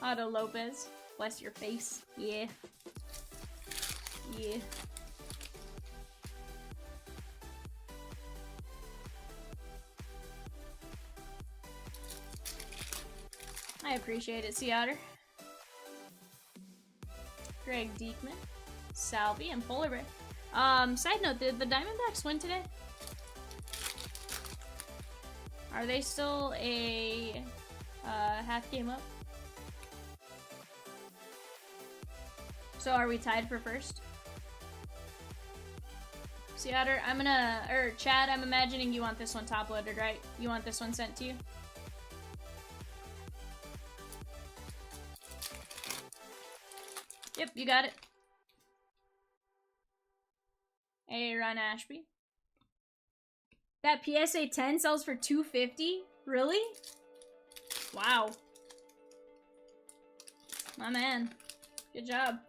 Otto Lopez. Bless your face. Yeah. Yeah. I appreciate it, Sea Otter. Greg Diekman, Salvi, and Polar Bear. Side note, did the Diamondbacks win today? Are they still a half game up? So are we tied for first? Sea Otter, Chad, I'm imagining you want this one top loaded, right? You want this one sent to you? Yep, you got it. Aaron Ashby. That PSA 10 sells for $250? Really? Wow. My man. Good job.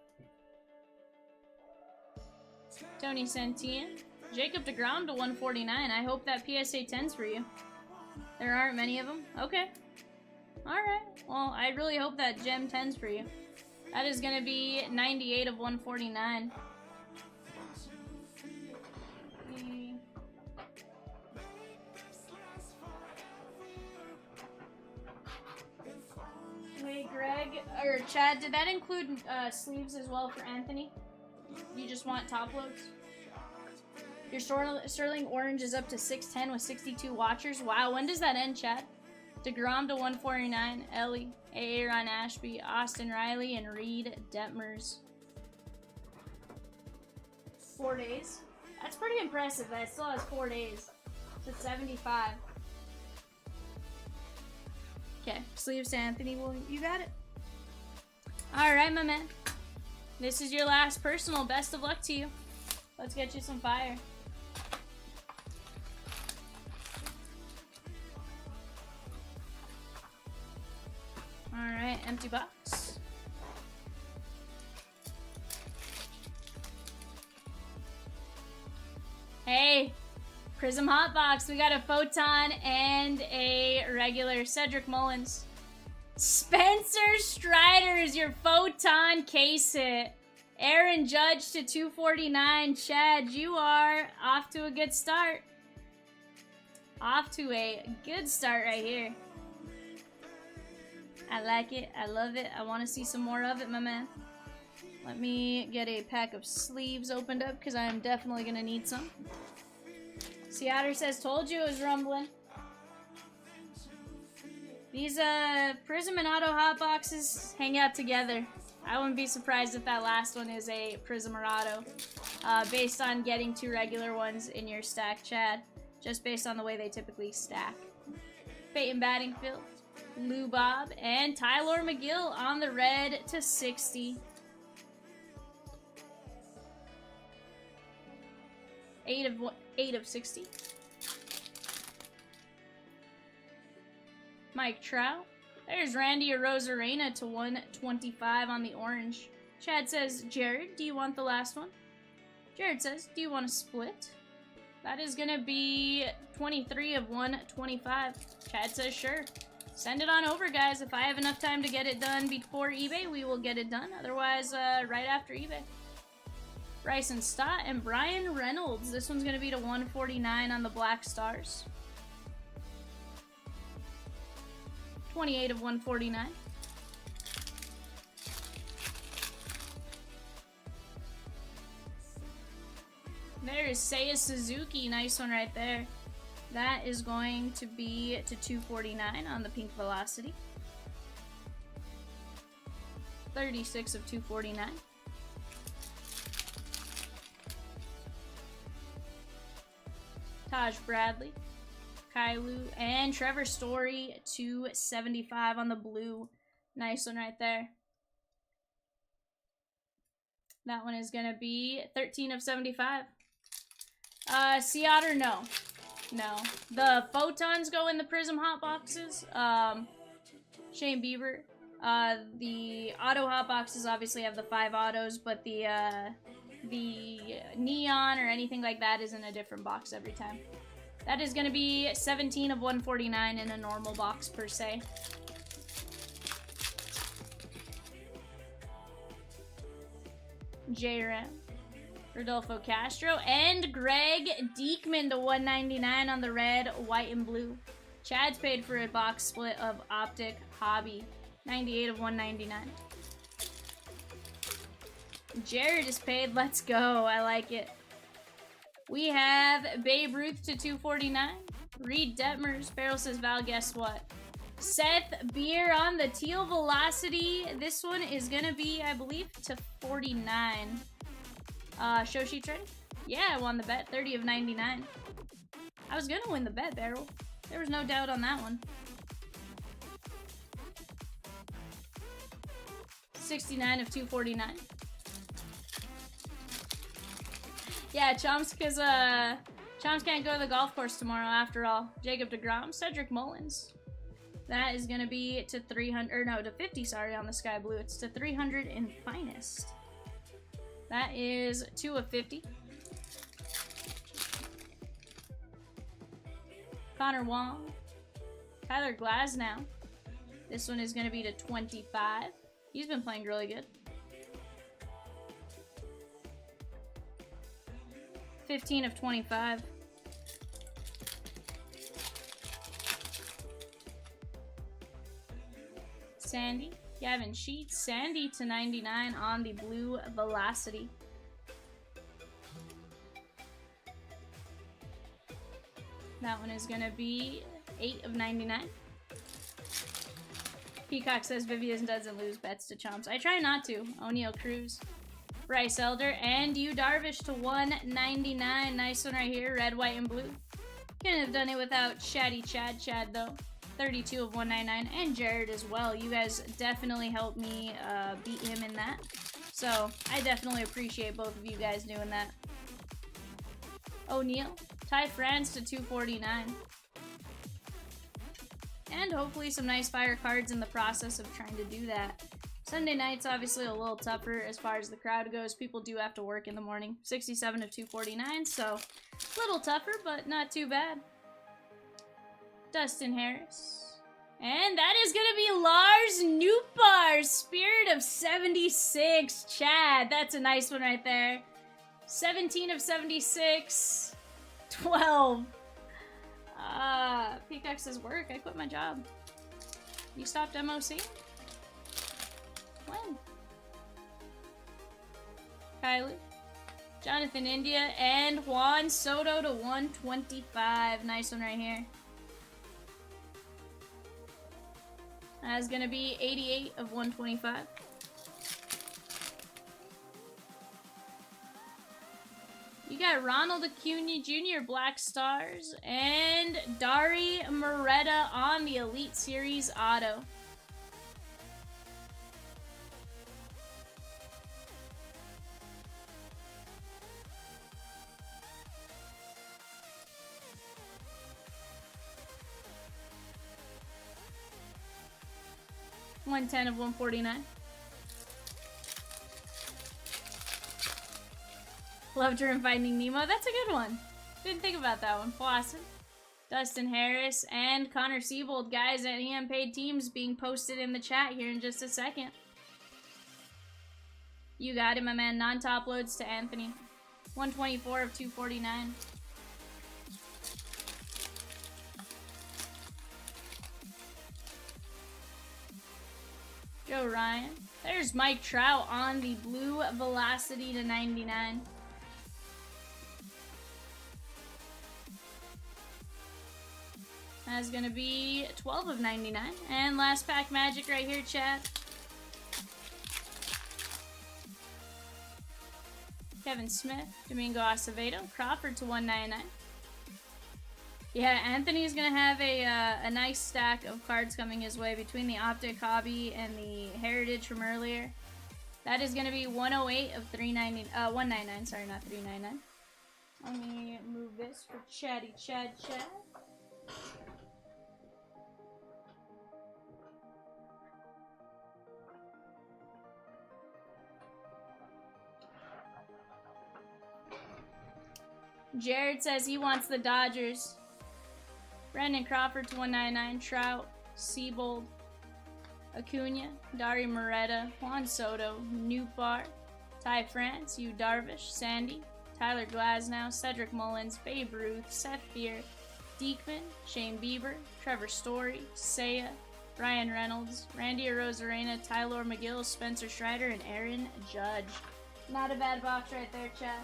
Tony Santien. Jacob DeGrom to 149. I hope that PSA 10's for you. There aren't many of them? Okay. Alright. Well, I really hope that Gem 10's for you. That is going to be 98 of 149. Wait, Greg, or Chad, did that include sleeves as well for Anthony? You just want top loads? Your Sterling Orange is up to 610 with 62 watchers. Wow, when does that end, Chad? DeGrom to 149, Ellie, Aaron Ashby, Austin Riley, and Reed Detmers. 4 days? That's pretty impressive that it still has 4 days. To 75. Okay, sleeves to Anthony. Well, you got it. Alright, my man. This is your last personal. Best of luck to you. Let's get you some fire. Alright, empty box. Hey, Prism Hot Box. We got a Photon and a regular Cedric Mullins. Spencer Strider's your Photon case hit. Aaron Judge to 249. Chad, you are off to a good start. Off to a good start right here. I like it. I love it. I want to see some more of it, my man. Let me get a pack of sleeves opened up because I am definitely going to need some. Seatter says, told you it was rumbling. These Prism and Auto Hot Boxes hang out together. I wouldn't be surprised if that last one is a Prism or Auto. Based on getting 2 regular ones in your stack, Chad. Just based on the way they typically stack. Peyton Battingfield, Lou Bob, and Tyler McGill on the red to 60. 8 of 60. Mike Trout. There's Randy Arozarena to 125 on the orange. Chad says, Jared, do you want the last one? Jared says, do you want to split? That is going to be 23 of 125. Chad says, sure. Send it on over, guys. If I have enough time to get it done before eBay, we will get it done. Otherwise, right after eBay. Bryson Stott and Brian Reynolds. This one's going to be to 149 on the Black Stars. 28 of 149. There is Seiya Suzuki. Nice one right there. That is going to be to 249 on the Pink Velocity. 36 of 249. Taj Bradley, Kailu, and Trevor Story to 75 on the blue. Nice one right there. That one is going to be 13 of 75. Sea Otter, no. No. The Photons go in the Prism Hot Boxes. Shane Bieber. The Auto Hot Boxes obviously have the 5 autos, but the Neon or anything like that is in a different box every time. That is going to be 17 of 149 in a normal box per se. J-Ram, Rodolfo Castro, and Greg Diekman to 199 on the red, white, and blue. Chad's paid for a box split of Optic Hobby, 98 of 199. Jared is paid. Let's go. I like it. We have Babe Ruth to 249. Reed Detmers. Farrell says, Val, guess what? Seth Beer on the Teal Velocity. This one is going to be, I believe, to 49. Show sheets ready? Yeah, I won the bet. 30 of 99. I was going to win the bet, Barrel. There was no doubt on that one. 69 of 249. Yeah, Chomps, because Chomps can't go to the golf course tomorrow after all. Jacob deGrom, Cedric Mullins. That is going to be to 300, or no, to 50, sorry, on the Sky Blue. It's to 300 in Finest. That is 2 of 50. Connor Wong. Tyler Glasnow. This one is going to be to 25. He's been playing really good. 15 of 25. Sandy. Gavin Sheets. Sandy to 99 on the Blue Velocity. That one is going to be 8 of 99. Peacock says Vivian doesn't lose bets to Chomps. I try not to. O'Neal Cruz. Bryce Elder. And you Darvish to 199. Nice one right here. Red, white, and blue. Couldn't have done it without Chatty Chad though. 32 of 199. And Jared as well. You guys definitely helped me beat him in that. So I definitely appreciate both of you guys doing that. O'Neal. Ty France to 249. And hopefully some nice fire cards in the process of trying to do that. Sunday night's obviously a little tougher as far as the crowd goes. People do have to work in the morning. 67 of 249, so a little tougher, but not too bad. Dustin Harris. And that is going to be Lars Nootbaar, Spirit of 76. Chad, that's a nice one right there. 17 of 76. 12. Peacock says work. I quit my job. You stopped MOC? When? Kylie. Jonathan India and Juan Soto to 125. Nice one right here. That's gonna be 88 of 125. You got Ronald Acuna Jr., Black Stars, and Dari Moretta on the Elite Series Auto. $110 of 149. Loved her in Finding Nemo. That's a good one. Didn't think about that one. Blossom. Dustin Harris and Connor Siebold. Guys, any unpaid teams being posted in the chat here in just a second. You got it, my man. Non-top loads to Anthony. 124 of 249. Joe Ryan. There's Mike Trout on the Blue Velocity to 99. That's going to be 12 of 99. And last pack magic right here, chat. Kevin Smith, Domingo Acevedo, Crawford to 199. Yeah, Anthony's going to have a nice stack of cards coming his way between the Optic Hobby and the Heritage from earlier. That is going to be 108 of 199, sorry, not 399. Let me move this for Chatty Chad. Jared says he wants the Dodgers. Brandon Crawford to 199. Trout, Siebold, Acuna, Dari Moretta, Juan Soto, Nootbaar, Ty France, Yu Darvish, Sandy, Tyler Glasnow, Cedric Mullins, Babe Ruth, Seth Beer, Diekman, Shane Bieber, Trevor Story, Seiya, Ryan Reynolds, Randy Arozarena, Tyler McGill, Spencer Strider, and Aaron Judge. Not a bad box right there, Chad.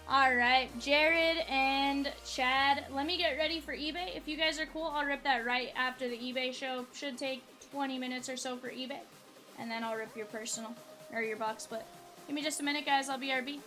Alright, Jared and Chad, let me get ready for eBay. If you guys are cool, I'll rip that right after the eBay show. Should take 20 minutes or so for eBay. And then I'll rip your personal, or your box split. Give me just a minute, guys. I'll BRB.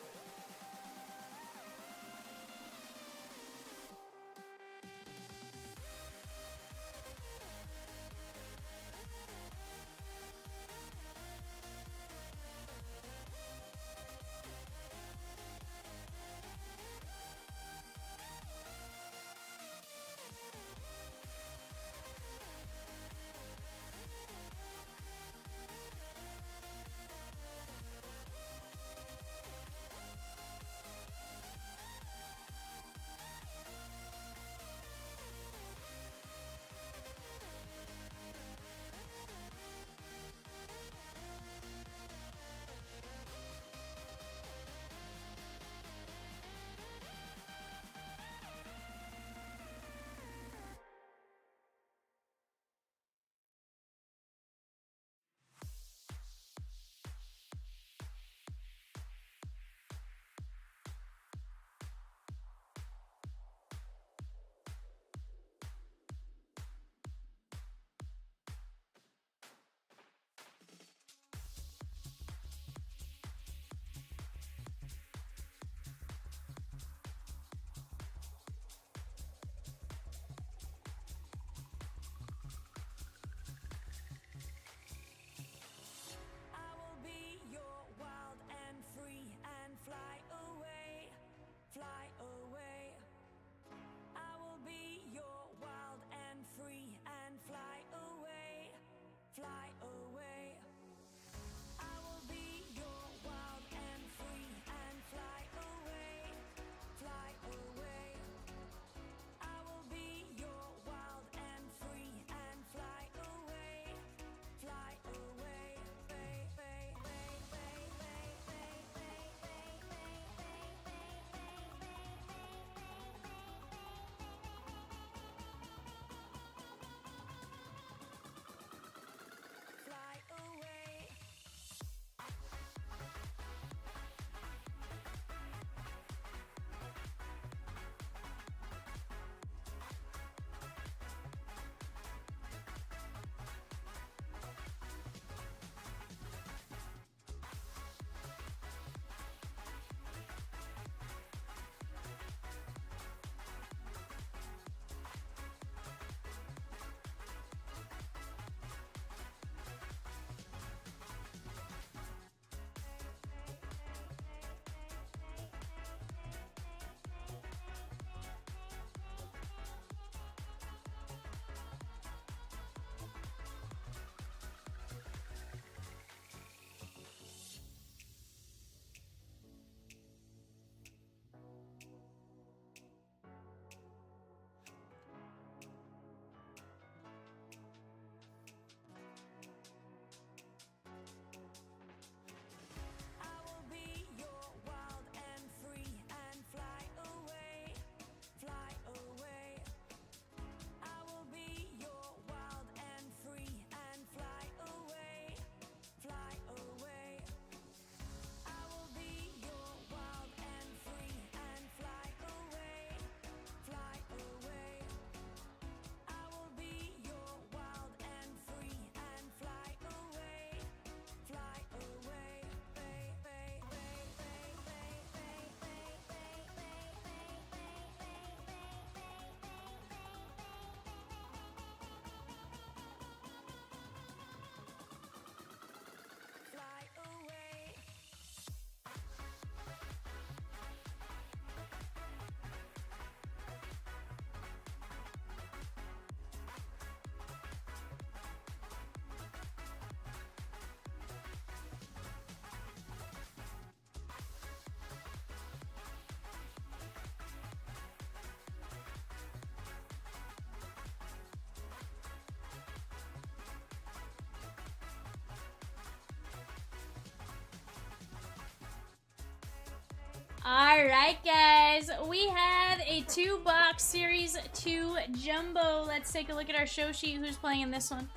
Alright, guys. We have a 2-box Series 2 Jumbo. Let's take a look at our show sheet. Who's playing in this one?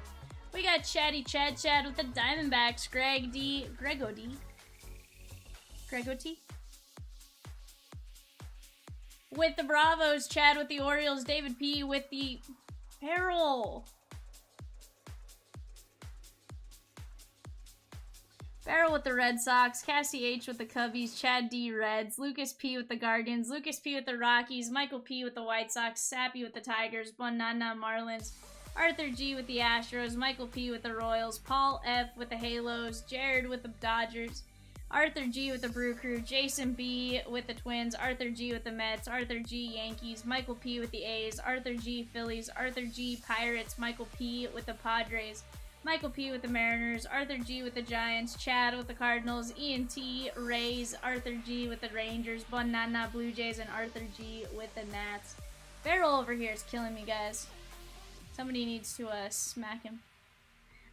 We got Chatty Chad with the Diamondbacks. Grego T? With the Bravos. Chad with the Orioles. David P with the Barrel. Barrel with the Red Sox, Cassie H with the Cubbies, Chad D Reds, Lucas P with the Guardians, Lucas P with the Rockies, Michael P with the White Sox, Sappy with the Tigers, Bonana Marlins, Arthur G with the Astros, Michael P with the Royals, Paul F with the Halos, Jared with the Dodgers, Arthur G with the Brew Crew, Jason B with the Twins, Arthur G with the Mets, Arthur G Yankees, Michael P with the A's, Arthur G Phillies, Arthur G Pirates, Michael P with the Padres, Michael P with the Mariners, Arthur G with the Giants, Chad with the Cardinals, Ian T Rays, Arthur G with the Rangers, Banana Blue Jays, and Arthur G with the Nats. Barrel over here is killing me, guys. Somebody needs to smack him.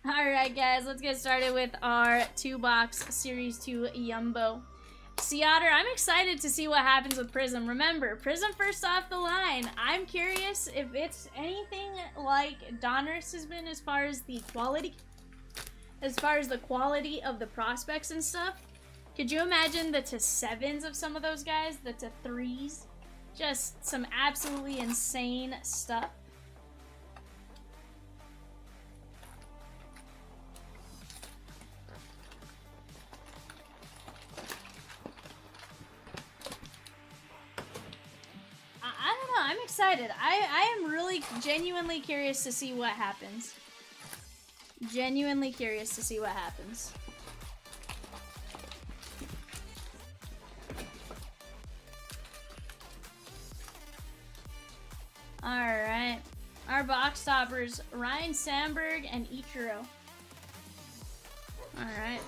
Alright, guys, let's get started with our 2-box Series 2 Jumbo. Seattle, I'm excited to see what happens with Prism. Remember, Prism first off the line. I'm curious if it's anything like Donruss has been as far as the quality of the prospects and stuff. Could you imagine the to-7s of some of those guys? The to-3s? Just some absolutely insane stuff. I'm excited. I am really genuinely curious to see what happens. Genuinely curious to see what happens. Alright. Our box toppers, Ryan Sandberg and Ichiro. Alright.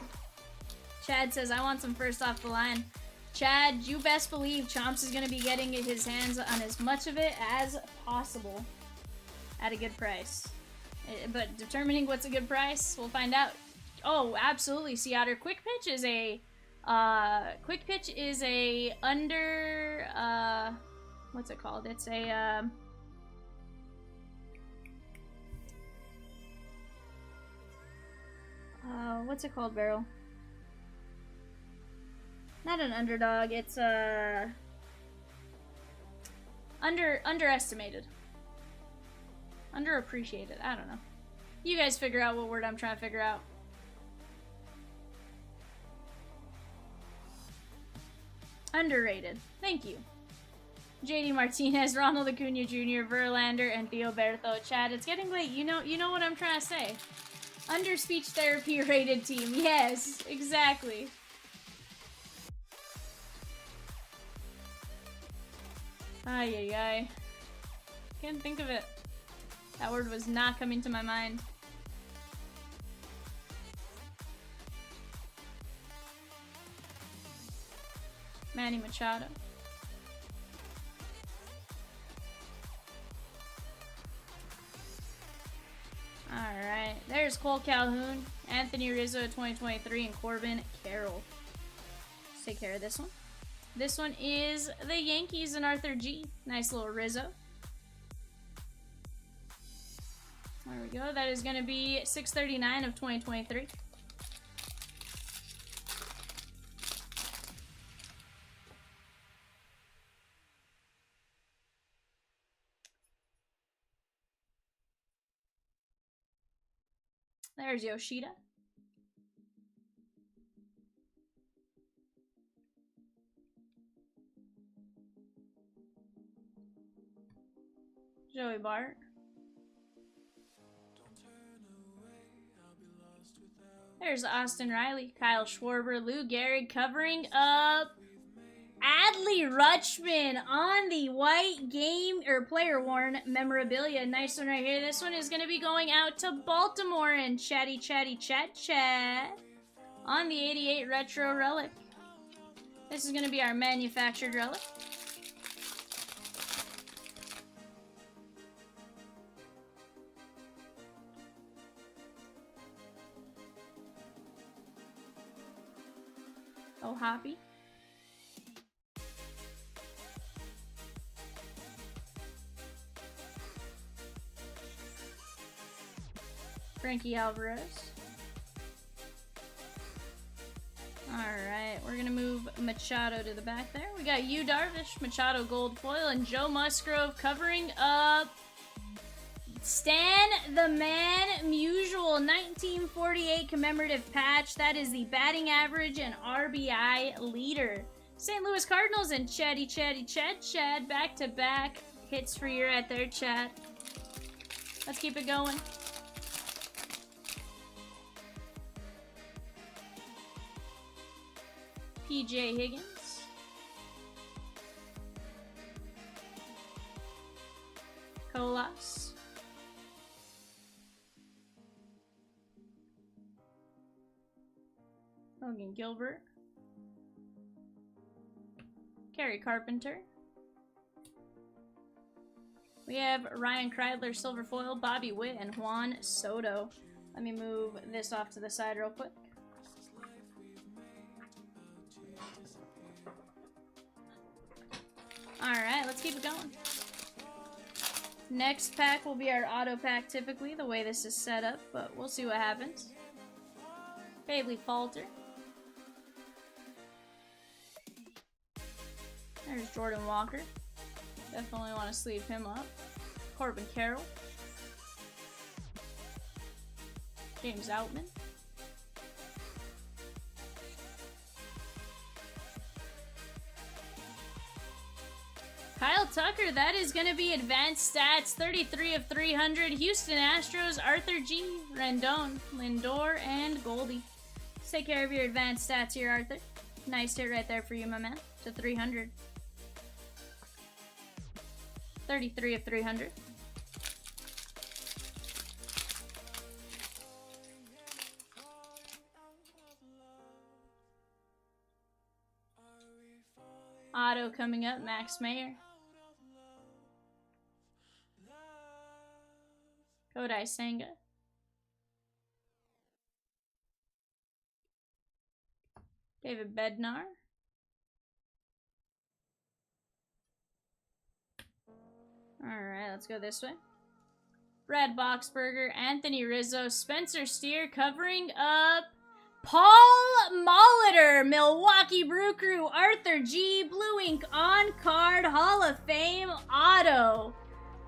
Chad says, I want some first off the line. Chad, you best believe Chomps is going to be getting his hands on as much of it as possible at a good price. But determining what's a good price, we'll find out. Oh, absolutely, Seattle. Quick pitch is a under, what's it called? It's a, what's it called, Barrel? Not an underdog, it's underestimated. Underappreciated, I don't know. You guys figure out what word I'm trying to figure out. Underrated. Thank you. JD Martinez, Ronald Acuna Jr., Verlander, and Theoberto. Chad, it's getting late. You know what I'm trying to say. Under speech therapy rated team. Yes, exactly. Ay, ay, ay. Can't think of it. That word was not coming to my mind. Manny Machado. Alright. There's Cole Calhoun, Anthony Rizzo 2023, and Corbin Carroll. Let's take care of this one. This one is the Yankees and Arthur G. Nice little Rizzo. There we go. That is going to be 639 of 2023. There's Yoshida. Joey Bart. There's Austin Riley, Kyle Schwarber, Lou Gehrig covering up Adley Rutschman on the white game or player worn memorabilia. Nice one right here. This one is going to be going out to Baltimore and Chatty Chat on the 88 retro relic. This is going to be our manufactured relic. Oh, Hoppy. Frankie Alvarez. Alright, we're gonna move Machado to the back there. We got Yu Darvish, Machado gold foil, and Joe Musgrove covering up Stan the Man Musial 1948 commemorative patch. That is the batting average and RBI leader. St. Louis Cardinals and Chad back to back hits for you right there, Chad. Let's keep it going. PJ Higgins. Colas. Logan Gilbert. Kerry Carpenter. We have Ryan Kreidler, silver foil, Bobby Witt, and Juan Soto. Let me move this off to the side real quick. Alright, let's keep it going. Next pack will be our auto pack typically, the way this is set up, but we'll see what happens. Bailey Falter. There's Jordan Walker. Definitely want to sleeve him up. Corbin Carroll. James Outman. Kyle Tucker, that is going to be advanced stats, 33 of 300. Houston Astros, Arthur G, Rendon, Lindor, and Goldie. Let's take care of your advanced stats here, Arthur. Nice hit right there for you, my man, to 300. 33 of 300. Auto coming up, Max Mayer. Kodai Senga. David Bednar. Alright, let's go this way. Brad Boxberger, Anthony Rizzo, Spencer Steer covering up Paul Molitor, Milwaukee Brew Crew, Arthur G, Blue Ink on card, Hall of Fame auto.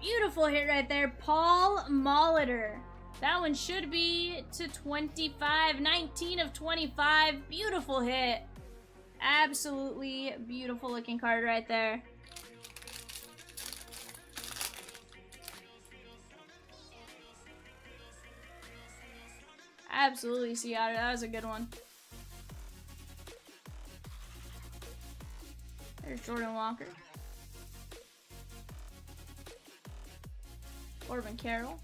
Beautiful hit right there, Paul Molitor. That one should be to 25, 19 of 25. Beautiful hit. Absolutely beautiful looking card right there. Absolutely, Seattle. That was a good one. There's Jordan Walker. Corbin Carroll.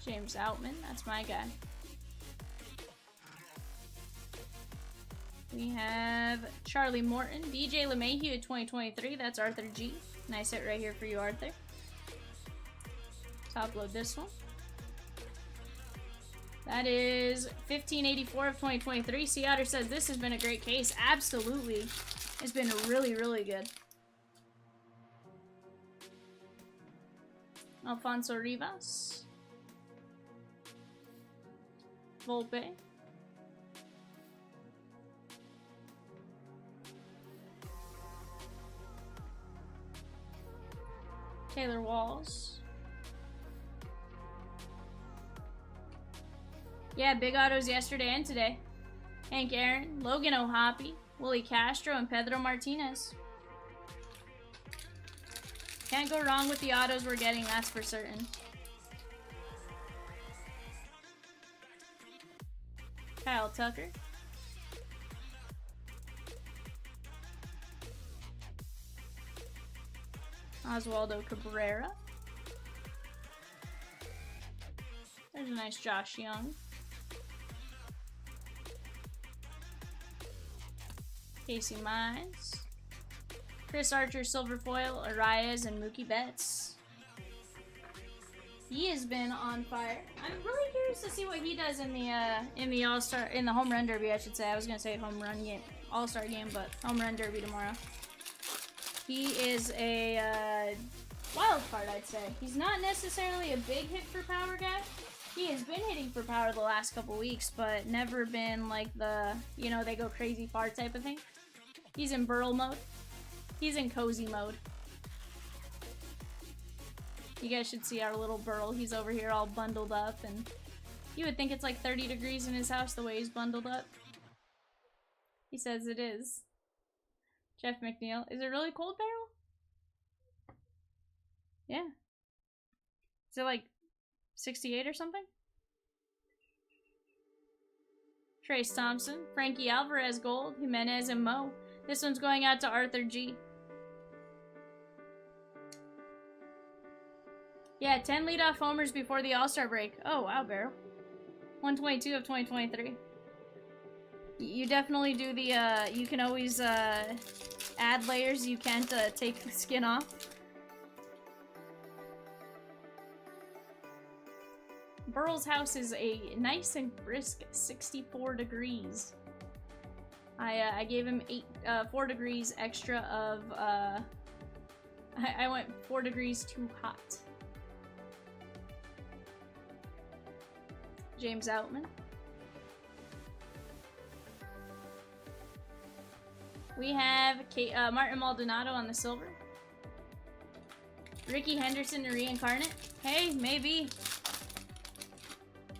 James Outman. That's my guy. We have Charlie Morton. DJ LeMahieu 2023. That's Arthur G. Nice hit right here for you, Arthur. Top load this one. That is 1584 of 2023. Seattle says this has been a great case. Absolutely. It's been really, really good. Alfonso Rivas. Volpe. Taylor Walls. Yeah, big autos yesterday and today. Hank Aaron, Logan O'Hoppe, Willie Castro, and Pedro Martinez. Can't go wrong with the autos we're getting, that's for certain. Kyle Tucker. Oswaldo Cabrera. There's a nice Josh Young. Casey Mize. Chris Archer, Silver Foil, Arias, and Mookie Betts. He has been on fire. I'm really curious to see what he does in the All-Star, in the Home Run Derby, I should say. I was gonna say Home Run game, All-Star game, but Home Run Derby tomorrow. He is a wild card, I'd say. He's not necessarily a big hit for power guy. He has been hitting for power the last couple weeks, but never been like the, you know, they go crazy far type of thing. He's in burl mode. He's in cozy mode. You guys should see our little burl. He's over here all bundled up, and you would think it's like 30 degrees in his house the way he's bundled up. He says it is. Jeff McNeil. Is it really cold, Barrel? Yeah. Is it like 68 or something? Trace Thompson, Frankie Alvarez gold, Jimenez and Mo. This one's going out to Arthur G. Yeah, 10 leadoff homers before the All-Star break. Oh, wow, Barrel. 122 of 2023. You definitely do the, you can always add layers you can't take the skin off. Burl's house is a nice and brisk 64 degrees. I gave him 4 degrees extra of, I went 4 degrees too hot. James Outman. We have Martin Maldonado on the silver. Ricky Henderson to reincarnate. Hey, maybe.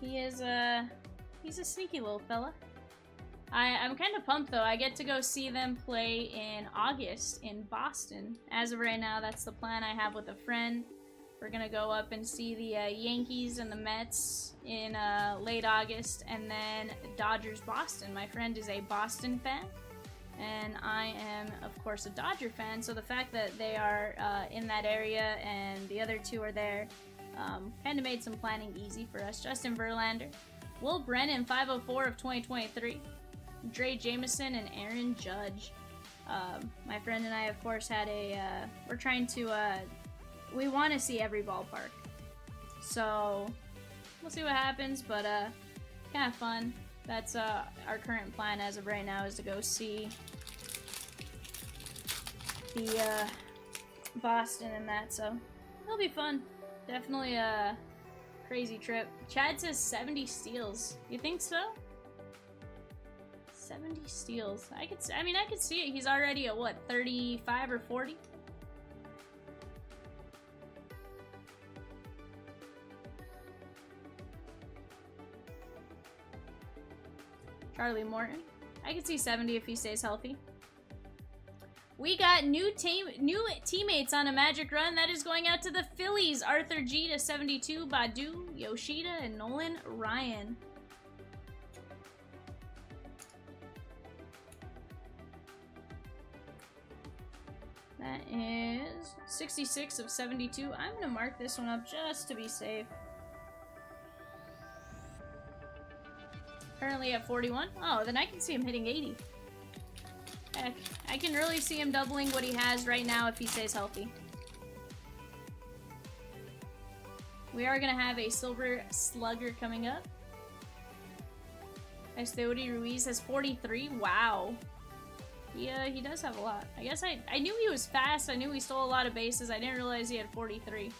He is he's a sneaky little fella. I'm kind of pumped though. I get to go see them play in August in Boston. As of right now, that's the plan I have with a friend. We're gonna go up and see the Yankees and the Mets in late August, and then Dodgers Boston. My friend is a Boston fan, and I am, of course, a Dodger fan. So the fact that they are in that area and the other two are there kind of made some planning easy for us. Justin Verlander, Will Brennan, 504 of 2023, Dre Jameson, and Aaron Judge. My friend and I, of course, had we're trying to, we want to see every ballpark. So, we'll see what happens, but kind of fun. That's our current plan as of right now, is to go see the Boston and that, so it'll be fun. Definitely a crazy trip. Chad says 70 steals. You think so? 70 steals. I could see it. He's already at what, 35 or 40? Charlie Morton. I could see 70 if he stays healthy. We got new teammates on a Magic run. That is going out to the Phillies. Arthur G to 72, Badu, Yoshida, and Nolan Ryan. That is 66 of 72. I'm going to mark this one up just to be safe. Currently at 41. Oh, then I can see him hitting 80. Heck, I can really see him doubling what he has right now if he stays healthy. We are going to have a Silver Slugger coming up. Esteury Ruiz has 43. Wow. He does have a lot. I guess I knew he was fast. I knew he stole a lot of bases. I didn't realize he had 43.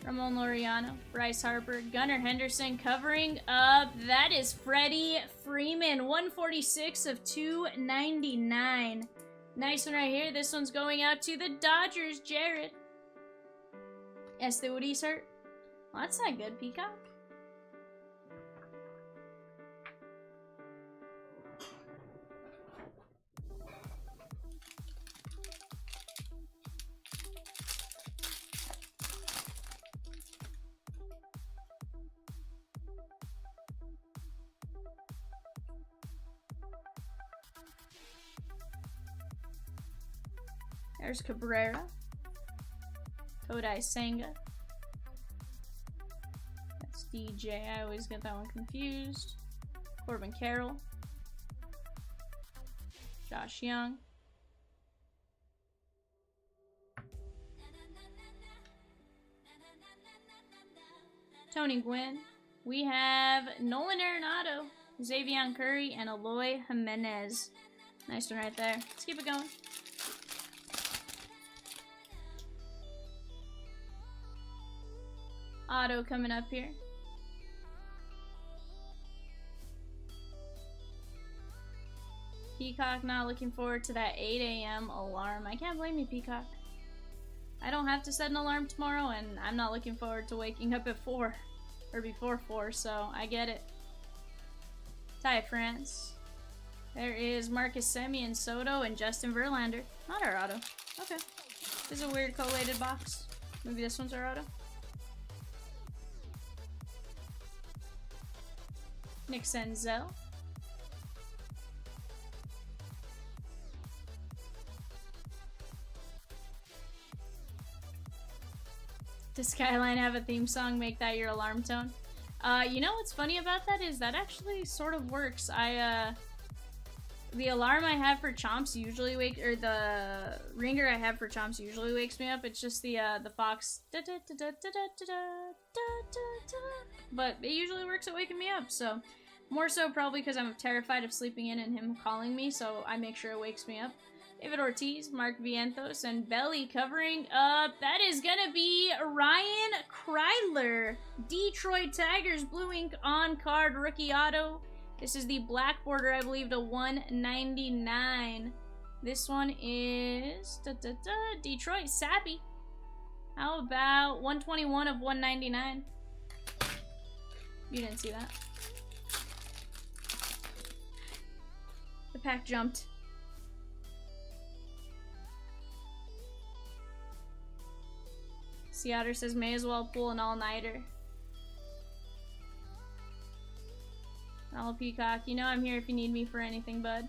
Ramon Laureano, Bryce Harper, Gunnar Henderson covering up. That is Freddie Freeman, 146 of 299. Nice one right here. This one's going out to the Dodgers, Jared. Esteury's hurt. Well, that's not good, Peacock. There's Cabrera. Kodai Senga. That's DJ. I always get that one confused. Corbin Carroll. Josh Young. Tony Gwynn. We have Nolan Arenado. Xavier Curry, and Eloy Jimenez. Nice one right there. Let's keep it going. Auto coming up here. Peacock not looking forward to that 8 a.m. alarm. I can't blame you, Peacock. I don't have to set an alarm tomorrow, and I'm not looking forward to waking up at 4 or before 4, so I get it. Ty France. There is Marcus Semien, Soto, and Justin Verlander. Not our auto. Okay. This is a weird collated box. Maybe this one's our auto. Nick Senzel. Does Skyline have a theme song? Make that your alarm tone. You know what's funny about that is that actually sort of works. The alarm I have for Chomps usually or the ringer I have for Chomps usually wakes me up. It's just the Fox. But it usually works at waking me up, so more so probably because I'm terrified of sleeping in and him calling me, so I make sure it wakes me up. David Ortiz, Mark Vientos, and Belly covering up. That is gonna be Ryan Kreidler. Detroit Tigers, blue ink on card, rookie auto. This is the black border, I believe, to 199. This one is Detroit Sappy. How about 121 of 199? You didn't see that. The pack jumped. Seatter says, may as well pull an all-nighter. Oh, Peacock, you know I'm here if you need me for anything, bud.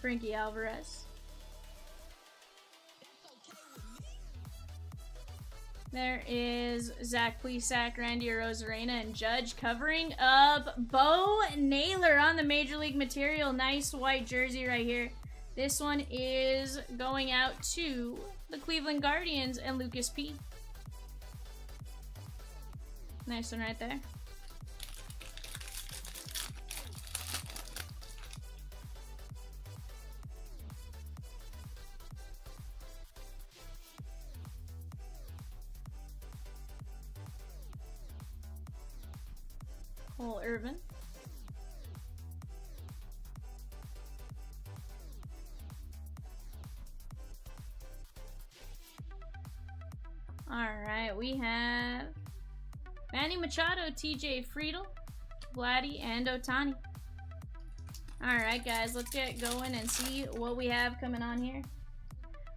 Frankie Alvarez. There is Zach Plesac, Randy Arozarena, and Judge covering up Bo Naylor on the Major League material. Nice white jersey right here. This one is going out to the Cleveland Guardians and Lucas P. Nice one right there. Cole Irvin. Alright, we have Manny Machado, TJ Friedl, Vladdy, and Ohtani. Alright, guys, let's get going and see what we have coming on here.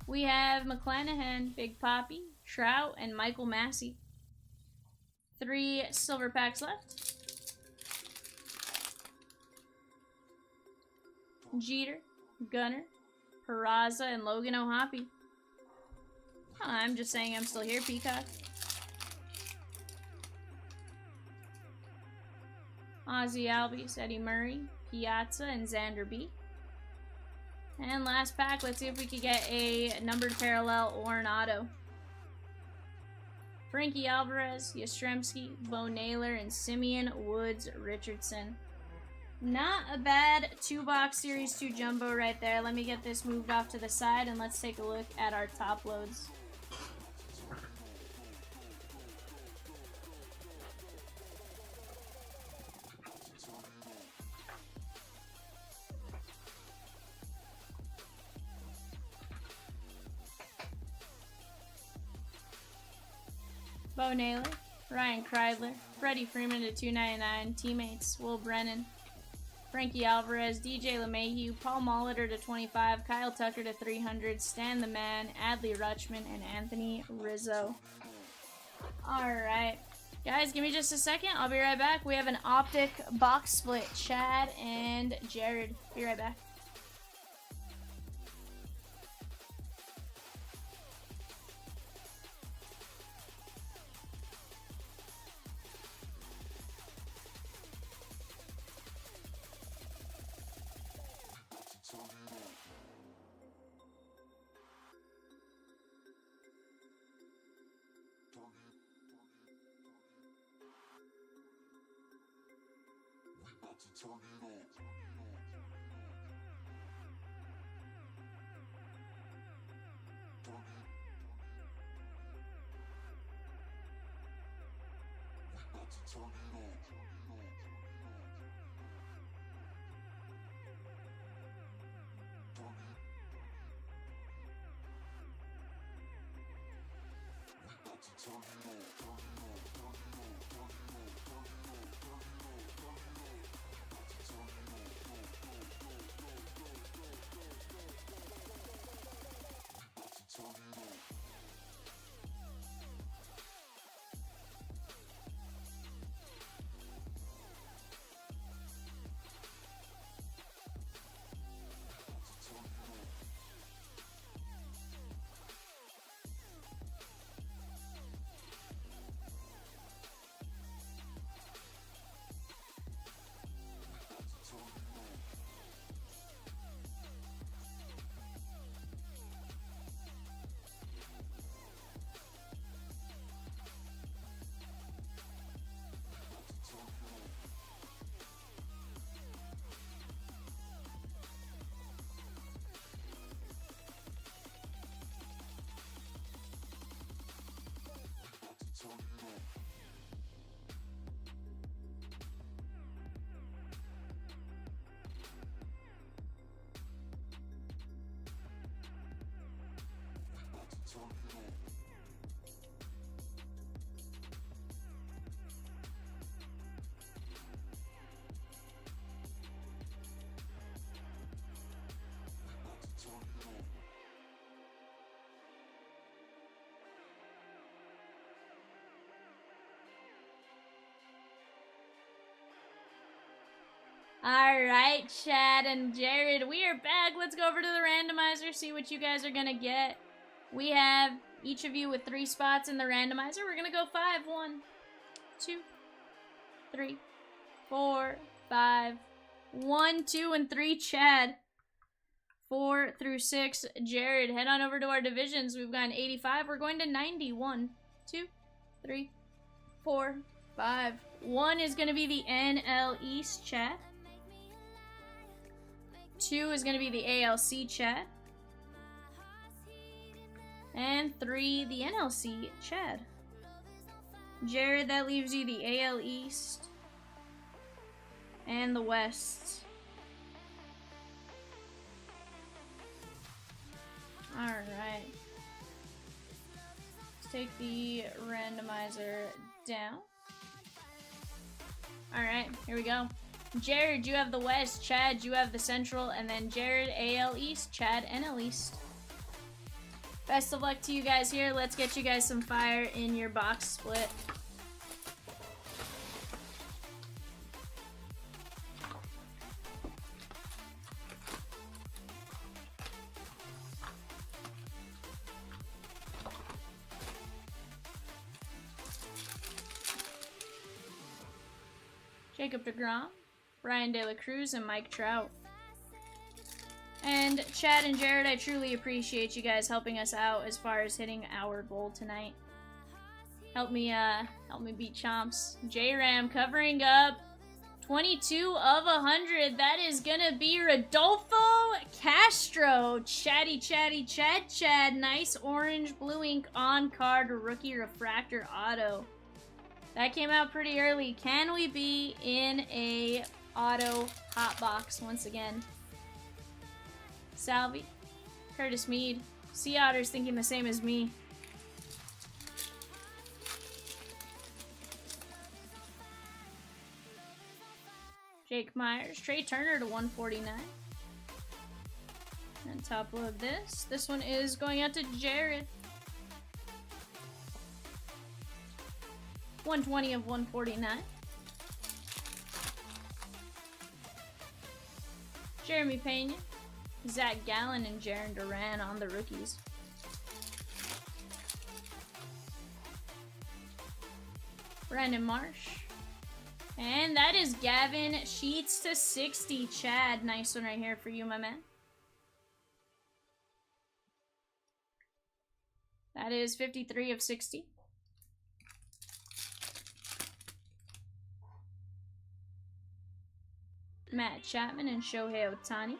We have McClanahan, Big Poppy, Trout, and Michael Massey. 3 silver packs left. Jeter, Gunner, Peraza, and Logan O'Hoppe. Oh, I'm just saying I'm still here, Peacock. Ozzy Albies, Eddie Murray, Piazza, and Xander B. And last pack, let's see if we can get a numbered parallel or an auto. Frankie Alvarez, Yastrzemski, Bo Naylor, and Simeon Woods Richardson. Not a bad 2-box Series 2 jumbo right there. Let me get this moved off to the side and let's take a look at our top loads. Bo Naylor, Ryan Kreidler, Freddie Freeman to 299, teammates Will Brennan, Frankie Alvarez, DJ LeMahieu, Paul Molitor to 25, Kyle Tucker to 300, Stan the Man, Adley Rutschman, and Anthony Rizzo. Alright, guys, give me just a second. I'll be right back. We have an Optic box split. Chad and Jared. Be right back. about to turn it on. Turn it on. Alright, Chad and Jared, we are back. Let's go over to the randomizer, see what you guys are gonna get. We have each of you with 3 spots in the randomizer. We're gonna go 5. 1, 2, 3, 4, 5. 1, 2, and 3, Chad. 4 through 6, Jared. Head on over to our divisions. We've got an 85. We're going to 90. 1, 2, 3, 4, 5. 1 is going to be the NL East, Chad. 2 is going to be the ALC, Chad. And 3, the NLC, Chad. Jared, that leaves you the AL East and the West. Alright. Let's take the randomizer down. Alright, here we go. Jared, you have the West. Chad, you have the Central. And then Jared, AL East. Chad, NL East. Best of luck to you guys here. Let's get you guys some fire in your box split. Jacob deGrom, Brian De La Cruz, and Mike Trout. And Chad and Jared, I truly appreciate you guys helping us out as far as hitting our goal tonight. Help me beat Chomps. J-Ram covering up 22 of 100. That is gonna be Rodolfo Castro. Chatty Chad. Nice orange blue ink on card rookie refractor auto. That came out pretty early. Can we be in a auto hot box once again? Salvi, Curtis Mead, Sea Otter's thinking the same as me. Jake Myers, Trey Turner to 149. And top load this. This one is going out to Jared. 120 of 149. Jeremy Pena, Zach Gallen, and Jaron Duran on the rookies. Brandon Marsh. And that is Gavin Sheets to 60. Chad, nice one right here for you, my man. That is 53 of 60. Matt Chapman and Shohei Ohtani.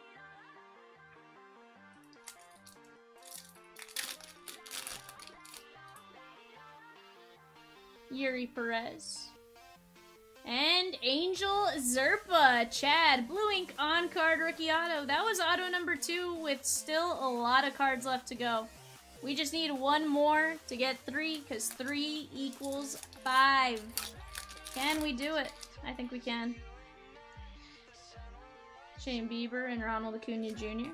Yuri Perez. And Angel Zerpa. Chad. Blue ink on-card rookie auto. That was auto number 2 with still a lot of cards left to go. We just need one more to get 3 because 3 equals 5. Can we do it? I think we can. Shane Bieber and Ronald Acuna Jr.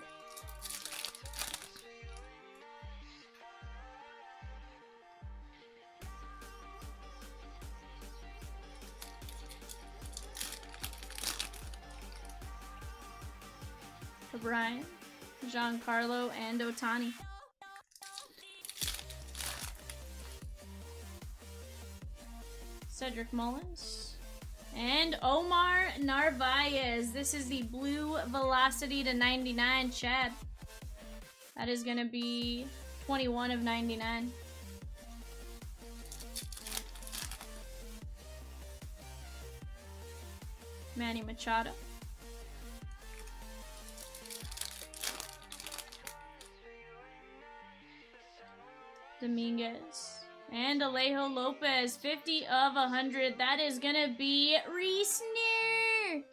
Brian, Giancarlo, and Ohtani. Cedric Mullins. And Omar Narvaez. This is the blue velocity to 99, Chad. That is going to be 21 of 99. Manny Machado. Dominguez. And Alejo Lopez, 50 of 100. That is gonna be Reese Neer.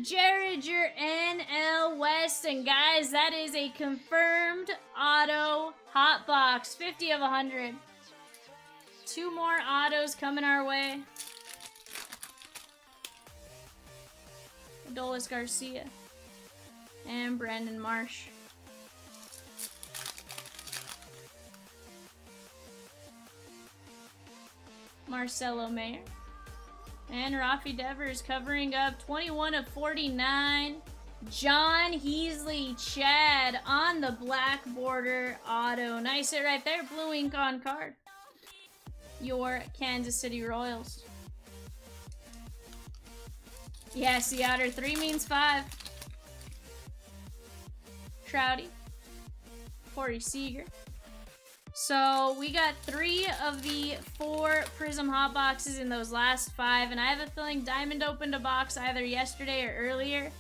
Jared, your NL West. And guys, that is a confirmed auto hot box. 50 of 100. 2 more autos coming our way. Adolis Garcia. And Brandon Marsh. Marcelo Mayer. And Rafi Devers covering up 21 of 49. John Heasley, Chad on the black border auto. Nice hit right there. Blue ink on card. Your Kansas City Royals. Yeah, see, Otter 3 means 5. Trouty. Corey Seager. So we got 3 of the 4 Prism hot boxes in those last 5, and I have a feeling Diamond opened a box either yesterday or earlier,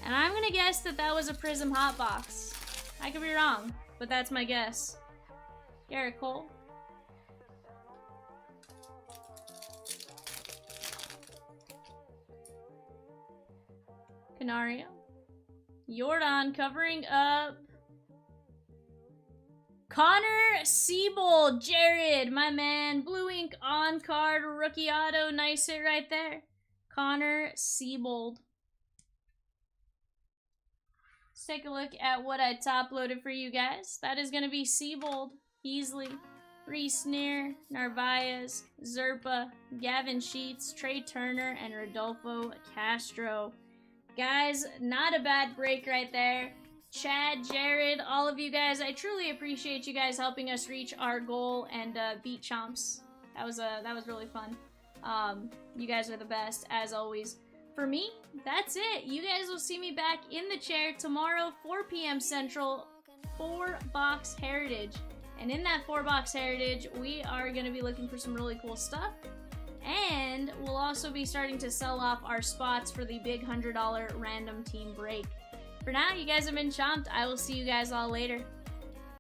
and I'm gonna guess that that was a Prism hot box. I could be wrong, but that's my guess. Garrett Cole. Canario. Jordan covering up Connor Siebold. Jared, my man. Blue ink on card rookie auto. Nice hit right there. Connor Siebold. Let's take a look at what I top loaded for you guys. That is going to be Siebold, Heasley, Reese Neer, Narvaez, Zerpa, Gavin Sheets, Trey Turner, and Rodolfo Castro. Guys, not a bad break right there. Chad, Jared, all of you guys, I truly appreciate you guys helping us reach our goal and beat Chomps. That was really fun. You guys are the best, as always. For me, that's it. You guys will see me back in the chair tomorrow, 4 p.m. Central, 4-box Heritage. And in that 4-box Heritage, we are going to be looking for some really cool stuff. And we'll also be starting to sell off our spots for the big $100 random team break. For now, you guys have been chomped. I will see you guys all later.